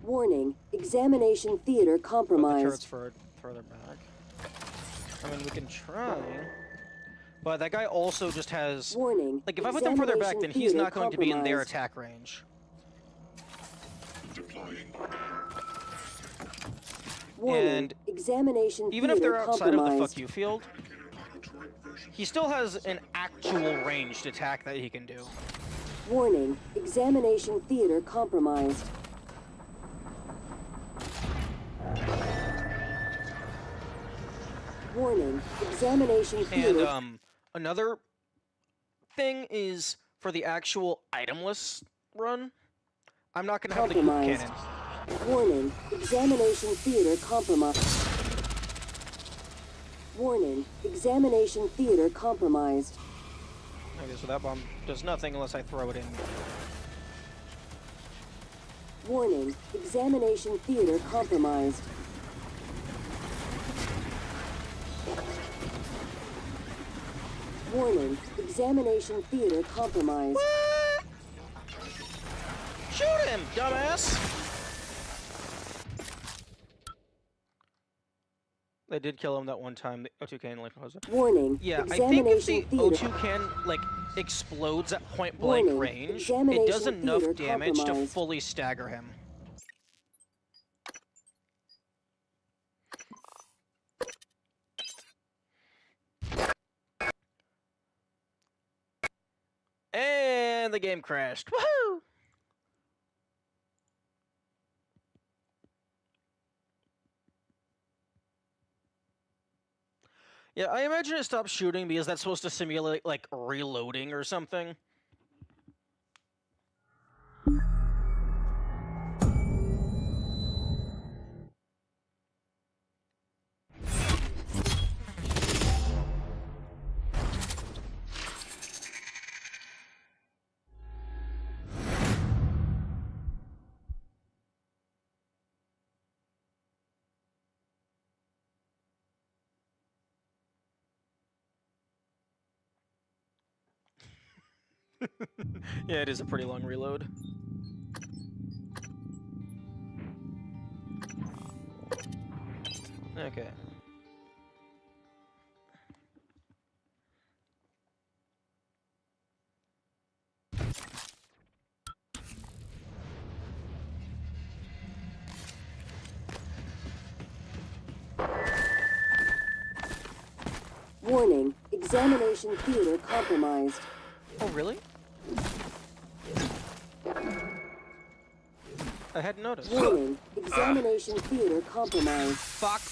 Warning, examination theater But the compromised. turret's further back. I mean, we can try. But that guy also just has... Warning, Like, if I put them further back, then he's theater not going to be in their compromised. attack range. Warning, And examination even if theater they're outside of the compromised. fuck you field, he still has an actual ranged attack that he can do. Warning, examination theater compromised. Warning, examination theater... And another thing is for the actual itemless run, I'm not going to have the goop Compromised. cannon. Warning, examination theater compromised. Warning, examination theater compromised. Okay, so that bomb does nothing unless I throw it in. Warning, examination theater compromised. Warning, examination theater compromised. Shoot him, dumbass! They did kill him that one time. The O2 cannon like was it? Warning, Yeah, I think if the examination theater... O2 can like explodes at point blank Warning, range, it does examination enough theater damage to compromised. fully stagger him. And the game crashed. Woohoo! Yeah, I imagine it stopped shooting because that's supposed to simulate, like, reloading or something. Yeah, it is a pretty long reload. Okay. Warning, examination theater compromised. Oh, really? I hadn't noticed. Warning, examination theater compromised. Fuck.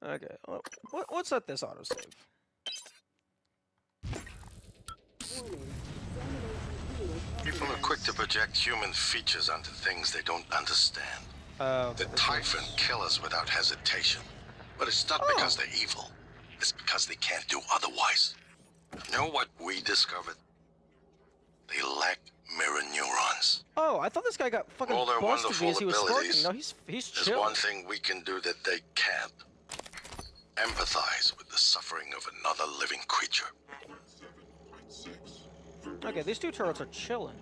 Okay, well, what's at this autosave? People are quick to project human features onto things they don't understand. The Typhon kill us without hesitation. But it's not because they're evil. It's because they can't do otherwise. You know what we discovered? They lack mirror neurons. Oh, I thought this guy got fucking All their busted wonderful because he was abilities. sparking. No, he's There's chill. one thing we can do that they can't. Empathize with the suffering of another living creature. Okay, these two turrets are chilling.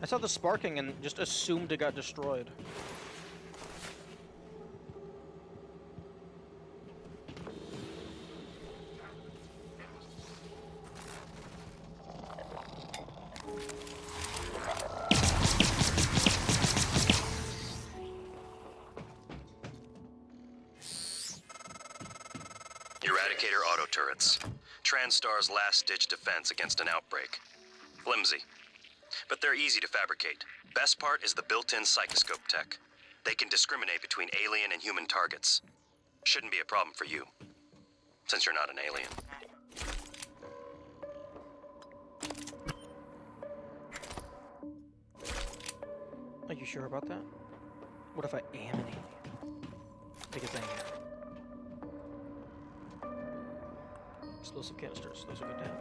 I saw the sparking and just assumed it got destroyed. Eradicator auto turrets. TranStar's last-ditch defense against an outbreak. Flimsy. But they're easy to fabricate. Best part is the built-in psychoscope tech. They can discriminate between alien and human targets. Shouldn't be a problem for you, since you're not an alien. Are you sure about that? What if I am an alien? Because I am. Explosive canisters, those are good to have.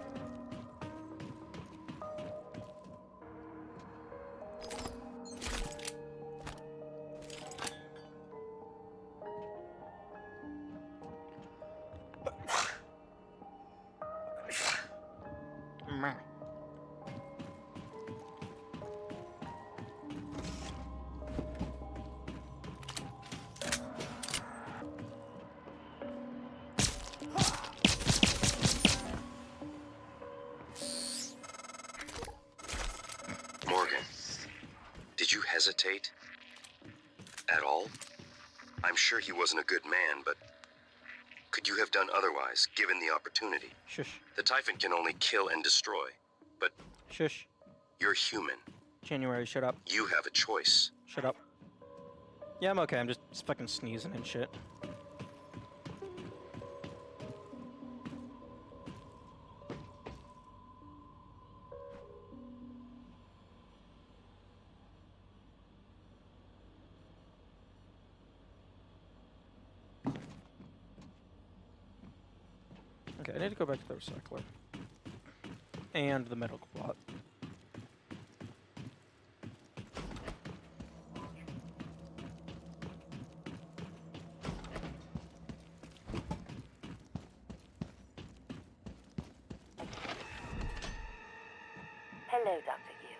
Morgan, did you hesitate? At all? I'm sure he wasn't a good man, but could you have done otherwise, given the opportunity? Shush. The Typhon can only kill and destroy, but Shush. you're human. January, shut up. You have a choice. Shut up. Yeah, I'm okay. I'm just fucking sneezing and shit. Okay, I need to go back to the recycler. And the medical plot. Hello, Dr. Yu.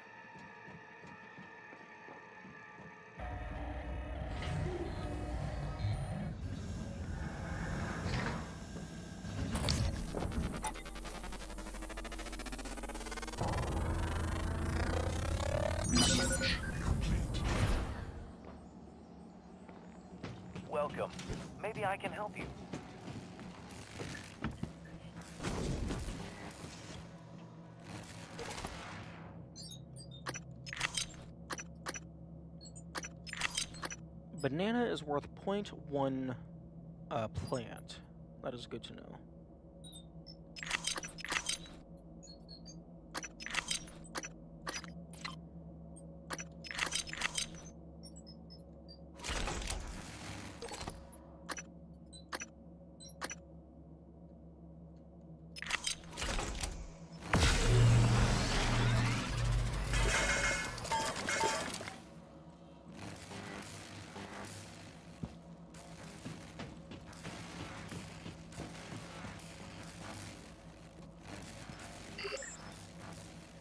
Welcome welcome. Maybe I can help you. Banana is worth 0.1 plant. That is good to know.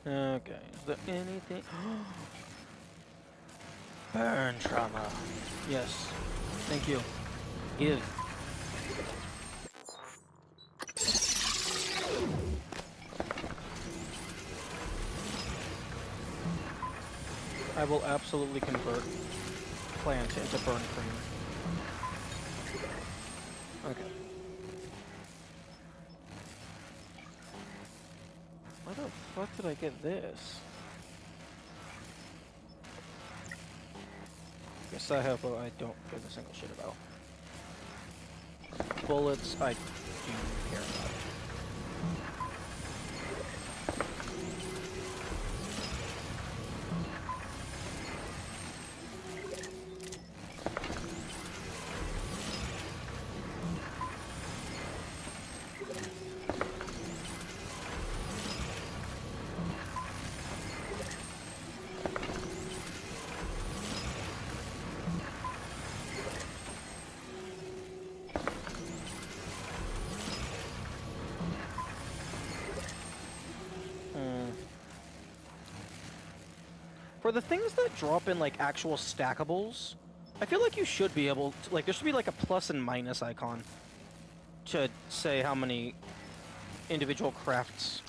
Okay, is there anything? Burn trauma. Yes. Thank you. Give. I will absolutely convert plant into burn cream. Okay. Where the fuck did I get this? Guess I have what I don't give a single shit about. Bullets, I do care about. For the things that drop in, like, actual stackables, I feel like you should be able to, like, there should be, like, a plus and minus icon to say how many individual crafts.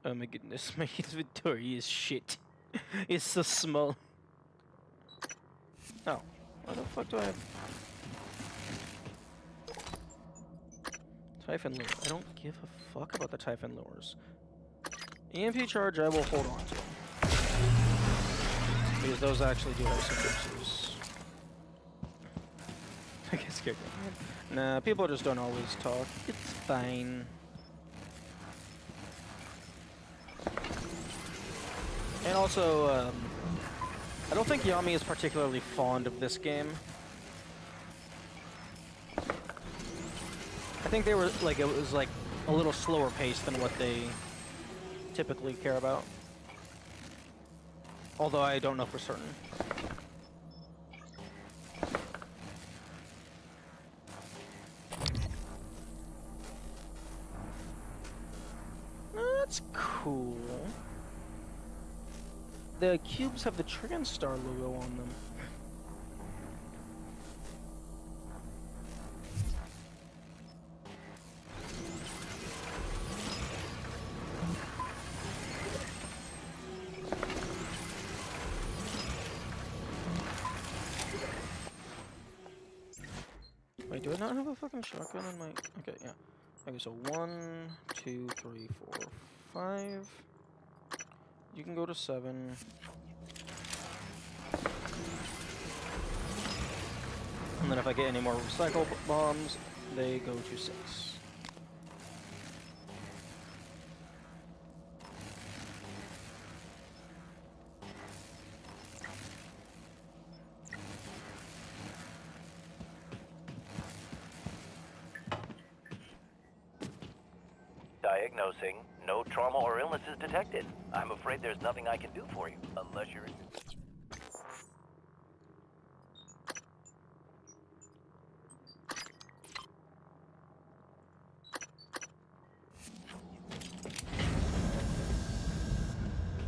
Oh my goodness, my inventory is shit. It's so small. Oh, what the fuck do I have? Typhon lure. I don't give a fuck about the Typhon lures. EMP charge I will hold on to. Because those actually do have some uses. I get scared. Nah, people just don't always talk. It's fine. And also, I don't think Yami is particularly fond of this game. I think they were, like, it was, like, a little slower paced than what they typically care about. Although I don't know for certain. That's cool. The cubes have the TranStar logo on them. Wait, do I not have a fucking shotgun in my... Okay, yeah. Okay, so 1, 2, 3, 4, 5. You can go to 7. And then if I get any more recycle bombs, they go to 6. Diagnosing. No trauma or illness is detected. I'm afraid there's nothing I can do for you, unless you're...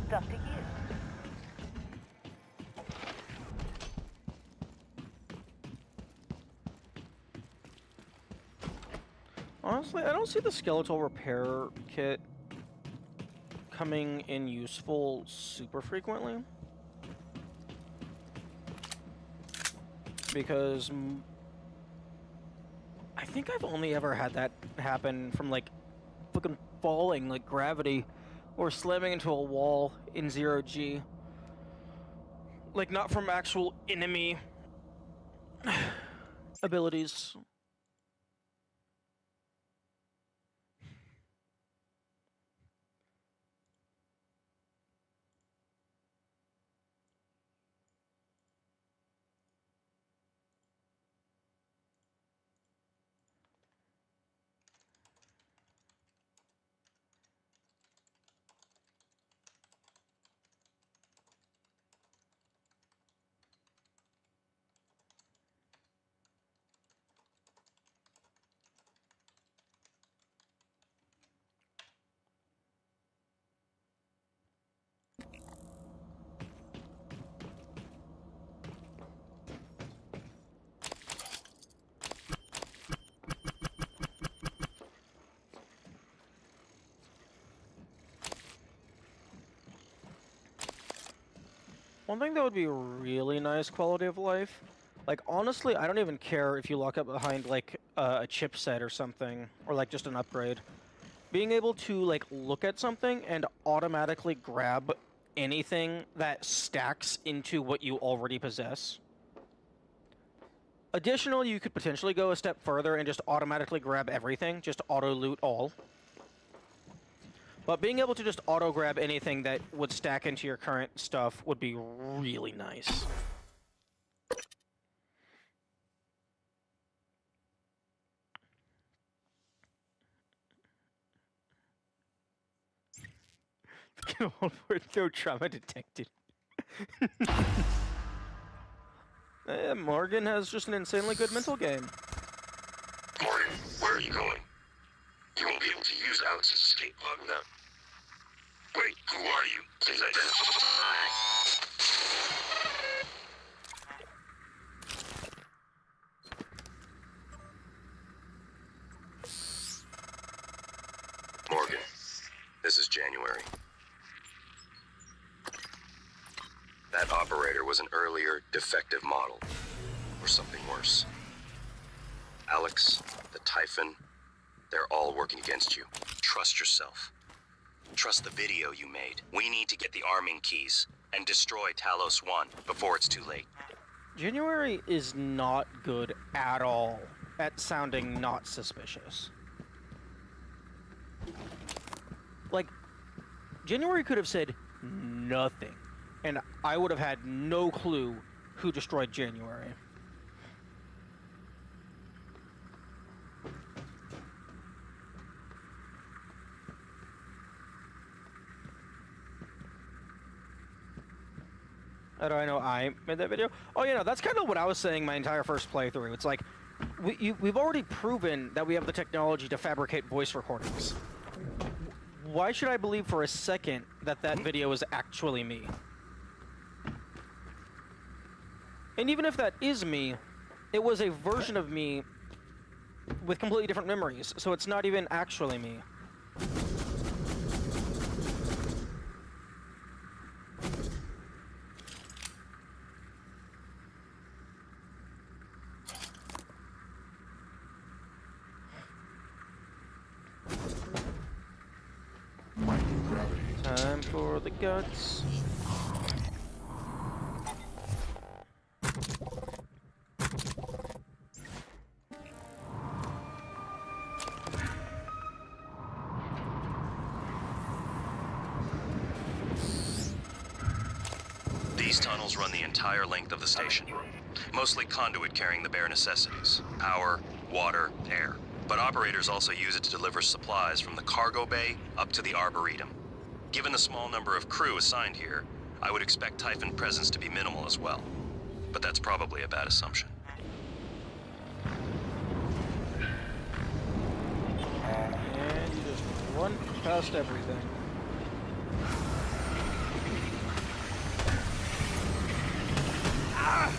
Stuff to use. Honestly, I don't see the skeletal repair kit coming in useful super frequently. Because I think I've only ever had that happen from like fucking falling, like gravity, or slamming into a wall in 0G. Like, not from actual enemy abilities. One thing that would be really nice quality of life, like honestly, I don't even care if you lock up behind like a chipset or something, or like just an upgrade. Being able to like look at something and automatically grab anything that stacks into what you already possess. Additionally, you could potentially go a step further and just automatically grab everything, just auto loot all. But being able to just auto-grab anything that would stack into your current stuff would be really nice. No trauma detected. Morgan has just an insanely good mental game. Morgan, where are you going? You won't be able to use Alex's escape pod without... Wait, who are you? Please identify. Morgan, this is January. That operator was an earlier defective model, or something worse. Alex, the Typhon, they're all working against you. Trust yourself. Trust the video you made. We need to get the arming keys and destroy Talos 1 before it's too late. January is not good at all at sounding not suspicious. Like, January could have said nothing, and I would have had no clue who destroyed January. How do I know I made that video? Oh, you know, that's kind of what I was saying my entire first playthrough. It's like, we've already proven that we have the technology to fabricate voice recordings. Why should I believe for a second that that video is actually me? And even if that is me, it was a version of me with completely different memories, so it's not even actually me. Time for the guts. These tunnels run the entire length of the station. Mostly conduit carrying the bare necessities. Power, water, air. But operators also use it to deliver supplies from the cargo bay up to the Arboretum. Given the small number of crew assigned here, I would expect Typhon presence to be minimal as well. But that's probably a bad assumption. And you just run past everything. Ah!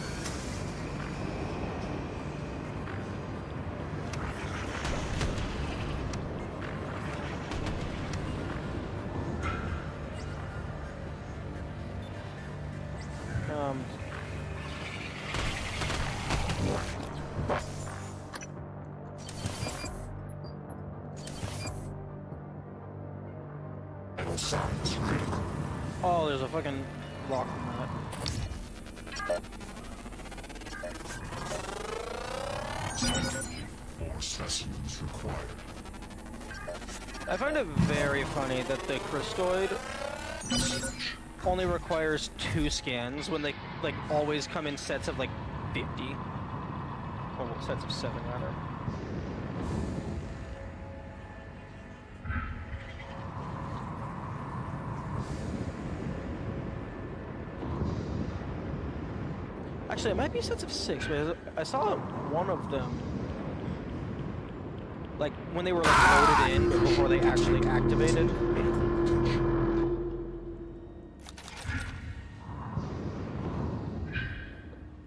Oh, there's a fucking rock on that. More specimens required. I find it very funny that the Crystoid only requires 2 scans when they like always come in sets of like 50. Or well, sets of 7 rather. Actually, it might be sets of 6 because I saw one of them like when they were like loaded in but before they actually activated.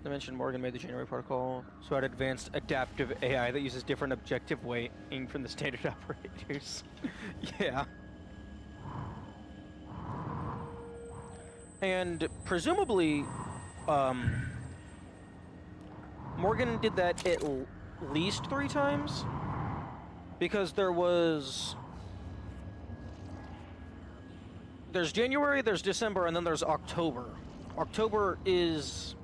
They mentioned Morgan made the January protocol, so had advanced adaptive AI that uses different objective weighting from the standard operators. Yeah. And presumably, Morgan did that at least 3 times, because there's January, there's December, and then there's October. October is...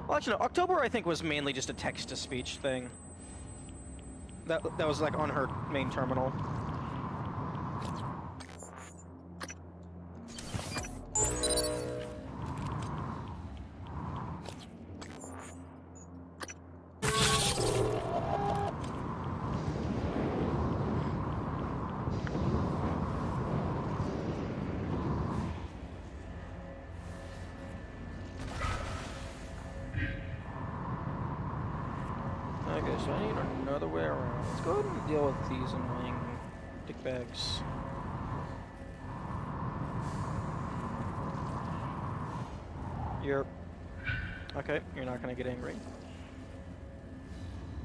Well, actually, no, October I think was mainly just a text-to-speech thing. That was like on her main terminal. Okay, so I need another way around. Let's go ahead and deal with these annoying dickbags. Okay, you're not gonna get angry.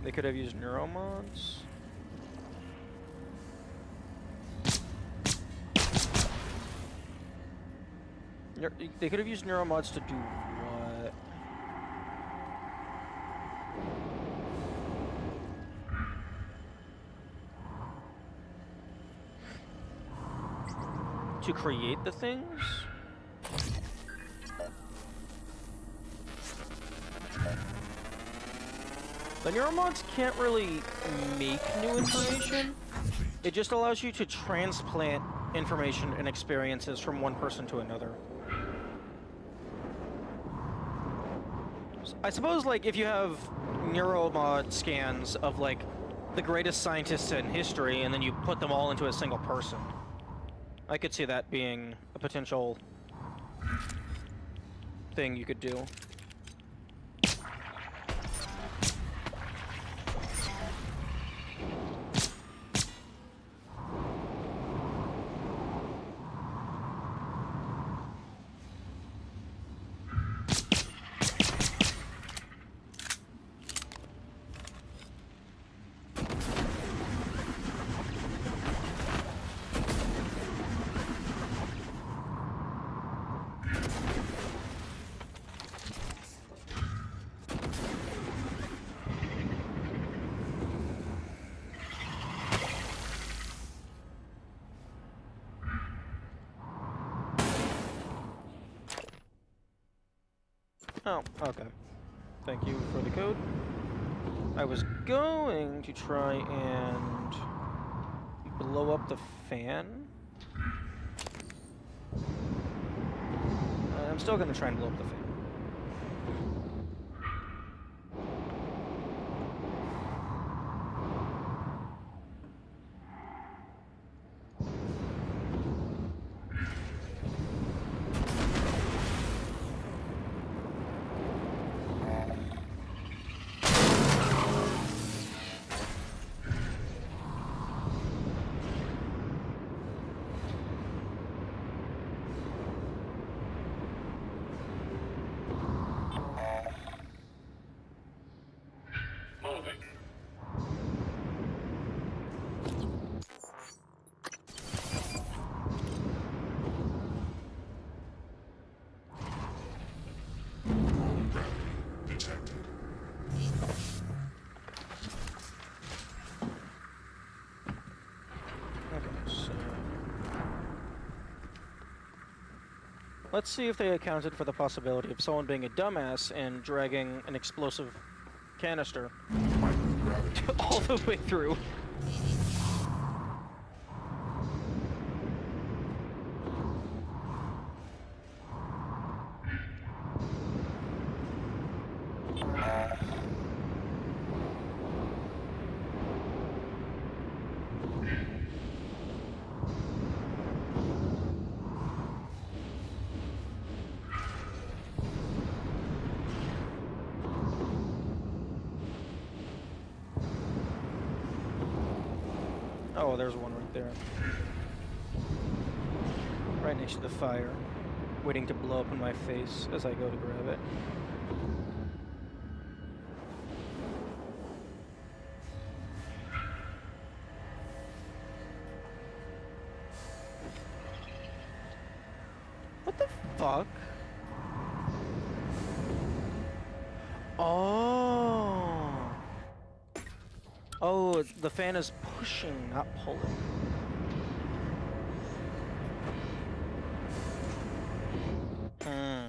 They could have used neuromods. They could have used neuromods to do what? To create the things? The neuromods can't really make new information. It just allows you to transplant information and experiences from one person to another. I suppose, like, if you have neuromod scans of, like, the greatest scientists in history, and then you put them all into a single person, I could see that being a potential thing you could do. Oh, okay. Thank you for the code. I was going to try and blow up the fan. I'm still going to try and blow up the fan. Let's see if they accounted for the possibility of someone being a dumbass and dragging an explosive canister all the way through. Oh, there's one right there. Right next to the fire, waiting to blow up in my face as I go to grab it. What the fuck? Oh. Oh, the fan is pushing, not pulling. Hmm.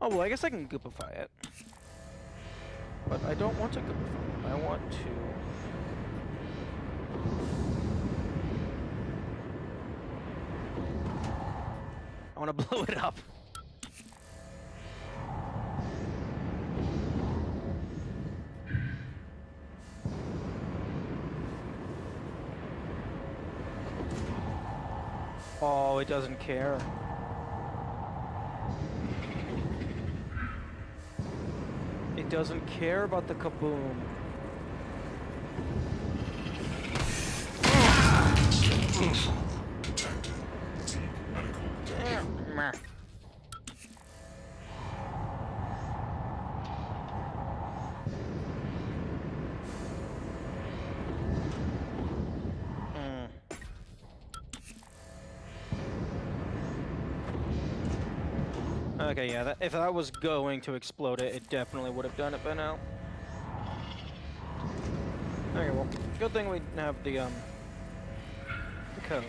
Oh, well, I guess I can goopify it. But I don't want to goopify it. I want to... I want to blow it up. Oh, it doesn't care. It doesn't care about the kaboom. Okay, yeah, if that was going to explode it, it definitely would have done it by now. Okay, well, good thing we have the code.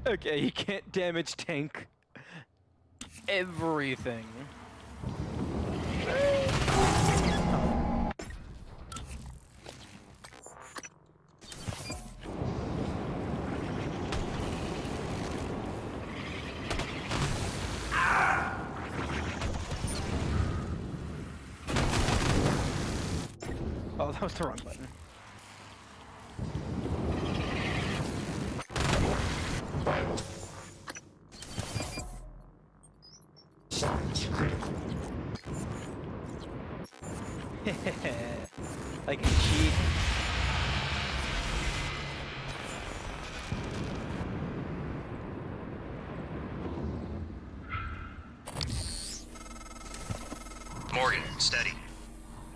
Okay, you can't damage tank everything. Oh, that was the wrong button. I can cheat. Morgan, steady.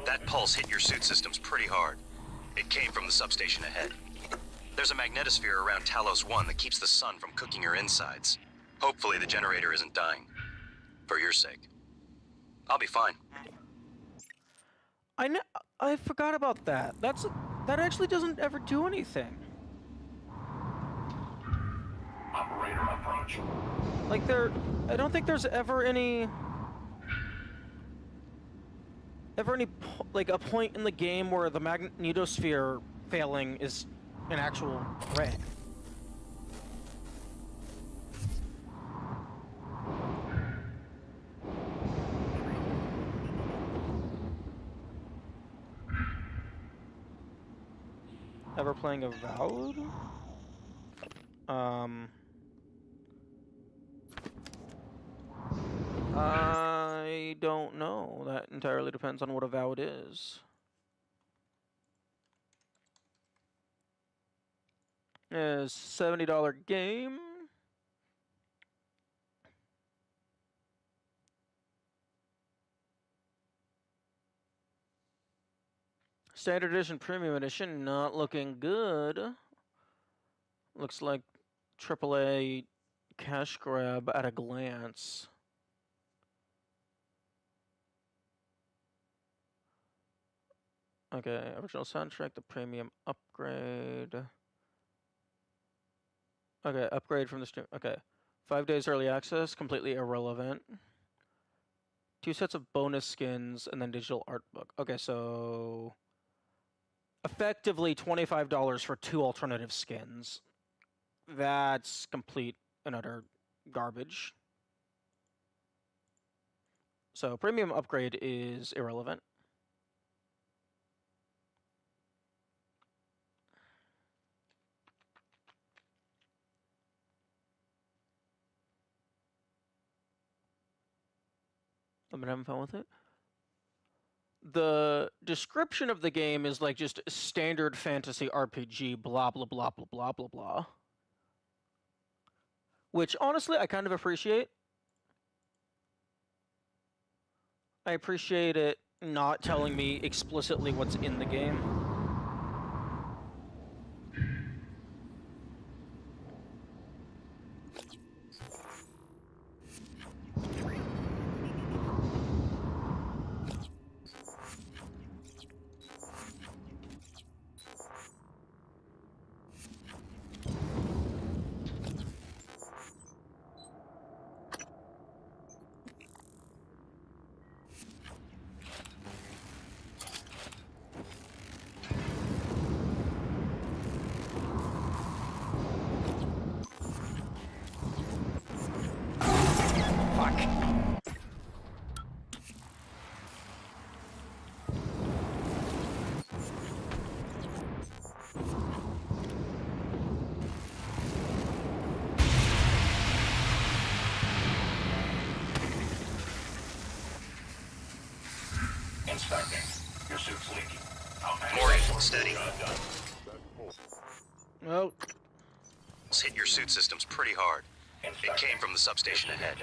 That pulse hit your suit systems pretty hard. It came from the substation ahead. There's a magnetosphere around Talos 1 that keeps the sun from cooking your insides. Hopefully the generator isn't dying. For your sake. I'll be fine. I forgot about that. That actually doesn't ever do anything. Operator approach. Like I don't think there's ever any like a point in the game where the magnetosphere failing is an actual threat. Ever playing Avowed? I don't know. That entirely depends on what Avowed is. It's $70 game. Standard Edition, Premium Edition, not looking good. Looks like AAA cash grab at a glance. Okay, original soundtrack, the premium upgrade. Okay, upgrade from the stream. Okay, 5 days early access, completely irrelevant. 2 sets of bonus skins and then digital art book. Okay, so effectively $25 for 2 alternative skins. That's complete and utter garbage. So premium upgrade is irrelevant. I've been having fun with it. The description of the game is like just standard fantasy RPG, blah, blah, blah, blah, blah, blah, blah. Which, honestly, I kind of appreciate. I appreciate it not telling me explicitly what's in the game. Inspecting. Your suit's leaking. Morgan, steady. Oh. It's hit your suit systems pretty hard. It came from the substation ahead.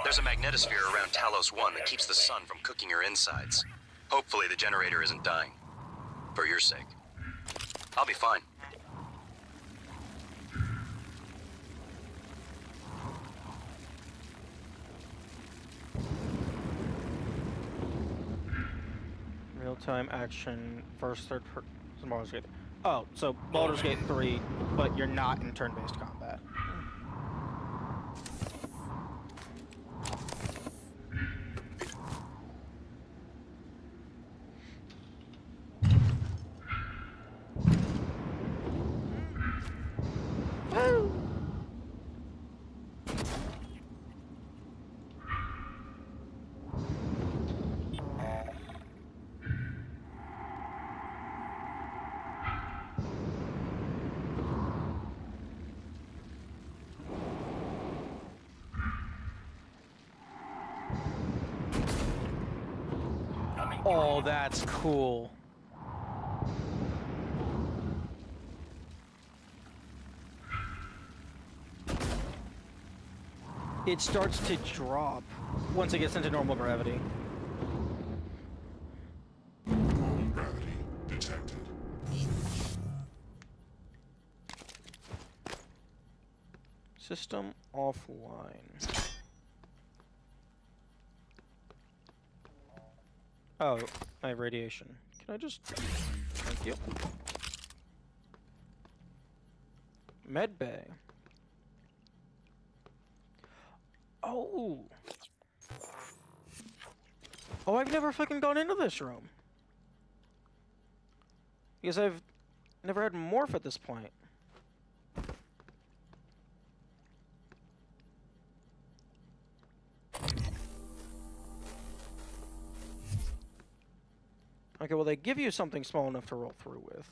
There's a magnetosphere around Talos 1 that keeps the sun from cooking your insides. Hopefully the generator isn't dying. For your sake. I'll be fine. Real-time action, first, third person, Baldur's Gate. Oh, so Baldur's Gate 3, but you're not in turn-based combat. Oh, that's cool. It starts to drop once it gets into normal gravity. Normal gravity detected. System offline. Oh, my radiation. Can I just... Thank you. Med bay. Oh! Oh, I've never fucking gone into this room. Because I've never had morph at this point. Okay, well, they give you something small enough to roll through with.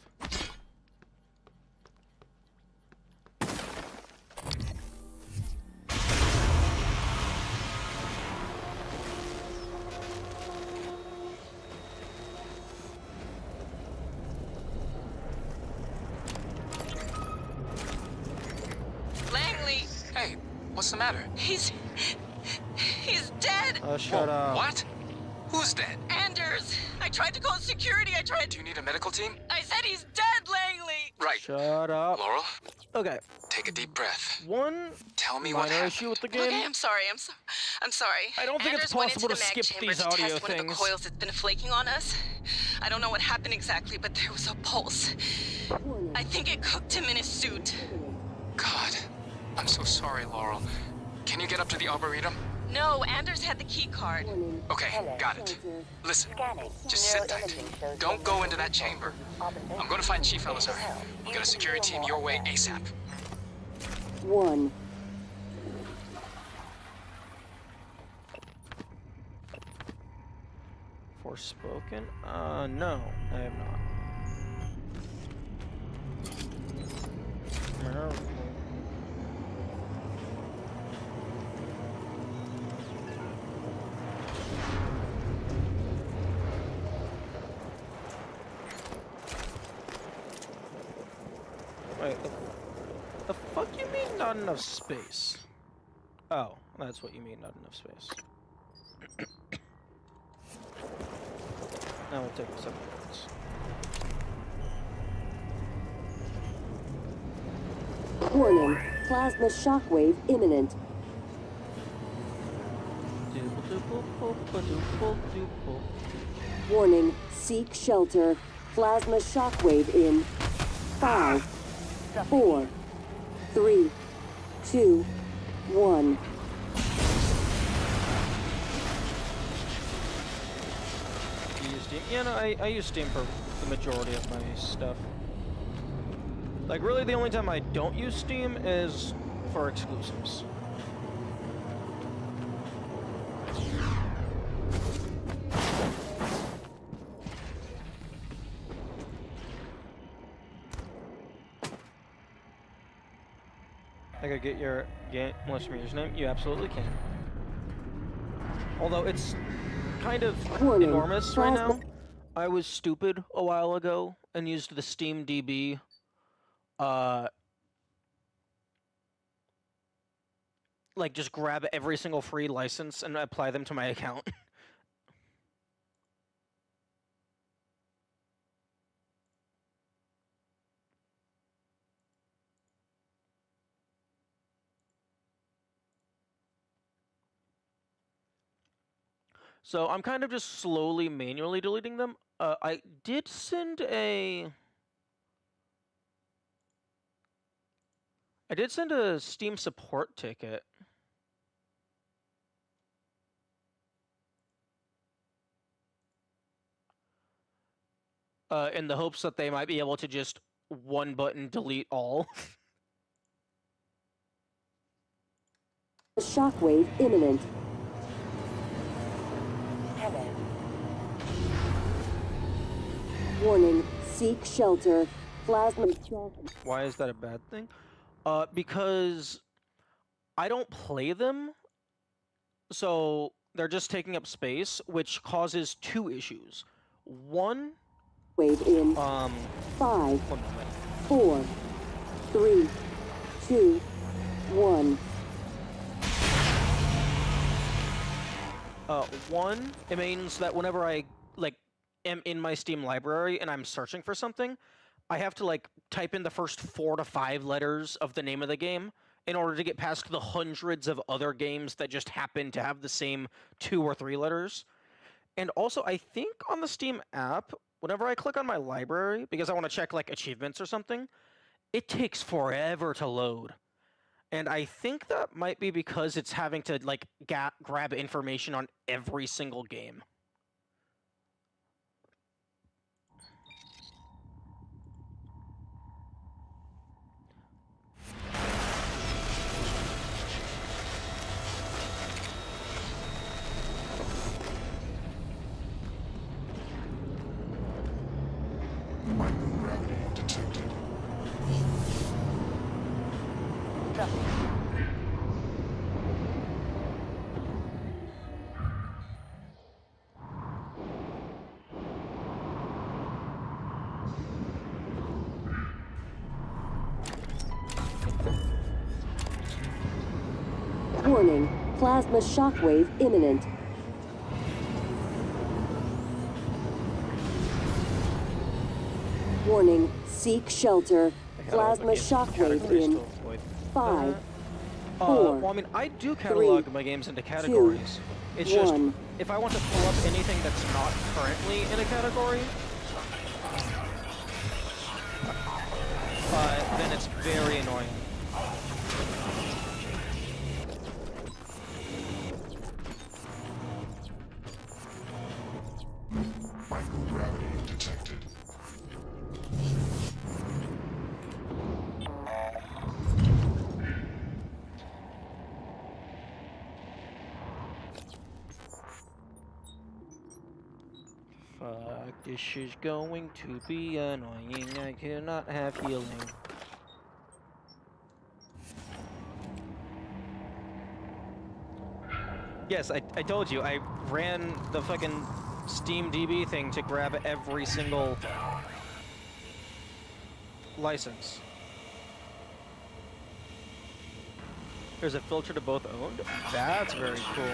Langley! Hey, what's the matter? He's dead! Shut up. What? Who's dead? Anders! I tried to call security, Do you need a medical team? I said he's dead, Langley! Right. Shut up. Laurel, Okay, take a deep breath. one Tell me what minor happened. issue with the game. Okay, I'm sorry. I'm sorry. I don't think it's Anders went possible into to the mag skip chamber these to audio test one of the things. coils that's been flaking on us. I don't know what happened exactly, but there was a pulse. I think it cooked him in his suit. God, I'm so sorry, Laurel. Can you get up to the Arboretum? No, Anders had the key card. Okay, got it. Listen, Scanning. just sit tight. Neuroimaging shows Don't go into that chamber. Opposition. I'm going to find Chief Elizar. Get a security team your way ASAP. 1. Forspoken? No, I have not. Wait, the fuck you mean not enough space? Oh, that's what you mean, not enough space. Now we'll take 7 minutes. Warning. Plasma shockwave imminent. Warning. Seek shelter. Plasma shockwave in 5, 4, 3, 2, 1. You use Steam? Yeah, no, I use Steam for the majority of my stuff. Like, really, the only time I don't use Steam is for exclusives. I could get your game username? You absolutely can. Although it's kind of Warning. enormous right now. Plasma- I was stupid a while ago and used the Steam DB. Like, just grab every single free license and apply them to my account. So I'm kind of just slowly manually deleting them. I did send a Steam support ticket. In the hopes that they might be able to just one button delete all. Shockwave imminent. Hello. Warning. Seek shelter. Plasma shock. Why is that a bad thing? Because I don't play them, so they're just taking up space, which causes 2 issues. One, Wave in 5, 1 moment. 4, 3, 2, 1. One, it means that whenever I, like, am in my Steam library and I'm searching for something, I have to, like, type in the first 4 to 5 letters of the name of the game, in order to get past the hundreds of other games that just happen to have the same 2 or 3 letters. And also, I think on the Steam app, whenever I click on my library, because I want to check like achievements or something, it takes forever to load. And I think that might be because it's having to like grab information on every single game. Microgravity detected. Warning, plasma shockwave imminent. Warning, seek shelter. Plasma shockwave in 5, 4. Well, I mean, I do catalog my games into categories. It's just, if I want to pull up anything that's not currently in a category, then it's very annoying. Microgravity detected. Fuck, this is going to be annoying. I cannot have healing. Yes, I told you, I ran the fucking Steam DB thing to grab every single license. There's a filter to both owned? That's very cool.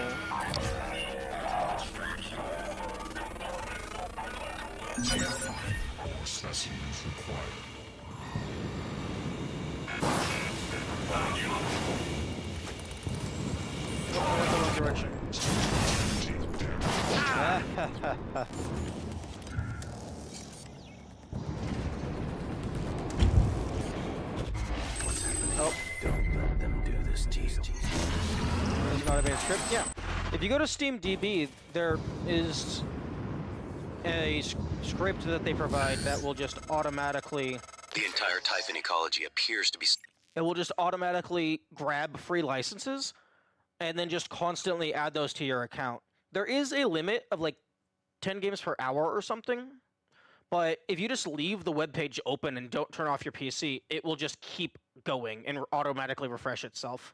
All specimens required. In the wrong direction. Oh. Don't let them do this to you. There's an automated script? Yeah. If you go to SteamDB, there is a script that they provide that will just automatically... The entire Typhon ecology appears to be... It will just automatically grab free licenses and then just constantly add those to your account. There is a limit of like 10 games per hour or something, but if you just leave the web page open and don't turn off your PC, it will just keep going and automatically refresh itself.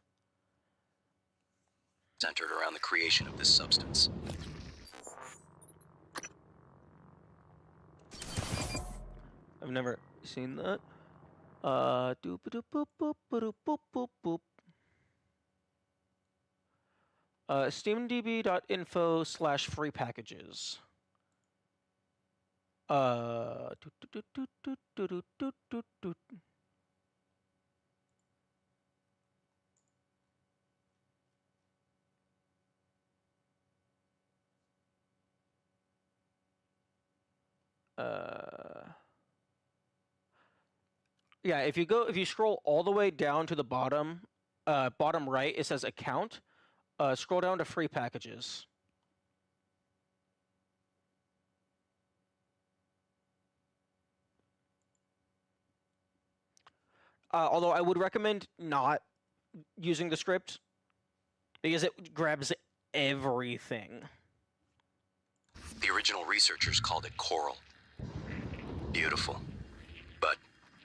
Centered around the creation of this substance. I've never seen that. Doop-a-doop-boop-boop-boop-boop-boop. SteamDB.info/free packages. Yeah, if you scroll all the way down to the bottom right, it says account. Scroll down to free packages. Although I would recommend not using the script because it grabs everything. The original researchers called it coral. Beautiful. But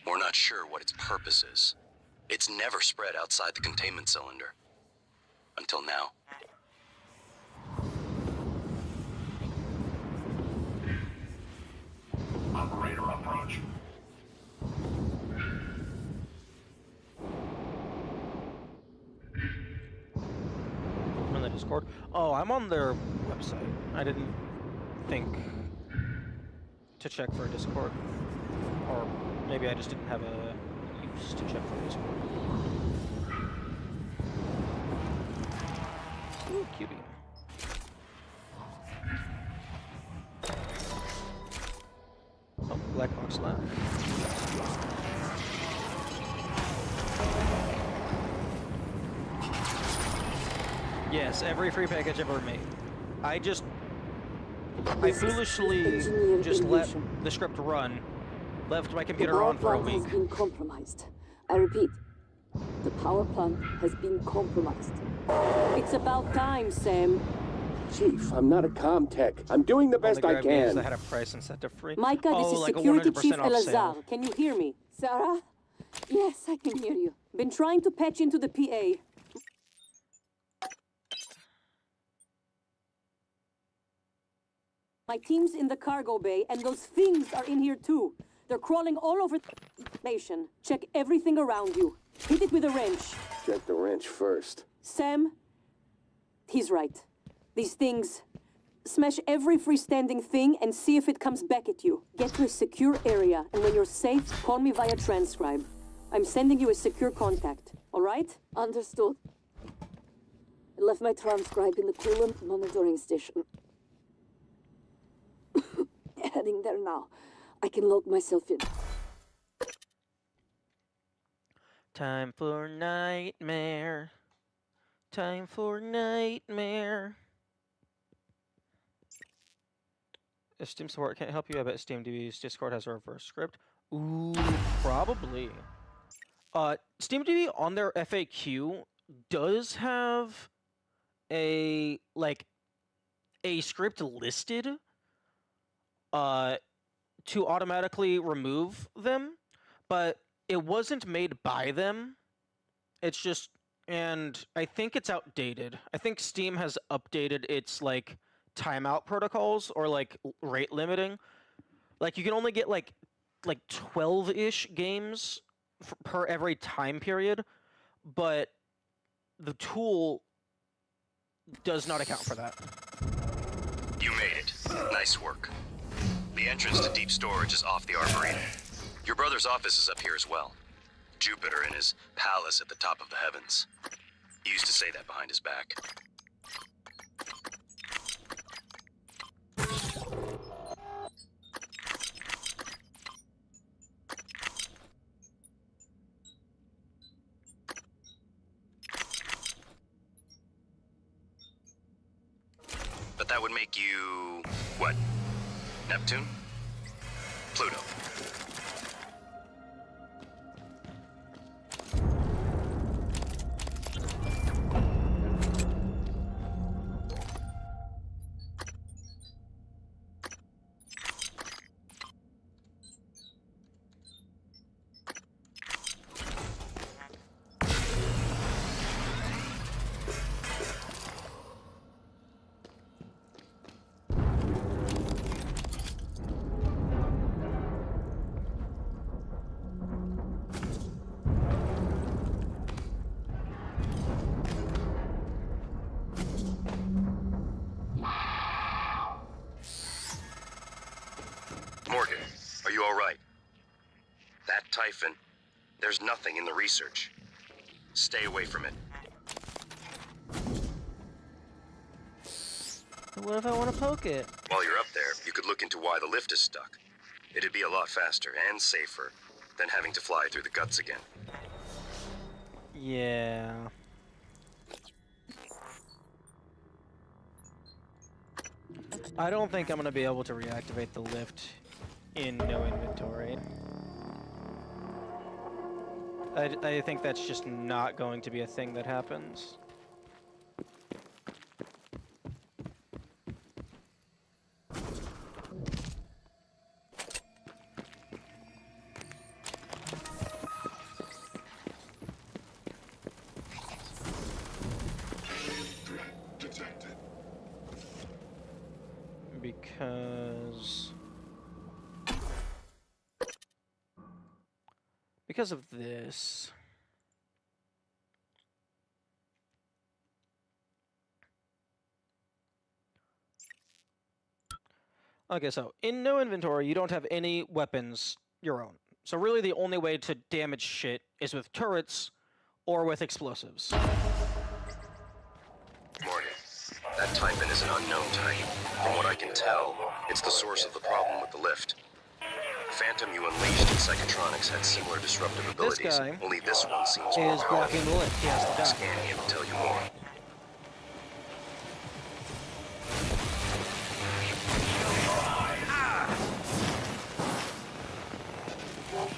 we're not sure what its purpose is. It's never spread outside the containment cylinder. Until now. Operator approach. I'm on the Discord. Oh, I'm on their website. I didn't think to check for a Discord. Or maybe I just didn't have a use to check for a Discord. Excellent. Yes, every free package ever made. I foolishly just let the script run, left my computer on for a week. The power plant has been compromised. I repeat, the power plant has been compromised. It's about time, Sam. Chief, I'm not a comm tech. I'm doing the best I can. I had a price incentive free. Micah, this is like Security Chief 100% off Elazar. sale. Can you hear me? Sarah? Yes, I can hear you. Been trying to patch into the PA. My team's in the cargo bay, and those things are in here too. They're crawling all over the nation. Check everything around you. Hit it with a wrench. Check the wrench first. Sam, he's right. These things... Smash every freestanding thing and see if it comes back at you. Get to a secure area, and when you're safe, call me via transcribe. I'm sending you a secure contact, all right? Understood. I left my transcribe in the coolant monitoring station. Heading there now. I can log myself in. Time for nightmare. Time for nightmare. If Steam support can't help you, I bet SteamDB's Discord has a reverse script. Ooh, probably. SteamDB on their FAQ does have a script listed to automatically remove them, but it wasn't made by them. It's just, and I think it's outdated. I think Steam has updated its timeout protocols or rate limiting. You can only get like 12-ish games per every time period, but the tool does not account for that. You made it. Nice work. The entrance to deep storage is off the Armory. Your brother's office is up here as well. Jupiter in his palace at the top of the heavens. He used to say that behind his back. But that would make you... what? Neptune? Pluto. Morgan, are you all right? That Typhon, there's nothing in the research. Stay away from it. What if I want to poke it? While you're up there, you could look into why the lift is stuck. It'd be a lot faster and safer than having to fly through the guts again. Yeah. I don't think I'm going to be able to reactivate the lift in no inventory. I think that's just not going to be a thing that happens. Because of this. Okay, so in no inventory, you don't have any weapons your own. So really the only way to damage shit is with turrets or with explosives. Morgan, that Typhon is an unknown type. From what I can tell, it's the source of the problem with the lift. The Phantom you unleashed in Psychotronics had similar disruptive abilities. guy Only this one seems is blocking the lift. He has to die. Scanning it will tell you more.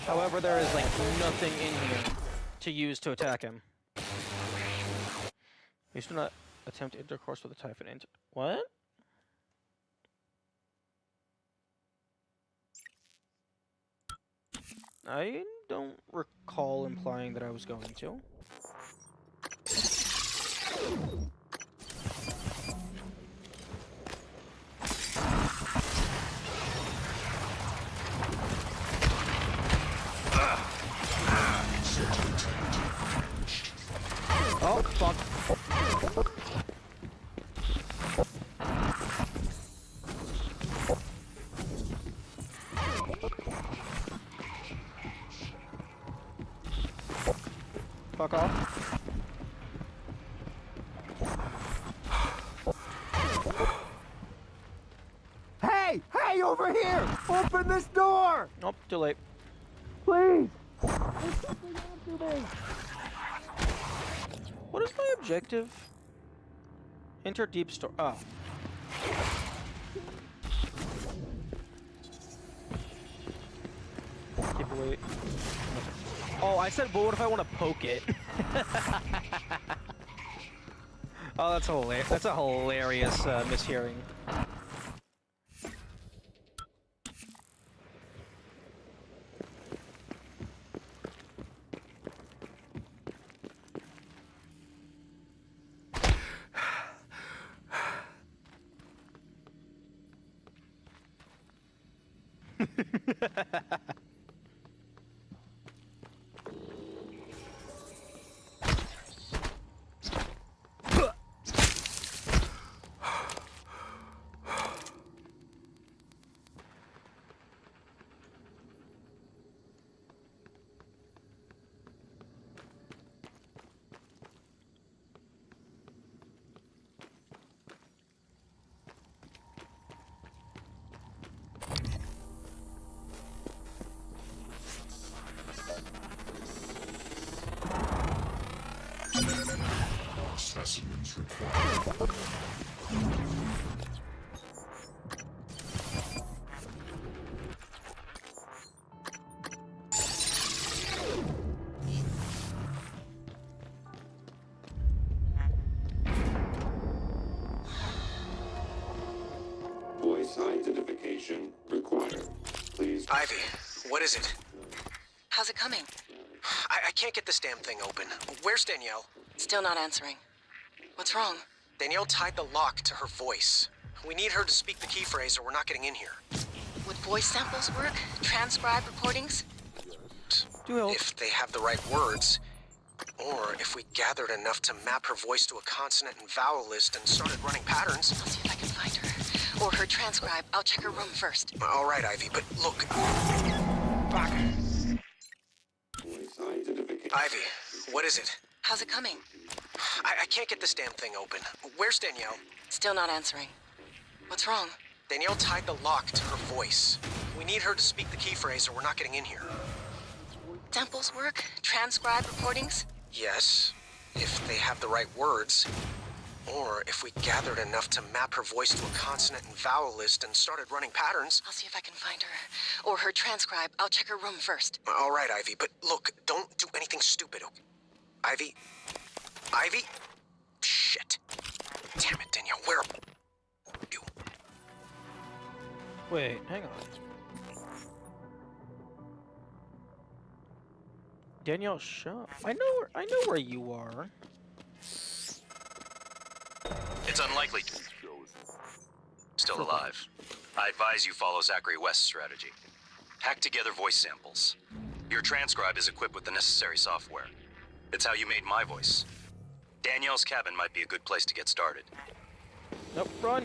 However, there is like nothing in here to use to attack him. You should not attempt intercourse with a Typhon. What? I don't recall implying that I was going to. Oh, fuck. Fuck off. Hey! Hey, over here! Open this door! Nope, too late. Please! What is my objective? Enter deep store. Oh. Keep away. Oh, I said, but what if I want to poke it? Oh, that's hilarious. That's a hilarious mishearing. Specimens required. Voice identification required. Please. Ivy, what is it? How's it coming? I can't get this damn thing open. Where's Danielle? Still not answering. What's wrong? Danielle tied the lock to her voice. We need her to speak the key phrase or we're not getting in here. Would voice samples work? Transcribe recordings? If they have the right words, or if we gathered enough to map her voice to a consonant and vowel list and started running patterns. I'll see if I can find her. Or her transcribe. I'll check her room first. All right, Ivy, but look. Fuck. Voice identification. Ivy, what is it? How's it coming? I can't get this damn thing open. Where's Danielle? Still not answering. What's wrong? Danielle tied the lock to her voice. We need her to speak the key phrase or we're not getting in here. Samples work? Transcribe recordings? Yes, if they have the right words. Or if we gathered enough to map her voice to a consonant and vowel list and started running patterns. I'll see if I can find her. Or her transcribe. I'll check her room first. All right, Ivy, but look, don't do anything stupid, okay? Ivy? Ivy? Shit. Damn it, Danielle, where are you? Wait, hang on. Danielle, shut. I know where you are. It's unlikely. Still alive. I advise you follow Zachary West's strategy. Hack together voice samples. Your transcribe is equipped with the necessary software. It's how you made my voice. Danielle's cabin might be a good place to get started. Nope, run.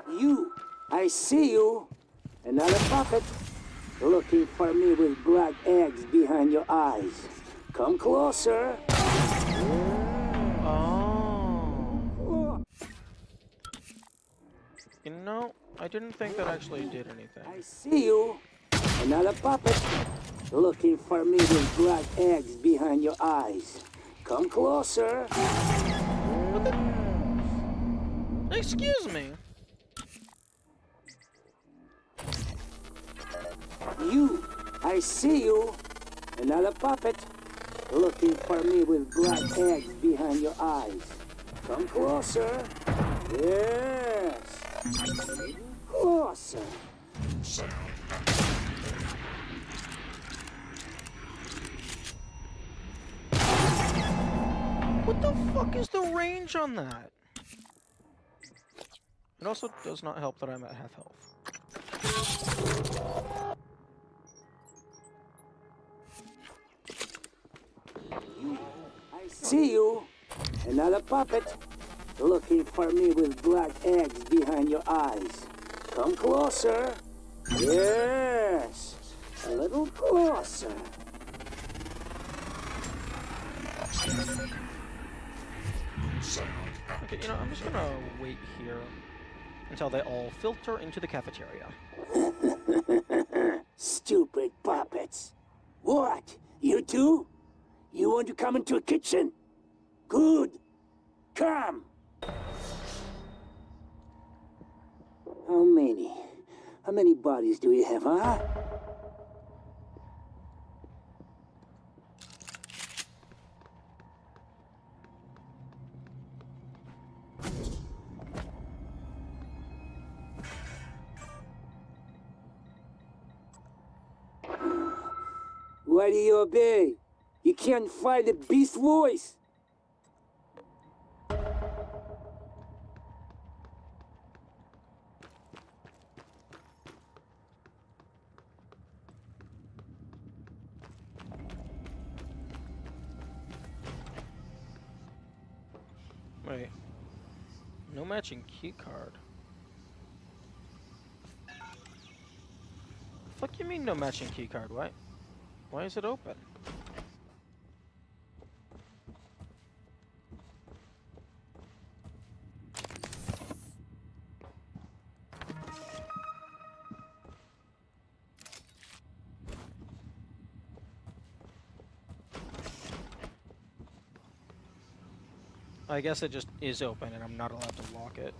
You, I see you. Another puppet. Looking for me with black eggs behind your eyes. Come closer. Oh. You know, I didn't think that actually did anything. I see you. Another puppet. Looking for me with black eggs behind your eyes. Come closer. Excuse me. You, I see you. Another puppet. Looking for me with black eggs behind your eyes. Come closer. Yes. Closer. What the fuck is the range on that? It also does not help that I'm at half health. I see you. Another puppet. Looking for me with black eggs behind your eyes. Come closer. Yes. A little closer. Okay, you know, I'm just gonna wait here until they all filter into the cafeteria. Stupid puppets. What? You two? You want to come into a kitchen? Good. Come. How many? How many bodies do we have, huh? Why do you obey? You can't fight the beast voice. Wait. No matching key card. Fuck you mean no matching key card? Why is it open? I guess it just is open and I'm not allowed to lock it.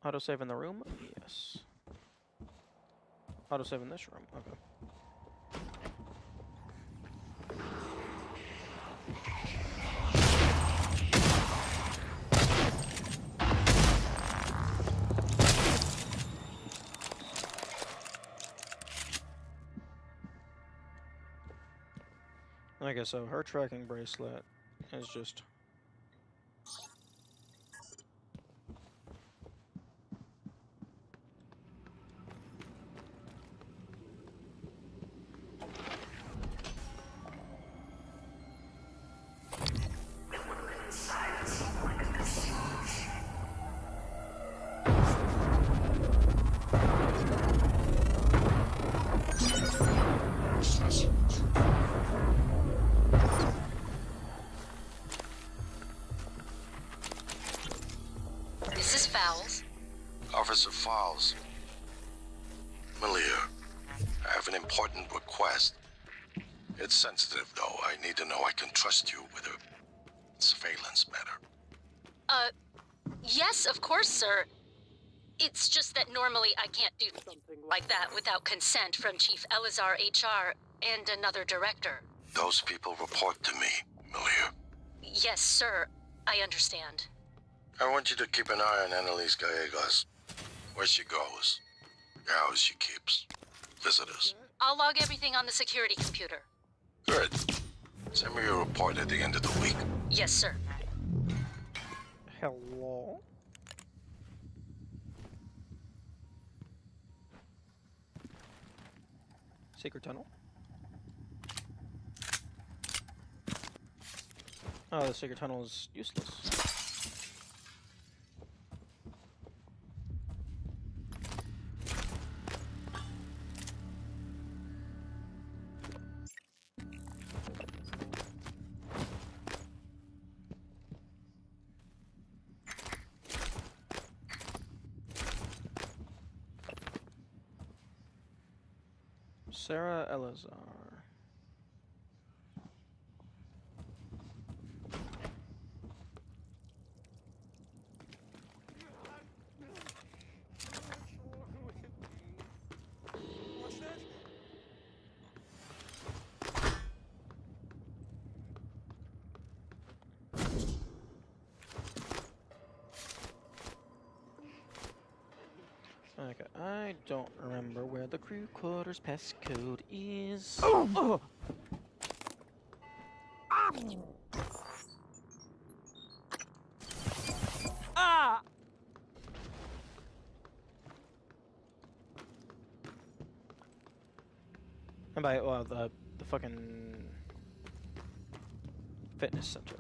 Autosave in the room? Yes. Autosave in this room? Okay. Okay, so her tracking bracelet is just... Officer Fowles. Malia, I have an important request. It's sensitive, though. I need to know I can trust you with a surveillance matter. Yes, of course, sir. It's just that normally I can't do something like that without consent from Chief Elazar HR and another director. Those people report to me, Malia. Yes, sir. I understand. I want you to keep an eye on Annalise Gallegos. Where she goes, the house she keeps, visitors. I'll log everything on the security computer. Good. Send me a report at the end of the week. Yes, sir. Hello? Secret tunnel? Oh, the secret tunnel is useless. Sarah Elazar. Okay, I don't remember where the crew quarters passcode is. Oh! Ah! And by the fucking fitness center.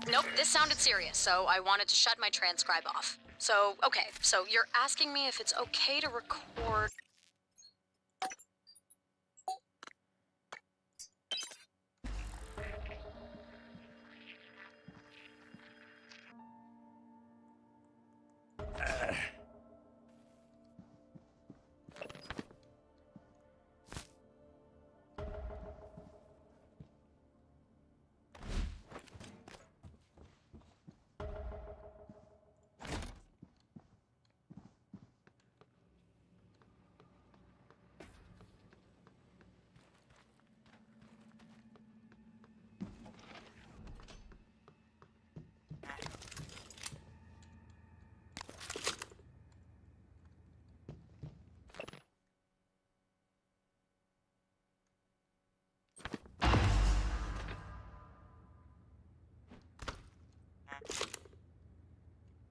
Nope, this sounded serious, so I wanted to shut my transcribe off. So, okay, so you're asking me if it's okay to record...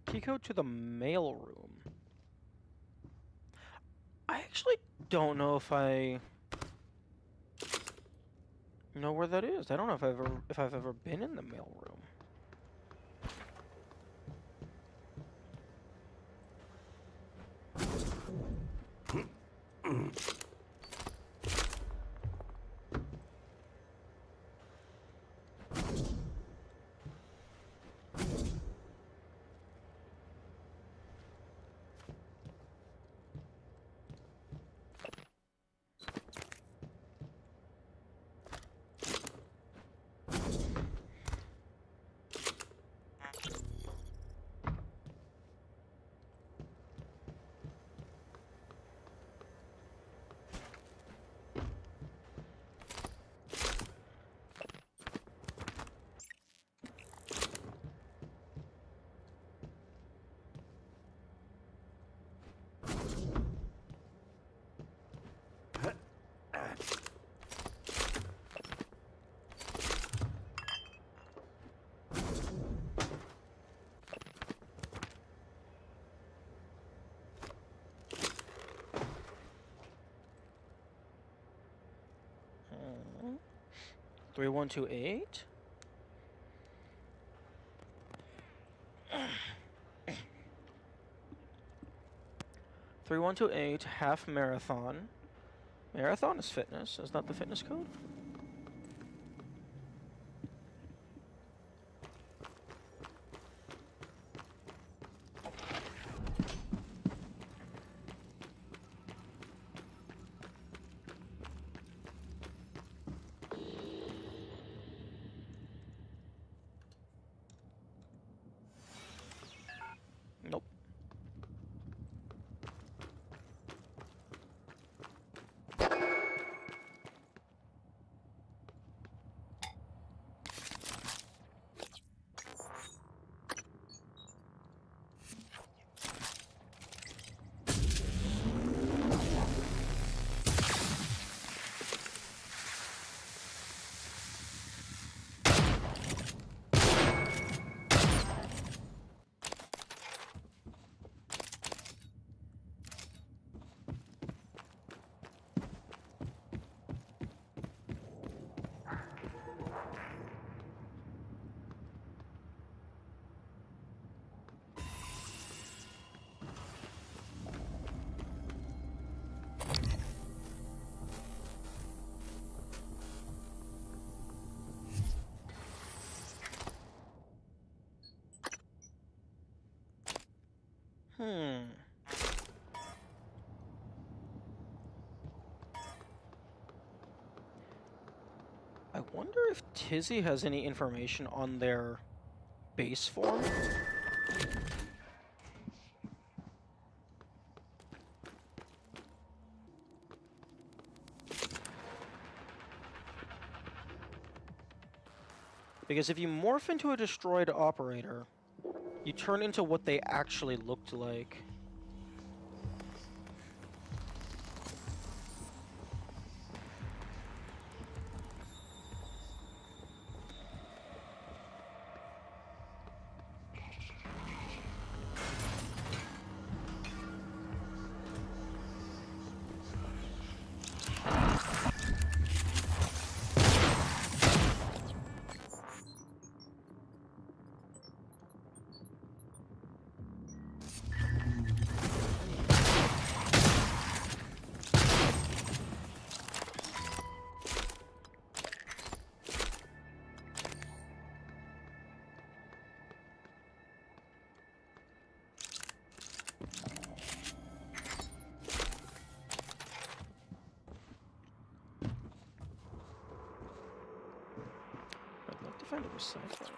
Key code to the mail room. I actually don't know if I know where that is. I don't know if I've ever been in the mail room. Hmm. 3128. (3128) half marathon. Marathon is fitness. Is that the fitness code? I wonder if Tizzy has any information on their base form. Because if you morph into a destroyed operator, you turn into what they actually looked like. I'd like to find a recycler.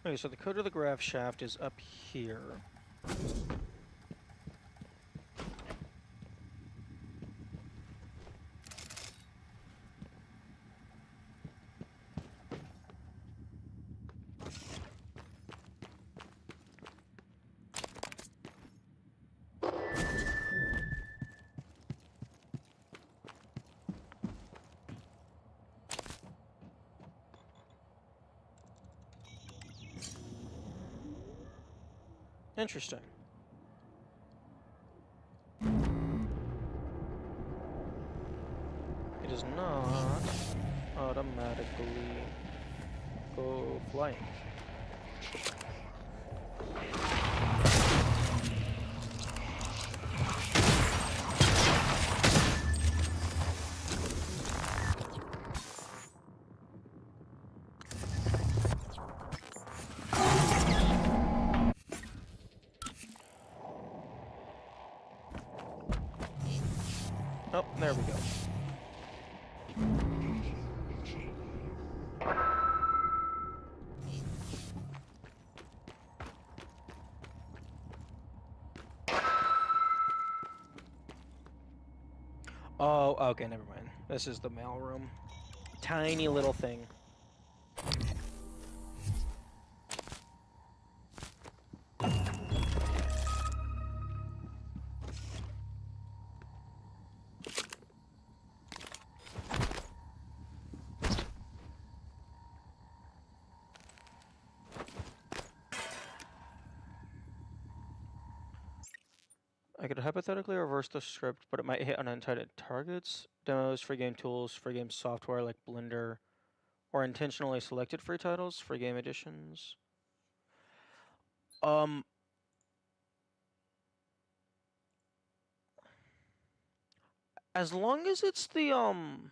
Okay, so the code of the graph shaft is up here. Interesting. It does not automatically go flying. Oh, there we go. Oh, okay, never mind. This is the mail room. Tiny little thing. I could hypothetically reverse the script, but it might hit unintended targets, demos, free game tools, free game software like Blender, or intentionally selected free titles, free game editions. As long as it's the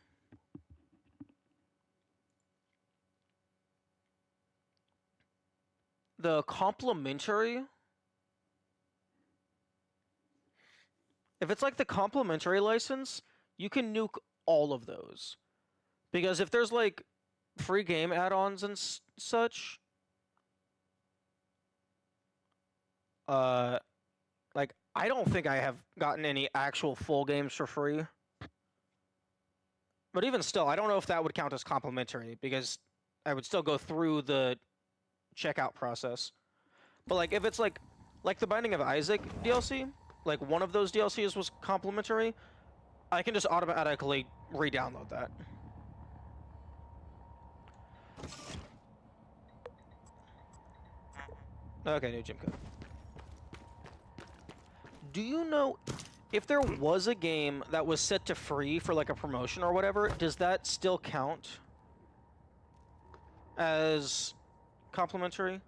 complimentary. If it's like the complimentary license, you can nuke all of those. Because if there's like free game add-ons and such, like I don't think I have gotten any actual full games for free. But even still, I don't know if that would count as complimentary because I would still go through the checkout process. But like if it's like the Binding of Isaac DLC, like one of those DLCs was complimentary, I can just automatically re-download that. Okay, new gym code. Do you know if there was a game that was set to free for like a promotion or whatever, does that still count as complimentary?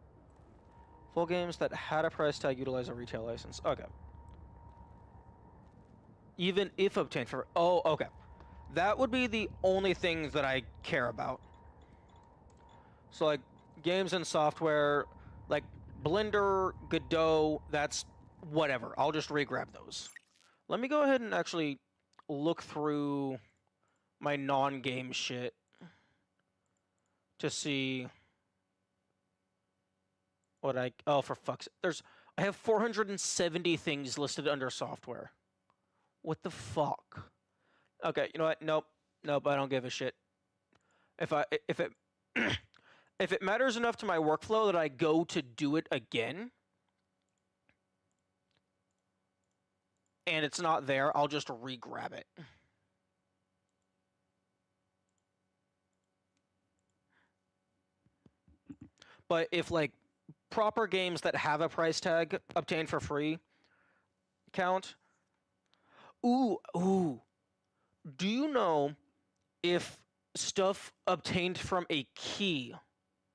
Full games that had a price tag utilize a retail license. Okay. Even if obtained for... Oh, okay. That would be the only things that I care about. So, like, games and software, like Blender, Godot, that's whatever. I'll just re-grab those. Let me go ahead and actually look through my non-game shit to see what I... Oh, for fuck's sake. I have 470 things listed under software. What the fuck? Okay, you know what? Nope. Nope, I don't give a shit. If it if it matters enough to my workflow that I go to do it again and it's not there, I'll just re-grab it. But if like proper games that have a price tag obtained for free count. Ooh. Do you know if stuff obtained from a key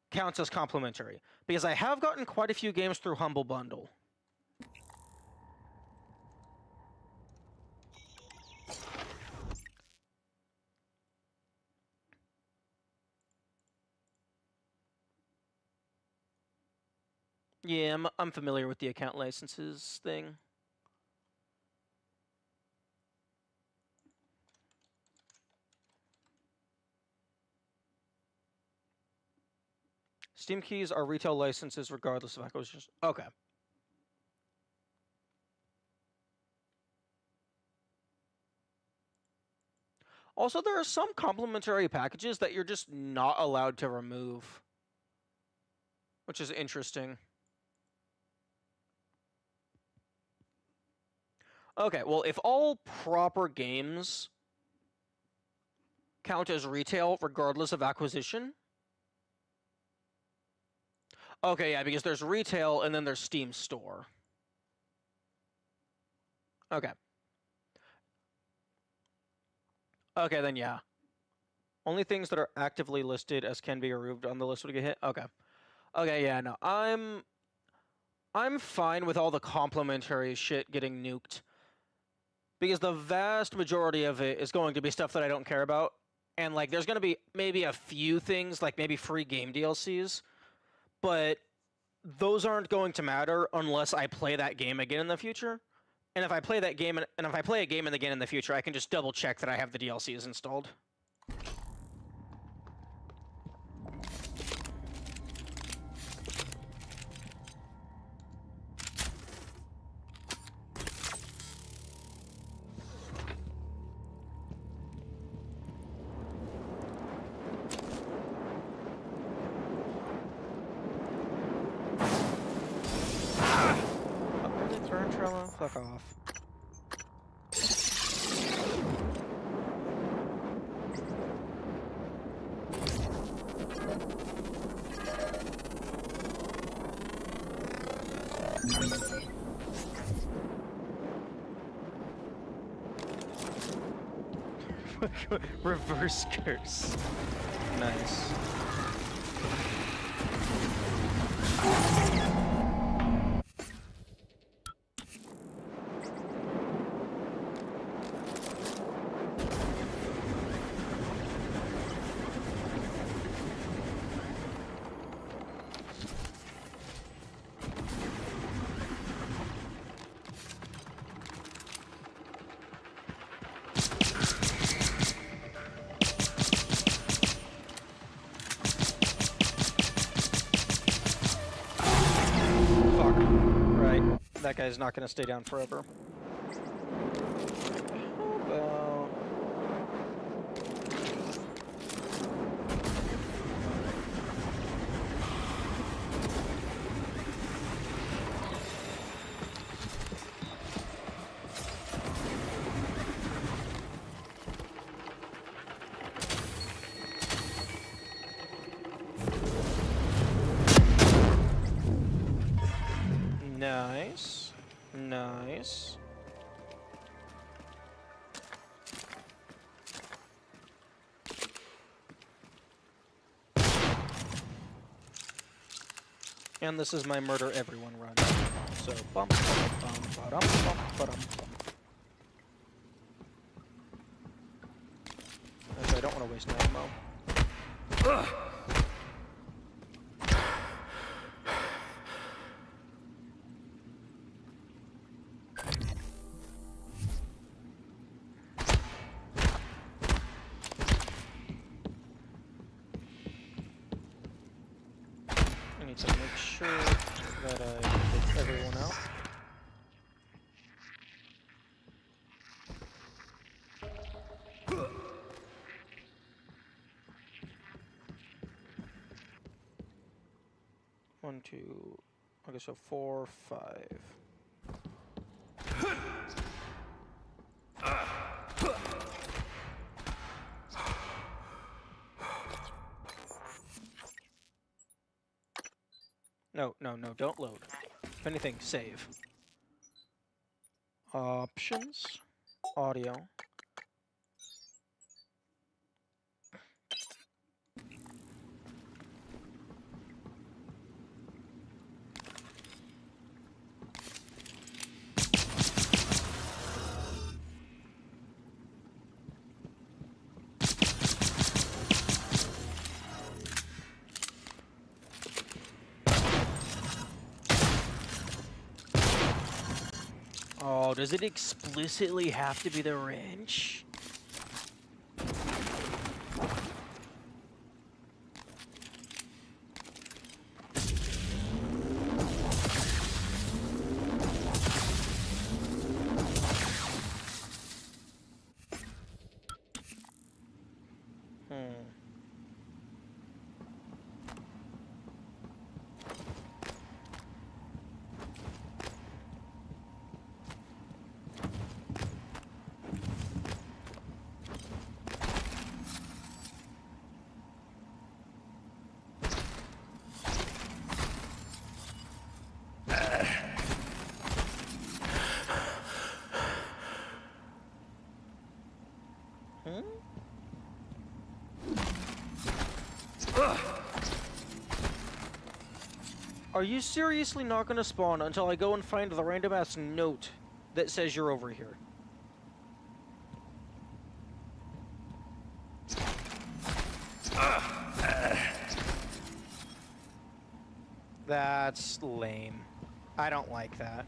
counts as complimentary? Because I have gotten quite a few games through Humble Bundle. Yeah, I'm familiar with the account licenses thing. Steam keys are retail licenses regardless of acquisition. Okay. Also, there are some complimentary packages that you're just not allowed to remove, which is interesting. Okay, well, if all proper games count as retail regardless of acquisition... Okay, yeah, because there's retail and then there's Steam Store. Okay. Okay, then yeah. Only things that are actively listed as can be removed on the list would get hit. Okay. Okay, yeah, no. I'm fine with all the complimentary shit getting nuked. Because the vast majority of it is going to be stuff that I don't care about. And like there's gonna be maybe a few things, like maybe free game DLCs. But those aren't going to matter unless I play that game again in the future. And if I play that game, and if I play a game again in the future, I can just double check that I have the DLCs installed. Fuck off. Reverse curse. Nice. that guy's not gonna stay down forever. How about... Nice. Nice. And this is my murder everyone run. So bump, bump, bump, ba-dum, bump, ba-dum, bump. Actually, I don't want to waste my ammo. Ugh. I need to make sure that I get everyone out. One, two, okay, so 4, 5. No, no, no, don't load. If anything, save. Options, audio. Oh, does it explicitly have to be the wrench? Are you seriously not gonna spawn until I go and find the random ass note that says you're over here? That's lame. I don't like that.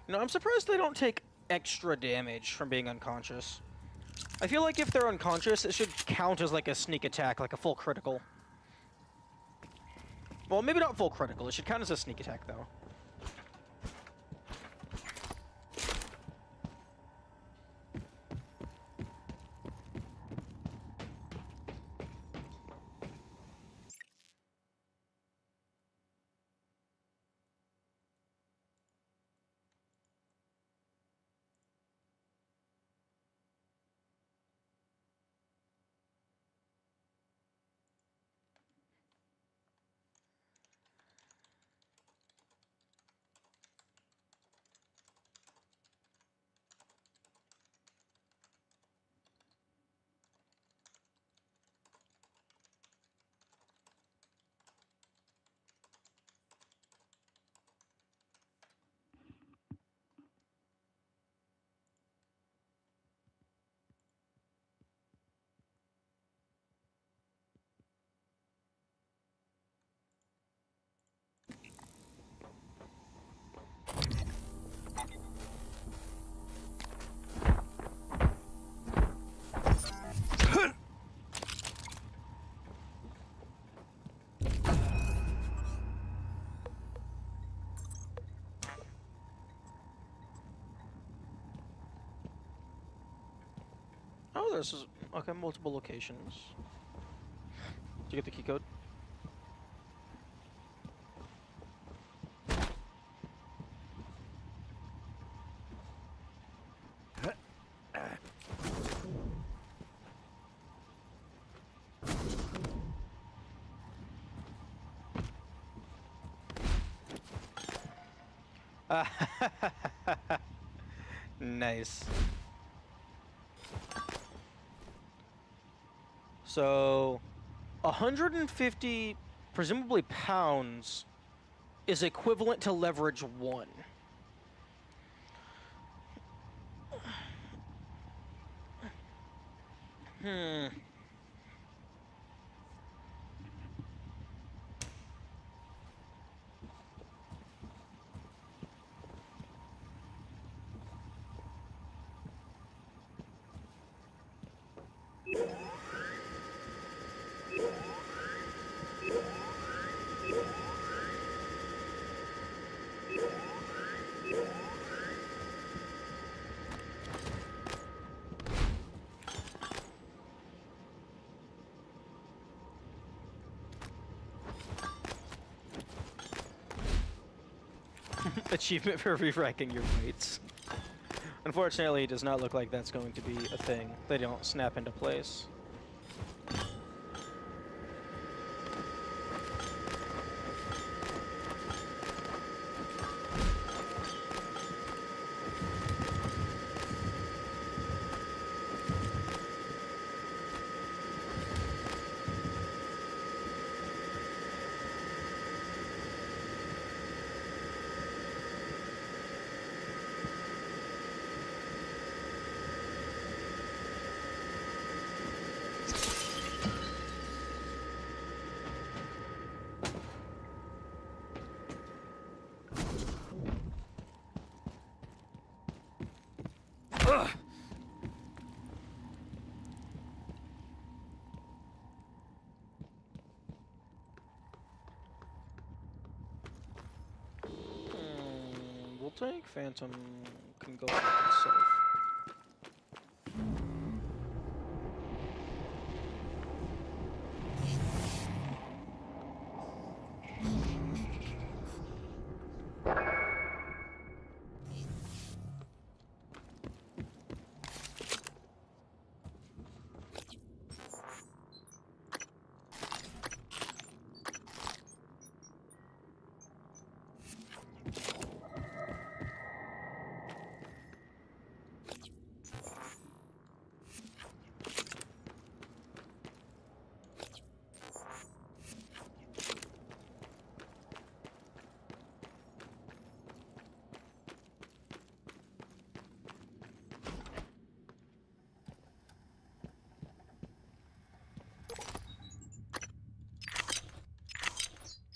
No, I'm surprised they don't take extra damage from being unconscious. I feel like if they're unconscious, it should count as like a sneak attack, like a full critical. Well, maybe not full critical. It should count as a sneak attack, though. Oh, this is okay. Multiple locations. Did you get the key code? Nice. So, 150, presumably pounds, is equivalent to leverage 1. Hmm. Achievement for re-racking your weights. Unfortunately, it does not look like that's going to be a thing. They don't snap into place. We'll take Phantom can go for itself.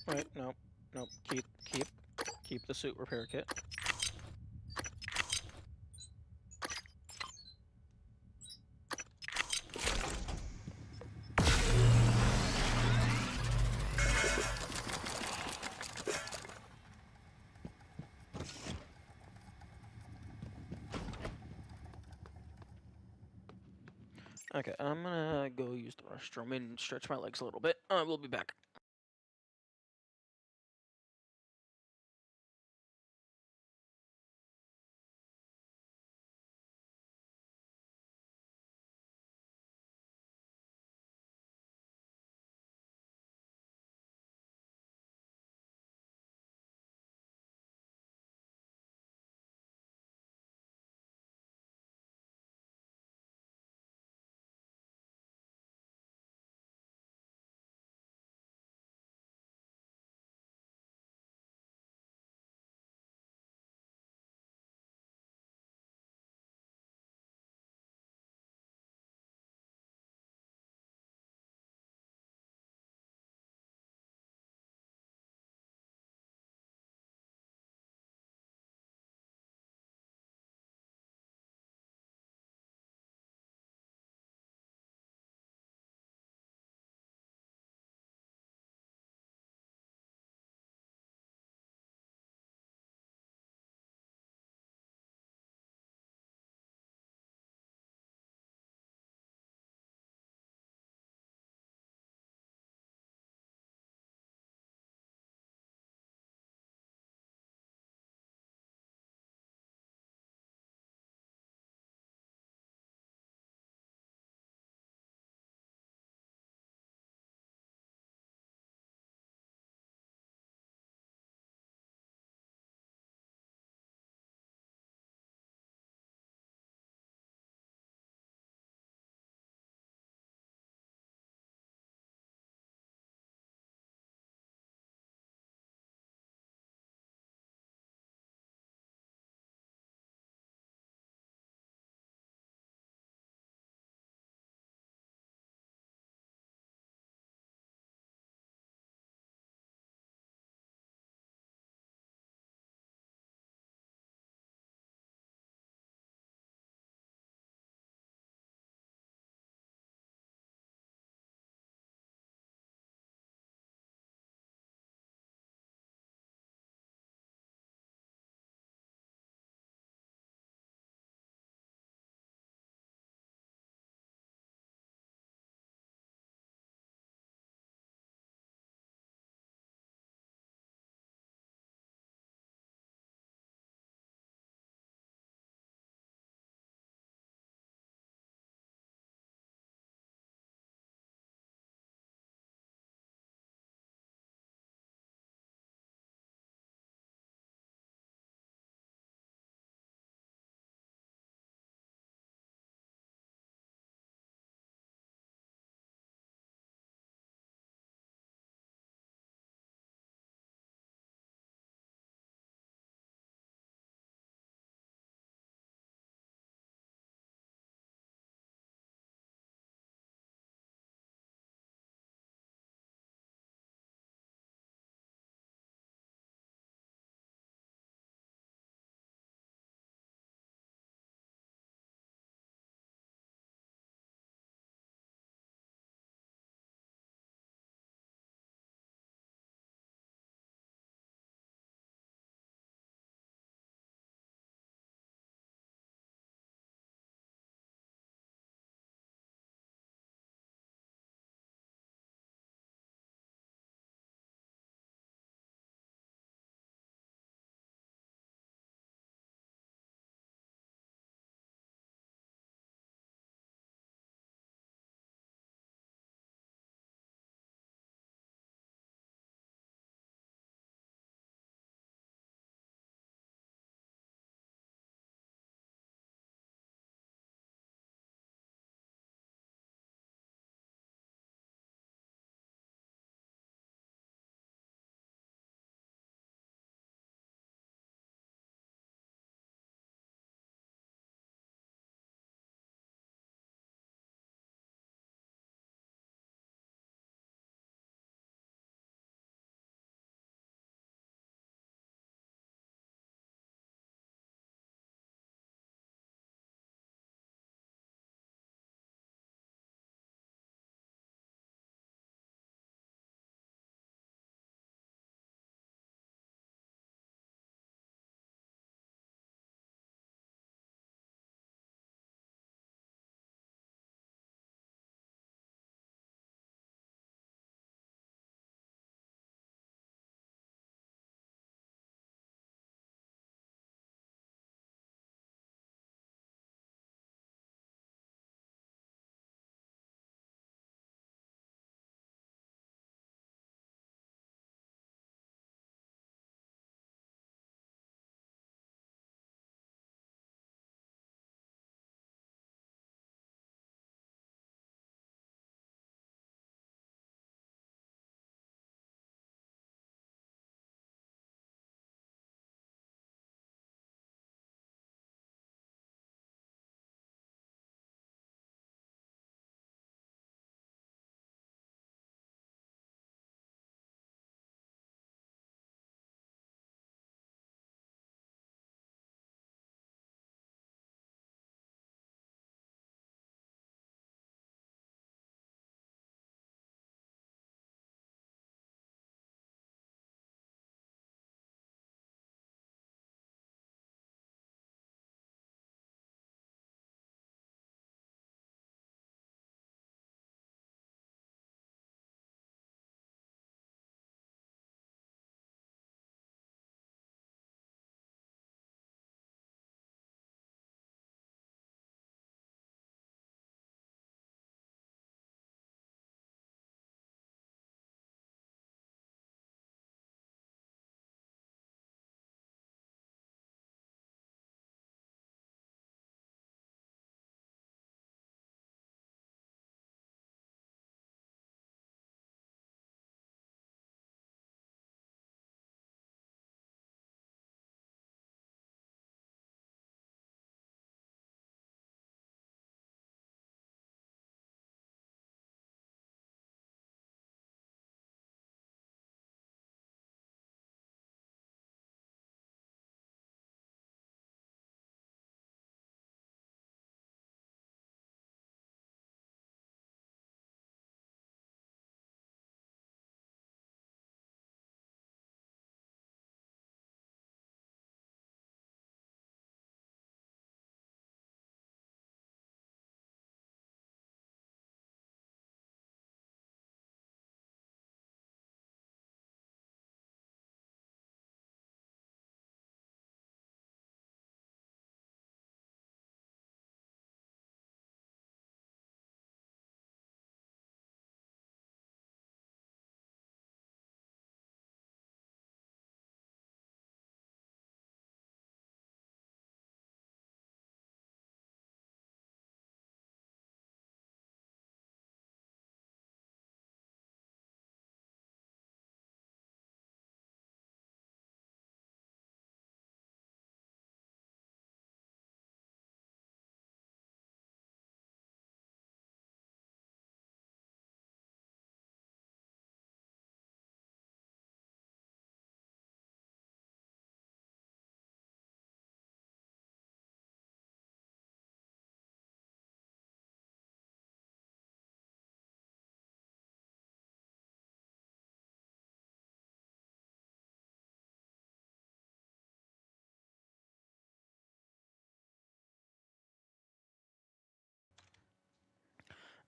Wait, nope, nope. Keep the suit repair kit. Okay, I'm gonna go use the restroom and stretch my legs a little bit. We'll be back.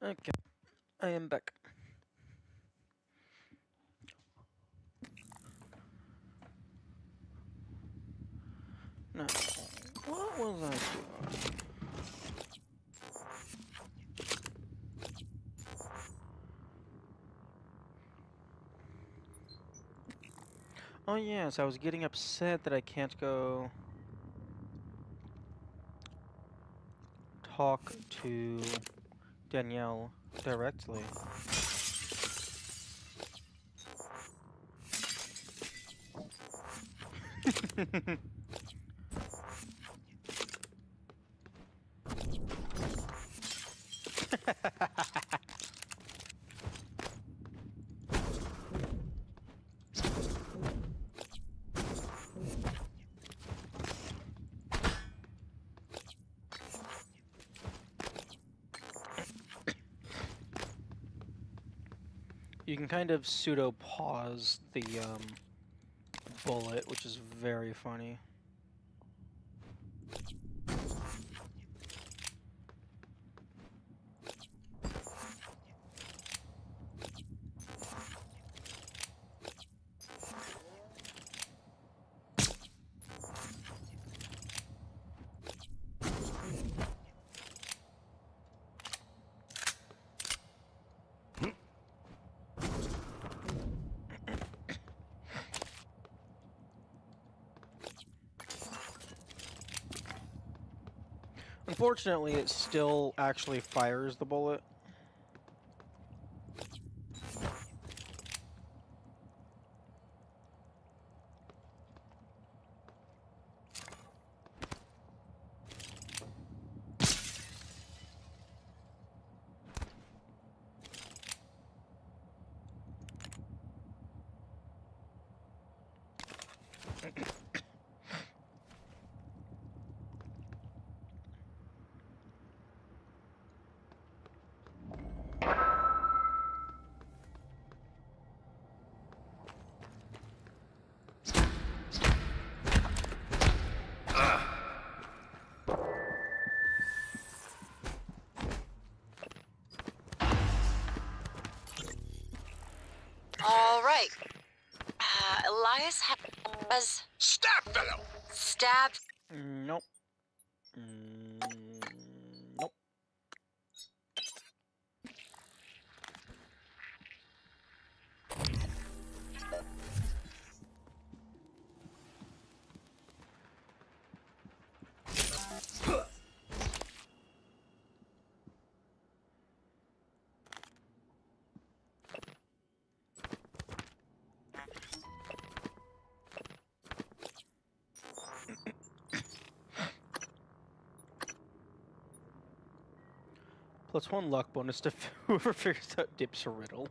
Okay, I am back. Now, what was I doing? Oh yes, I was getting upset that I can't go talk to Danielle directly. You can kind of pseudo pause the bullet, which is very funny. Unfortunately, it still actually fires the bullet. All right. Elias has... Stab, fellow! Stabbed... Nope. Nope. +1 luck bonus to whoever figures out Dip's riddle.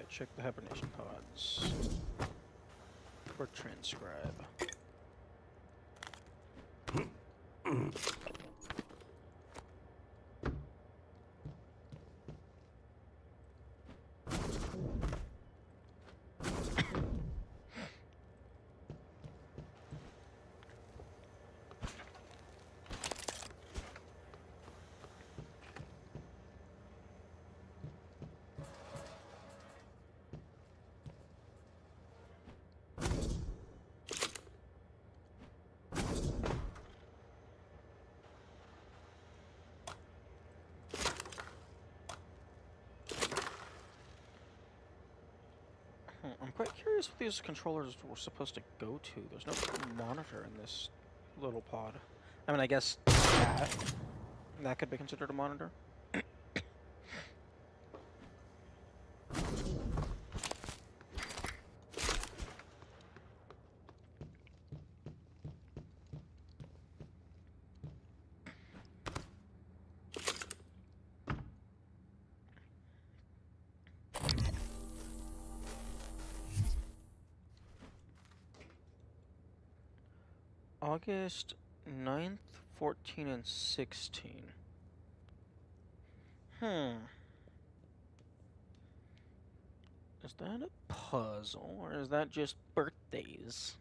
check the hibernation pods. Or transcribe. I'm quite curious what these controllers were supposed to go to. There's no monitor in this little pod. I mean, I guess that could be considered a monitor. August 9th, 14, and 16. Is that a puzzle, or is that just birthdays?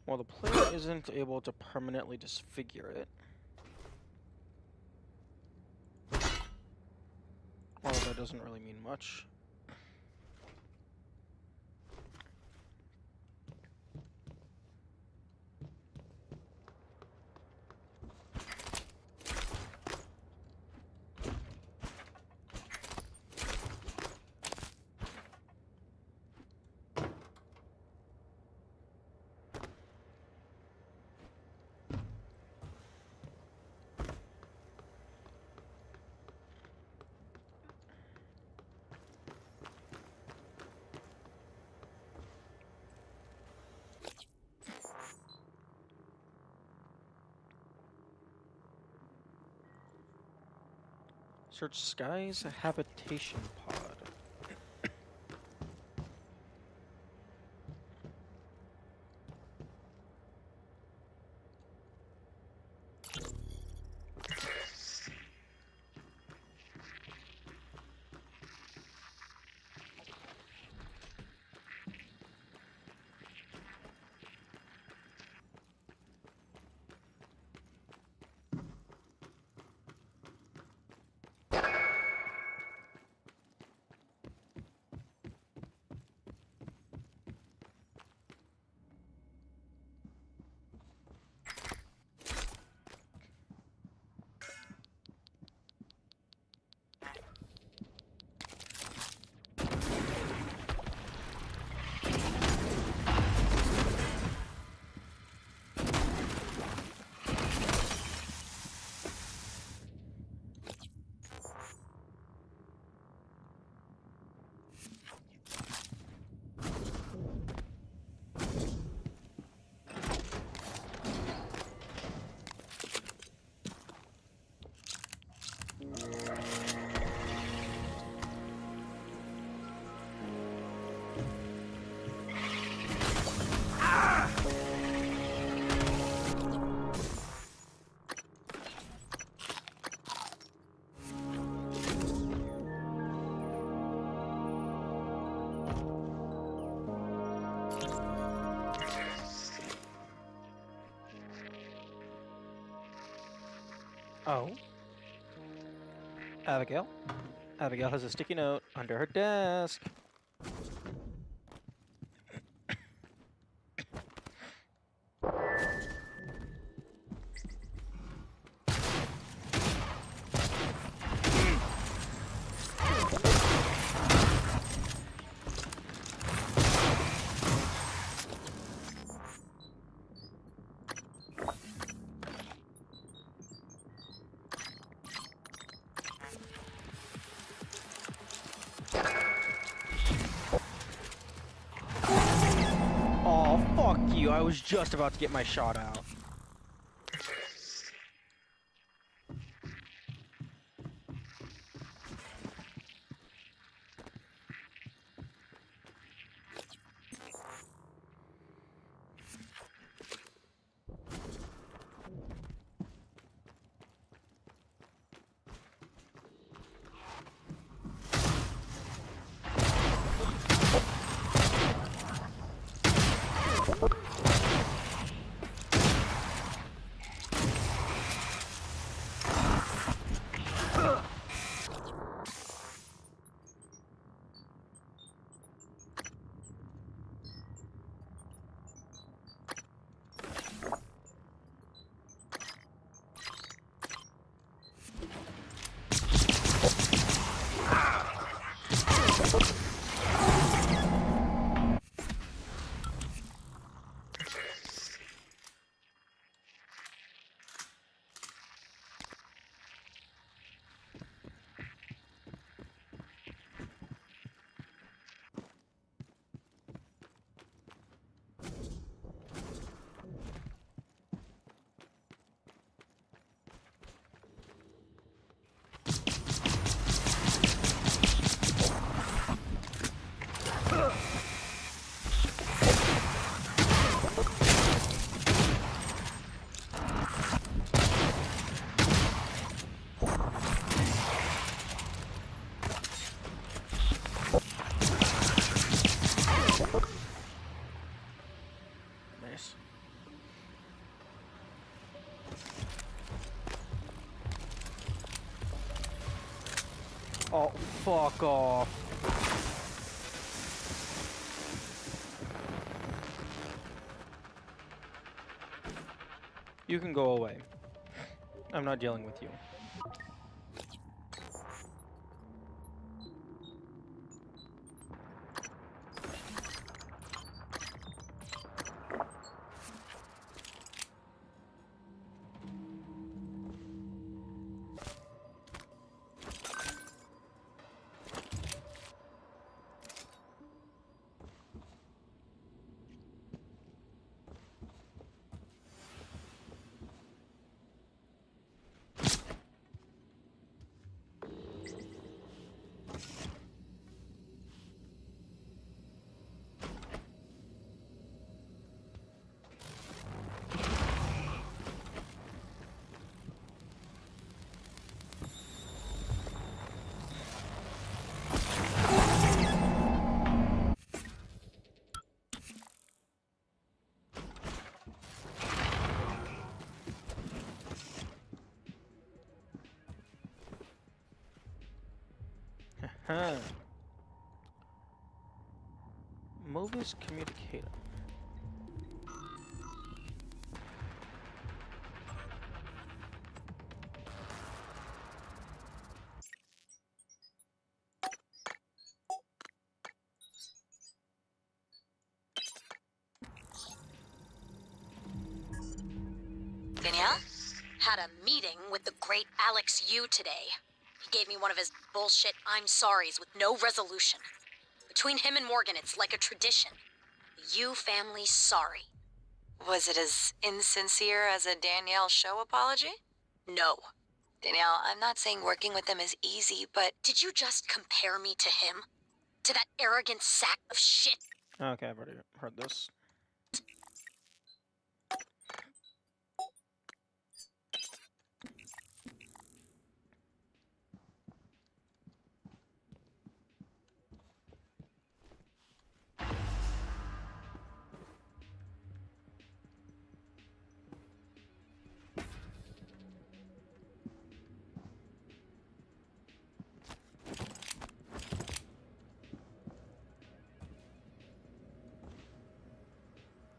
Well, the player isn't able to permanently disfigure it. Well, that doesn't really mean much. Search Sky's habitation pod. Oh. Abigail. Abigail has a sticky note under her desk. you. I was just about to get my shot out. Nice. Oh, fuck off. You can go away. I'm not dealing with you. Huh. Mobius Communicator. Danielle? Had a meeting with the great Alex Yu today. He gave me one of his bullshit I'm sorries with no resolution. Between him and Morgan, it's like a tradition. The Yu family's sorry. Was it as insincere as a Danielle show apology? No. Danielle, I'm not saying working with them is easy, but... Did you just compare me to him? To that arrogant sack of shit? Okay, I've already heard this.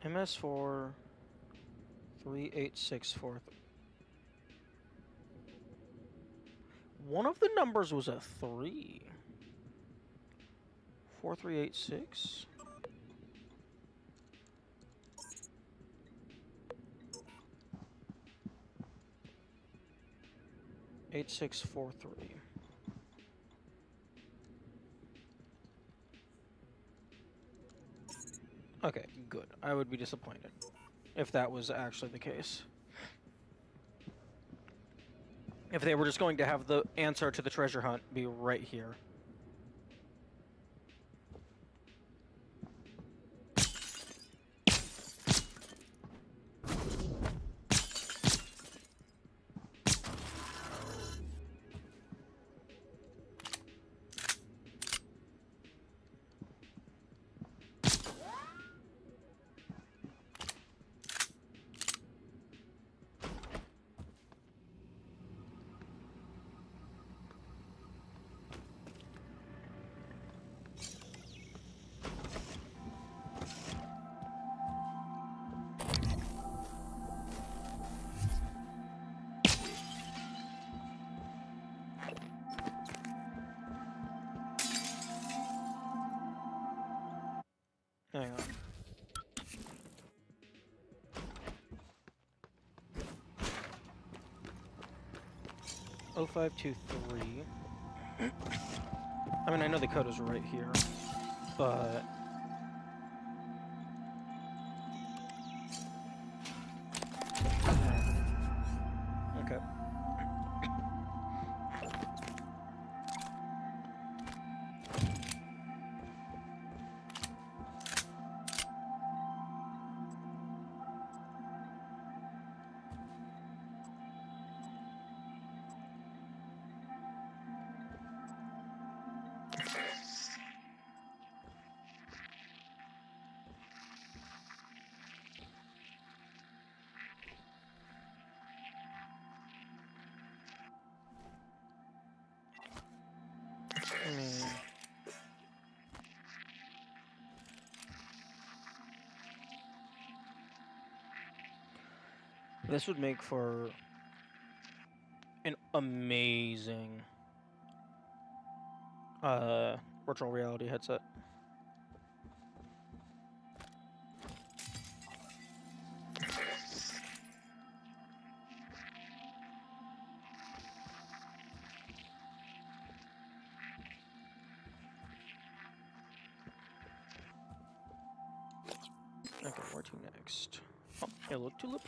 MS4 3864. One of the numbers was a 3. 4386. Eight 8643. Okay, good. I would be disappointed if that was actually the case. If they were just going to have the answer to the treasure hunt be right here. Hang on. Oh, 0523. I mean, I know the code is right here, but okay. This would make for an amazing virtual reality headset. Okay, where to next? Oh, hello, Tulip.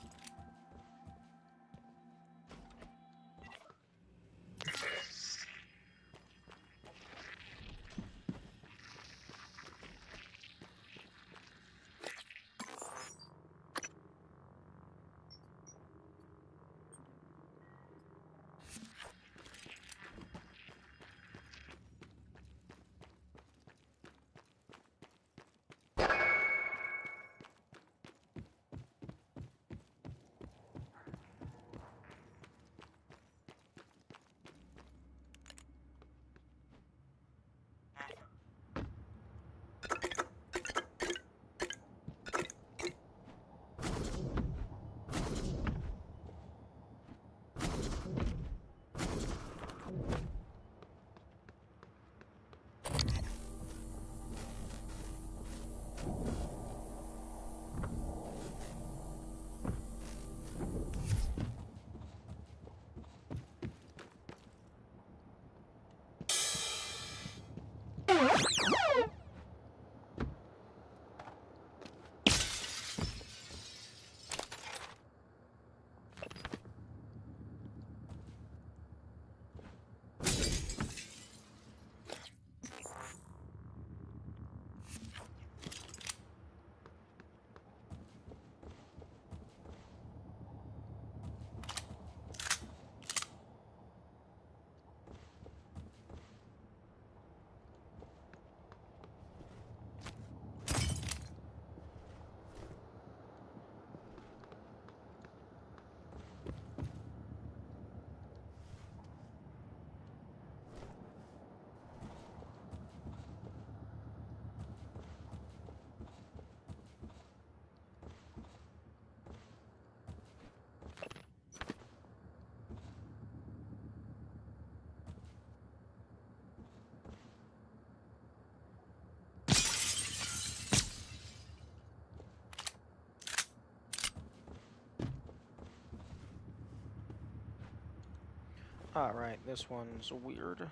Alright, this one's weird.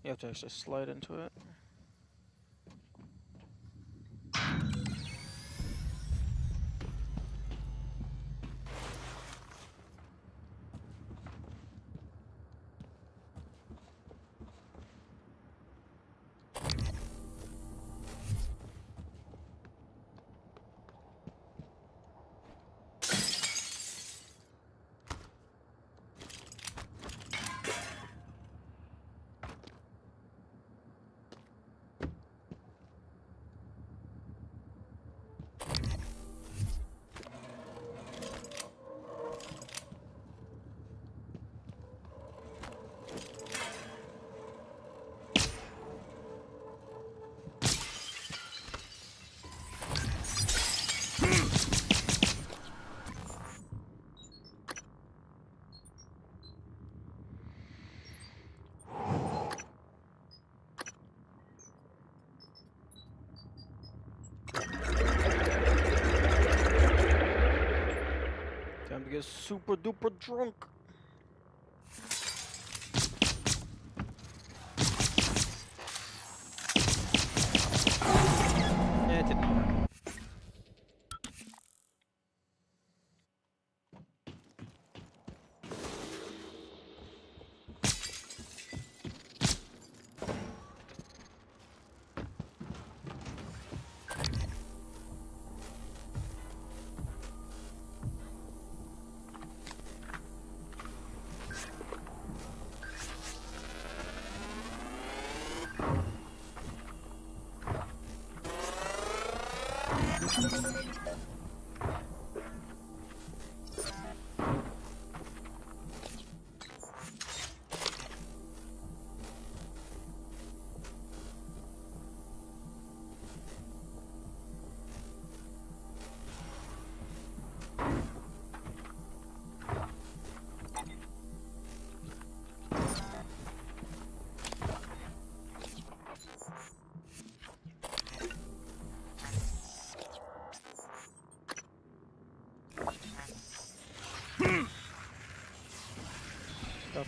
You have to actually slide into it. get super duper drunk. It didn't work.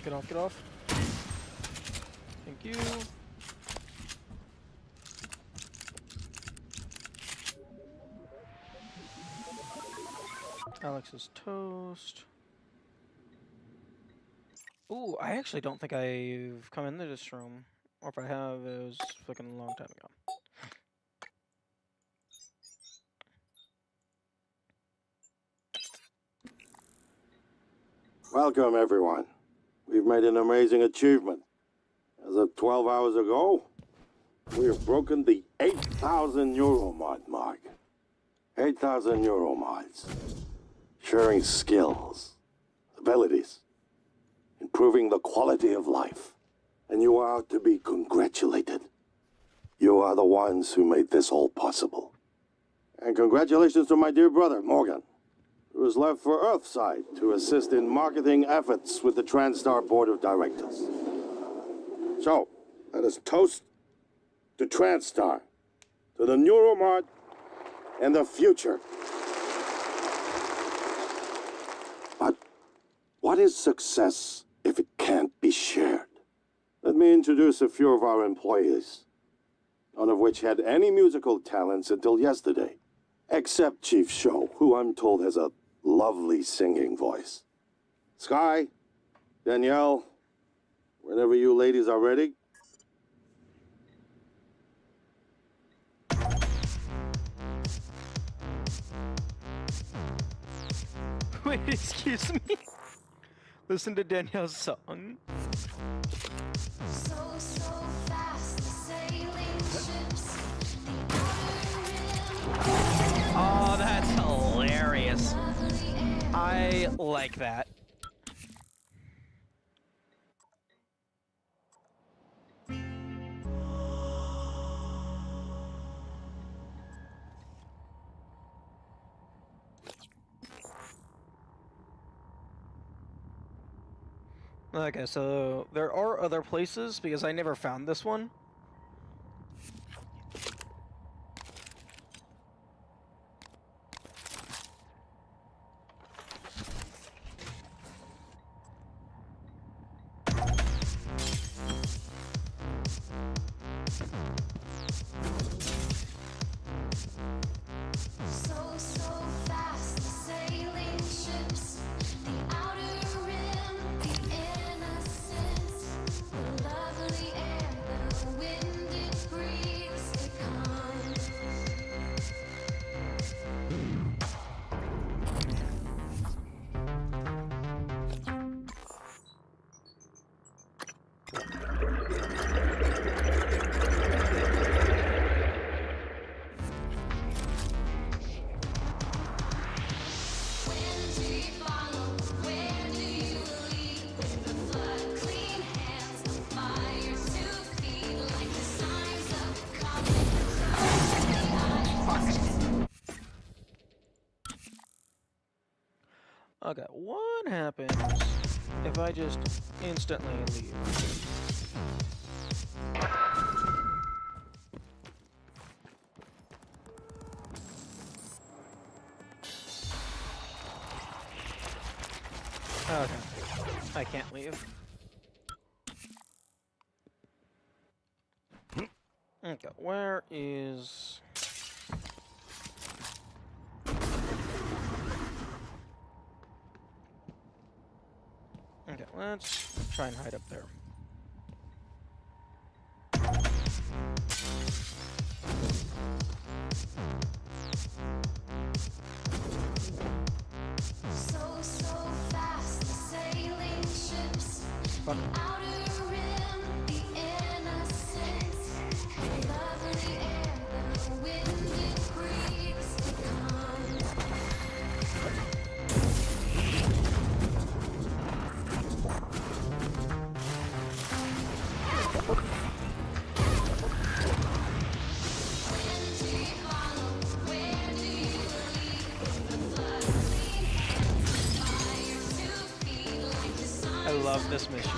Get off, get off. Thank you. Alex's toast. Ooh, I actually don't think I've come into this room. Or if I have, it was fucking a long time ago. Welcome, everyone. We've made an amazing achievement. As of 12 hours ago, we have broken the 8,000 Euromod mark. 8,000 Euromods. Sharing skills, abilities, improving the quality of life. And you are to be congratulated. You are the ones who made this all possible. And congratulations to my dear brother, Morgan, who is left for Earthside to assist in marketing efforts with the TranStar Board of Directors. So, let us toast to TranStar, to the Neuromart, and the future. But what is success if it can't be shared? Let me introduce a few of our employees, none of which had any musical talents until yesterday, except Chief Show, who I'm told has a lovely singing voice. Sky, Danielle, whenever you ladies are ready. Wait, excuse me? Listen to Danielle's song. Oh, that's hilarious. I like that. Okay, so there are other places because I never found this one. Okay, what happens if I just instantly leave? Okay. I can't leave. Okay, where is... Okay, let's try and hide up there. Fuck. I love this mission.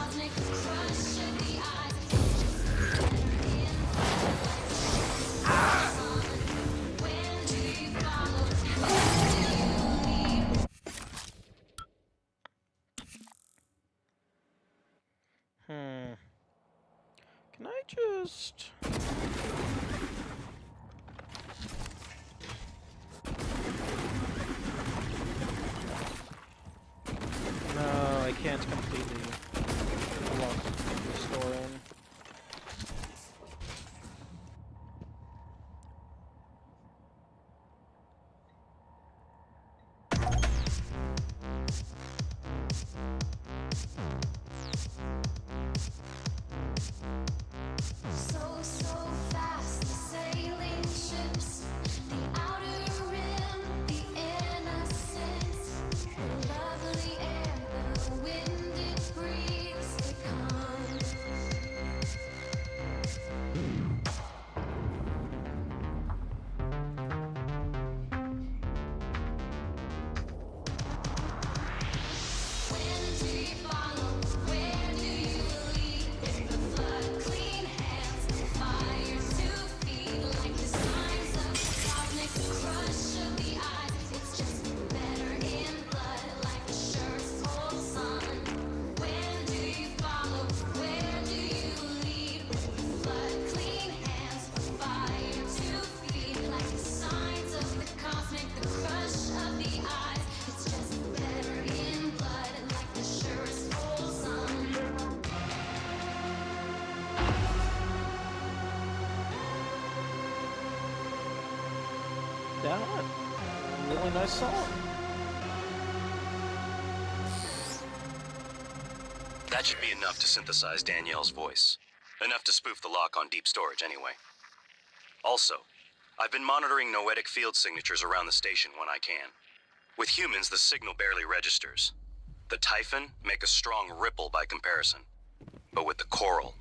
Can I just... No, I can't completely lock the store in. That really nice song. That should be enough to synthesize Danielle's voice. Enough to spoof the lock on deep storage anyway. Also, I've been monitoring noetic field signatures around the station when I can. With humans, the signal barely registers. The Typhon make a strong ripple by comparison. But with the Coral,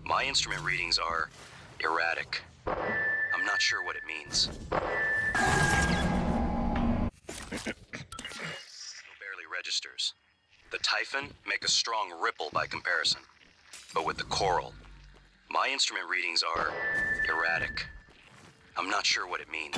my instrument readings are erratic. I'm not sure what it means. Barely registers. The Typhon make a strong ripple by comparison. But with the Coral, my instrument readings are erratic. I'm not sure what it means.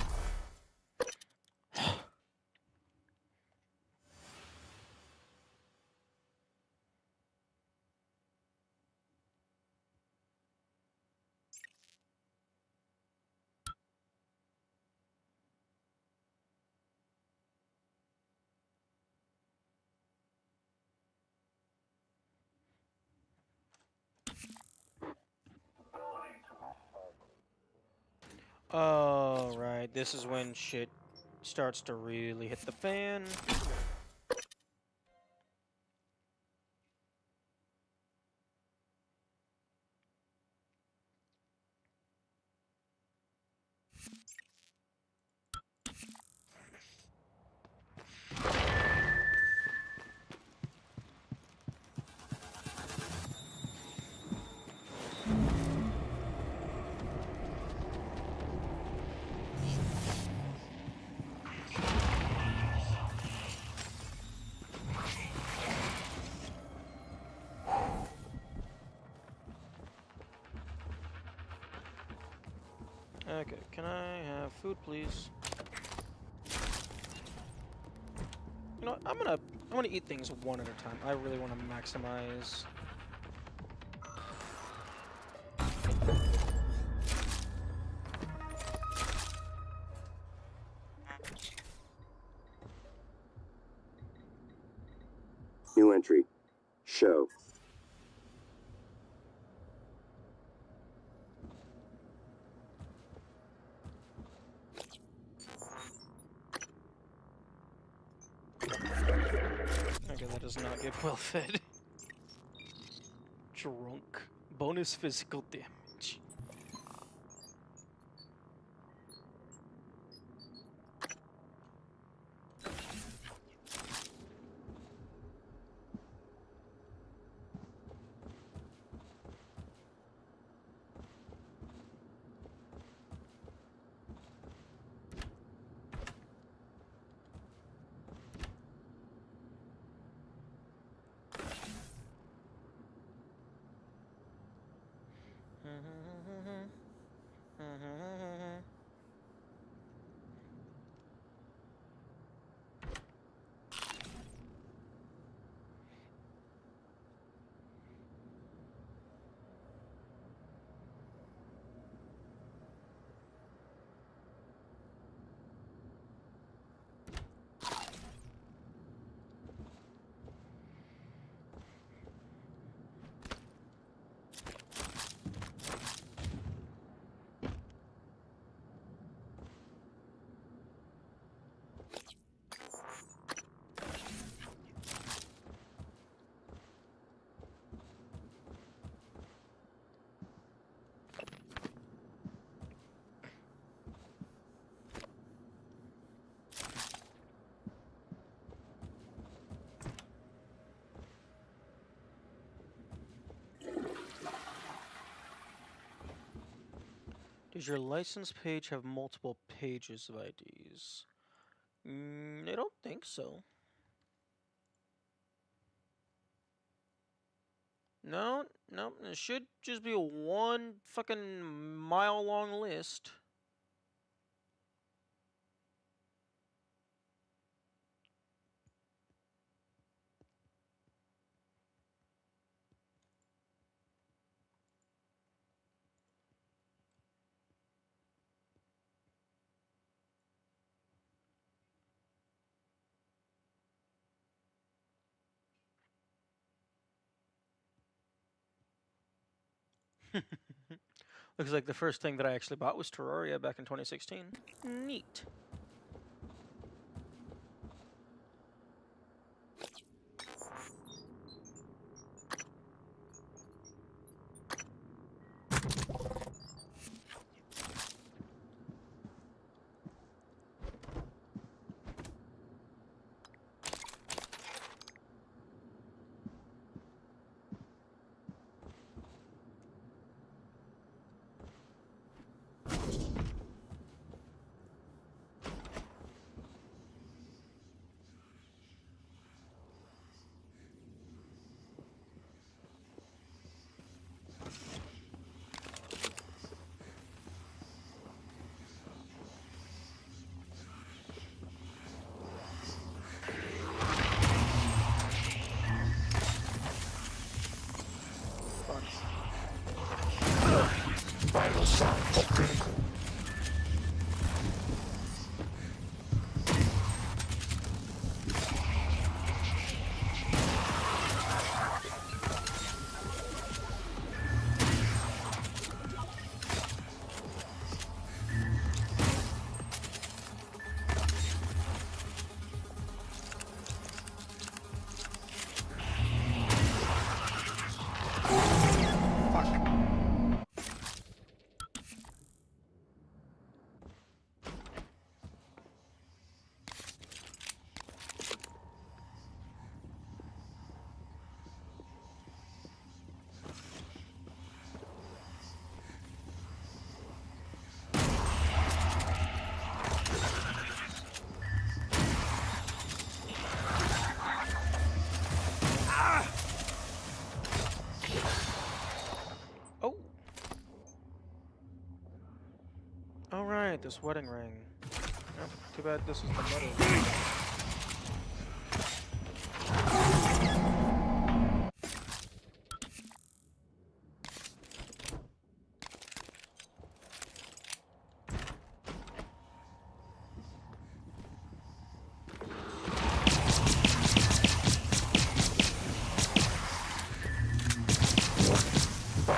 Oh, right. This is when shit starts to really hit the fan. Okay, can I have food, please? You know what, I'm gonna I'm gonna eat things one at a time. I really want to maximize. New entry. Show. Okay, that does not get well fed. Drunk. Bonus physical damage. Does your license page have multiple pages of IDs? I don't think so. No, it should just be a one fucking mile-long list. Looks like the first thing that I actually bought was Terraria back in 2016. Neat. Vital signs critical. Alright, this wedding ring. Yep, too bad this is the mother.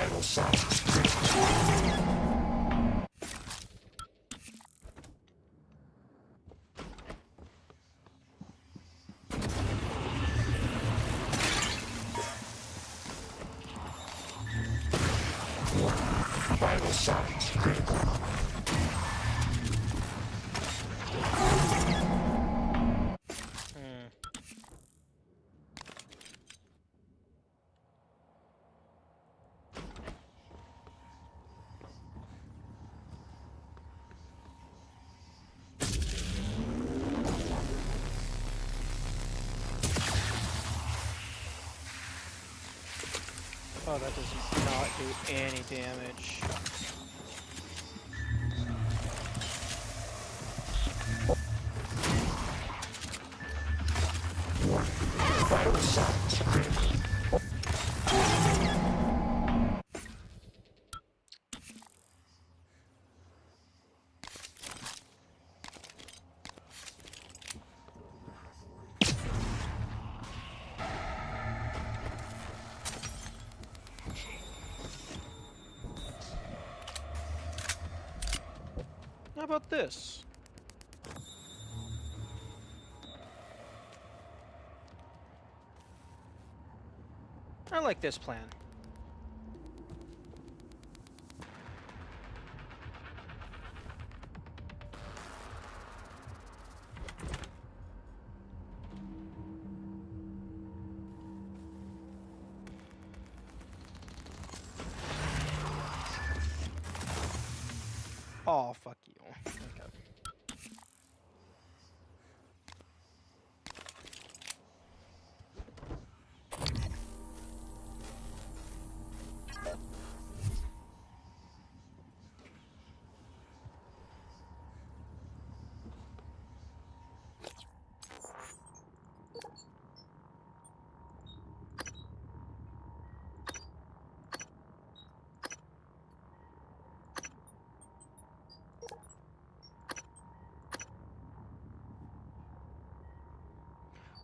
Vital signs. Vital signs critical. Oh, that does not do any damage. Vital signs critical. How about this? I like this plan. Oh, fuck you. Okay.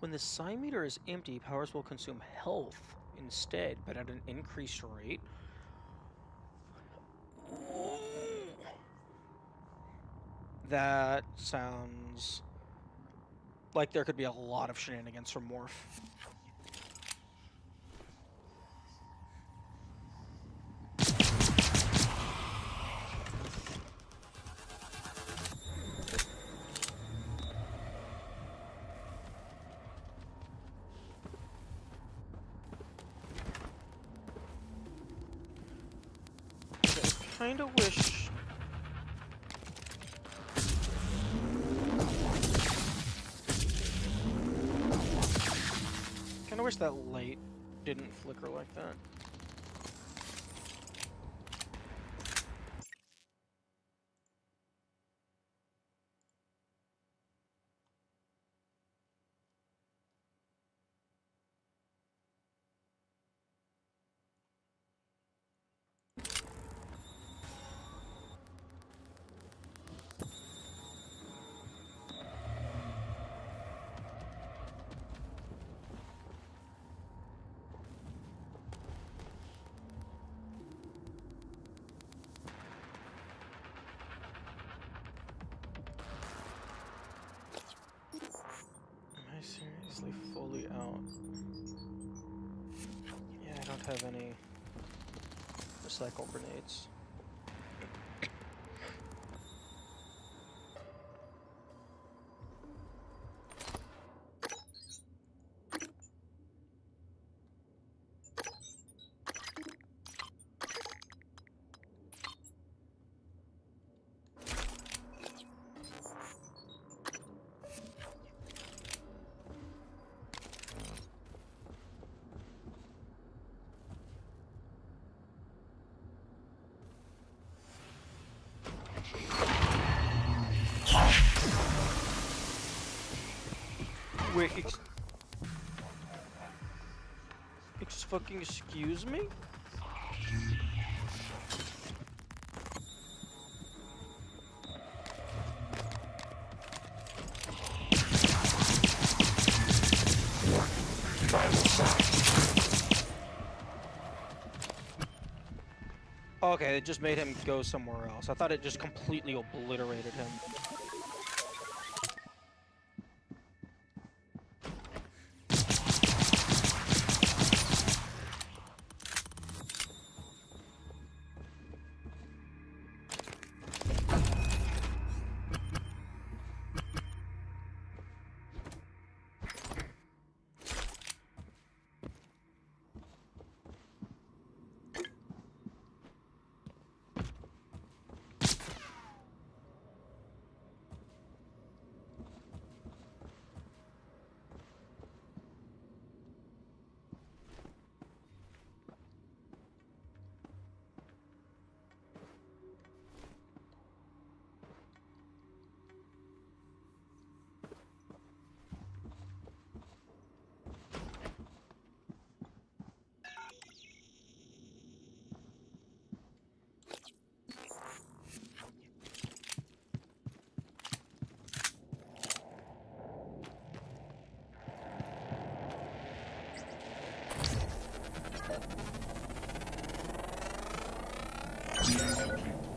When the psi meter is empty, powers will consume health instead, but at an increased rate. That sounds like there could be a lot of shenanigans from Morph. Kinda wish. Kinda wish that light didn't flicker like that. Seriously fully out. Yeah, I don't have any recycle grenades. Wait, fucking excuse me? Okay, it just made him go somewhere else. I thought it just completely obliterated him.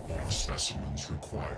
All specimens required.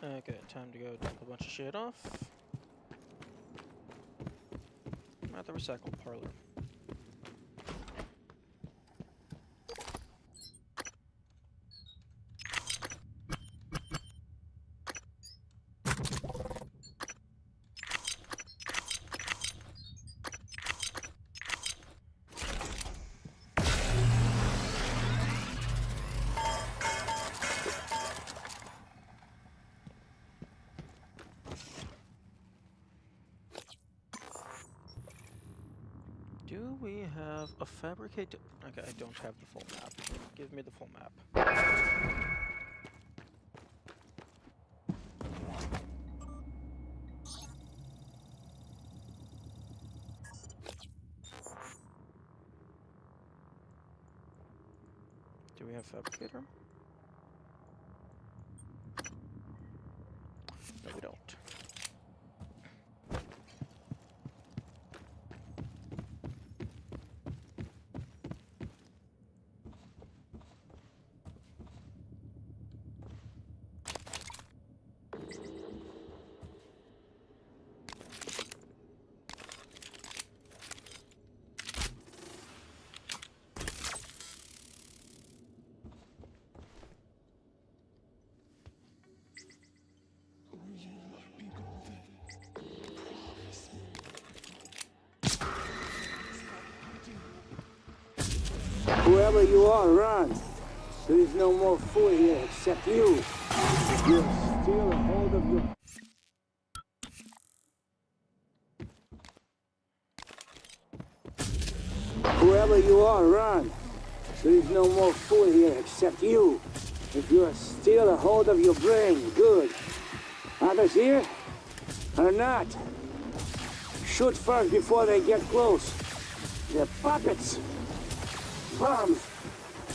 Okay, time to go dump a bunch of shit off. I'm at the recycle parlor. Do we have a fabricate? Okay, I don't have the full map. Give me the full map. Do we have fabricator? No, we don't. Whoever you are, run. There is no more fool here except you. You'll steal a hold of your... Whoever you are, run. There is no more fool here except you. If you steal a hold of your brain, good. Others here? Or not? Shoot first before they get close. They're puppets. Bombs.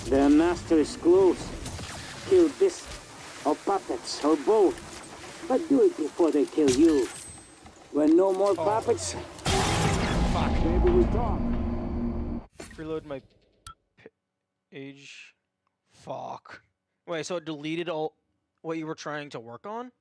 Their master is close. Kill this, or puppets, or both. But do it before they kill you. When no more puppets, Fuck. maybe we talk. Reload my page. Fuck. Wait, so it deleted all what you were trying to work on?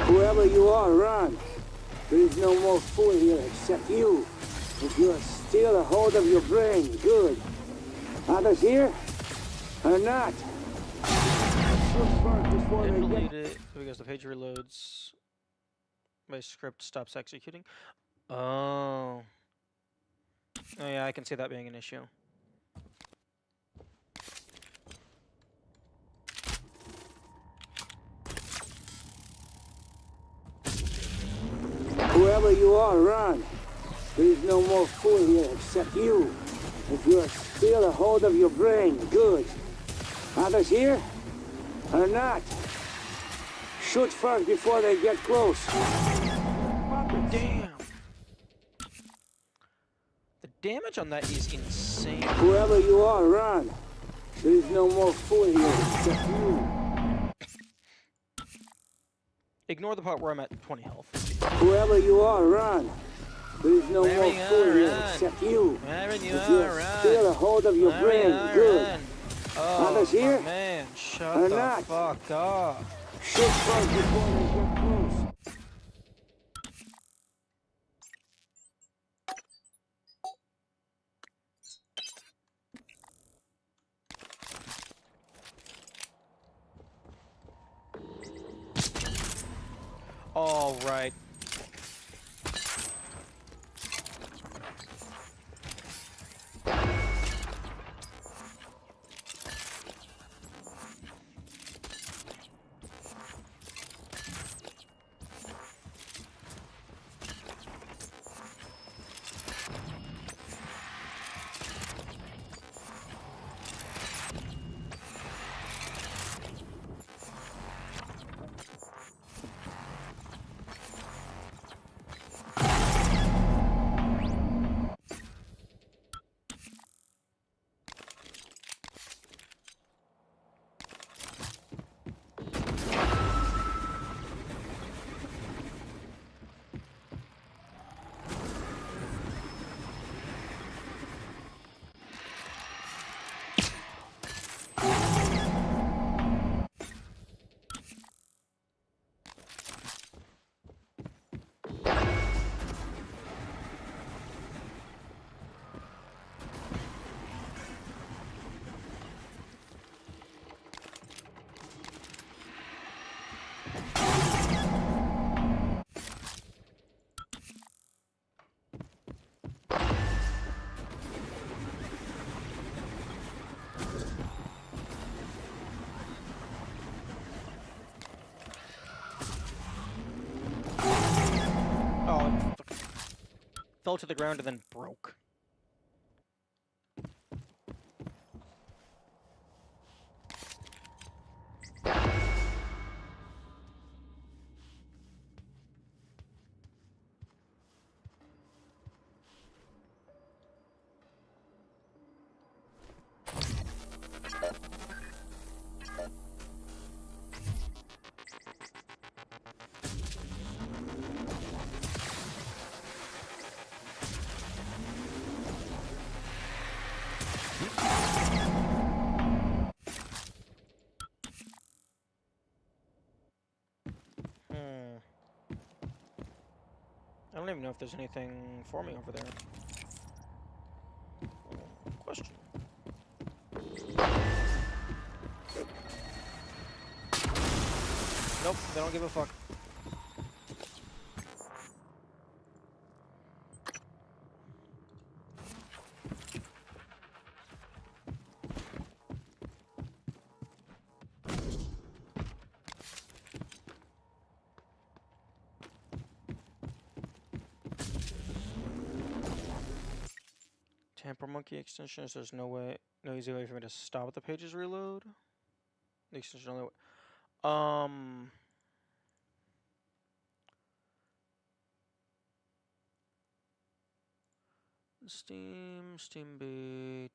Whoever you are, run. There is no more fool here except you. If you are still a hold of your brain, good. Others here are not. Didn't delete it because the page reloads. My script stops executing. Oh. Oh yeah, I can see that being an issue. Whoever you are, run. There is no more fool here except you. If you are still a hold of your brain, good. Others here are not. Shoot first before they get close. Damn. The damage on that is insane. Whoever you are, run. There is no more fool here except you. Ignore the part where I'm at 20 health. Whoever you are, run. There is no more fool here except you. Wherever you if you are, are still a hold of your brain, good. Oh, Others here man, shut are the not. fuck up. Shoot first before they get close. All right. Fell to the ground and then broke. I don't even know if there's anything for me over there. Question. Nope, they don't give a fuck. Tamper monkey extensions, there's no easy way for me to stop the pages reload. The extension only way. Steam B.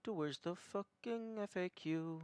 Where's the fucking FAQ?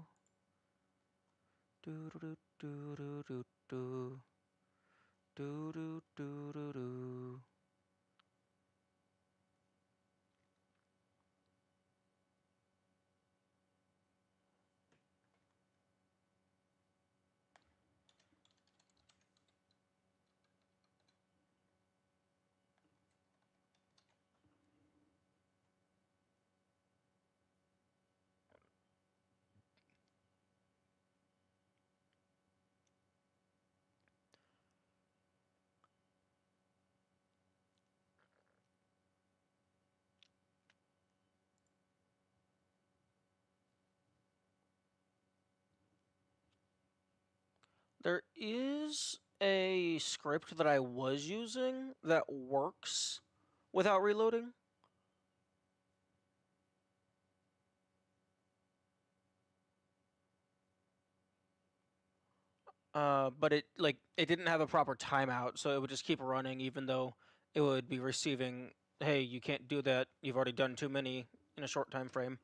There is a script that I was using that works without reloading. But it didn't have a proper timeout, so it would just keep running even though it would be receiving, hey, you can't do that, you've already done too many in a short time frame.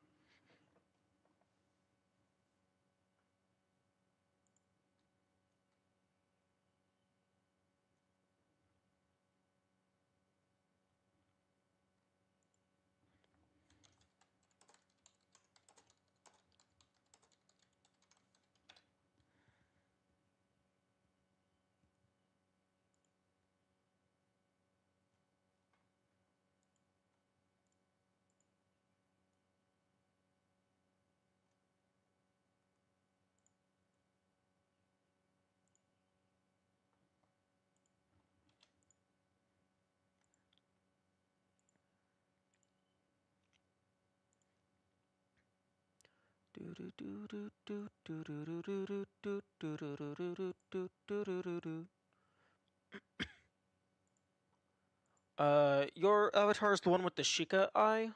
Your avatar is the one with the Sheikah eye,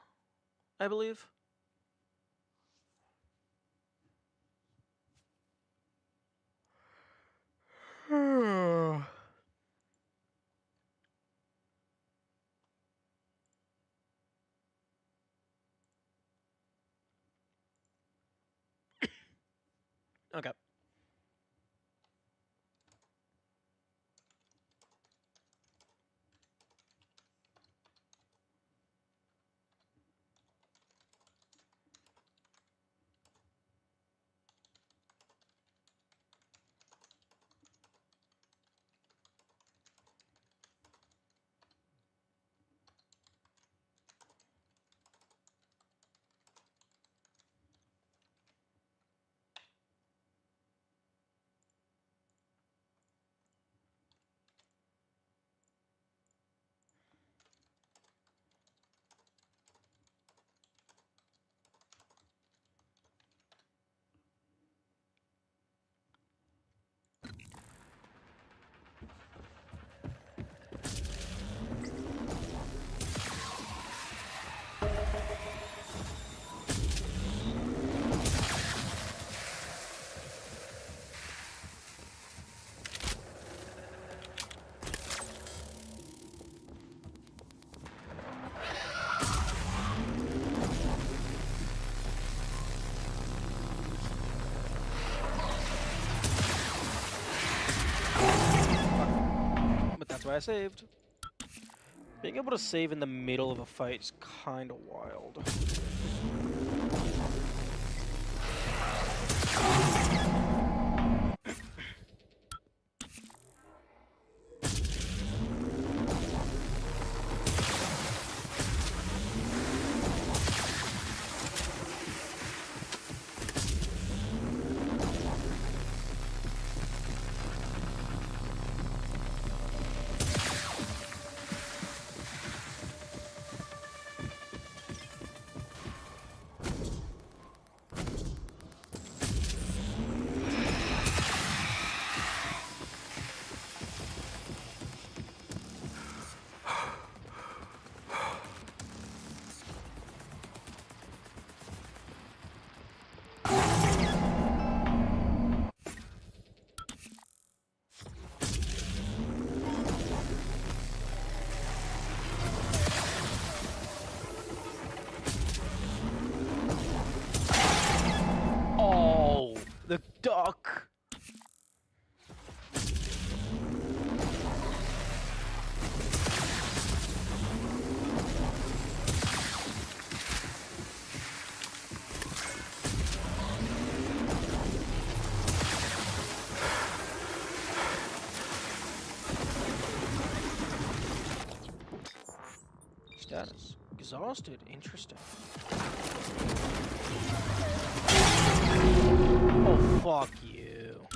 I believe. Okay. That's why I saved. Being able to save in the middle of a fight is kind of wild. The duck! Status. Exhausted. Interesting. Oh, fuck you.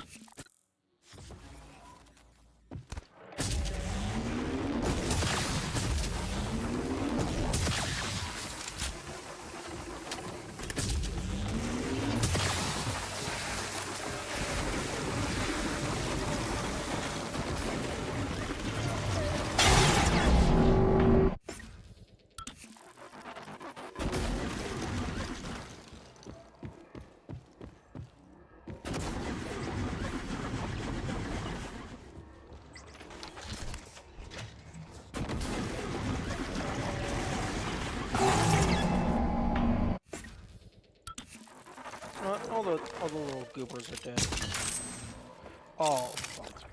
All the little goobers are dead. Oh, fuck.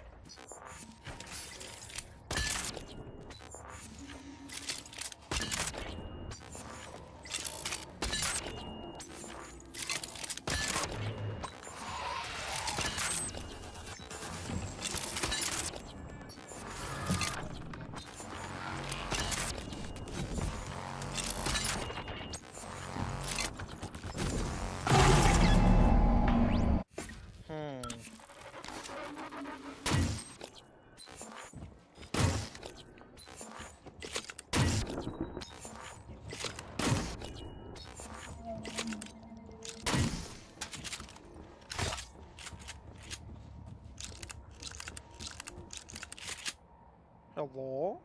Hello?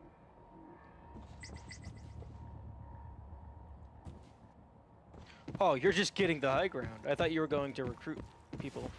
Oh, you're just getting the high ground. I thought you were going to recruit people.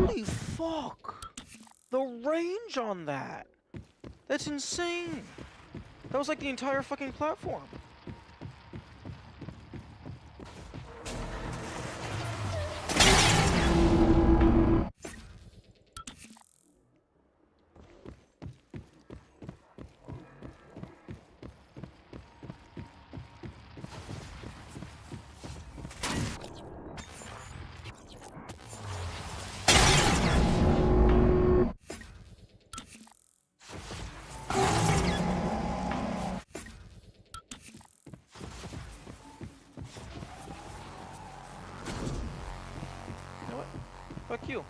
Holy fuck! The range on that! That's insane! That was like the entire fucking platform. Fuck you.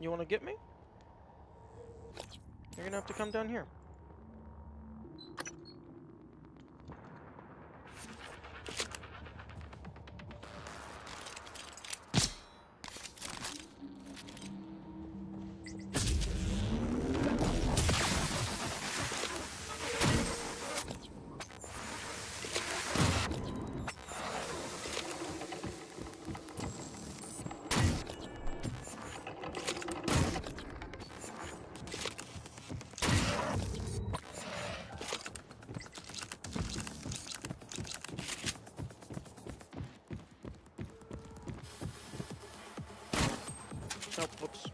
You wanna get me? You're gonna have to come down here. Oh, whoops.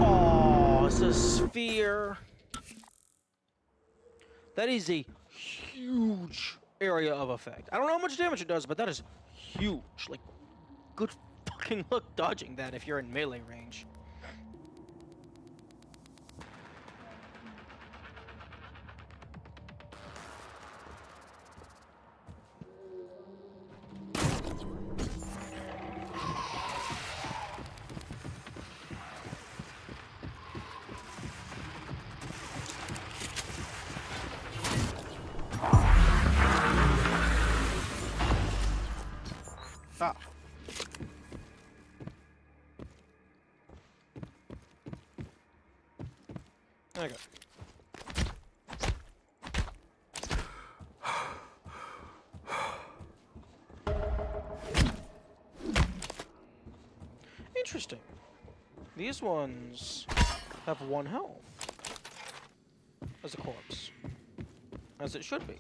Oh, it's a sphere. That is a huge area of effect. I don't know how much damage it does, but that is huge. Like, good fucking luck dodging that if you're in melee range. Ah. There you go. Interesting. These ones have 1 health as a corpse. As it should be.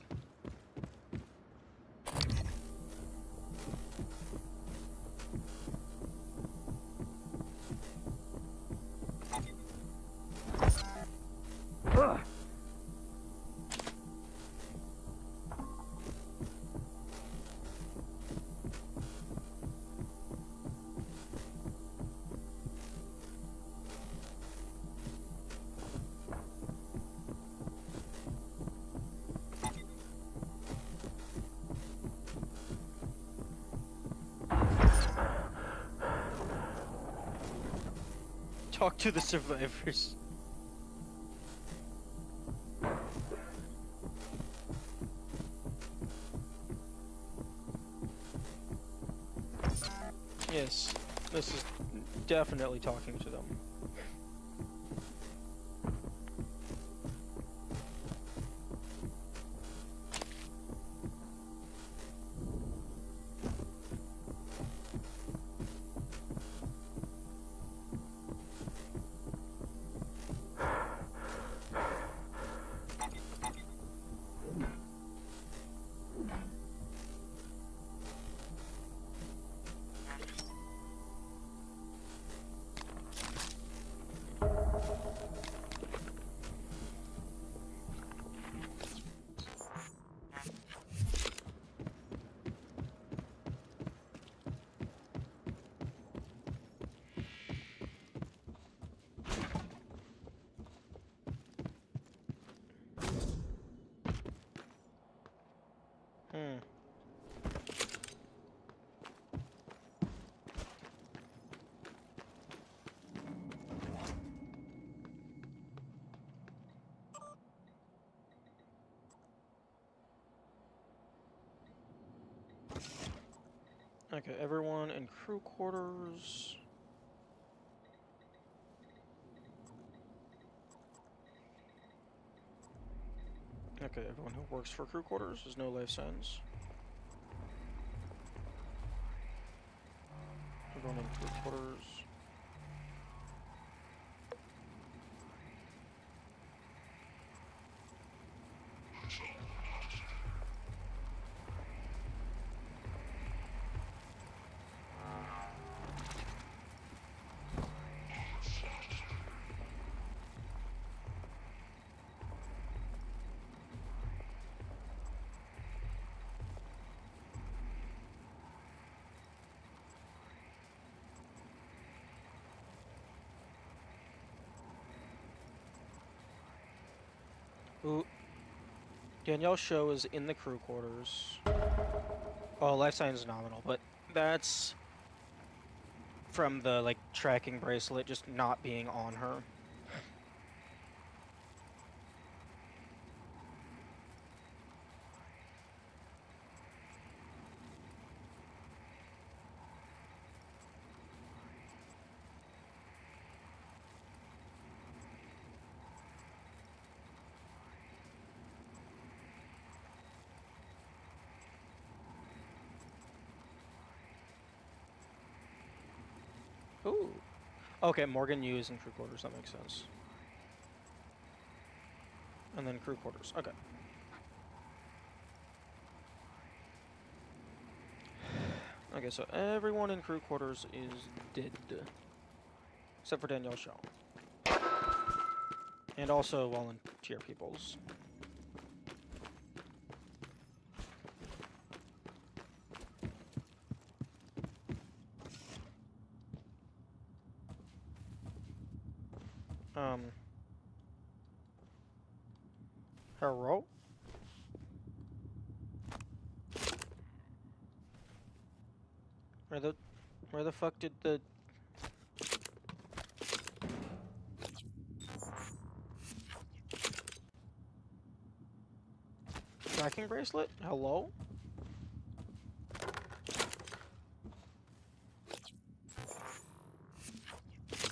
Talk to the survivors. Yes, this is definitely talking to them. Okay, everyone in crew quarters. Okay, everyone who works for crew quarters, there's no life signs. Everyone in crew quarters. Ooh. Danielle's show is in the crew quarters. Oh, life sign is nominal, but that's from the, like, tracking bracelet just not being on her. Ooh. Okay, Morgan Yu is in crew quarters, that makes sense. And then crew quarters, okay. Okay, so everyone in crew quarters is dead. Except for Danielle Shaw. And also volunteer peoples. Hello? Where the fuck did the... tracking bracelet? Hello?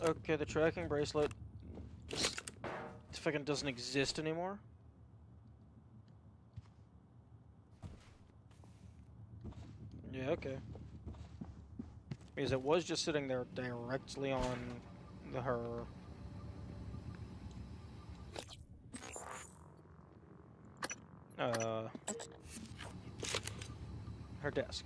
Okay, the tracking bracelet fucking doesn't exist anymore. Yeah, okay. Because it was just sitting there directly on her. Her desk.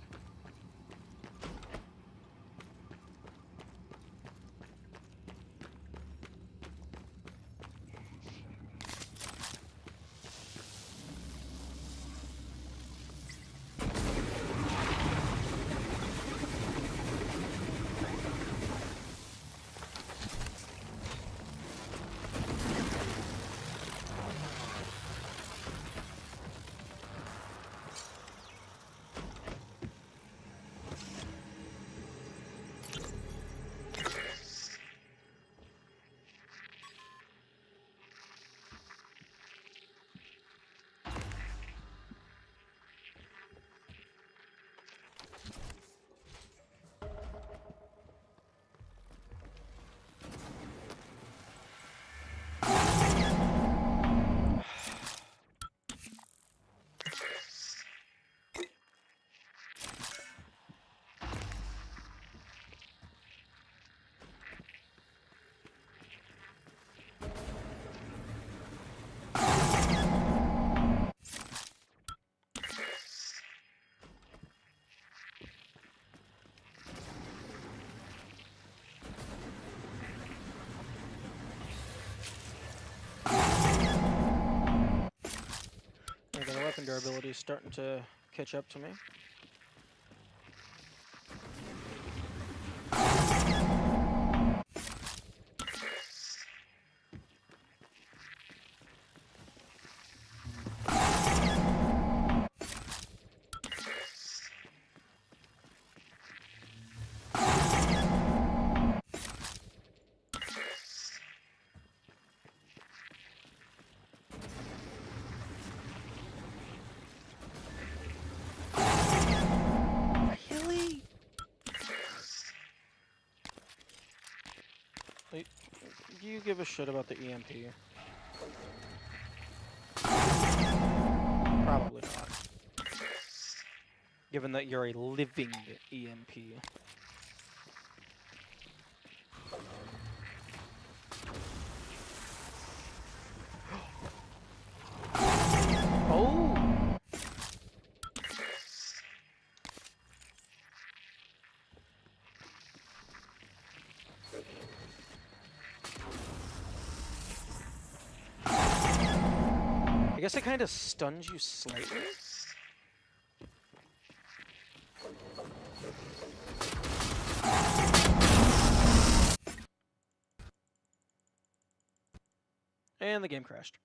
radar ability is starting to catch up to me. Do you give a shit about the EMP? Probably not. Given that you're a living EMP. Oh! I guess it kind of stuns you slightly. And the game crashed.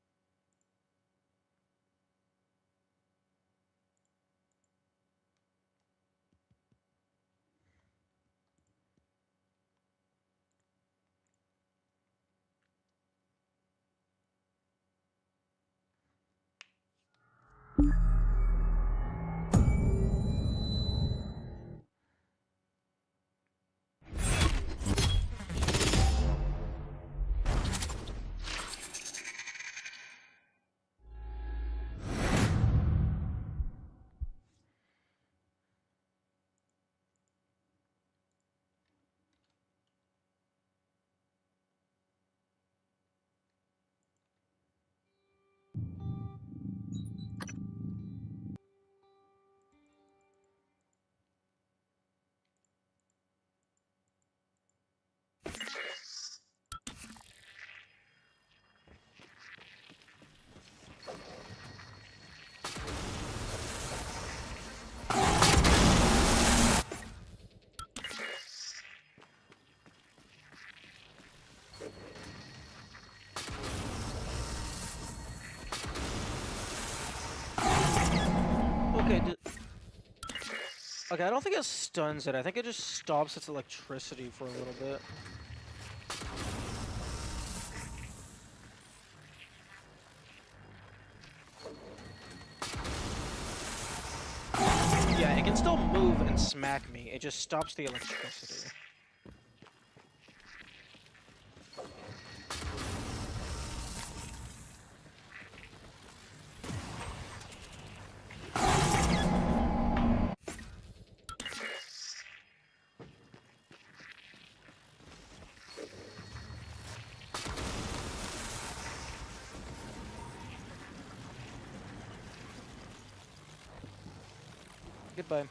Okay, I don't think it stuns it. I think it just stops its electricity for a little bit. Yeah, it can still move and smack me. It just stops the electricity. Goodbye.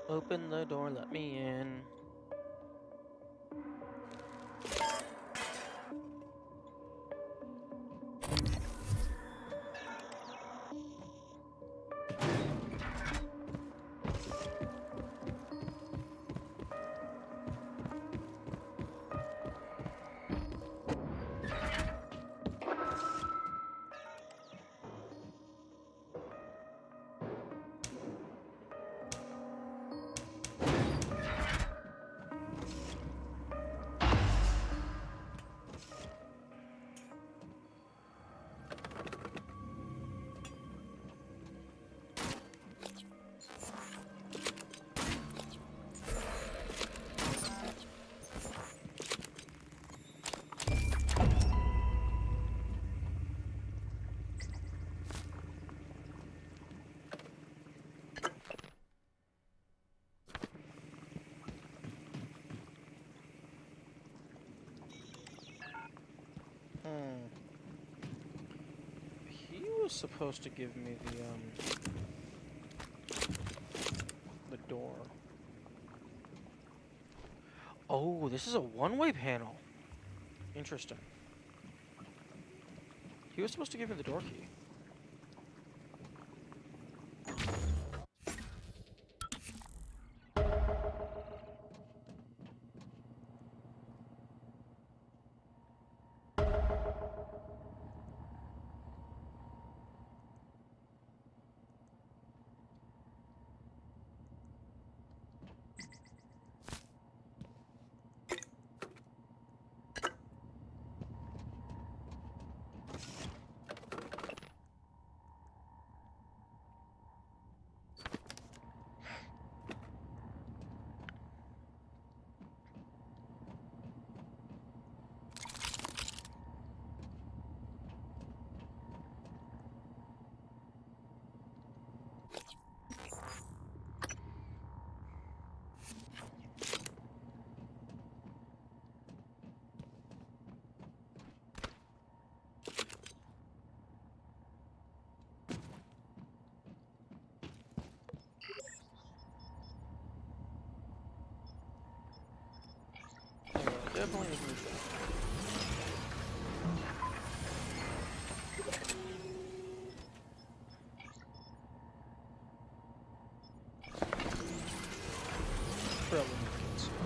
Open the door, let me in. He was supposed to give me the door. Oh, this is a one-way panel. Interesting. He was supposed to give me the door key. Definitely need to move that. Probably makes sense.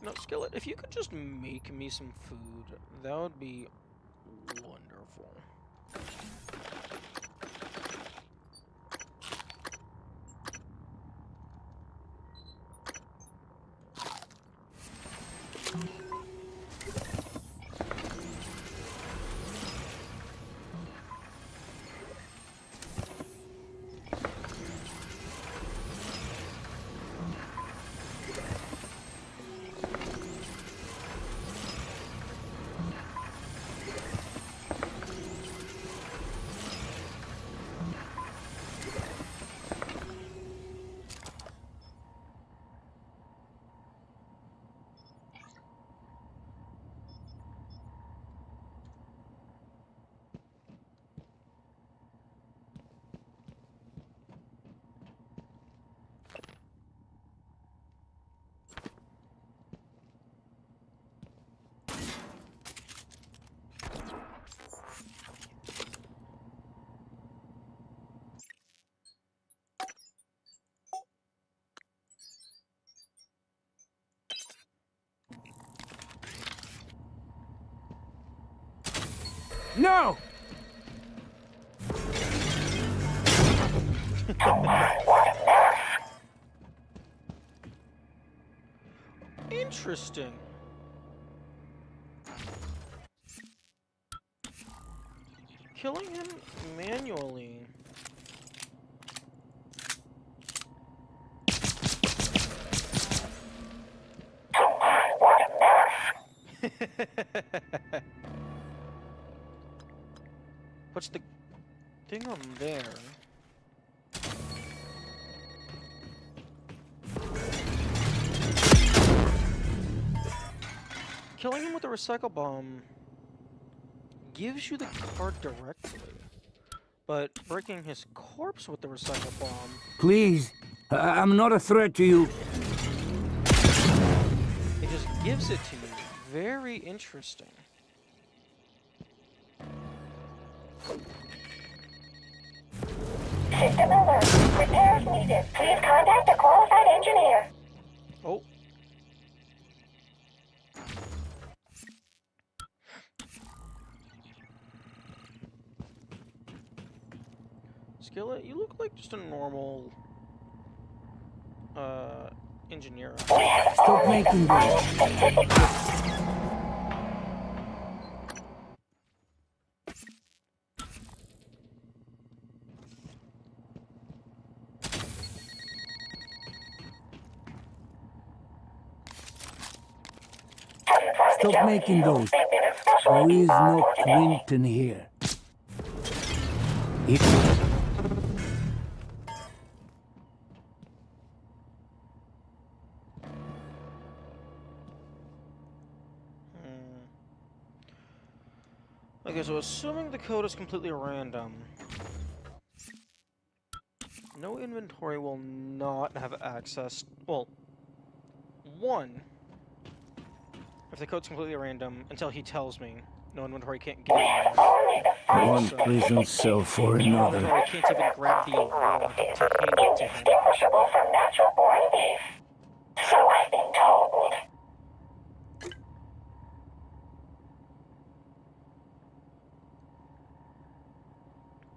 No, Skillet, if you could just make me some food, that would be wonderful. No! Interesting. Killing him manually. What's the thing on there? Killing him with a recycle bomb gives you the card directly, but breaking his corpse with the recycle bomb... Please, I'm not a threat to you. It just gives it to you. Very interesting. System alert. Repairs needed. Please contact a qualified engineer. Oh. Skillet, you look like just a normal engineer. Stop making this. Stop making those. There is no Clinton here. Okay, so assuming the code is completely random, no inventory will not have access. Well, one, if the code's completely random, until he tells me, no inventory can't get in there. One prison cell for No another. inventory can't even grab the award to hand it to him. From natural born thief. So I've been told.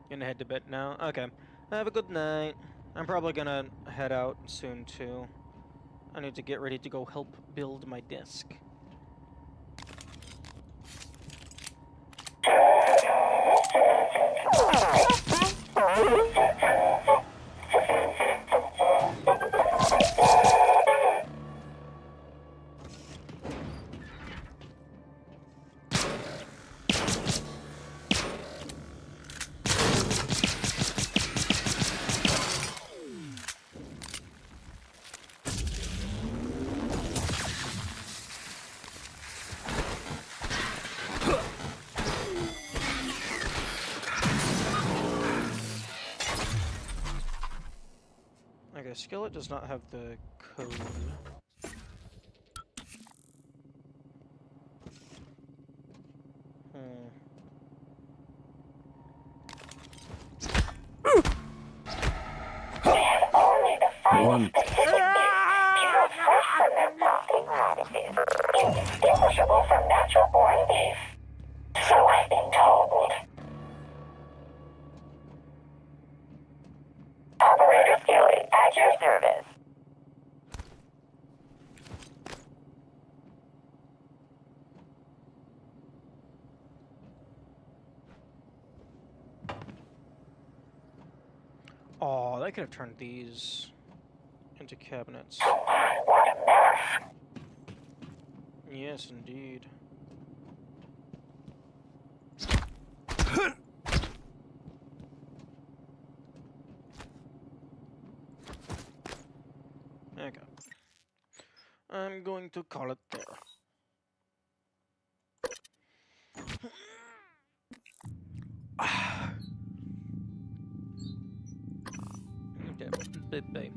Gonna head to bed now? Okay. Have a good night. I'm probably gonna head out soon too. I need to get ready to go help build my desk. Okay, Skillet does not have the code. One. Indistinguishable from natural born thief. So I've been told. Operator Skillet at your service. Oh, they could have turned these into cabinets. What a mess. Yes, indeed. Okay. I'm going to call it there. Okay, bye-bye.